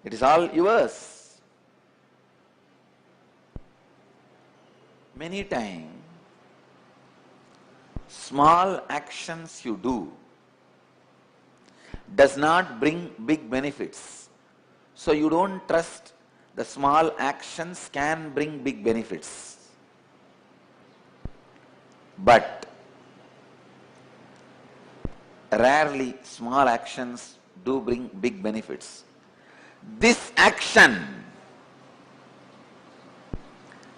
it is all yours. Many times, small actions you do does not bring big benefits. So you don't trust the small actions can bring big benefits. But rarely small actions do bring big benefits. This action,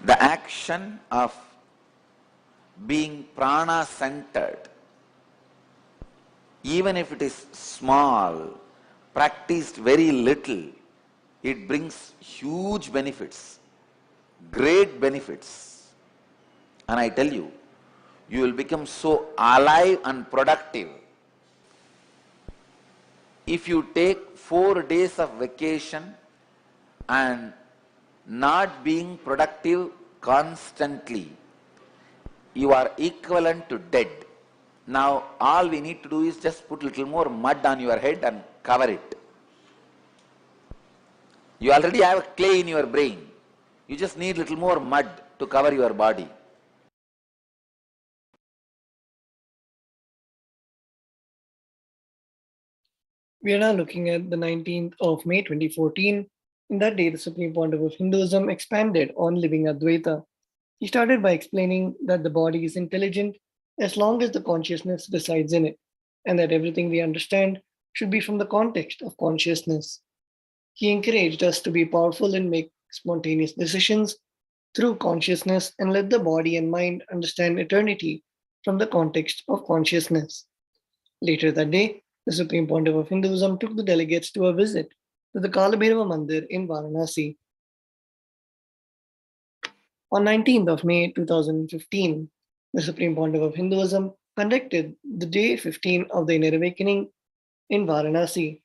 the action of being prana centered, even if it is small, practiced very little, it brings huge benefits, great benefits. And I tell you, you will become so alive and productive. If you take 4 days of vacation and not being productive constantly, you are equivalent to dead. Now all we need to do is just put a little more mud on your head and cover it. You already have clay in your brain. You just need a little more mud to cover your body. We are now looking at the 19th of May 2014. In that day, the Supreme Pontiff of Hinduism expanded on living Advaita. He started by explaining that the body is intelligent as long as the consciousness resides in it, and that everything we understand should be from the context of consciousness. He encouraged us to be powerful and make spontaneous decisions through consciousness and let the body and mind understand eternity from the context of consciousness. Later that day, the Supreme Pontiff of Hinduism took the delegates to a visit to the Kalabhairava Mandir in Varanasi. On 19th of May 2015, the Supreme Pontiff of Hinduism conducted the Day 15 of the Inner Awakening in Varanasi.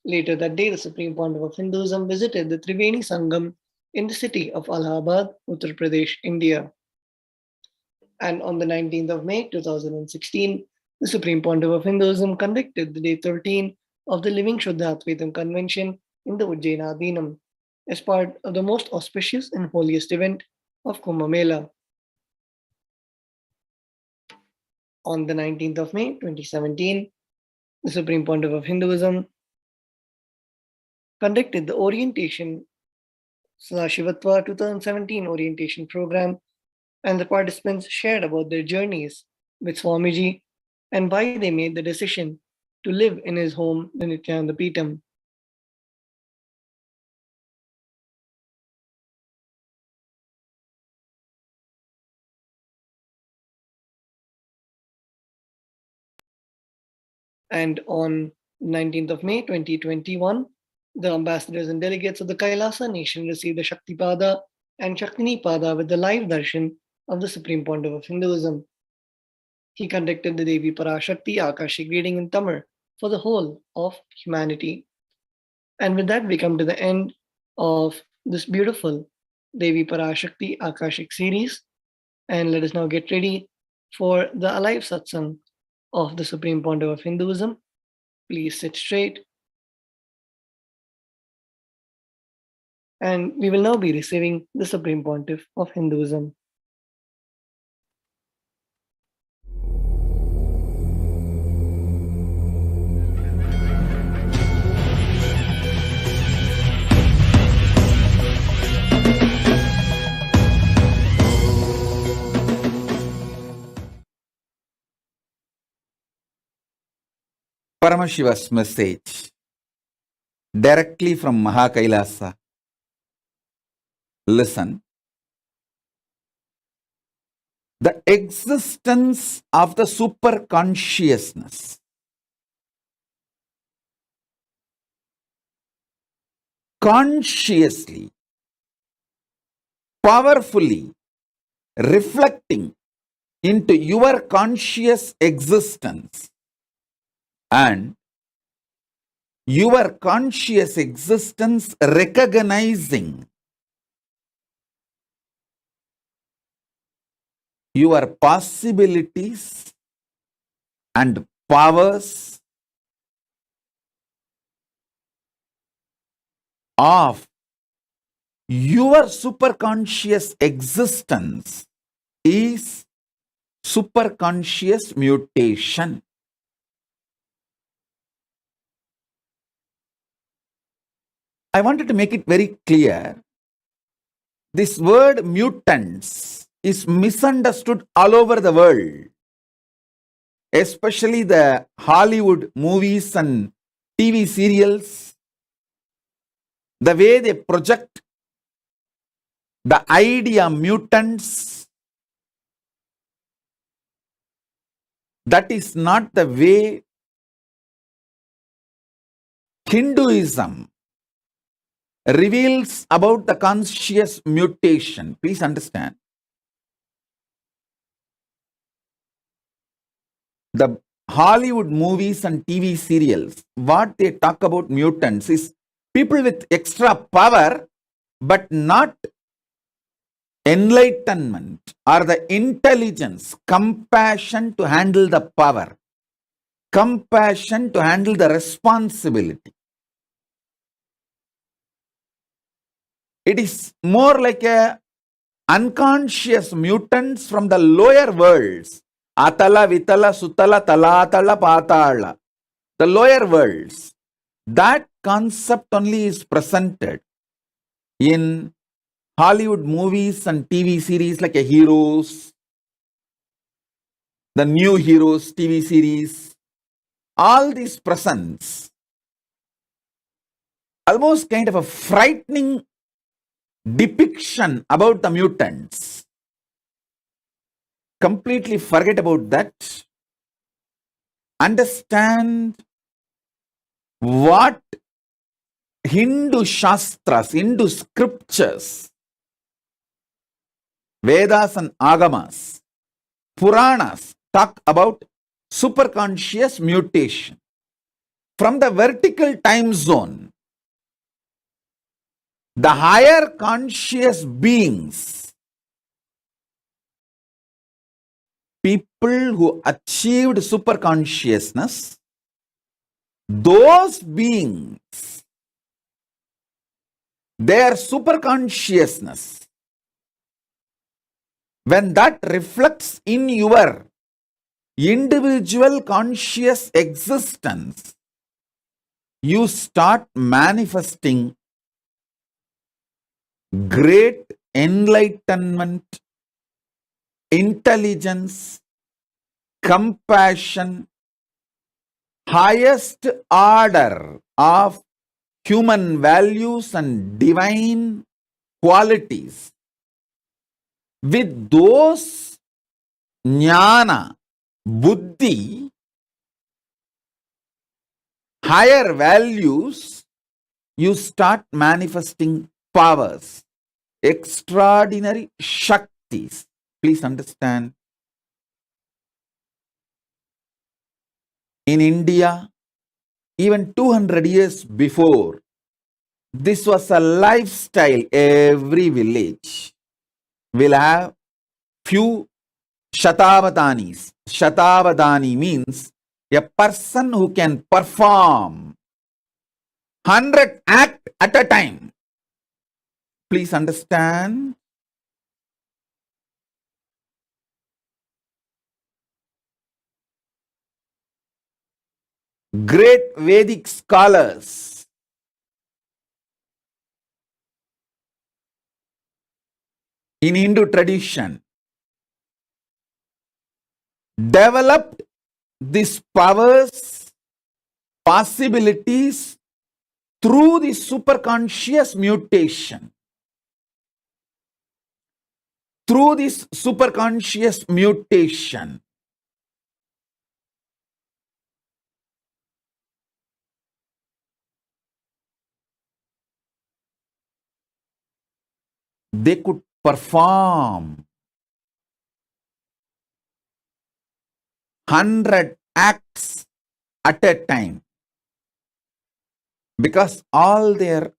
Later that day, the Supreme Pontiff of Hinduism visited the Triveni Sangam in the city of Allahabad, Uttar Pradesh, India. And on the 19th of May 2016, the Supreme Pontiff of Hinduism conducted the Day 13 of the Living Shuddha Convention in the Ujjaina Adinam as part of the most auspicious and holiest event of Kumbh Mela. On the 19th of May 2017, the Supreme Pontiff of Hinduism conducted the Orientation Shivatva 2017 Orientation Program, and the participants shared about their journeys with Swamiji and why they made the decision to live in his home, the Nithyananda Peetham. And on 19th of May 2021, the ambassadors and delegates of the Kailasa nation received the Shaktipada and Shaktinipada with the live darshan of the Supreme Pontiff of Hinduism. He conducted the Devi Parashakti Akashic reading in Tamil for the whole of humanity. And with that, we come to the end of this beautiful Devi Parashakti Akashic series. And let us now get ready for the alive satsang of the Supreme Pontiff of Hinduism. Please sit straight. And we will now be receiving the Supreme Pontiff of Hinduism. Paramashiva's message directly from KAILASA. Listen. The existence of the super consciousness consciously, powerfully reflecting into your conscious existence, and your conscious existence recognizing your possibilities and powers of your superconscious existence is superconscious mutation. I wanted to make it very clear. This word mutants is misunderstood all over the world, especially the Hollywood movies and TV serials. The way they project the idea mutants, that is not the way Hinduism reveals about the conscious mutation. Please understand. The Hollywood movies and TV serials, what they talk about mutants is people with extra power but not enlightenment or the intelligence, compassion to handle the power, compassion to handle the responsibility. It is more like a unconscious mutants from the lower worlds. Atala, Vitala, Sutala, Talatala, Patala. The lower worlds. That concept only is presented in Hollywood movies and TV series like a Heroes, the New Heroes TV series. All these presents almost kind of a frightening depiction about the mutants. Completely forget about that. Understand what Hindu Shastras, Hindu scriptures, Vedas and Agamas, Puranas talk about superconscious mutation. From the vertical time zone, the higher conscious beings, people who achieved superconsciousness, those beings, their superconsciousness, when that reflects in your individual conscious existence, you start manifesting great enlightenment, intelligence, compassion, highest order of human values and divine qualities. With those jnana, buddhi, higher values, you start manifesting powers, extraordinary shaktis. Please understand. In India, even 200 years before, this was a lifestyle. Every village will have few Shatavadanis. Shatavadani means a person who can perform 100 acts at a time. Please understand. Great Vedic scholars in Hindu tradition developed these powers, possibilities through the superconscious mutation. Through this superconscious mutation, they could perform 100 acts at a time because all their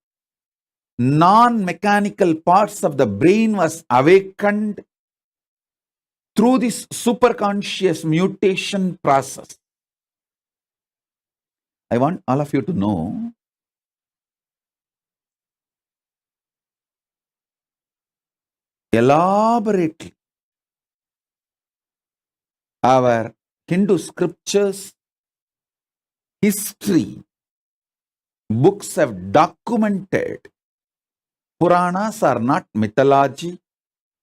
non-mechanical parts of the brain was awakened through this superconscious mutation process. I want all of you to know elaborately our Hindu scriptures, history, books have documented. Puranas are not mythology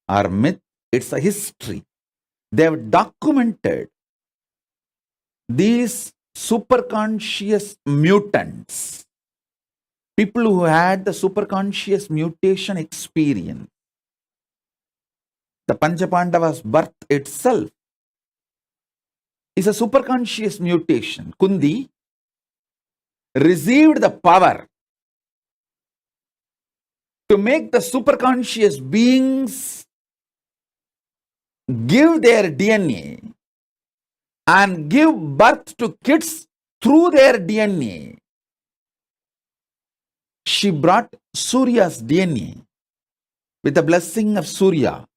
or myth, it's a history. They have documented these superconscious mutants, people who had the superconscious mutation experience. The Panchapandavas' birth itself is a superconscious mutation. Kundi received the power to make the superconscious beings give their DNA and give birth to kids through their DNA. She brought Surya's DNA. with the blessing of Surya.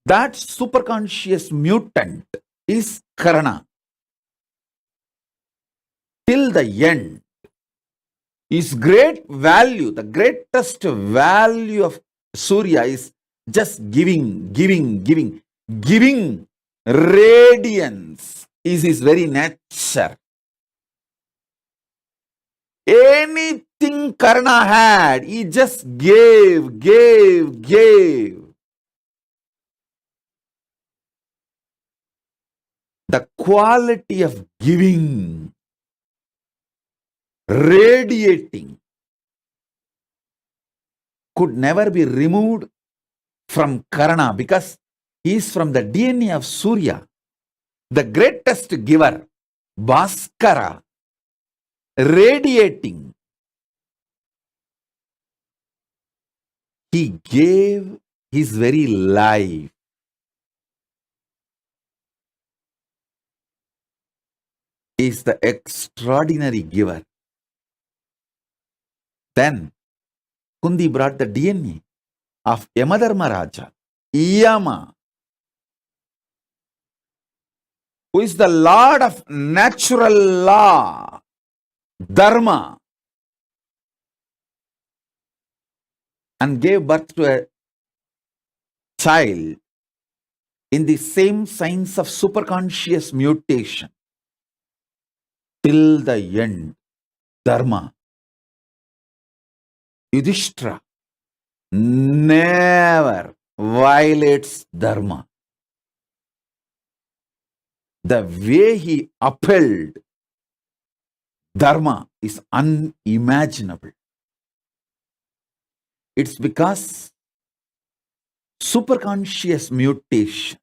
That superconscious mutant is Karana. Till the end. His great value, the greatest value of Surya is just giving, giving, giving. Giving radiance is his very nature. Anything Karna had, he just gave, gave, gave. The quality of giving, radiating, could never be removed from Karna because he is from the DNA of Surya, the greatest giver, Bhaskara, radiating. He gave his very life. He is the extraordinary giver. Then Kundi brought the DNA of Yamadharma Raja, Yama, who is the Lord of natural law, Dharma, and gave birth to a child in the same signs of superconscious mutation. Till the end, Dharma. Yudhishthira never violates Dharma. The way he upheld Dharma is unimaginable. It's because superconscious mutation.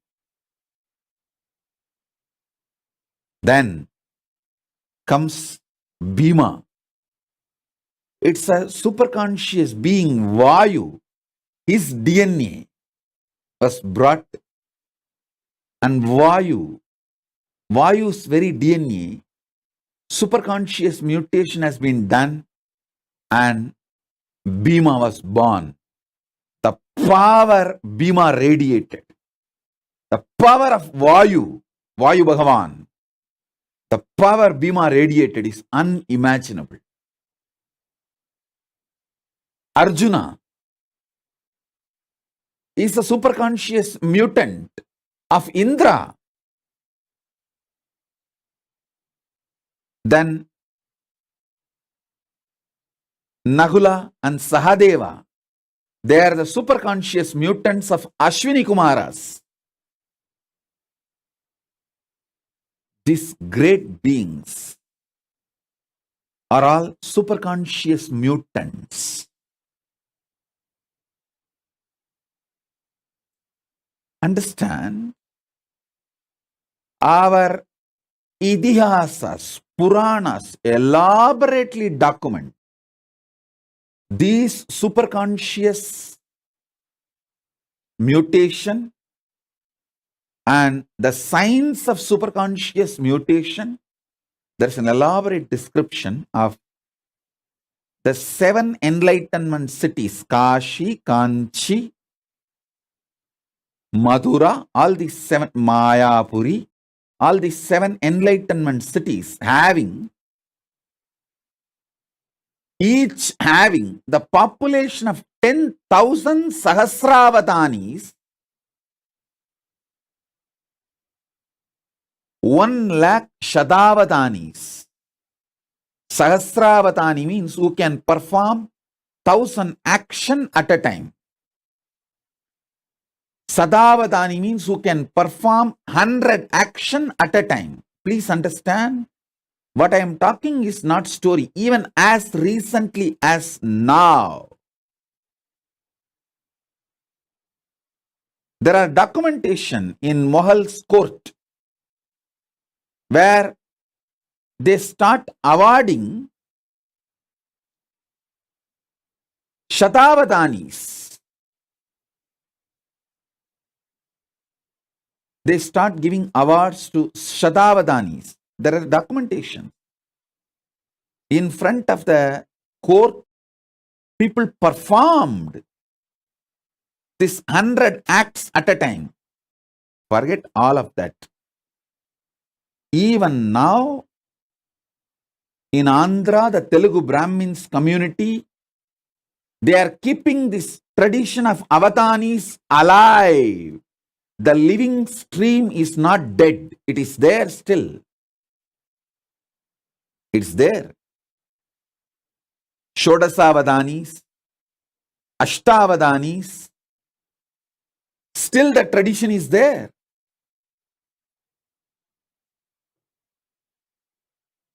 Then comes Bhima. It's a superconscious being, Vayu. His DNA was brought, and Vayu's very DNA, superconscious mutation has been done, and Bhima was born. The power Bhima radiated, the power of Vayu Bhagavan, the power Bhima radiated is unimaginable. Arjuna is a superconscious mutant of Indra. Then Nahula and Sahadeva, they are the superconscious mutants of Ashwini Kumaras. These great beings are all superconscious mutants. Understand? Our Idihasas, Puranas elaborately document these superconscious mutation and the signs of superconscious mutation. There's an elaborate description of the 7 enlightenment cities, Kashi, Kanchi, Madura, all these 7, Mayapuri, all these 7 enlightenment cities each having the population of 10,000 Sahasravadanis, 1 lakh Shadavadanis. Sahasravadani means who can perform 1,000 action at a time. Sadavadani means who can perform 100 action at a time. Please understand, what I am talking is not story. Even as recently as now, there are documentation in Mohal's court where they start awarding Shatavadanis. They start giving awards to Shatavadanis. There are documentation. In front of the court, people performed this 100 acts at a time. Forget all of that. Even now, in Andhra, the Telugu Brahmins community, they are keeping this tradition of avatanis alive. The living stream is not dead. It is there still. It's there. Shodasavadanis, Ashtavadanis, still the tradition is there.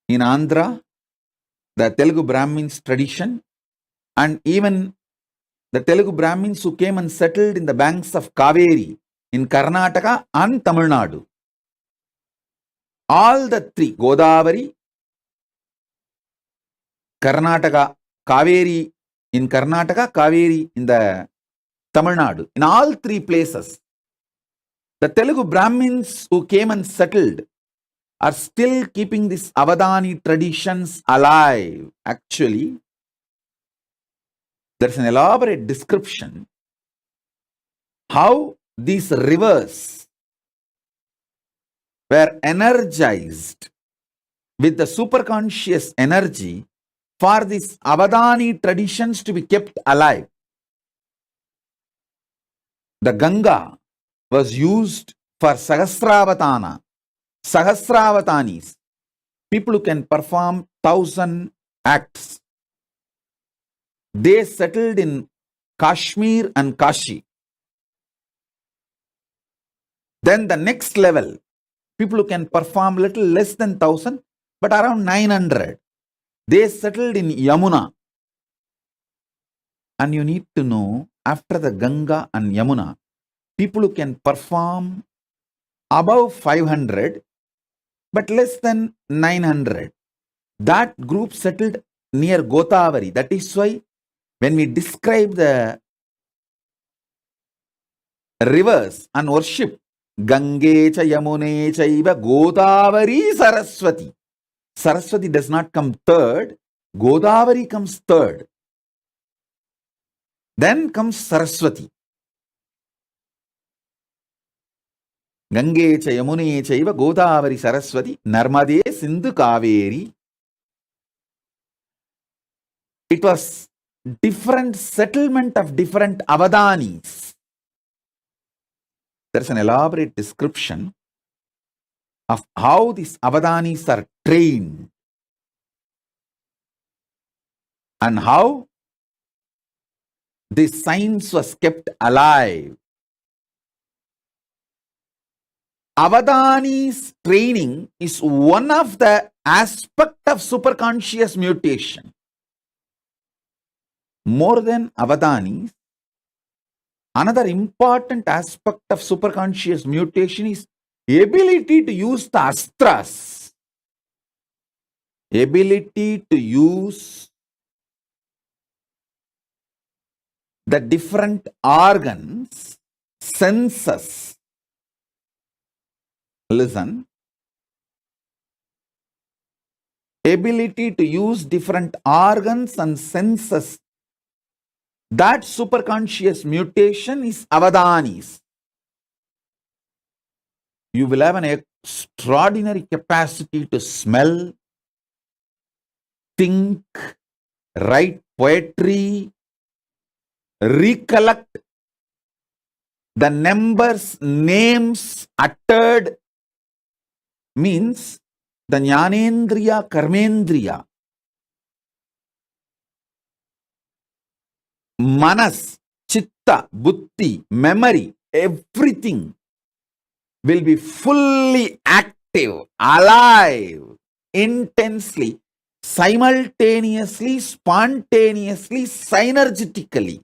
In Andhra, the Telugu Brahmins tradition, and even the Telugu Brahmins who came and settled in the banks of Kaveri in Karnataka and Tamil Nadu. All the three, Godavari, Karnataka, Kaveri in Karnataka, Kaveri in the Tamil Nadu. In all three places, the Telugu Brahmins who came and settled are still keeping these Avadani traditions alive. Actually, there's an elaborate description how these rivers were energized with the superconscious energy for these Avadani traditions to be kept alive. The Ganga was used for Sahasravatanis, people who can perform 1,000 acts. They settled in Kashmir and Kashi. Then the next level, people who can perform little less than 1,000, but around 900. They settled in Yamuna. And you need to know, after the Ganga and Yamuna, people who can perform above 500, but less than 900. That group settled near Godavari. That is why when we describe the rivers and worship, Gange cha Yamune chaiva Godavari Saraswati. Saraswati does not come third, Godavari comes third. Then comes Saraswati. Gange cha Yamune chaiva Godavari Saraswati Narmade Sindhu Kaveri. It was different settlement of different Avadanis. There's an elaborate description of how these Avadanis are trained and how this science was kept alive. Avadani's training is one of the aspect of superconscious mutation. More than Avadanis, another important aspect of superconscious mutation is ability to use the astras. Ability to use the different organs, senses. Listen. Ability to use different organs and senses. That superconscious mutation is Avadanis. You will have an extraordinary capacity to smell, think, write poetry, recollect the numbers, names uttered, means the Jnanendriya, Karmendriya, Manas, Chitta, Buddhi, memory, everything will be fully active, alive, intensely, simultaneously, spontaneously, synergetically.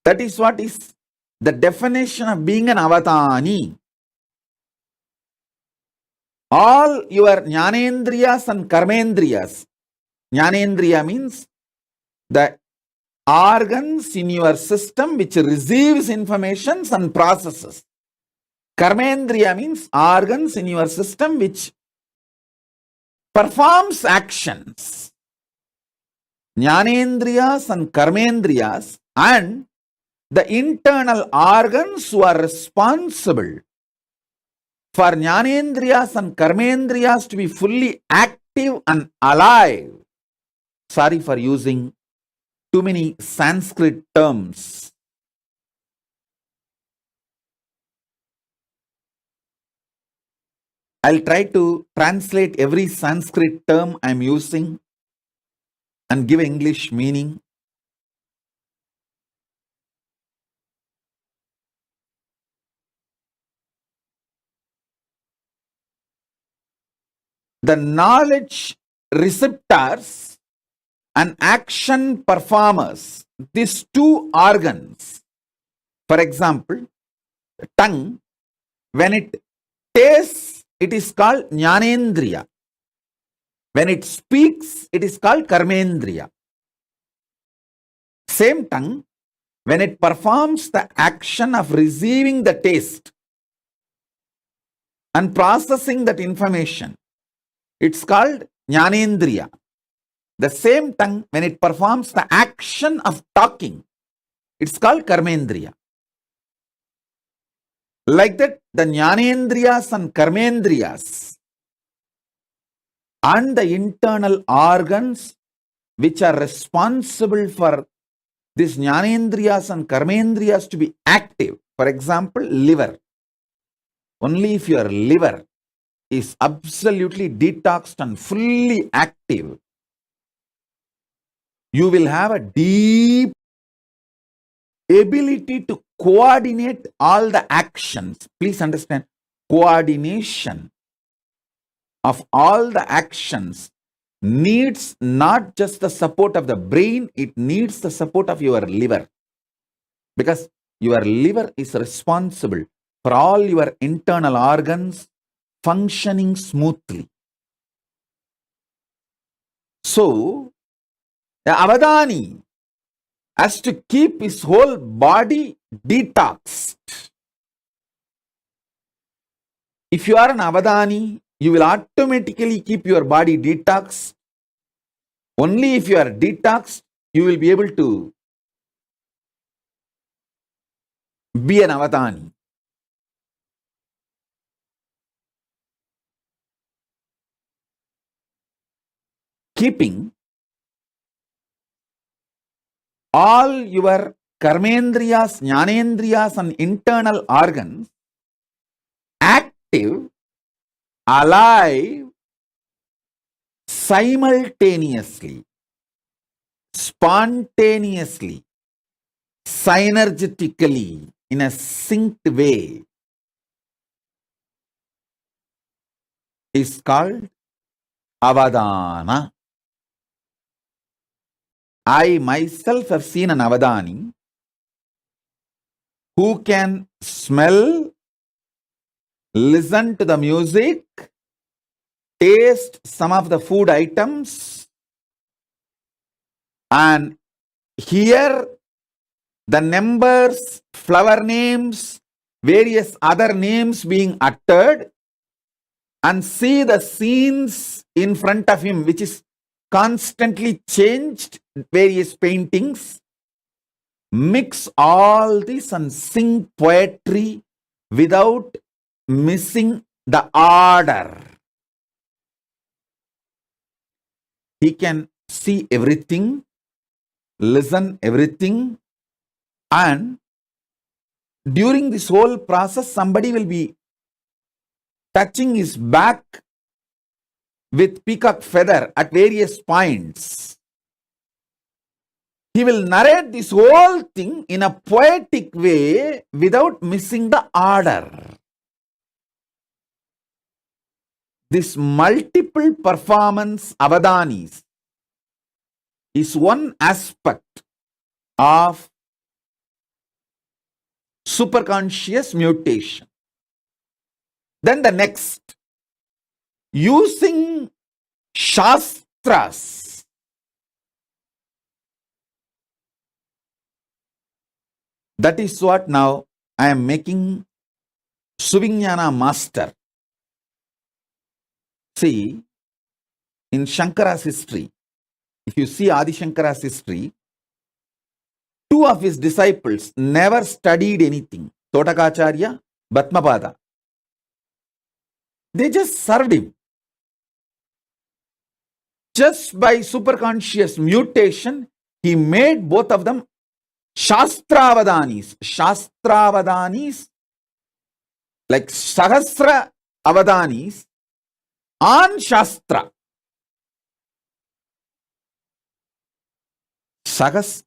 That is what is the definition of being an avatani. All your jnanendriyas and karmendriyas. Jnanendriya means the organs in your system which receives information and processes. Karmendriya means organs in your system which performs actions. Jnanendriyas and karmendriyas and the internal organs who are responsible for Jnanendriyas and Karmendriyas to be fully active and alive. Sorry for using too many Sanskrit terms. I'll try to translate every Sanskrit term I'm using and give English meaning. The knowledge receptors and action performers, these two organs, for example, tongue, when it tastes, it is called Jnanendriya. When it speaks, it is called Karmendriya. Same tongue, when it performs the action of receiving the taste and processing that information, it's called Jnanendriya. The same tongue, when it performs the action of talking, it's called Karmendriya. Like that, the Jnanendriyas and Karmendriyas and the internal organs which are responsible for these Jnanendriyas and Karmendriyas to be active. For example, liver. Only if your liver is absolutely detoxed and fully active, you will have a deep ability to coordinate all the actions. Please understand, coordination of all the actions needs not just the support of the brain, it needs the support of your liver. Because your liver is responsible for all your internal organs functioning smoothly. So, the Avadani has to keep his whole body detoxed. If you are an Avadani, you will automatically keep your body detoxed. Only if you are detoxed, you will be able to be an Avadani. Keeping all your Karmendriyas, Jnanendriyas and internal organs active, alive, simultaneously, spontaneously, synergetically, in a synced way, is called Avadana. I myself have seen an Avadani who can smell, listen to the music, taste some of the food items, and hear the numbers, flower names, various other names being uttered, and see the scenes in front of him, which is constantly changed, various paintings, mix all this and sing poetry without missing the order. He can see everything, listen everything, and during this whole process, somebody will be touching his back with peacock feather at various points. He will narrate this whole thing in a poetic way without missing the order. This multiple performance Avadanis is one aspect of superconscious mutation. Then the next, using Shastras, that is what now I am making Suvignana master. See, in Shankara's history, if you see Adi Shankara's history, Two of his disciples never studied anything. Totakacharya, Bhatmapada. They just served him. Just by superconscious mutation, he made both of them Shastravadanis. Shastravadanis, like Sahasra Avadanis on Shastra. Sahasra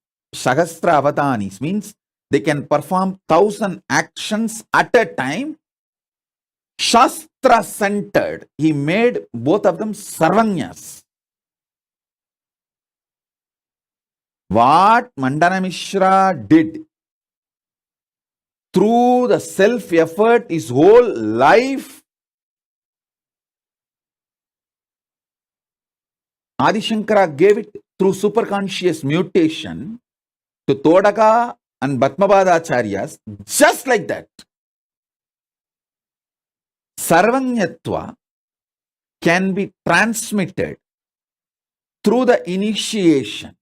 Avadanis means they can perform 1,000 actions at a time. Shastra centered. He made both of them Sarvanyas. What Mandana Mishra did through the self-effort, his whole life, Adi Shankara gave it through superconscious mutation to Todaka and Bhatmapada Acharyas, just like that. Sarvanyatva can be transmitted through the initiation.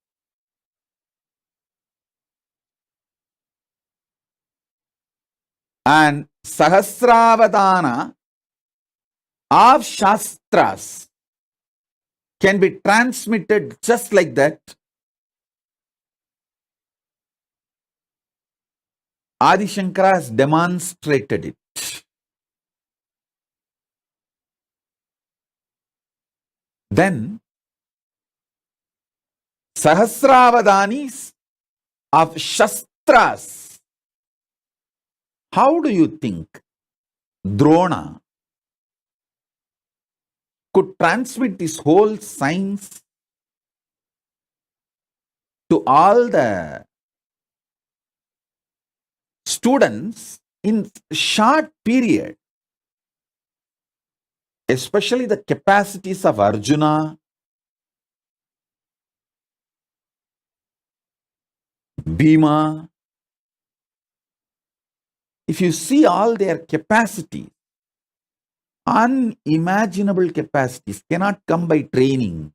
And Sahasravadana of Shastras can be transmitted just like that. Adi Shankara has demonstrated it. Then Sahasravadanis of Shastras. How do you think Drona could transmit this whole science to all the students in short period? Especially the capacities of Arjuna, Bhima. If you see all their capacities, unimaginable capacities cannot come by training.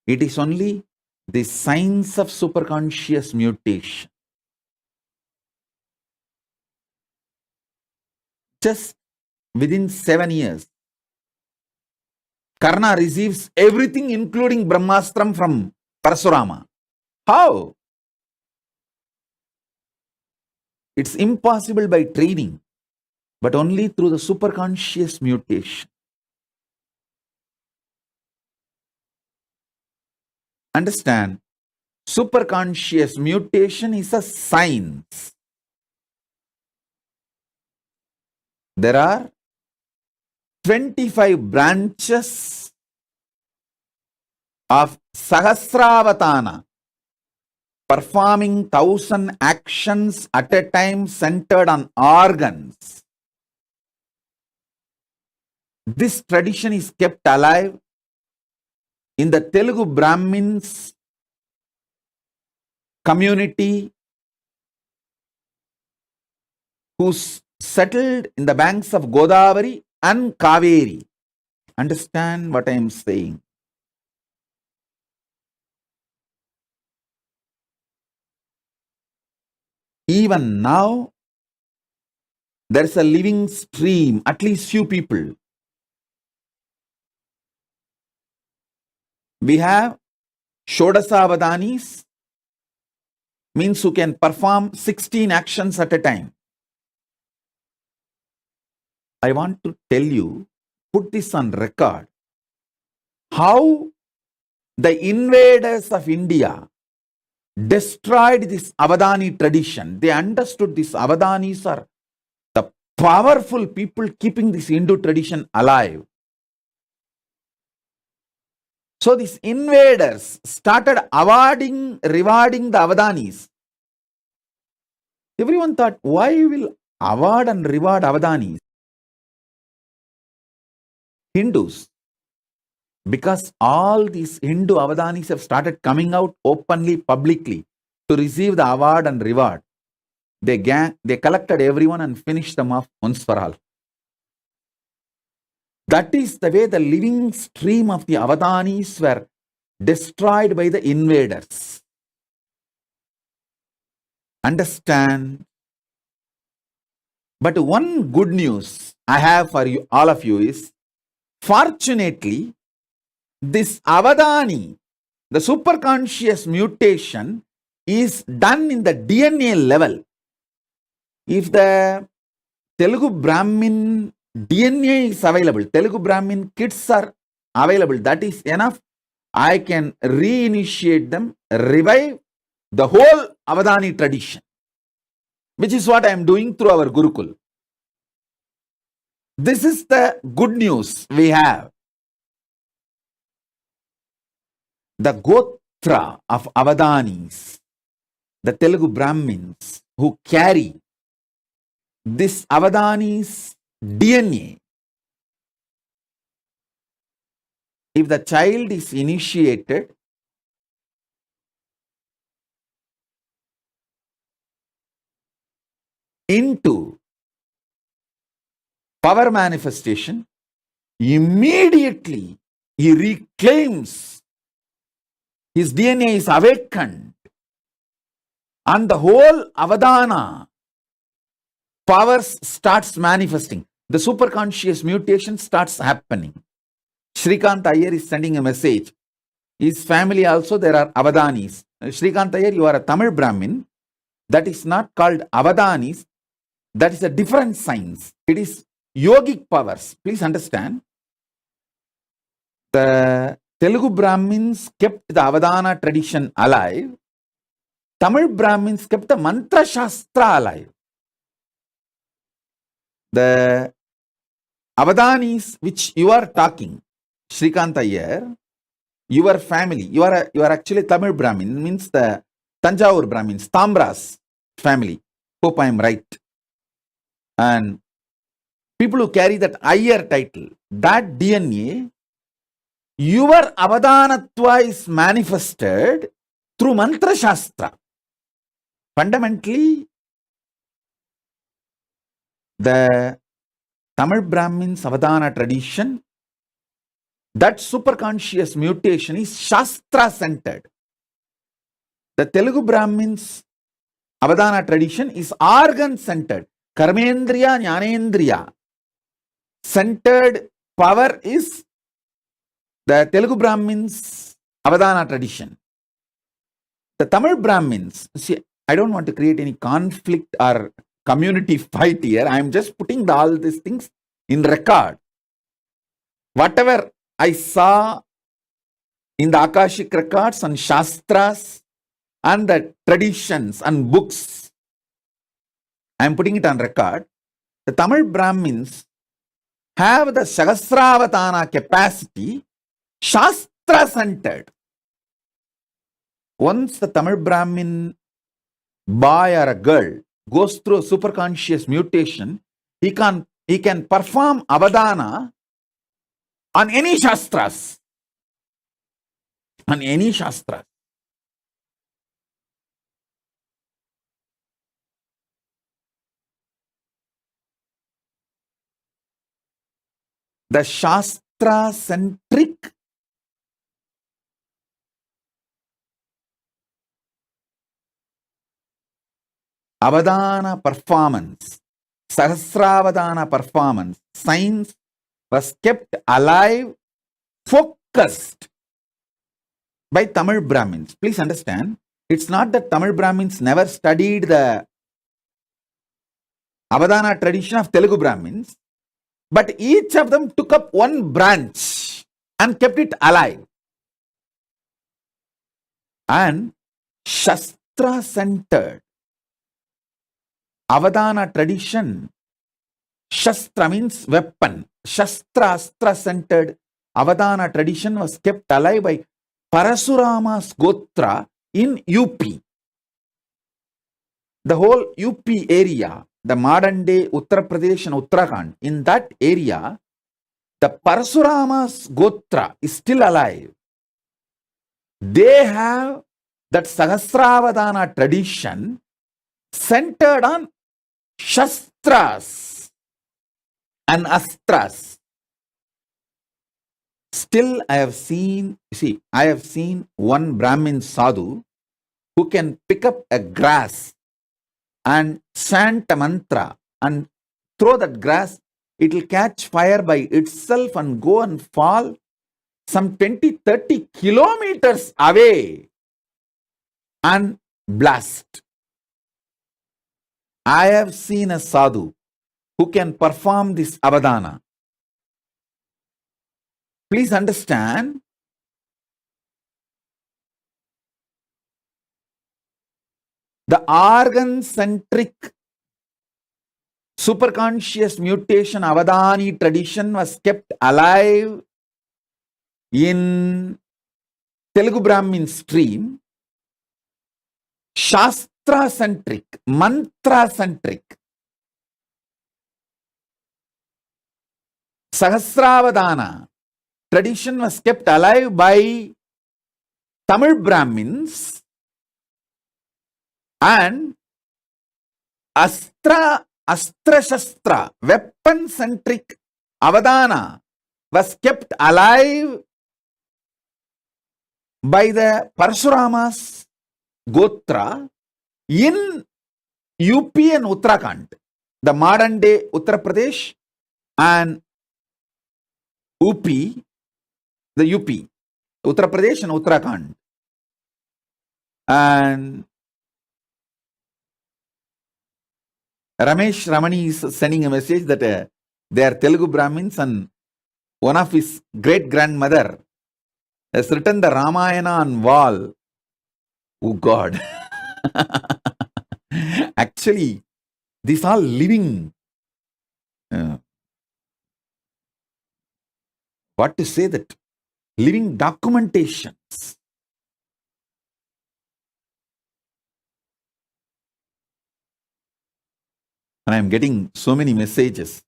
It is only the science of superconscious mutation. Just within 7 years, Karna receives everything including Brahmastram from Parasurama. How? It's impossible by training, but only through the superconscious mutation. Understand, superconscious mutation is a science. There are 25 branches of Sahasravatana, performing 1,000 actions at a time centered on organs. This tradition is kept alive in the Telugu Brahmins community who settled in the banks of Godavari and Kaveri. Understand what I am saying? Even now, there is a living stream, at least few people. We have Shodasavadanis, means who can perform 16 actions at a time. I want to tell you, put this on record, how the invaders of India destroyed this Avadani tradition. They understood these Avadanis are the powerful people keeping this Hindu tradition alive. So these invaders started rewarding the Avadanis. Everyone thought, why will award and reward Avadanis? Hindus. Because all these Hindu Avadanis have started coming out openly, publicly to receive the award and reward. They collected everyone and finished them off once for all. That is the way the living stream of the Avadanis were destroyed by the invaders. understand. But one good news I have for you, all of you, is fortunately, this avadani, the superconscious mutation, is done in the DNA level. If the Telugu Brahmin DNA is available, Telugu Brahmin kids are available, that is enough. I can reinitiate them, revive the whole Avadani tradition, which is what I am doing through our Gurukul. This is the good news we have. The Gotra of Avadanis, the Telugu Brahmins who carry this Avadani's DNA, if the child is initiated, into power manifestation, immediately he reclaims, his DNA is awakened, and the whole Avadana powers starts manifesting. The superconscious mutation starts happening. Shrikant Iyer is sending a message. His family also, there are Avadanis. Shrikant Iyer, you are a Tamil Brahmin. That is not called Avadanis. That is a different science. It is yogic powers. Please understand. The Telugu Brahmins kept the Avadana tradition alive. Tamil Brahmins kept the Mantra Shastra alive. The Avadanis which you are talking, Shrikant Iyer, your family, you are actually Tamil Brahmin, means the Tanjavur Brahmins, Tambras family. Hope I am right. And people who carry that Iyer title, that DNA, your Avadanatva is manifested through Mantra Shastra. Fundamentally, the Tamil Brahmins Avadana tradition, that superconscious mutation is Shastra centered. The Telugu Brahmins Avadana tradition is organ centered. Karmendriya, Jnanendriya centered power is the Telugu Brahmins Avadana tradition. The Tamil Brahmins, see, I don't want to create any conflict or community fight here. I am just putting all these things in record. Whatever I saw in the Akashic records and Shastras and the traditions and books, I am putting it on record. The Tamil Brahmins have the Sahasravatana capacity, Shastra centered. Once the Tamil Brahmin boy or a girl goes through a superconscious mutation, he can perform Avadana on any Shastras. On any Shastras. The Shastra-centric Avadana performance, Sahasravadana performance, science was kept alive, focused by Tamil Brahmins. Please understand, it's not that Tamil Brahmins never studied the Avadana tradition of Telugu Brahmins, but each of them took up one branch and kept it alive. And Shastra-centered Avadana tradition, Shastra means weapon. Shastra, Astra-centered Avadana tradition was kept alive by Parasurama's Gotra in UP. The whole UP area, the modern day Uttar Pradesh and Uttarakhand, in that area, the Parasurama's Gotra is still alive. They have that Sahasravadana tradition centered on Shastras and Astras. Still, I have seen one Brahmin sadhu who can pick up a grass and chant a mantra and throw that grass, it will catch fire by itself and go and fall some 20-30 kilometers away and blast. I have seen a sadhu who can perform this avadana. Please understand, the organ-centric superconscious mutation avadani tradition was kept alive in Telugu Brahmin stream. Shastra-centric, mantra-centric, Sahasravadana tradition was kept alive by Tamil Brahmins, and Astra-Shastra, weapon-centric Avadana was kept alive by the Parashurama's Gotra in UP and Uttarakhand, the modern day Uttar Pradesh and UP, the UP, Uttar Pradesh and Uttarakhand. And Ramesh Ramani is sending a message that they are Telugu Brahmins, and one of his great-grandmother has written the Ramayana on wall. Oh God. Actually, these are living, what to say, that living documentations. And I am getting so many messages.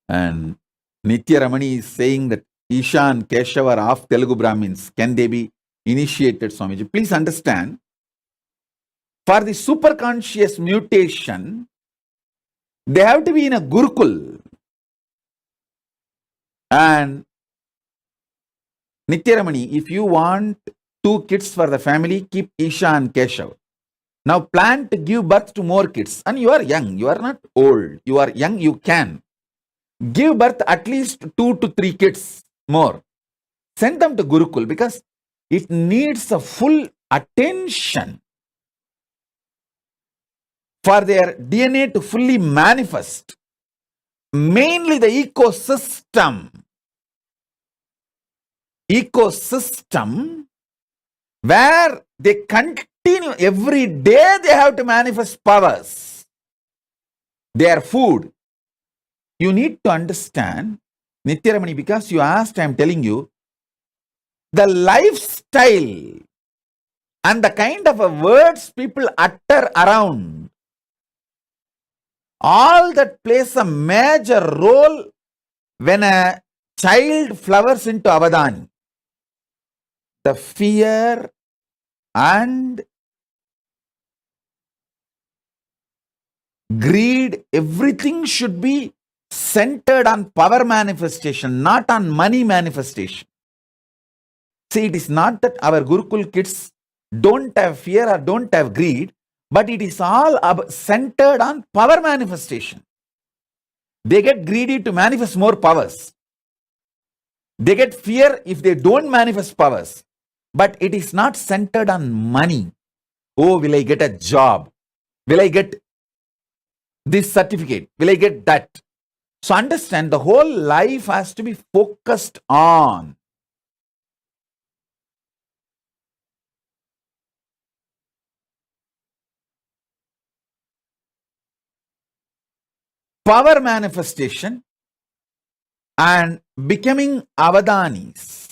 And Nitya Ramani is saying that Isha and Keshava are half Telugu Brahmins. Can they be initiated, Swamiji? Please understand, for the superconscious mutation, they have to be in a Gurukul. And Nitya Ramani, if you want 2 kids for the family, keep Isha and Keshav. Now plan to give birth to more kids. And you are young, you are not old. You are young, you can. Give birth at least 2 to 3 kids more. Send them to Gurukul because it needs a full attention for their DNA to fully manifest. Mainly the ecosystem where they continue every day, they have to manifest powers. Their food. You need to understand, Nitya Ramani, because you asked, I am telling you, the lifestyle and the kind of words people utter around, all that plays a major role when a child flowers into Avadani. The fear and greed, everything should be centered on power manifestation, not on money manifestation. See, it is not that our Gurukul kids don't have fear or don't have greed, but it is all centered on power manifestation. They get greedy to manifest more powers. They get fear if they don't manifest powers. But it is not centered on money. Oh, will I get a job? Will I get this certificate? Will I get that? So understand, the whole life has to be focused on power manifestation and becoming Avadanis.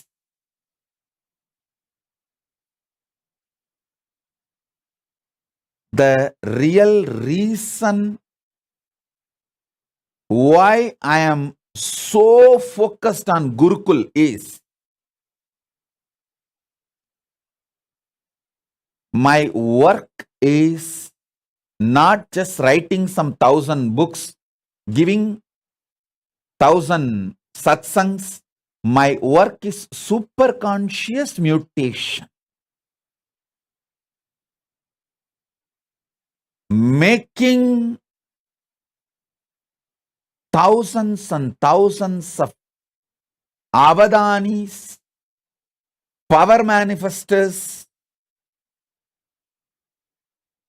The real reason why I am so focused on Gurukul is my work is not just writing some 1,000 books, giving 1,000 satsangs. My work is super conscious mutation. making thousands and thousands of avadanis, power manifestors,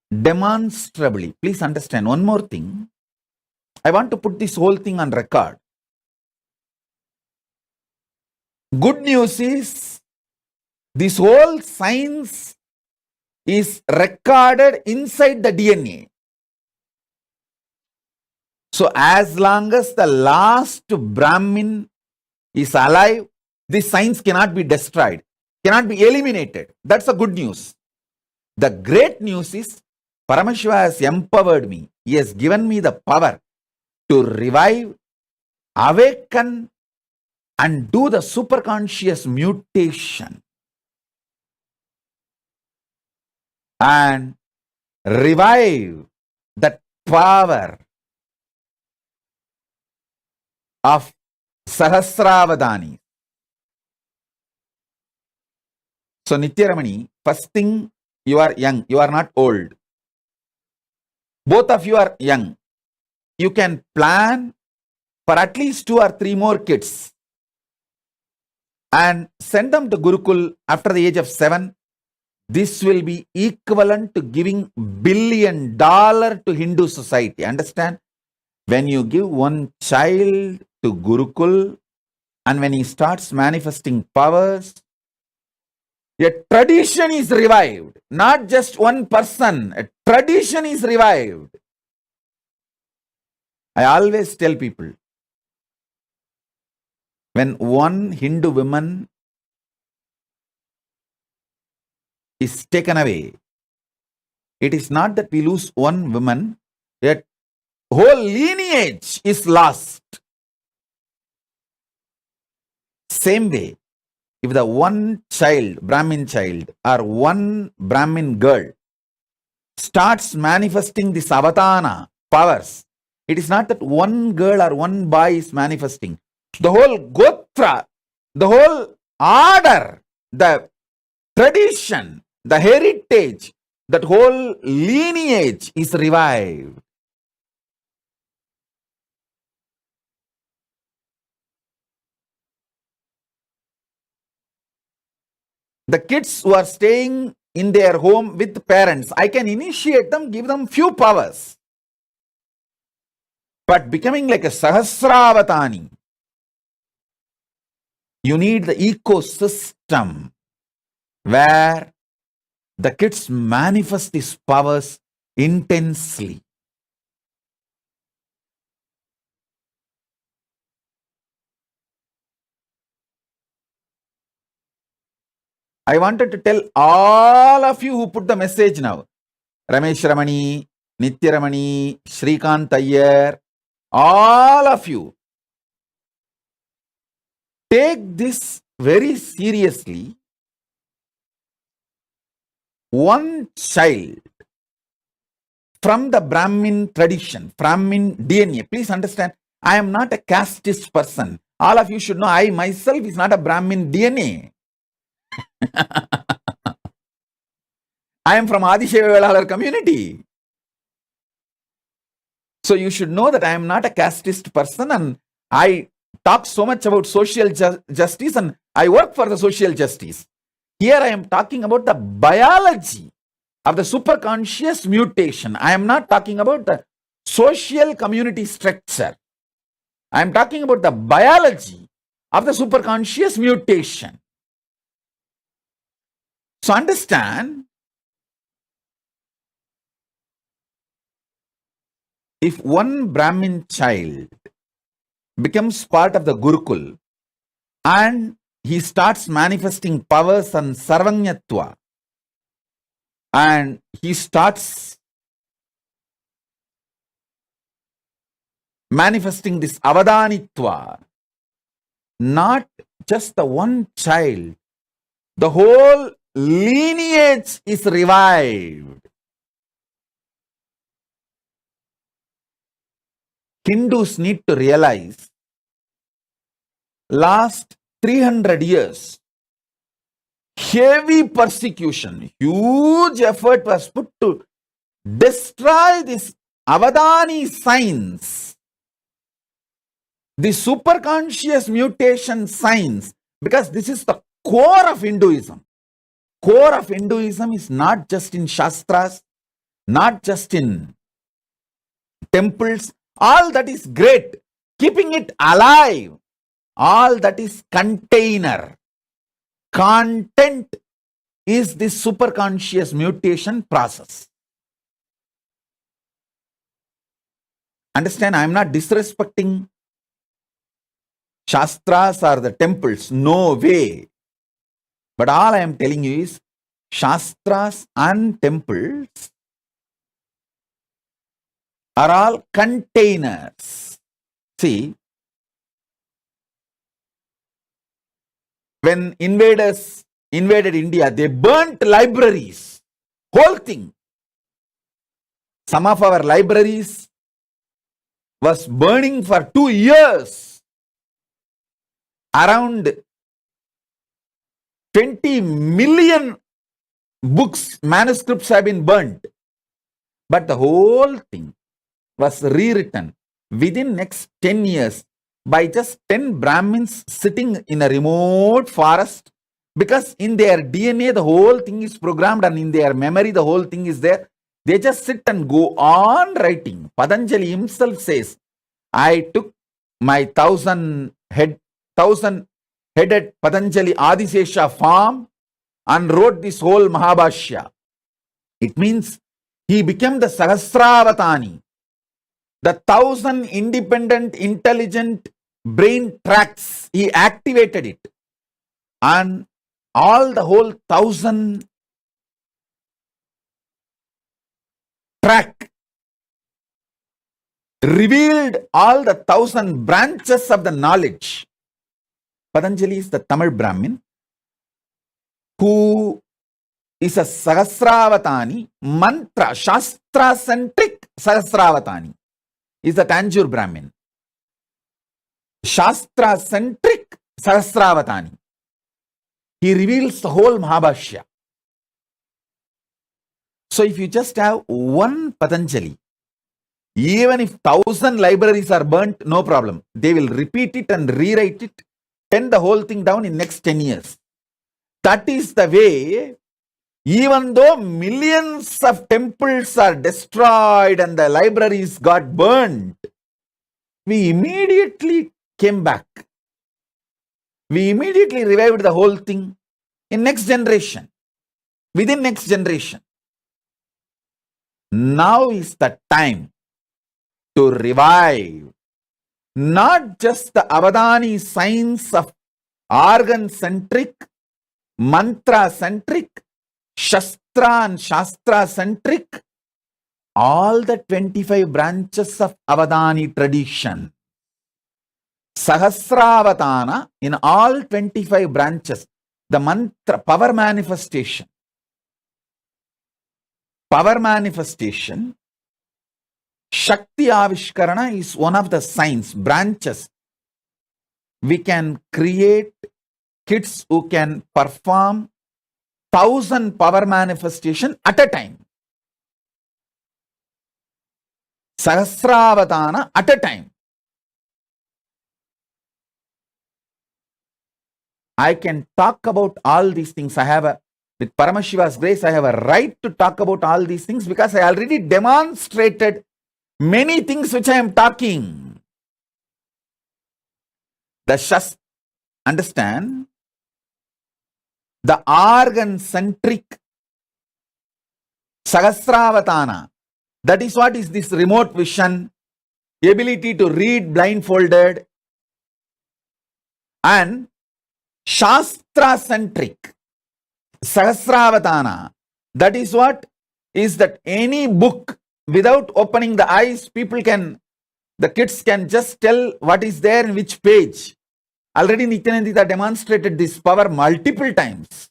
demonstrably. Please understand one more thing. I want to put this whole thing on record. Good news is this whole science is recorded inside the DNA. So as long as the last Brahmin is alive, this science cannot be destroyed, cannot be eliminated. That's the good news. The great news is Paramashiva has empowered me. He has given me the power to revive, awaken, and do the superconscious mutation and revive that power of Sahasravadani. So Nityaramani, first thing, you are young, you are not old. Both of you are young. You can plan for at least 2 or 3 more kids and send them to Gurukul after the age of 7. This will be equivalent to giving $1 billion to Hindu society. Understand? When you give one child to Gurukul and when he starts manifesting powers, a tradition is revived. Not just one person. A tradition is revived. I always tell people, when one Hindu woman is taken away, it is not that we lose one woman, yet whole lineage is lost. Same way, if the one child, Brahmin child, or one Brahmin girl starts manifesting this avatana powers, it is not that one girl or one boy is manifesting. The whole gotra, the whole order, the tradition, the heritage, that whole lineage is revived. The kids who are staying in their home with parents, I can initiate them, give them few powers. But becoming like a Sahasravatani, you need the ecosystem where the kids manifest these powers intensely. I wanted to tell all of you who put the message now, Ramesh Ramani, Nitya Ramani, Shrikant Iyer, all of you, take this very seriously. One child from the Brahmin tradition, Brahmin DNA, please understand, I am not a casteist person. All of you should know, I myself is not a Brahmin DNA. I am from Adishayavalalar community. So you should know that I am not a casteist person, and I talk so much about social justice, and I work for the social justice. Here I am talking about the biology of the superconscious mutation. I am not talking about the social community structure. I am talking about the biology of the superconscious mutation. So understand, if one Brahmin child becomes part of the Gurukul and he starts manifesting powers and sarvanyatva, and he starts manifesting this avadanitva, not just the one child, the whole lineage is revived. Hindus need to realize, last 300 years, heavy persecution, huge effort was put to destroy this Avadani science, the superconscious mutation science, because this is the core of Hinduism. Core of Hinduism is not just in Shastras, not just in temples. All that is great. Keeping it alive, all that is container. Content is this superconscious mutation process. Understand, I am not disrespecting Shastras or the temples. No way. But all I am telling you is Shastras and temples are all containers. See, when invaders invaded India, they burnt libraries, whole thing. Some of our libraries was burning for 2 years. Around 20 million books, manuscripts have been burnt. But the whole thing was rewritten within next 10 years by just 10 Brahmins sitting in a remote forest, because in their DNA the whole thing is programmed and in their memory the whole thing is there. They just sit and go on writing. Patanjali himself says, I took my 1,000-headed Patanjali Adisesha farm and wrote this whole Mahabhashya. It means he became the Sahasravatani, the 1,000 independent, intelligent brain tracts. He activated it, and all the whole 1,000 track revealed all the 1,000 branches of the knowledge. Patanjali is the Tamil Brahmin who is a Sahasravatani, mantra, Shastra-centric Sahasravatani. Is the Tanjore Brahmin. Shastra-centric Sahasravatani. He reveals the whole Mahabhashya. So if you just have one Patanjali, even if 1,000 libraries are burnt, no problem. They will repeat it and rewrite it, pen the whole thing down in next 10 years. That is the way, even though millions of temples are destroyed and the libraries got burnt, we immediately came back. We immediately revived the whole thing in next generation, within next generation. Now is the time to revive not just the Avadani science of organ-centric, mantra-centric, Shastra and Shastra-centric, all the 25 branches of Avadani tradition. Sahasravatana in all 25 branches, the mantra, power manifestation. Power manifestation, Shakti Avishkarana is one of the science branches. We can create kids who can perform 1,000 power manifestation at a time. Sahasravatana at a time. I can talk about all these things. With Paramashiva's grace, I have a right to talk about all these things because I already demonstrated many things which I am talking. Understand? The organ-centric Sahasravatana. That is what is this remote vision, ability to read blindfolded, and Shastra-centric Sahasravatana. That is what is that any book, without opening the eyes, the kids can just tell what is there in which page. Already Nithyananda demonstrated this power multiple times.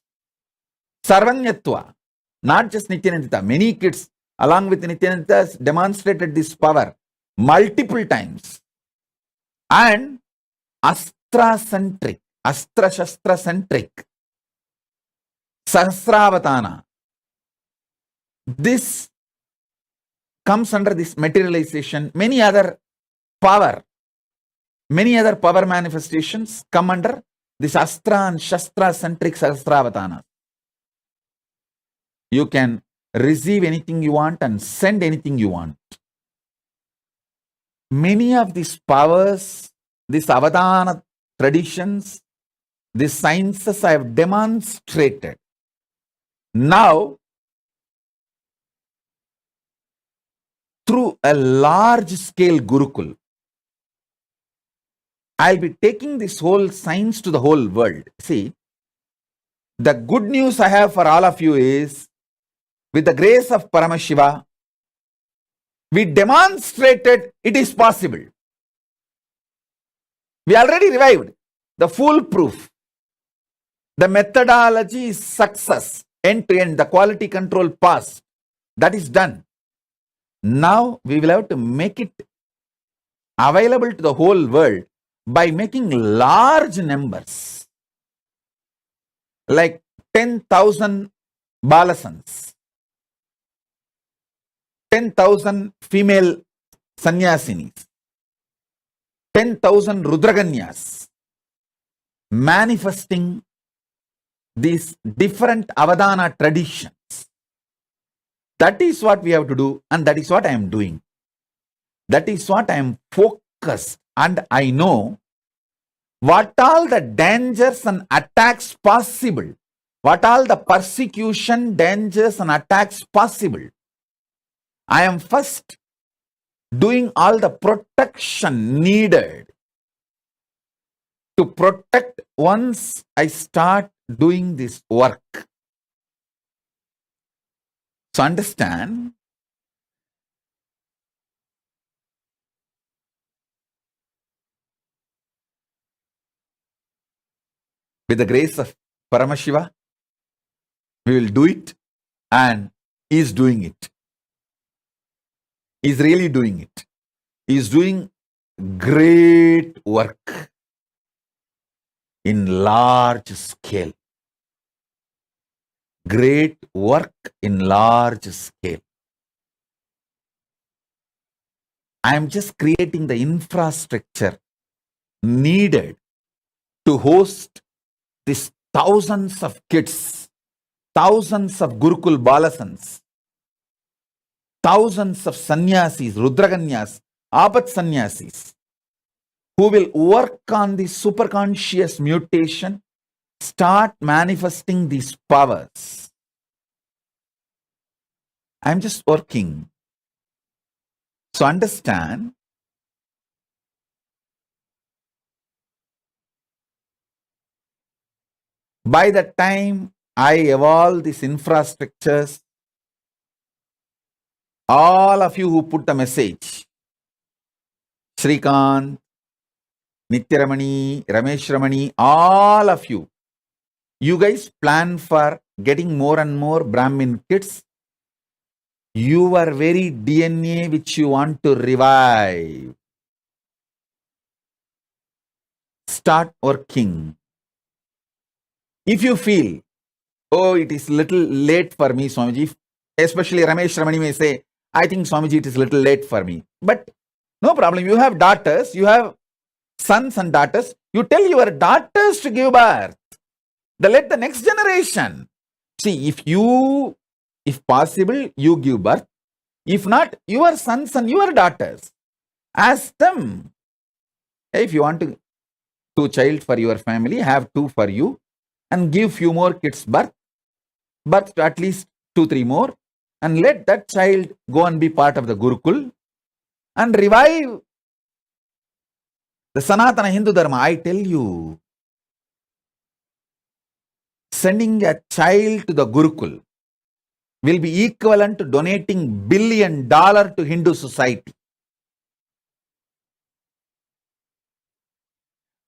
Sarvanyatva, not just Nithyananda, many kids along with Nithyananda demonstrated this power multiple times. And Astra-centric, Astra-Shastra-centric Sahasravatana. This comes under this materialization. Many other power manifestations come under this Astra and Shastra centric Sahasravatana. You can receive anything you want and send anything you want. Many of these powers, these Avadana traditions, these sciences I have demonstrated. Now, through a large scale Gurukul, I'll be taking this whole science to the whole world. See, the good news I have for all of you is, with the grace of Paramashiva, we demonstrated it is possible. We already revived the foolproof. The methodology is success, end to end, the quality control passed. That is done. Now we will have to make it available to the whole world by making large numbers, like 10,000 balasans, 10,000 female sannyasinis, 10,000 rudraganyas, manifesting these different Avadana traditions. That is what we have to do, and that is what I am doing. That is what I am focused, and I know what all the dangers and attacks possible, what all the persecution, dangers and attacks possible. I am first doing all the protection needed to protect once I start doing this work. So understand, with the grace of Paramashiva, we will do it, and he is doing it. He is really doing it. He is doing great work in large scale. Great work in large scale. I am just creating the infrastructure needed to host these thousands of kids, thousands of Gurukul Balasans, thousands of sannyasis, Rudraganyas, Apat sannyasis, who will work on the superconscious mutation, start manifesting these powers. I'm just working. So understand, by the time I evolve these infrastructures, all of you who put the message, Shrikant, Nithyaramani, Ramesh Ramani, all of you, you guys plan for getting more and more Brahmin kids. Your very DNA which you want to revive. Start working. If you feel, oh, it is little late for me, Swamiji, especially Ramesh Ramani may say, I think Swamiji, it is little late for me. But no problem. You have daughters, you have sons and daughters. You tell your daughters to give birth. Let the next generation. See, if possible, you give birth. If not, your sons and your daughters. Ask them. If you want to 2 child for your family, have 2 for you, and give few more kids birth to at least 2-3 more, and let that child go and be part of the Gurukul and revive the Sanatana Hindu Dharma. I tell you, sending a child to the Gurukul will be equivalent to donating $1 billion to Hindu society.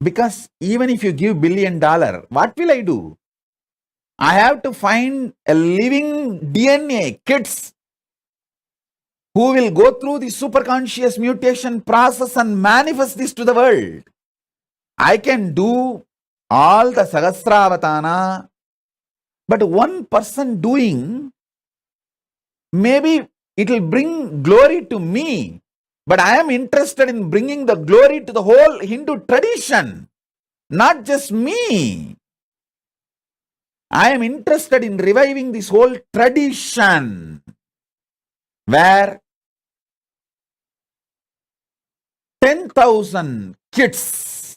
Because even if you give $1 billion, what will I do? I have to find a living DNA, kids, who will go through the superconscious mutation process and manifest this to the world. I can do all the Sahasravatana, but one person doing, maybe it will bring glory to me. But I am interested in bringing the glory to the whole Hindu tradition, not just me. I am interested in reviving this whole tradition where 10,000 kids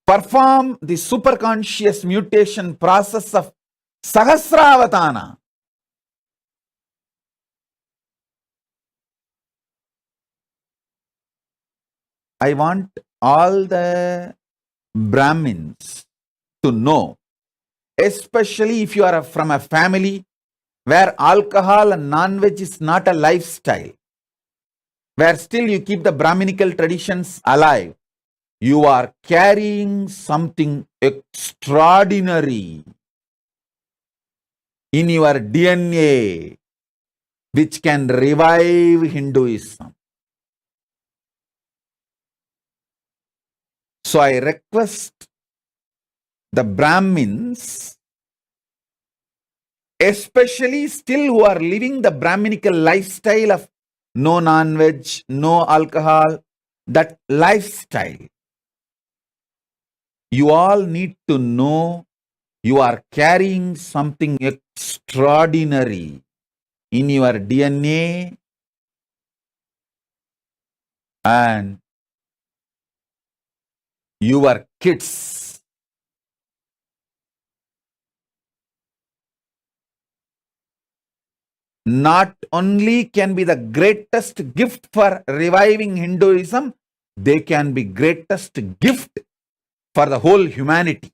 perform the superconscious mutation process of Sahasravatana. I want all the Brahmins to know, especially if you are from a family where alcohol and non-veg is not a lifestyle, where still you keep the Brahminical traditions alive, you are carrying something extraordinary in your DNA which can revive Hinduism. So I request the Brahmins, especially still who are living the Brahminical lifestyle of no non-veg, no alcohol, that lifestyle. You all need to know you are carrying something extraordinary in your DNA, and your kids not only can be the greatest gift for reviving Hinduism, they can be greatest gift for the whole humanity.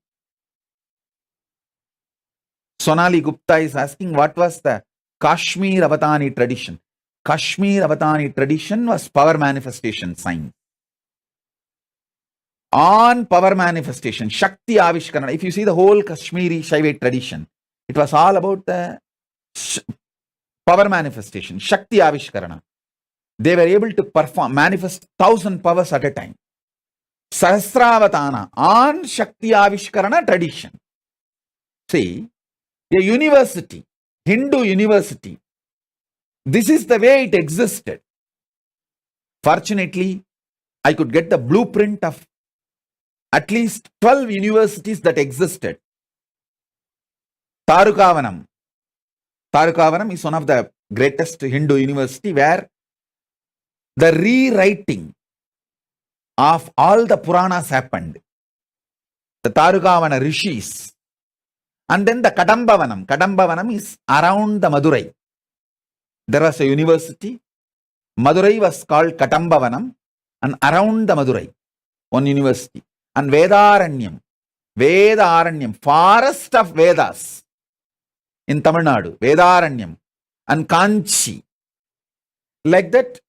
Sonali Gupta is asking, what was the Kashmir Avatani tradition? Kashmir Avatani tradition was power manifestation science. On power manifestation, Shakti Avishkarana. If you see the whole Kashmiri Shaivite tradition, it was all about the power manifestation, Shakti Avishkarana. They were able to manifest 1,000 powers at a time. Sahasravatana on Shakti Avishkarana tradition. See, a university, Hindu university, this is the way it existed. Fortunately, I could get the blueprint of at least 12 universities that existed. Tarukavanam. Tarukavanam is one of the greatest Hindu university where the rewriting of all the Puranas happened. The Tarukavana rishis. And then the Kadambavanam. Kadambavanam is around the Madurai. There was a university. Madurai was called Kadambavanam, and around the Madurai, one university. And Vedaranyam, forest of Vedas in Tamil Nadu, Vedaranyam, and Kanchi. Like that,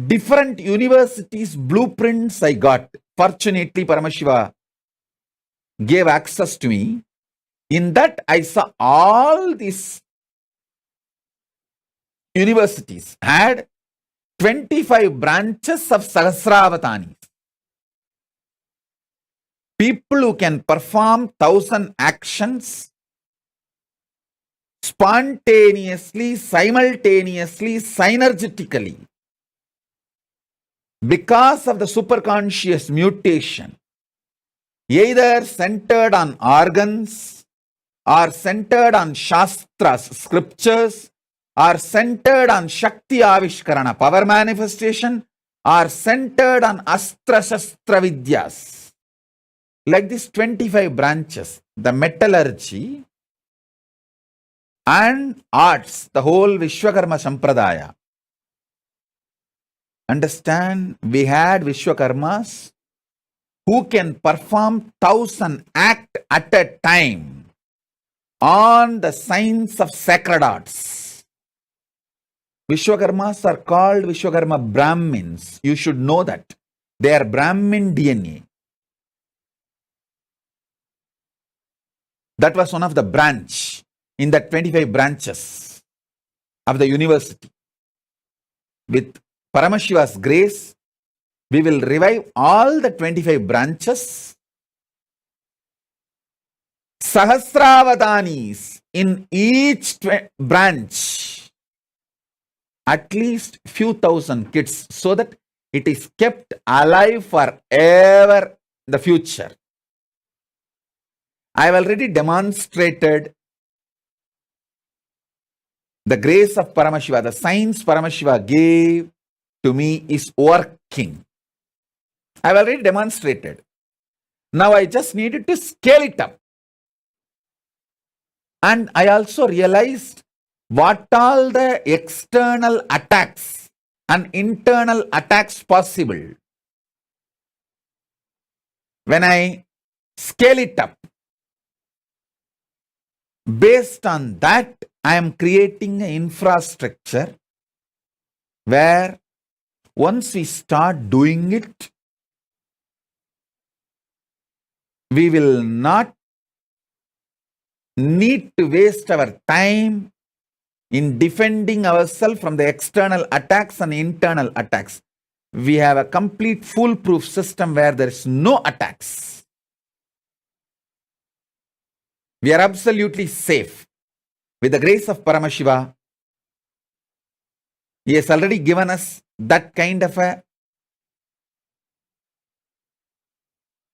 different universities, blueprints I got. Fortunately, Paramashiva gave access to me. In that, I saw all these universities had 25 branches of Sahasravatanis. People who can perform 1,000 actions spontaneously, simultaneously, synergetically. Because of the superconscious mutation, either centered on organs, or centered on Shastras, scriptures, or centered on Shakti Avishkarana, power manifestation, or centered on Astra Shastra Vidyas. Like these 25 branches, the metallurgy and arts, the whole Vishwakarma Sampradaya. Understand, we had Vishwakarmas who can perform 1,000 acts at a time on the science of sacred arts. Vishwakarmas are called Vishwakarma Brahmins. You should know that. They are Brahmin DNA. That was one of the branch in the 25 branches of the university. With Paramashiva's grace, we will revive all the 25 branches. Sahasravatanis in each branch at least few thousand kids so that it is kept alive forever in the future. I have already demonstrated the grace of Paramashiva, the science Paramashiva gave to me is working. I have already demonstrated. Now I just needed to scale it up. And I also realized what all the external attacks and internal attacks possible. When I scale it up, based on that, I am creating an infrastructure where once we start doing it, we will not need to waste our time in defending ourselves from the external attacks and internal attacks. We have a complete foolproof system where there is no attacks. We are absolutely safe. With the grace of Paramashiva, he has already given us that kind of a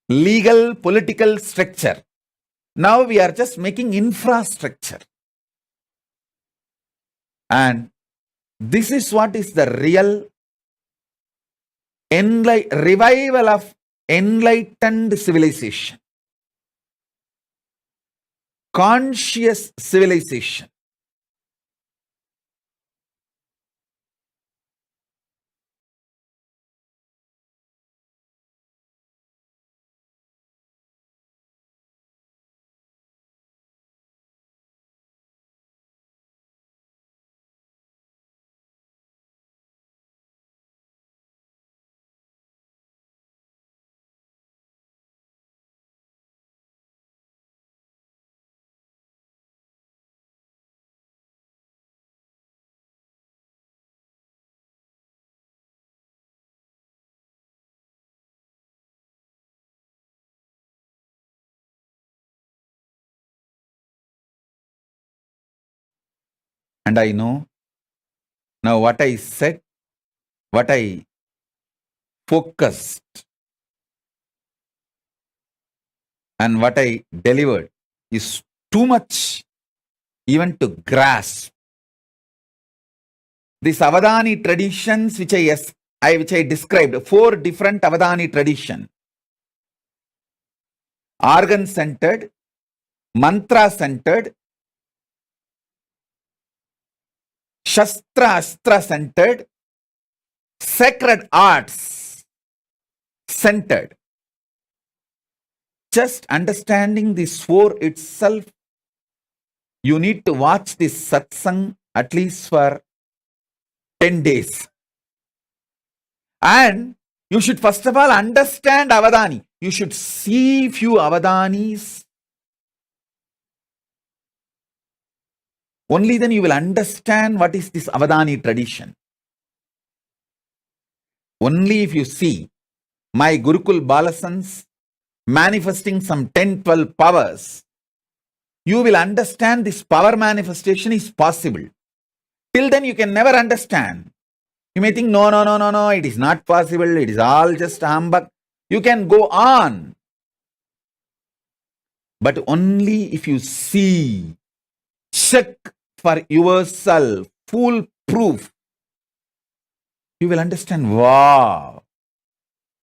legal, political structure. Now we are just making infrastructure. And this is what is the real revival of enlightened civilization. Conscious civilization. And I know now what I said, what I focused, and what I delivered is too much even to grasp. These Avadani traditions which I described, 4 different Avadani traditions. Organ-centered, mantra-centered, Shastra-Astra-centered, sacred arts centered. Just understanding this 4 itself, you need to watch this satsang at least for 10 days. And you should first of all understand Avadani. You should see few Avadanis. Only then you will understand what is this Avadani tradition. Only if you see my Gurukul Balasans manifesting some 10-12 powers, you will understand this power manifestation is possible. Till then you can never understand. You may think, no, it is not possible. It is all just humbug. You can go on. But only if you see, check for yourself, foolproof, you will understand, wow,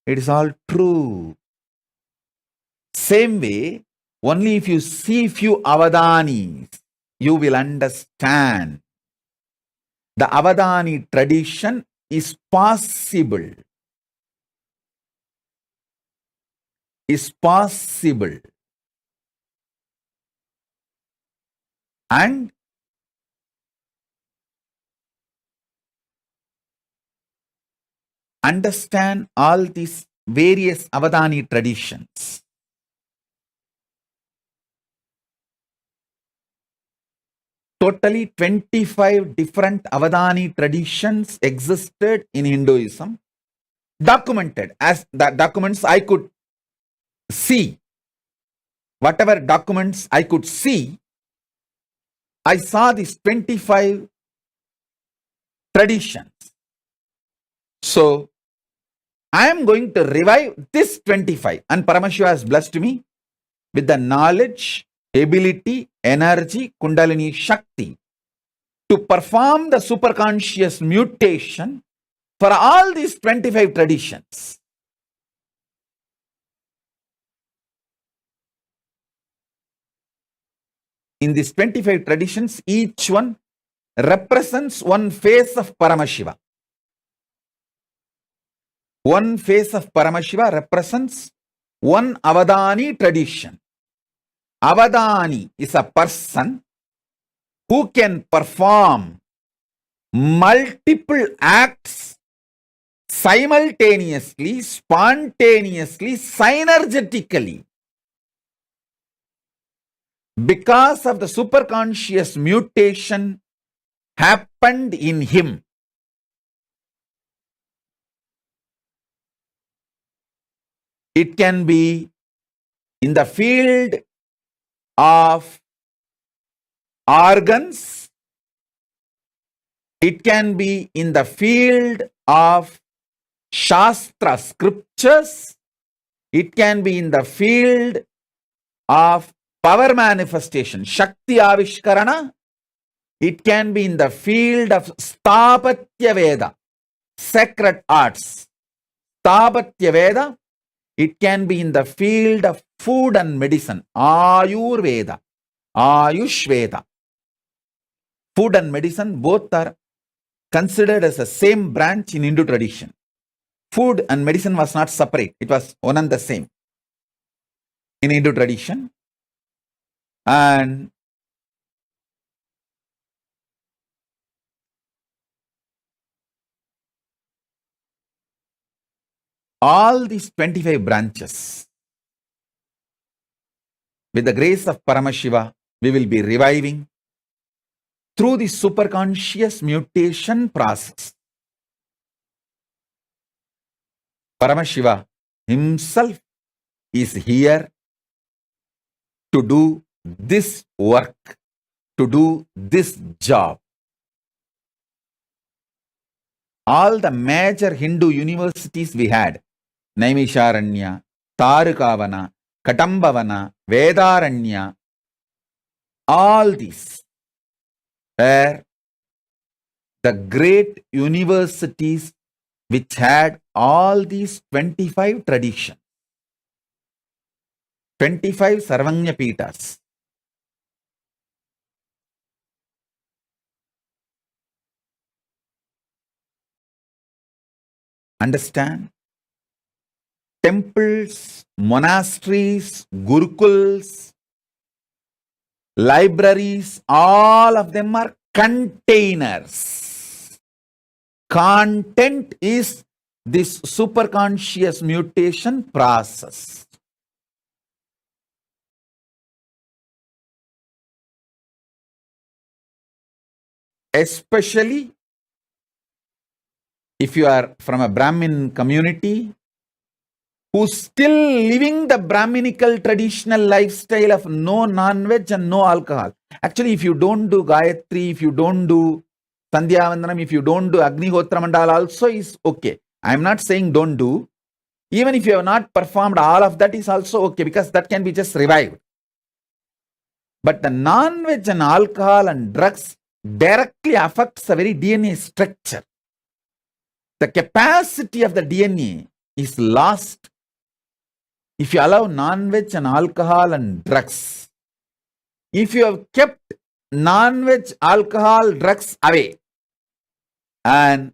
it is all true. Same way, only if you see few Avadanis, you will understand. The Avadani tradition is possible. And understand all these various Avadani traditions. Totally 25 different Avadani traditions existed in Hinduism, documented as the documents I could see. Whatever documents I could see, I saw these 25 traditions. So, I am going to revive this 25, and Paramashiva has blessed me with the knowledge, ability, energy, Kundalini Shakti to perform the superconscious mutation for all these 25 traditions. In these 25 traditions, each one represents one face of Paramashiva. One face of Paramashiva represents one Avadani tradition. Avadani is a person who can perform multiple acts simultaneously, spontaneously, synergetically. Because of the superconscious mutation happened in him. It can be in the field of organs. It can be in the field of Shastra scriptures. It can be in the field of power manifestation, Shakti Avishkarana. It can be in the field of Stapatya Veda, sacred arts. Stapatya Veda. It can be in the field of food and medicine, Ayurveda, Ayushveda. Food and medicine both are considered as the same branch in Hindu tradition. Food and medicine was not separate. It was one and the same in Hindu tradition. And all these 25 branches, with the grace of Paramashiva, we will be reviving through the superconscious mutation process. Paramashiva himself is here to do this work, to do this job. All the major Hindu universities we had, Naimisharanya, Tarukavana, Katambavana, Vedaranya, all these were the great universities which had all these 25 traditions, 25 Sarvanya Pitas. Understand? Temples, monasteries, gurukuls, libraries, all of them are containers. Content is this superconscious mutation process. Especially if you are from a Brahmin community who's still living the Brahminical traditional lifestyle of no non-veg and no alcohol. Actually, if you don't do Gayatri, if you don't do Sandhya Vandanam, if you don't do Agnihotra Mandala also is okay. I'm not saying don't do. Even if you have not performed all of that is also okay, because that can be just revived. But the non-veg and alcohol and drugs directly affects the very DNA structure. The capacity of the DNA is lost if you allow non-veg and alcohol and drugs. If you have kept non-veg, alcohol, drugs away and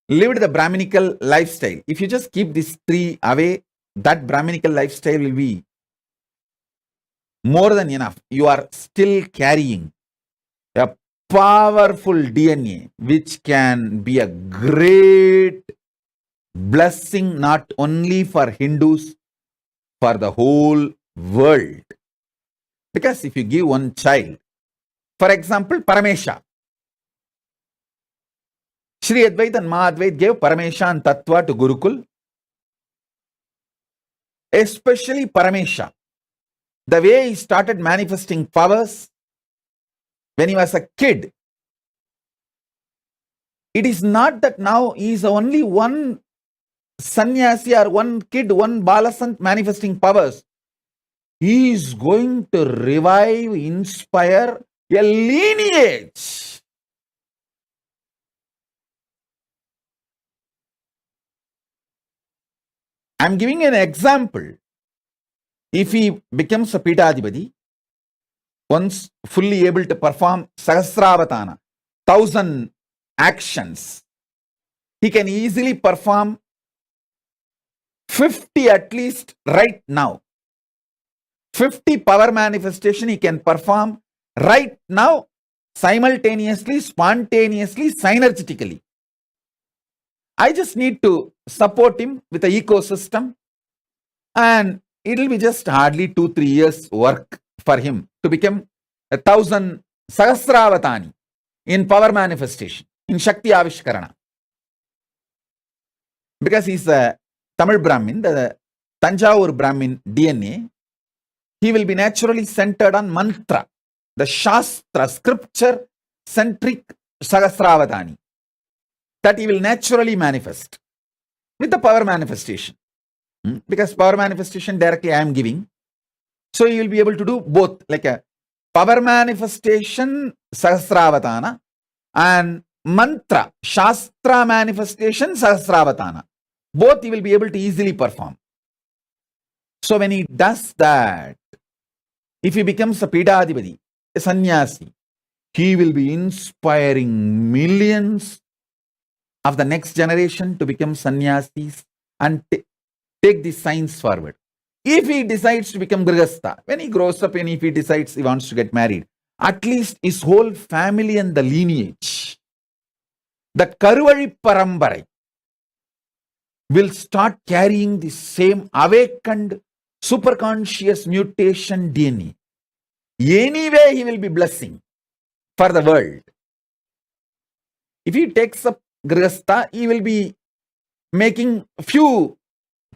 lived the Brahminical lifestyle, if you just keep these three away, that Brahminical lifestyle will be more than enough. You are still carrying a powerful DNA which can be a great blessing not only for Hindus, for the whole world. Because if you give one child, for example, Paramesha, Shri Advaita and Mahadvaita gave Paramesha and Tattva to Gurukul. Especially Paramesha, the way he started manifesting powers when he was a kid. It is not that now he is only one sannyasi or one kid, one balasant manifesting powers. He is going to revive, inspire a lineage. I am giving an example. If he becomes a Pitadipati, once fully able to perform Sahasravatana, 1000 actions, he can easily perform 50 at least right now. 50 power manifestation he can perform right now, simultaneously, spontaneously, synergetically. I just need to support him with the ecosystem, and it will be just hardly 2-3 years work for him to become 1000 Sahasravatani in power manifestation, in Shakti Avishkarana. Because he's a Tamil Brahmin, the Tanjavur Brahmin DNA, he will be naturally centered on mantra, the Shastra, scripture centric Sahasravatani, that he will naturally manifest with the power manifestation. Because power manifestation directly I am giving. So you will be able to do both, like a power manifestation Sahasravatana and mantra, Shastra manifestation Sahasravatana. Both you will be able to easily perform. So when he does that, if he becomes a Pitadipati, a sannyasi, he will be inspiring millions of the next generation to become sannyasis and take this science forward. If he decides to become Grihastha, when he grows up and if he decides he wants to get married, at least his whole family and the lineage, that Karuvali Parambarai, will start carrying the same awakened superconscious mutation DNA. Anyway, he will be blessing for the world. If he takes up Grihastha, he will be making few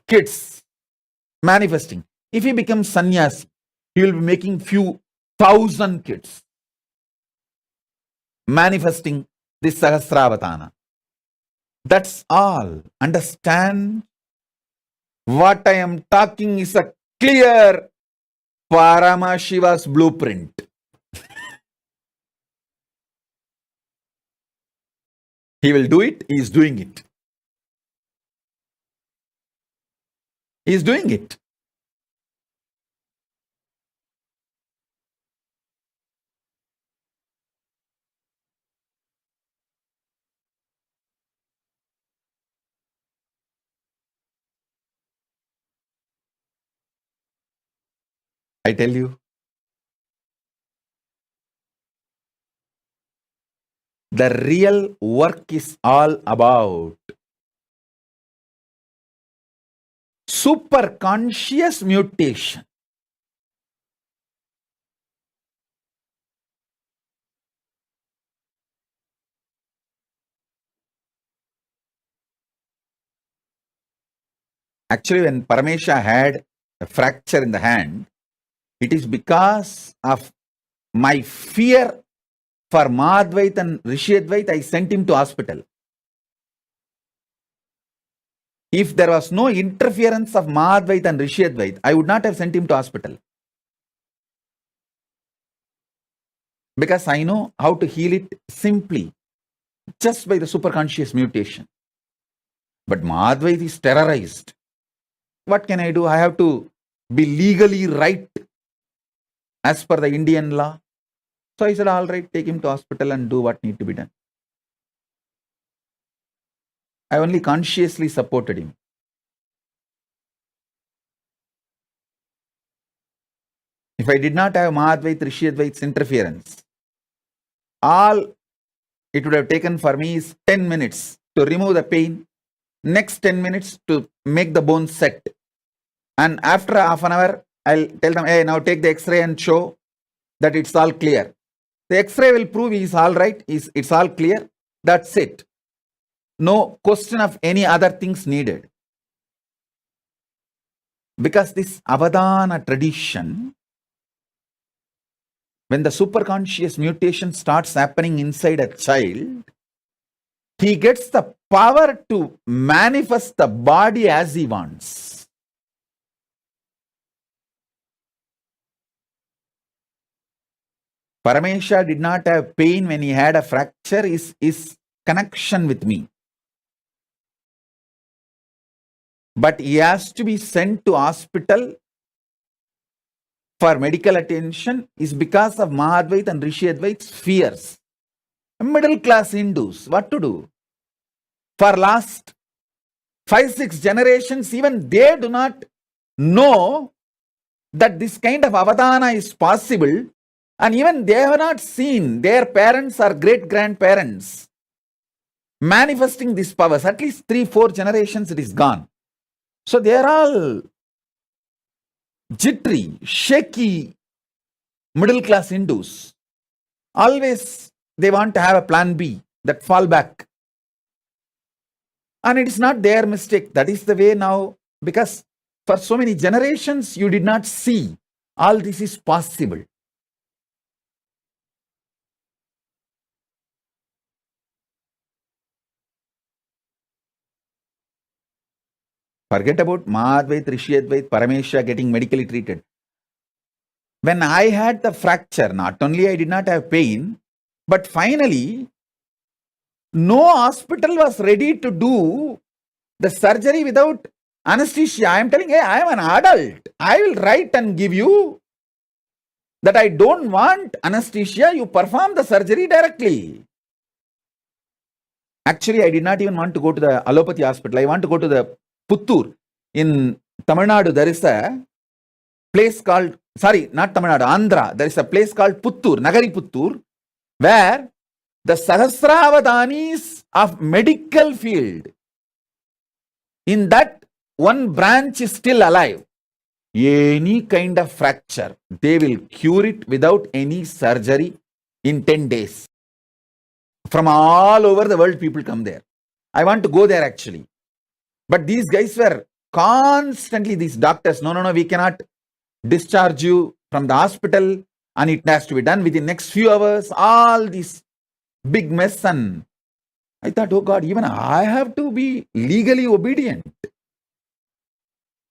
kids manifesting. If he becomes sannyasi, he will be making few thousand kids manifesting this Sahasravatana. That's all. Understand? What I am talking is a clear Paramashiva's blueprint. He will do it. He is doing it. He is doing it. I tell you, the real work is all about superconscious mutation. Actually, when Paramesha had a fracture in the hand, it is because of my fear for Madhvait and Rishiyadvait, I sent him to hospital. If there was no interference of Madhvait and Rishiyadvait, I would not have sent him to hospital. Because I know how to heal it simply, just by the superconscious mutation. But Madhvait is terrorized. What can I do? I have to be legally right as per the Indian law. So I said, all right, take him to hospital and do what need to be done. I only consciously supported him. If I did not have Mahadvait, Rishiyadvait's interference, all it would have taken for me is 10 minutes to remove the pain, next 10 minutes to make the bone set. And after half an hour, I'll tell them, hey, now take the X-ray and show that it's all clear. The X-ray will prove he's all right, it's all clear. That's it. No question of any other things needed. Because this Avadana tradition, when the superconscious mutation starts happening inside a child, he gets the power to manifest the body as he wants. Paramesha did not have pain when he had a fracture, his connection with me. But he has to be sent to hospital for medical attention is because of Mahadvait and Rishi Advait's fears. Middle class Hindus, what to do? For last 5-6 generations, even they do not know that this kind of avadana is possible, and even they have not seen their parents or great-grandparents manifesting these powers. At least 3-4 generations it is gone. So they are all jittery, shaky, middle-class Hindus. Always they want to have a plan B, that fallback. And it is not their mistake. That is the way now, because for so many generations you did not see all this is possible. Forget about Mahadvait, Rishi Advait, Paramesha getting medically treated. When I had the fracture, not only I did not have pain, but finally, no hospital was ready to do the surgery without anesthesia. I am telling, hey, I am an adult. I will write and give you that I don't want anesthesia. You perform the surgery directly. Actually, I did not even want to go to the allopathy hospital. I want to go to the Puttur in Tamil Nadu. There is a place called, sorry, not Tamil Nadu, Andhra. There is a place called Puttur, Nagari Puttur, where the Sahasravadanis of medical field, in that one branch is still alive. Any kind of fracture, they will cure it without any surgery in 10 days. From all over the world, people come there. I want to go there actually. But these guys were constantly, these doctors, no, we cannot discharge you from the hospital and it has to be done within next few hours. All this big mess, and I thought, oh God, even I have to be legally obedient.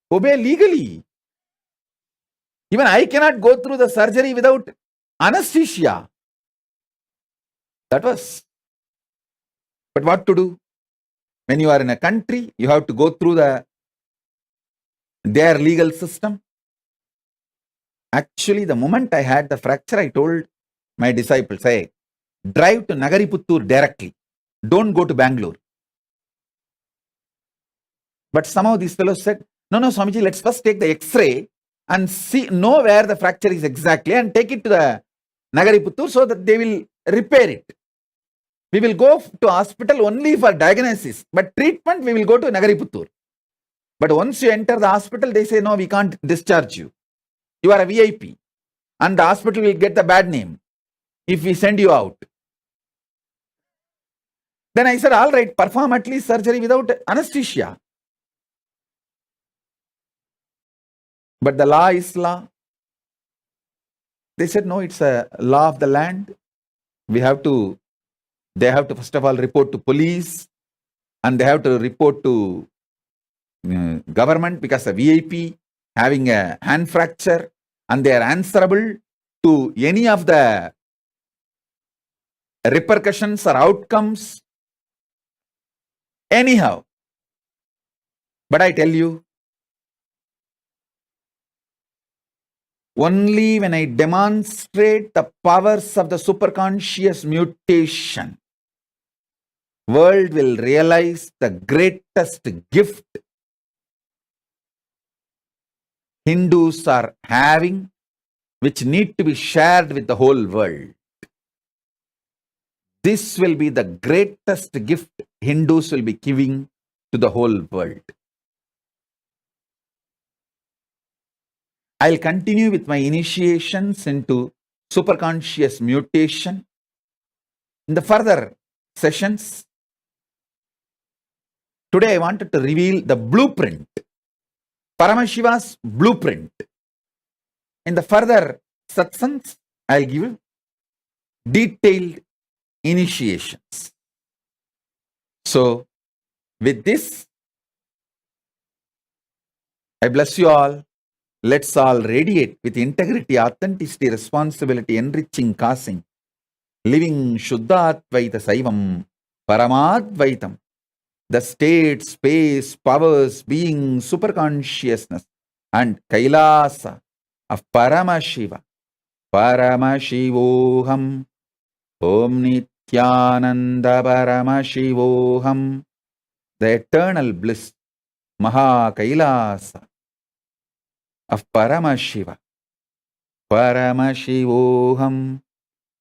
Obey legally. Even I cannot go through the surgery without anesthesia. That was. But what to do? When you are in a country, you have to go through their legal system. Actually, the moment I had the fracture, I told my disciples, hey, drive to Nagari Puttur directly. Don't go to Bangalore. But somehow these fellows said, no, Swamiji, let's first take the X-ray and know where the fracture is exactly and take it to the Nagari Puttur so that they will repair it. We will go to hospital only for diagnosis, but treatment we will go to Nagari Puttur. But once you enter the hospital, they say, no, we can't discharge you. You are a VIP. And the hospital will get the bad name if we send you out. Then I said, all right, perform at least surgery without anesthesia. But the law is law. They said, no, it's a law of the land. They have to first of all report to police, and they have to report to government because a VIP having a hand fracture, and they are answerable to any of the repercussions or outcomes. Anyhow, but I tell you, only when I demonstrate the powers of the superconscious mutation, world will realize the greatest gift Hindus are having, which need to be shared with the whole world. This will be the greatest gift Hindus will be giving to the whole world. I'll continue with my initiations into superconscious mutation in the further sessions. Today I wanted to reveal the blueprint, Paramashiva's blueprint. In the further satsangs, I'll give detailed initiations. So, with this, I bless you all. Let's all radiate with integrity, authenticity, responsibility, enriching, causing, living Shuddhatvaita Saivam, Paramadvaitam, the state, space, powers, being, superconsciousness, and Kailasa of Paramashiva, Paramashivoham, Om Nithyananda Paramashivoham, the eternal bliss, Maha Kailasa of Paramashiva, Paramashivoham,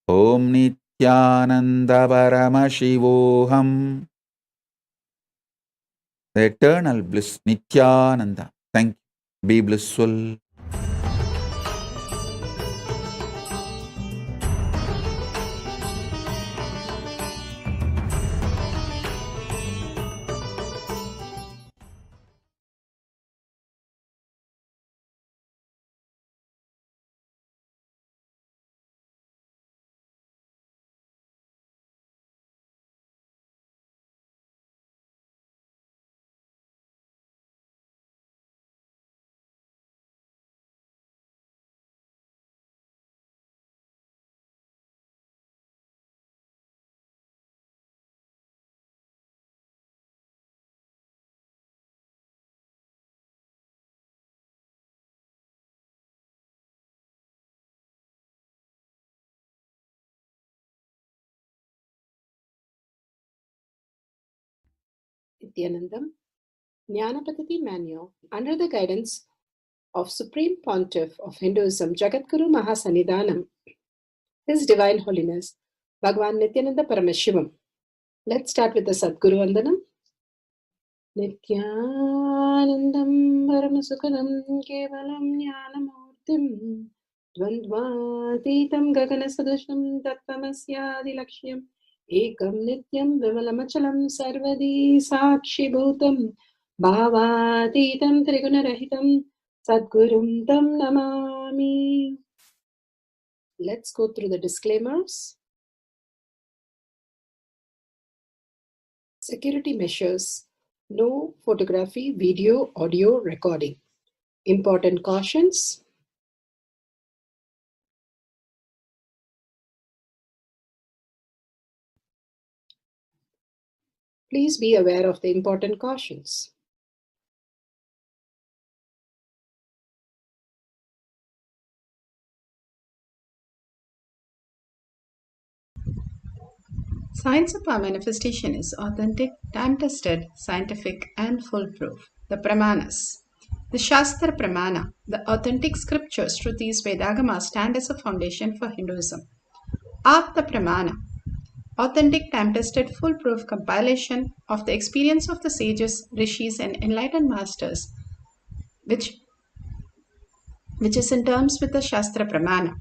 Om Nithyananda Paramashivoham, the eternal bliss, Nithyananda. Thank you. Be blissful. Nithyanandam, Jnanapatati Manual, under the guidance of Supreme Pontiff of Hinduism, Jagadguru Mahasannidhanam, His Divine Holiness, Bhagavan Nithyananda Paramashivam. Let's start with the Sadguru Vandanam. Nithyanandam Paramasukadam Kevalam Jnanamurtim Dvandvatitam Gaganasadusham Tattvamasyaadilakshya Ekam Nityam Vimalamachalam Sarvadi Sakshi Bhutam Bhavatitam Trigunarahitam Sadgurum Tam Namami. Let's go through the disclaimers. Security measures. No photography, video, audio recording. Important cautions. Please be aware of the important cautions. Science of our manifestation is authentic, time-tested, scientific, and foolproof. The Pramanas. The Shastra Pramana, the authentic scriptures, Shrutis, Vedagamas stand as a foundation for Hinduism. Apta Pramana, authentic, time-tested, foolproof compilation of the experience of the sages, rishis, and enlightened masters, which is in terms with the Shastra Pramana.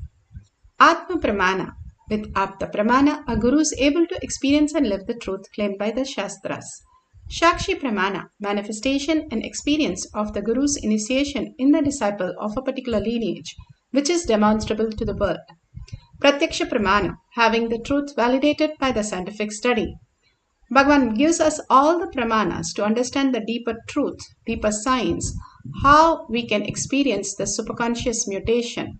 Atma Pramana, with Apta Pramana, a guru is able to experience and live the truth claimed by the Shastras. Shakshi Pramana, manifestation and experience of the guru's initiation in the disciple of a particular lineage, which is demonstrable to the world. Pratyaksha Pramana, having the truth validated by the scientific study. Bhagavan gives us all the pramanas to understand the deeper truth, deeper science, how we can experience the superconscious mutation.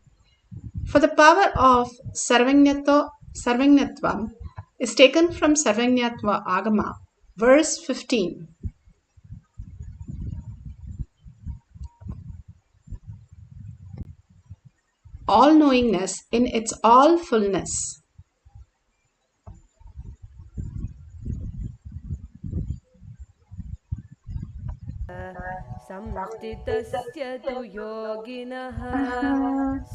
For the power of Sarvajñatvam is taken from Sarvajñatva Agama, verse 15. All-knowingness in its all-fullness. संस्थितस्य तु योगिनः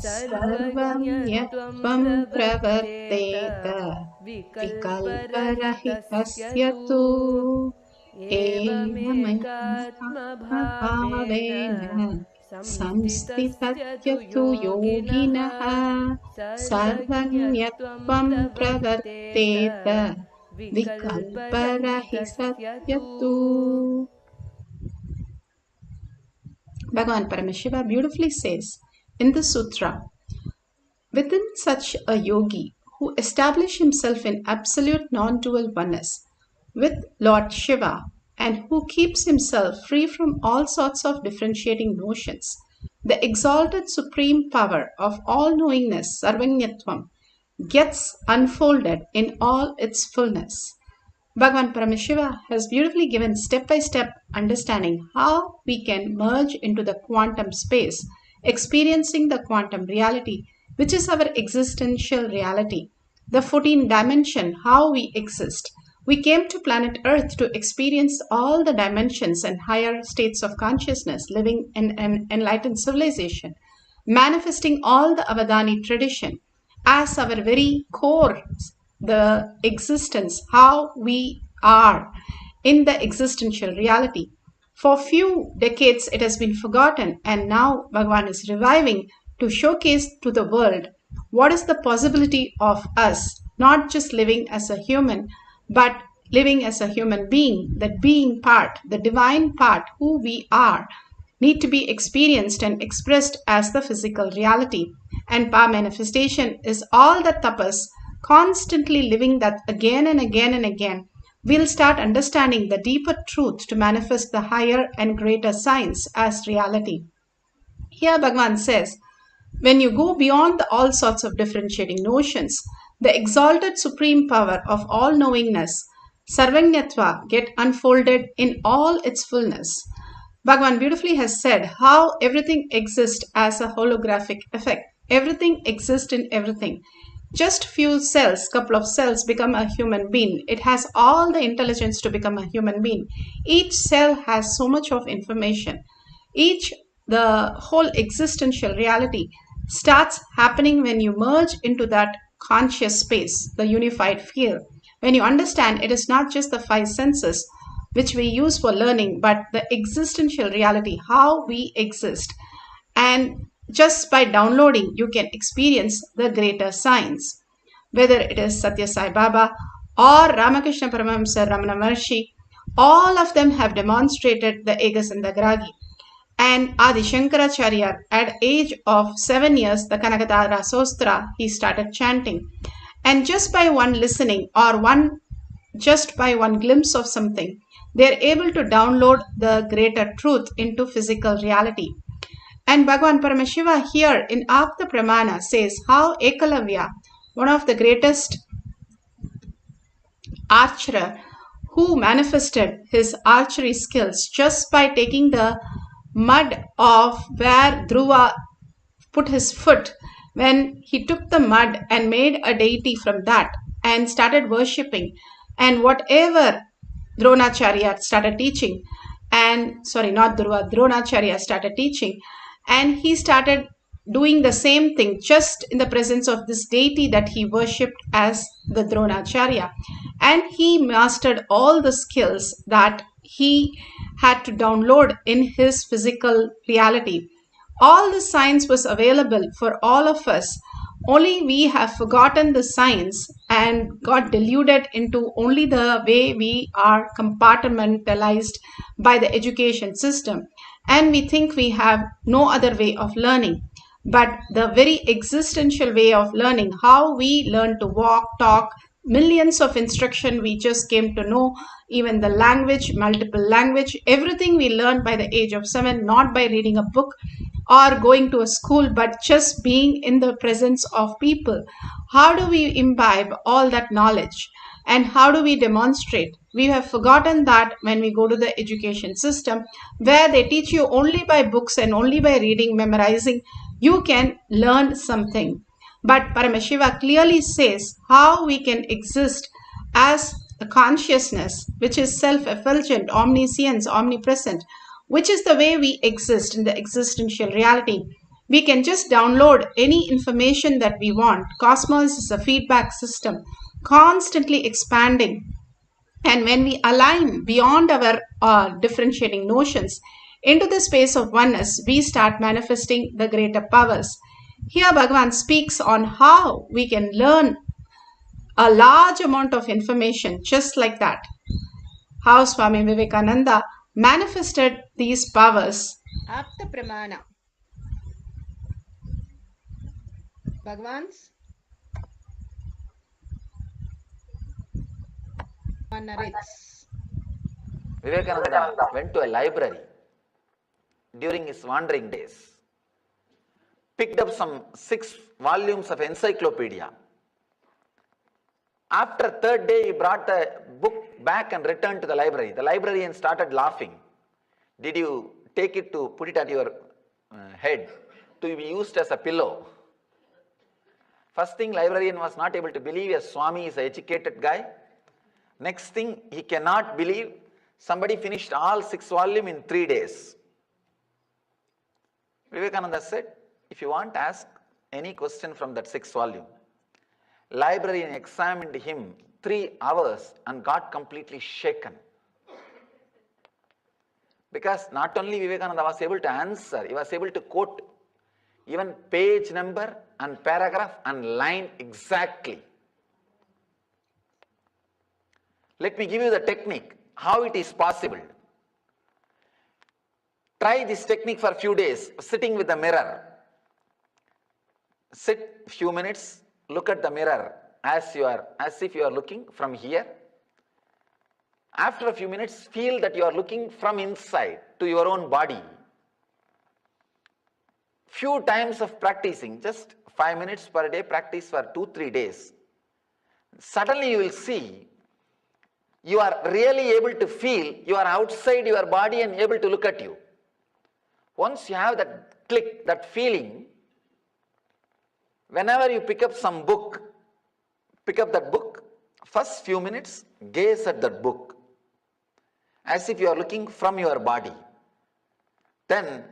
सर्वज्ञत्वं प्रवर्तेत विकल्परहितस्य तु एवमेकात्मभावेन संस्थितस्य तु योगिनः सर्वज्ञत्वं प्रवर्तेत विकल्परहितस्य तु. Bhagavan Paramashiva beautifully says in the sutra, within such a yogi who established himself in absolute non-dual oneness, with Lord Shiva and who keeps himself free from all sorts of differentiating notions. The exalted supreme power of all knowingness, Sarvanyatvam, gets unfolded in all its fullness. Bhagavan Paramashiva has beautifully given step-by-step understanding how we can merge into the quantum space, experiencing the quantum reality, which is our existential reality, the 14th dimension, how we exist. We came to planet Earth to experience all the dimensions and higher states of consciousness, living in an enlightened civilization, manifesting all the Avadani tradition as our very core, the existence, how we are in the existential reality. For few decades it has been forgotten, and now Bhagavan is reviving to showcase to the world what is the possibility of us not just living as a human, but living as a human being, that being part, the divine part, who we are, need to be experienced and expressed as the physical reality. And power manifestation is all that tapas, constantly living that again and again and again. We'll start understanding the deeper truth to manifest the higher and greater science as reality. Here Bhagavan says, when you go beyond all sorts of differentiating notions, the exalted supreme power of all knowingness, Sarvanyatva, get unfolded in all its fullness. Bhagavan beautifully has said how everything exists as a holographic effect. Everything exists in everything. Just few cells, couple of cells become a human being. It has all the intelligence to become a human being. Each cell has so much of information. The whole existential reality starts happening when you merge into that conscious space, the unified field. When you understand it is not just the five senses which we use for learning, but the existential reality, how we exist. And just by downloading, you can experience the greater science. Whether it is Satya Sai Baba or Ramakrishna Paramahamsa Ramana Maharshi, all of them have demonstrated the Egasandhagragi. And Adi Shankaracharya, at age of 7 years, the Kanakadara Sostra, he started chanting. And just by one listening or just by one glimpse of something, they are able to download the greater truth into physical reality. And Bhagavan Paramashiva here in Apta Pramana says how Ekalavya, one of the greatest archer who manifested his archery skills just by taking the mud of where Dhruva put his foot, when he took the mud and made a deity from that and started worshipping, and whatever Dronacharya started teaching, and sorry, not Dhruva, Dronacharya started teaching, and he started doing the same thing just in the presence of this deity that he worshipped as the Dronacharya. And he mastered all the skills that he had to download in his physical reality. All the science was available for all of us. Only we have forgotten the science and got deluded into only the way we are compartmentalized by the education system. And we think we have no other way of learning. But the very existential way of learning, how we learn to walk, talk, millions of instruction we just came to know, even the language, multiple language, everything we learn by the age of 7, not by reading a book or going to a school, but just being in the presence of people. How do we imbibe all that knowledge? And how do we demonstrate? We have forgotten that when we go to the education system, where they teach you only by books and only by reading, memorizing, you can learn something. But Paramashiva clearly says how we can exist as a consciousness which is self-effulgent, omniscience, omnipresent, which is the way we exist in the existential reality. We can just download any information that we want. Cosmos is a feedback system, constantly expanding. And when we align beyond our differentiating notions into the space of oneness, we start manifesting the greater powers. Here Bhagavan speaks on how we can learn a large amount of information just like that. How Swami Vivekananda manifested these powers. Apta Pramana. Bhagavan's narrates. Vivekananda went to a library during his wandering days, picked up some 6 volumes of encyclopedia. After third day, he brought the book back and returned to the library. The librarian started laughing. Did you take it to put it at your head to be used as a pillow? First thing, librarian was not able to believe a Swami is an educated guy. Next thing, he cannot believe somebody finished all 6 volumes in 3 days. Vivekananda said, if you want, ask any question from that 6 volume. Librarian examined him 3 hours and got completely shaken. Because not only Vivekananda was able to answer, he was able to quote even page number and paragraph and line exactly. Let me give you the technique, how it is possible. Try this technique for a few days, sitting with the mirror. Sit few minutes, look at the mirror as if you are looking from here. After a few minutes, feel that you are looking from inside to your own body. Few times of practicing, just 5 minutes per day, practice for 2-3 days. Suddenly you will see you are really able to feel you are outside your body and able to look at you. Once you have that click, that feeling, whenever you pick up some book, pick up that book, first few minutes, gaze at that book as if you are looking from your body. Then,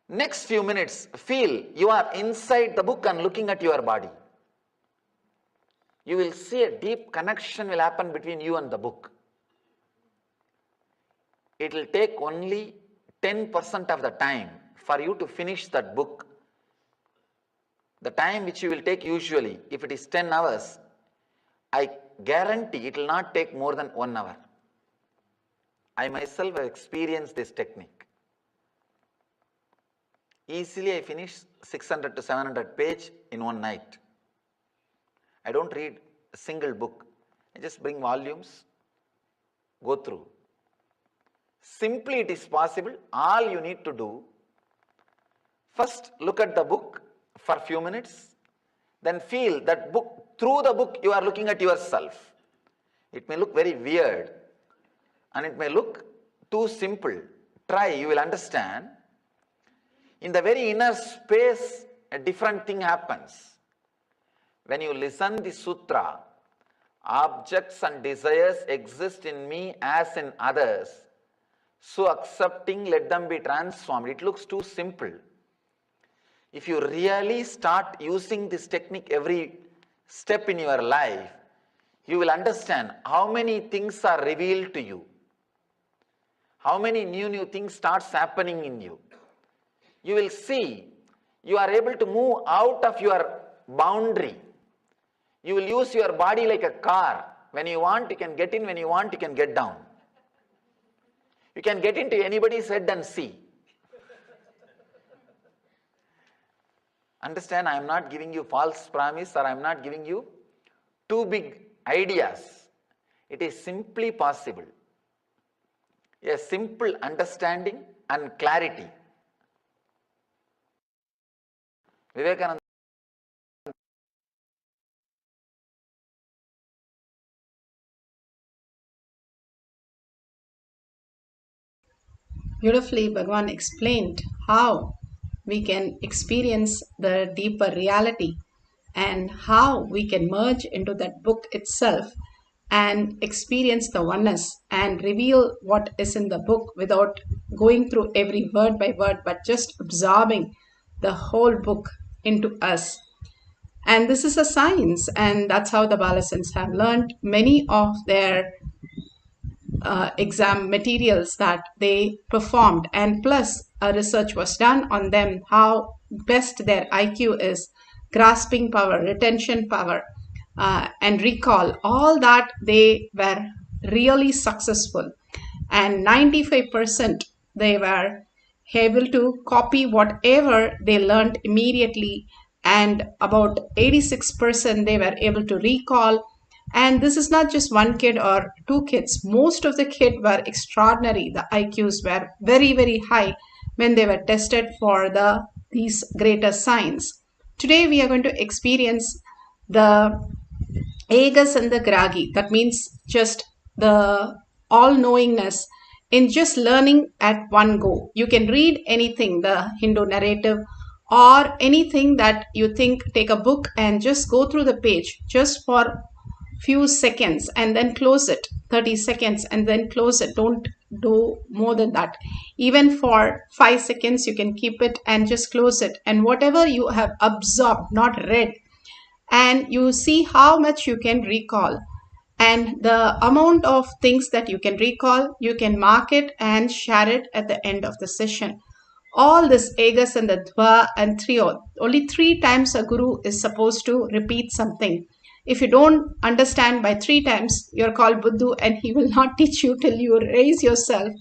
next few minutes, feel you are inside the book and looking at your body. You will see a deep connection will happen between you and the book. It will take only 10% of the time for you to finish that book. The time which you will take usually, if it is 10 hours, I guarantee it will not take more than 1 hour. I myself have experienced this technique. Easily I finish 600 to 700 pages in one night. I don't read a single book. I just bring volumes, go through. Simply it is possible. All you need to do, first look at the book for a few minutes, then feel that book, through the book you are looking at yourself. It may look very weird and it may look too simple. Try, you will understand. In the very inner space, a different thing happens. When you listen the sutra, objects and desires exist in me as in others. So accepting, let them be transformed. It looks too simple. If you really start using this technique every step in your life, you will understand how many things are revealed to you. How many new things starts happening in you. You will see you are able to move out of your boundary. You will use your body like a car. When you want, you can get in. When you want, you can get down. You can get into anybody's head and see. Understand, I am not giving you false promise or I am not giving you too big ideas. It is simply possible. A simple understanding and clarity. Vivekananda Beautifully, Bhagavan explained how we can experience the deeper reality and how we can merge into that book itself and experience the oneness and reveal what is in the book without going through every word by word, but just absorbing the whole book into us. And this is a science, and that's how the Balasins have learned many of their exam materials that they performed, and plus a research was done on them how best their IQ is, grasping power, retention power, and recall. All that they were really successful, and 95% they were able to copy whatever they learned immediately, and about 86% they were able to recall And this is not just one kid or two kids. Most of the kids were extraordinary. The IQs were very, very high when they were tested for these greater signs. Today we are going to experience the Agas and the Gragi. That means just the all-knowingness in just learning at one go. You can read anything, the Hindu narrative, or anything that you think, take a book and just go through the page just for few seconds and then close it, 30 seconds and then close it. Don't do more than that. Even for 5 seconds you can keep it and just close it, and whatever you have absorbed, not read, and you see how much you can recall, and the amount of things that you can recall, you can mark it and share it at the end of the session. All this Agas and the Dva and Triyo, only 3 times a guru is supposed to repeat something. If you don't understand by 3 times, you're called Buddhu, and he will not teach you till you raise yourself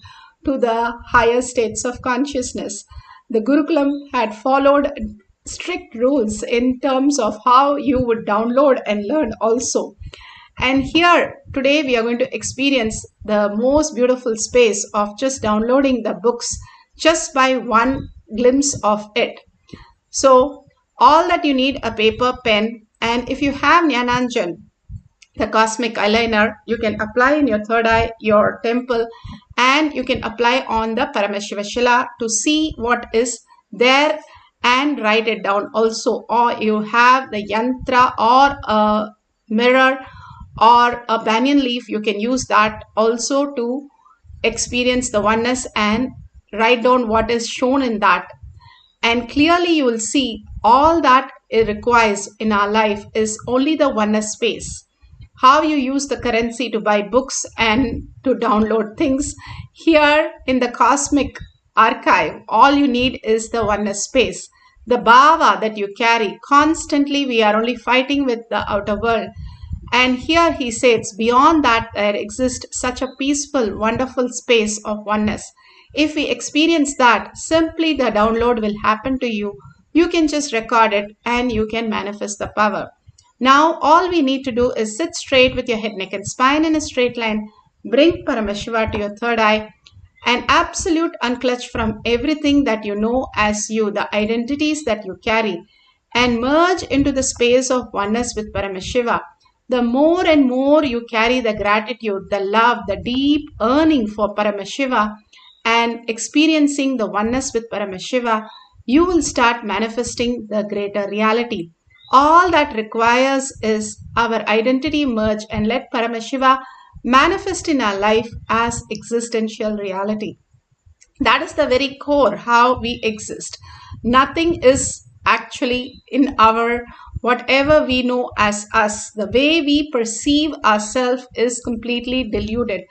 to the higher states of consciousness. The Gurukulam had followed strict rules in terms of how you would download and learn also. And here today we are going to experience the most beautiful space of just downloading the books just by one glimpse of it. So all that you need, a paper, pen, and if you have Jnananjan, the cosmic eyeliner, you can apply in your third eye, your temple, and you can apply on the Paramashiva Shila to see what is there and write it down also. Or you have the yantra or a mirror or a banyan leaf, you can use that also to experience the oneness and write down what is shown in that. And clearly you will see all that it requires in our life is only the oneness space. How you use the currency to buy books and to download things, here in the cosmic archive, all you need is the oneness space. The bhava that you carry, constantly we are only fighting with the outer world. And here he says, beyond that there exists such a peaceful, wonderful space of oneness. If we experience that, simply the download will happen to you. You can just record it and you can manifest the power. Now all we need to do is sit straight with your head, neck and spine in a straight line. Bring Paramashiva to your third eye and absolute unclutch from everything that you know as you, the identities that you carry, and merge into the space of oneness with Paramashiva. The more and more you carry the gratitude, the love, the deep yearning for Paramashiva and experiencing the oneness with Paramashiva, you will start manifesting the greater reality. All that requires is our identity merge and let Paramashiva manifest in our life as existential reality. That is the very core how we exist. Nothing is actually in our whatever we know as us. The way we perceive ourselves is completely deluded.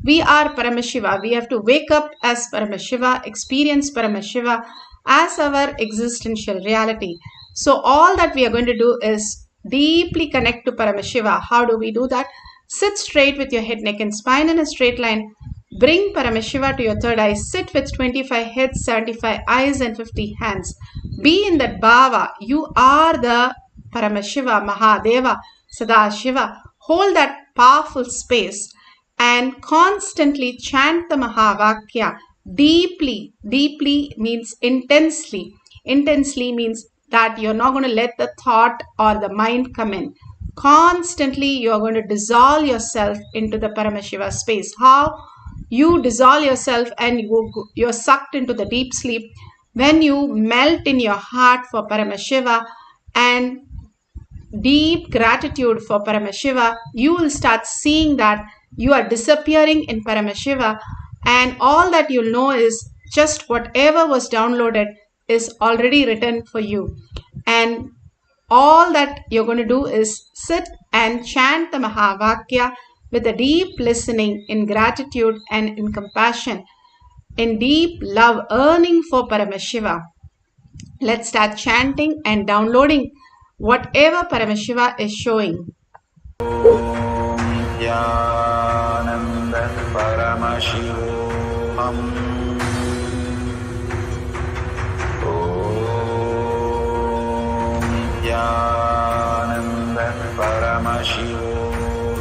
We are Paramashiva. We have to wake up as Paramashiva, experience Paramashiva as our existential reality. So all that we are going to do is deeply connect to Paramashiva. How do we do that? Sit straight with your head, neck and spine in a straight line. Bring Paramashiva to your third eye. Sit with 25 heads, 75 eyes and 50 hands. Be in that bhava. You are the Paramashiva, Mahadeva, Sadashiva. Hold that powerful space and constantly chant the Mahavakya. Deeply, deeply means intensely. Intensely means that you're not going to let the thought or the mind come in. Constantly you are going to dissolve yourself into the Paramashiva space. How? You dissolve yourself and you're sucked into the deep sleep. When you melt in your heart for Paramashiva and deep gratitude for Paramashiva, you will start seeing that you are disappearing in Paramashiva, and all that you'll know is just whatever was downloaded is already written for you. And all that you're going to do is sit and chant the Mahavakya with a deep listening in gratitude and in compassion, in deep love, yearning for Paramashiva. Let's start chanting and downloading whatever Paramashiva is showing. Nithyananda Paramashivoham. Nithyananda Paramashivoham.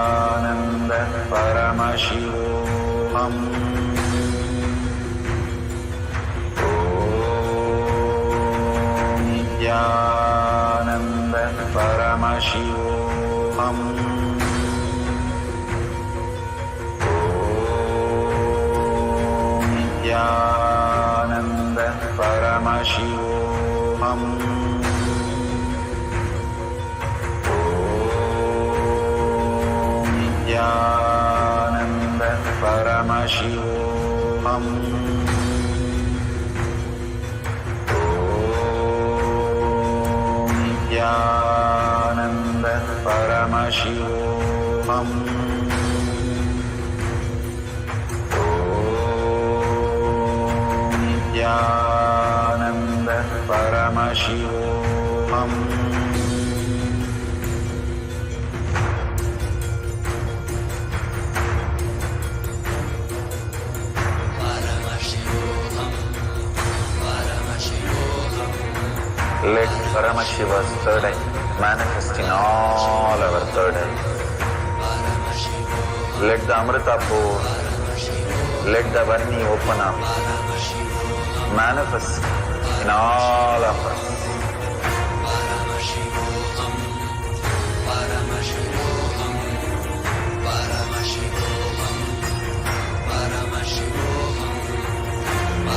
Nithyananda Paramashivoham. Nithyananda Paramashivoham. Nithyananda Paramashivoham. Nithyananda Paramashivoham. Nithyananda Paramashivoham. Nithyananda Paramashivoham. Let Paramashiva's third eye manifest in all our third eyes. Let the Amrita pour, let the Varni open up, manifest in all of us.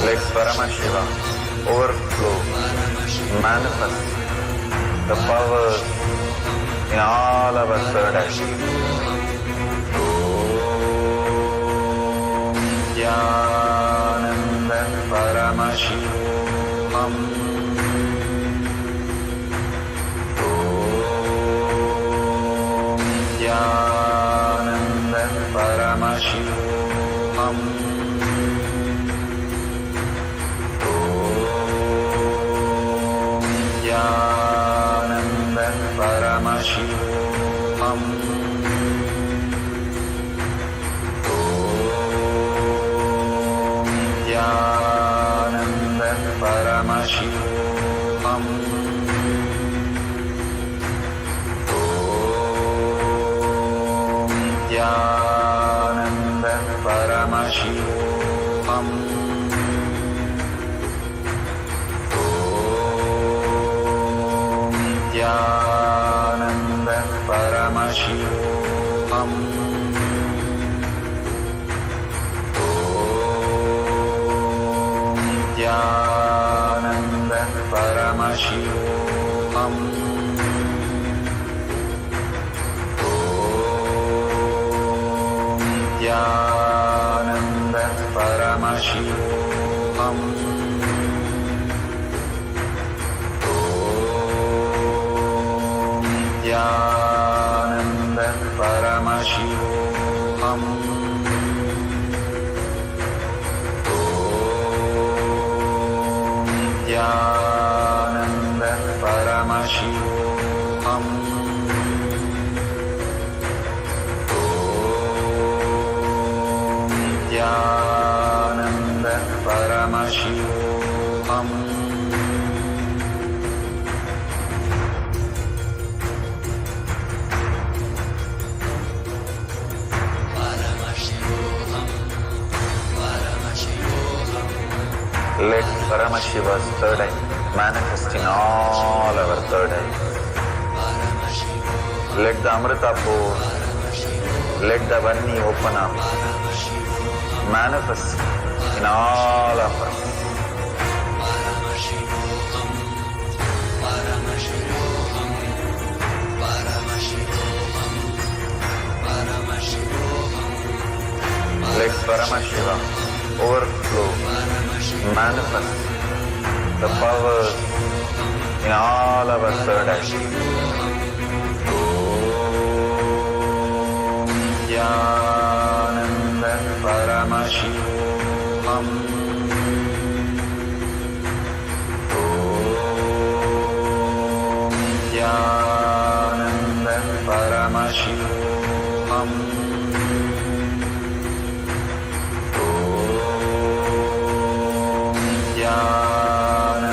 Let Paramashiva overflow, manifest the powers in all our third eyes. Nithyananda Paramashivoham. Nithyananda Paramashivoham. Nithyananda Paramashivoham. Nithyananda Paramashivoham. Nithyananda Paramashivoham. Nithyananda Paramashivoham. Nithyananda Paramashivoham. Nithyananda Paramashivoham. Nithyananda Paramashivoham. Nithyananda Paramashivoham. Nithyananda Paramashivoham. Let Paramashiva's third eye manifest in all our third eyes. Let the Amrita pour, let the Varni open up, manifest in all of us. Let Paramashiva overflow, manifest the powers in all our third eyes. Nithyananda Paramashivoham. Nithyananda Paramashivoham. Nithyananda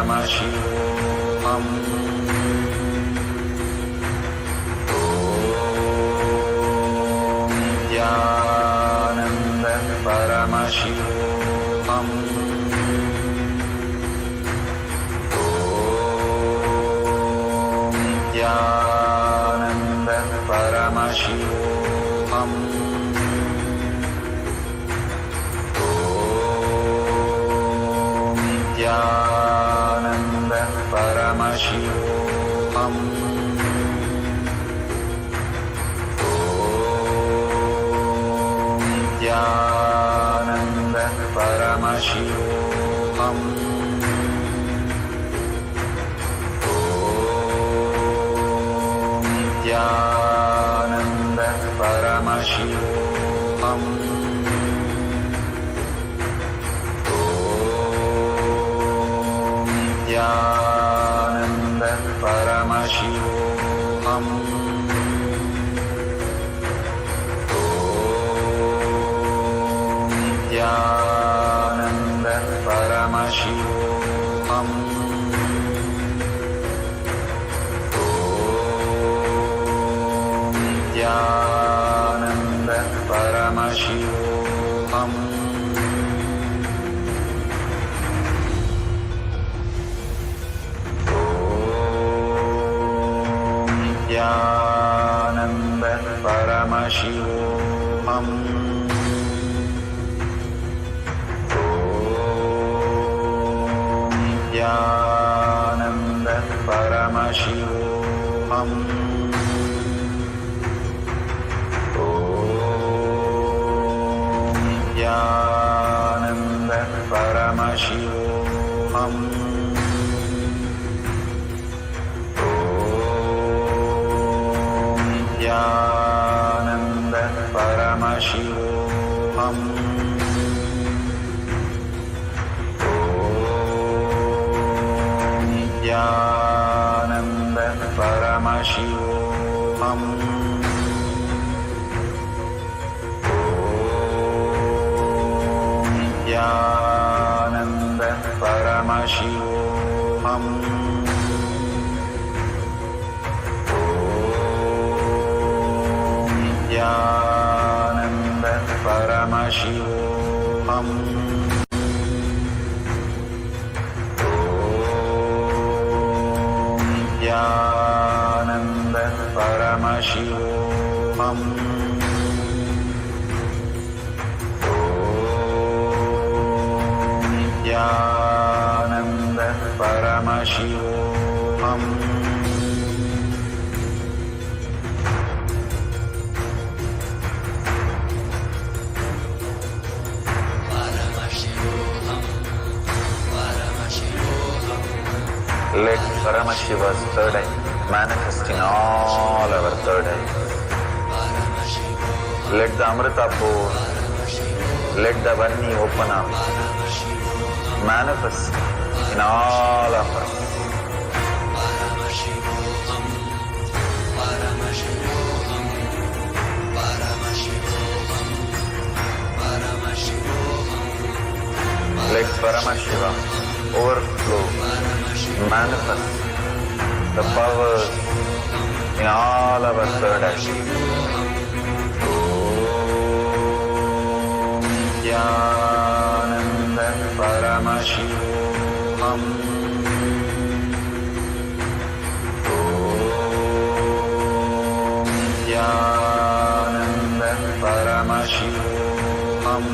Paramashivoham. Om Nithyananda Paramashivam. Om Nithyananda Paramashivam. Om Nithyananda Paramashivam. Nithyananda Paramashivoham. Om Nithyananda Paramashivoham. Om Nithyananda Paramashivoham. Nithyananda Paramashivoham. Om Nithyananda Paramashivoham. Om Nithyananda Paramashivoham. Nithyananda Paramashivoham. Om Nithyananda Paramashivoham. Om Nithyananda Paramashivoham. Nithyananda Paramashivoham. Om Nithyananda Paramashivoham. Om Nithyananda Paramashivoham. Nithyananda Paramashivoham. Om Nithyananda Paramashivoham. Let Paramashiva's third eye manifest in all our third eyes. Let the Amrita pour, let the Vanni open up, manifest in all of us. Let Paramashiva overflow, manifest the powers in all our third eye. Om Nithyananda Paramashivoham. Om Nithyananda Paramashivoham.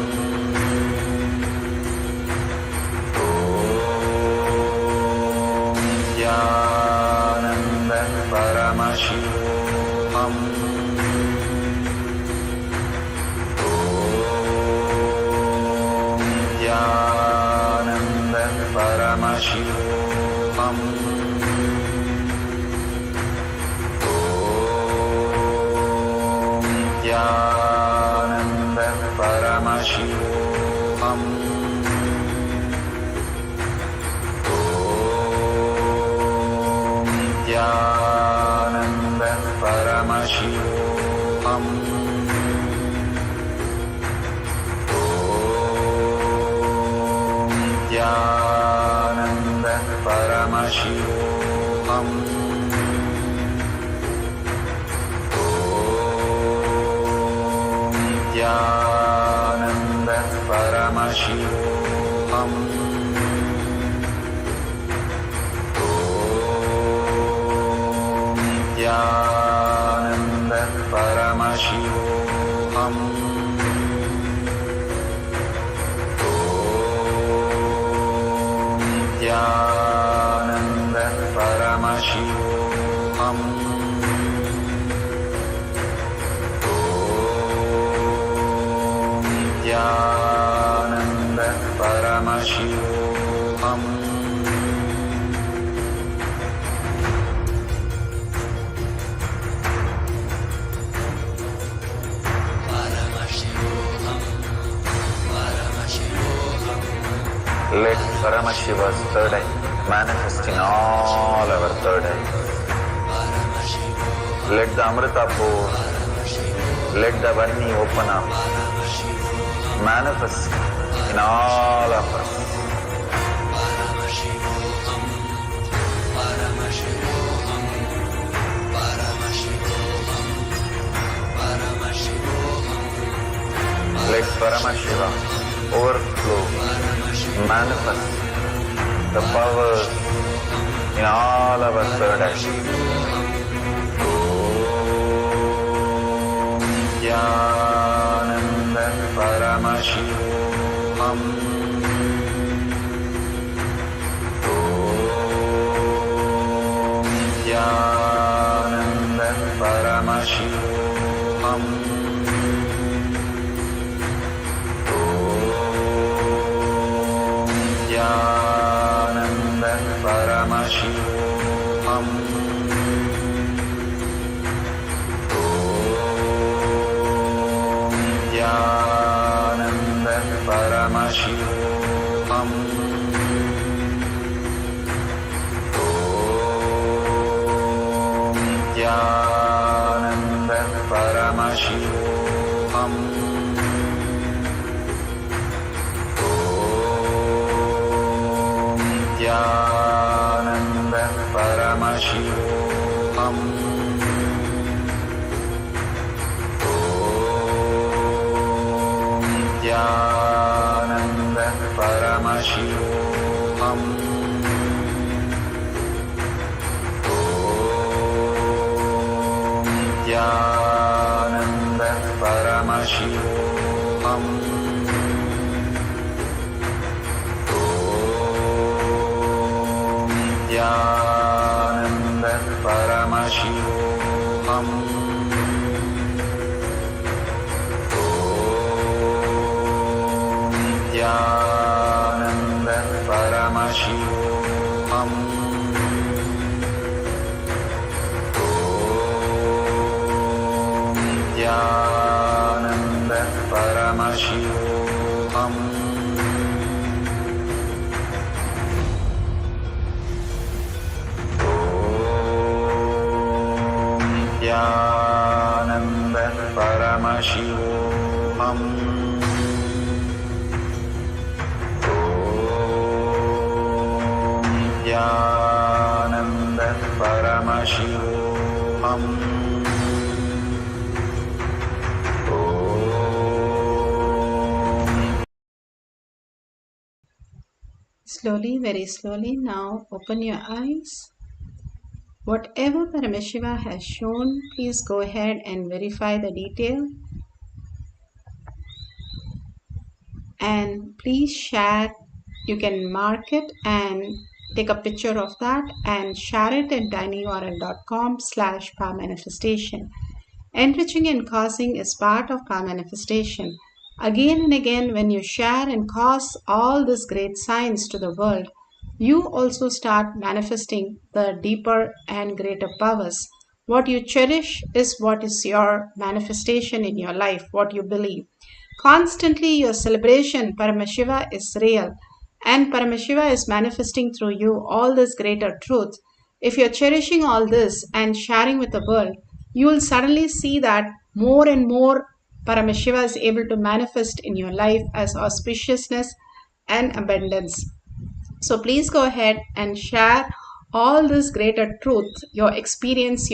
Nithyananda Paramashivoham. Om Nithyananda Paramashivoham. Om Nithyananda Paramashivoham. Nithyananda Paramashivoham. Om Nithyananda Paramashivoham. Nithyananda Paramashivoham. Nithyananda Paramashivoham. Nithyananda Paramashivoham. Nithyananda Paramashivoham. Let Paramashiva's third eye manifest in all our third eyes. Let the Amrita pour, let the Varni open up, manifest in all of us. Let Paramashiva overflow, manifest the powers in all our third eye. Om Nithyananda Paramashivoham. Om Nithyananda Paramashivoham. Nithyananda Paramashivoham. Nithyananda Paramashivoham. Nithyananda Paramashivoham. Nithyananda Paramashivoham. Nithyananda Paramashivoham. Nithyananda Paramashivoham. Nithyananda Paramashivoham. Nithyananda Paramashivoham. Nithyananda Paramashivoham. Nithyananda Paramashivoham. Nithyananda Paramashivoham. Slowly, very slowly, now open your eyes. Whatever Paramashiva has shown, please go ahead and verify the detail. And please share. You can mark it and take a picture of that and share it at tinyurl.com/powermanifestation. Enriching and causing is part of power manifestation. Again and again, when you share and cause all these great signs to the world, you also start manifesting the deeper and greater powers. What you cherish is what is your manifestation in your life, what you believe. Constantly your celebration, Paramashiva, is real, and Paramashiva is manifesting through you all this greater truth. If you're cherishing all this and sharing with the world, you will suddenly see that more and more Paramashiva is able to manifest in your life as auspiciousness and abundance. So please go ahead and share all this greater truth, your experience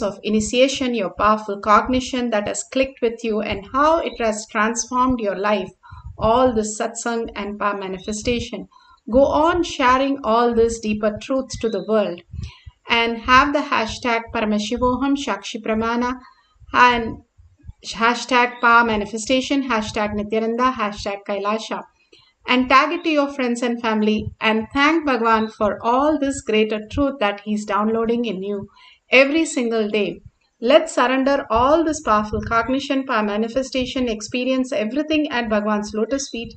of initiation, your powerful cognition that has clicked with you and how it has transformed your life, all this satsang and power manifestation. Go on sharing all this deeper truths to the world and have the hashtag Paramashivoham Shakshi Pramana and hashtag power manifestation, hashtag Nithyananda, hashtag KAILASA, and tag it to your friends and family and thank Bhagwan for all this greater truth that he's downloading in you every single day. Let's surrender all this powerful cognition, power manifestation, experience, everything at Bhagwan's lotus feet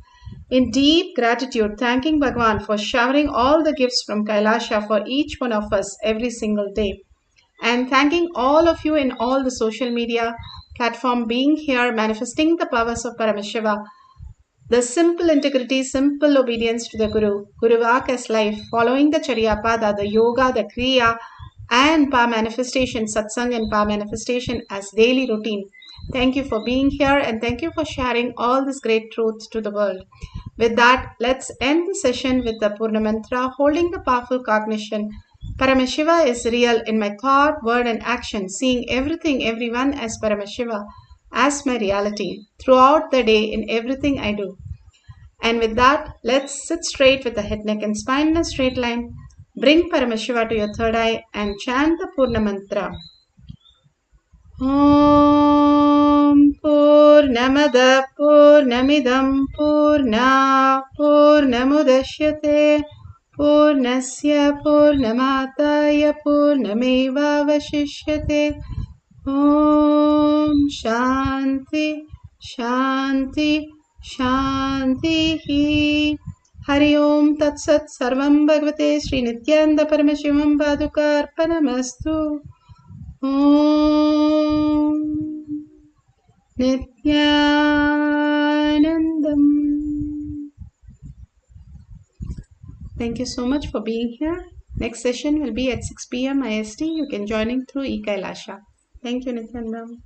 in deep gratitude, thanking Bhagwan for showering all the gifts from Kailasha for each one of us every single day. And thanking all of you in all the social media platform being here, manifesting the powers of Paramashiva, the simple integrity, simple obedience to the Guru, Guruvak as life, following the Charyapada, the yoga, the Kriya, and power manifestation, satsang and power manifestation as daily routine. Thank you for being here and thank you for sharing all this great truth to the world. With that, let's end the session with the Purna Mantra, holding the powerful cognition. Paramashiva is real in my thought, word, and action, seeing everything, everyone as Paramashiva, as my reality, throughout the day in everything I do. And with that, let's sit straight with the head, neck, and spine in a straight line. Bring Paramashiva to your third eye and chant the Purna Mantra. Om Purnamada Purnamidam Purna Purnamudashyate Purnasya Purnamataya Purnameva Vashishyate. Om Shanti Shanti Shanti. Hari Om Tat Sat Sarvam Bhagavate Sri Nithyananda Paramashivam Paduka Arpanamastu. Om Nithyanandam. Thank you so much for being here. Next session will be at 6 p.m. IST. You can join in through eKailasha. Thank you, Nithyanandam.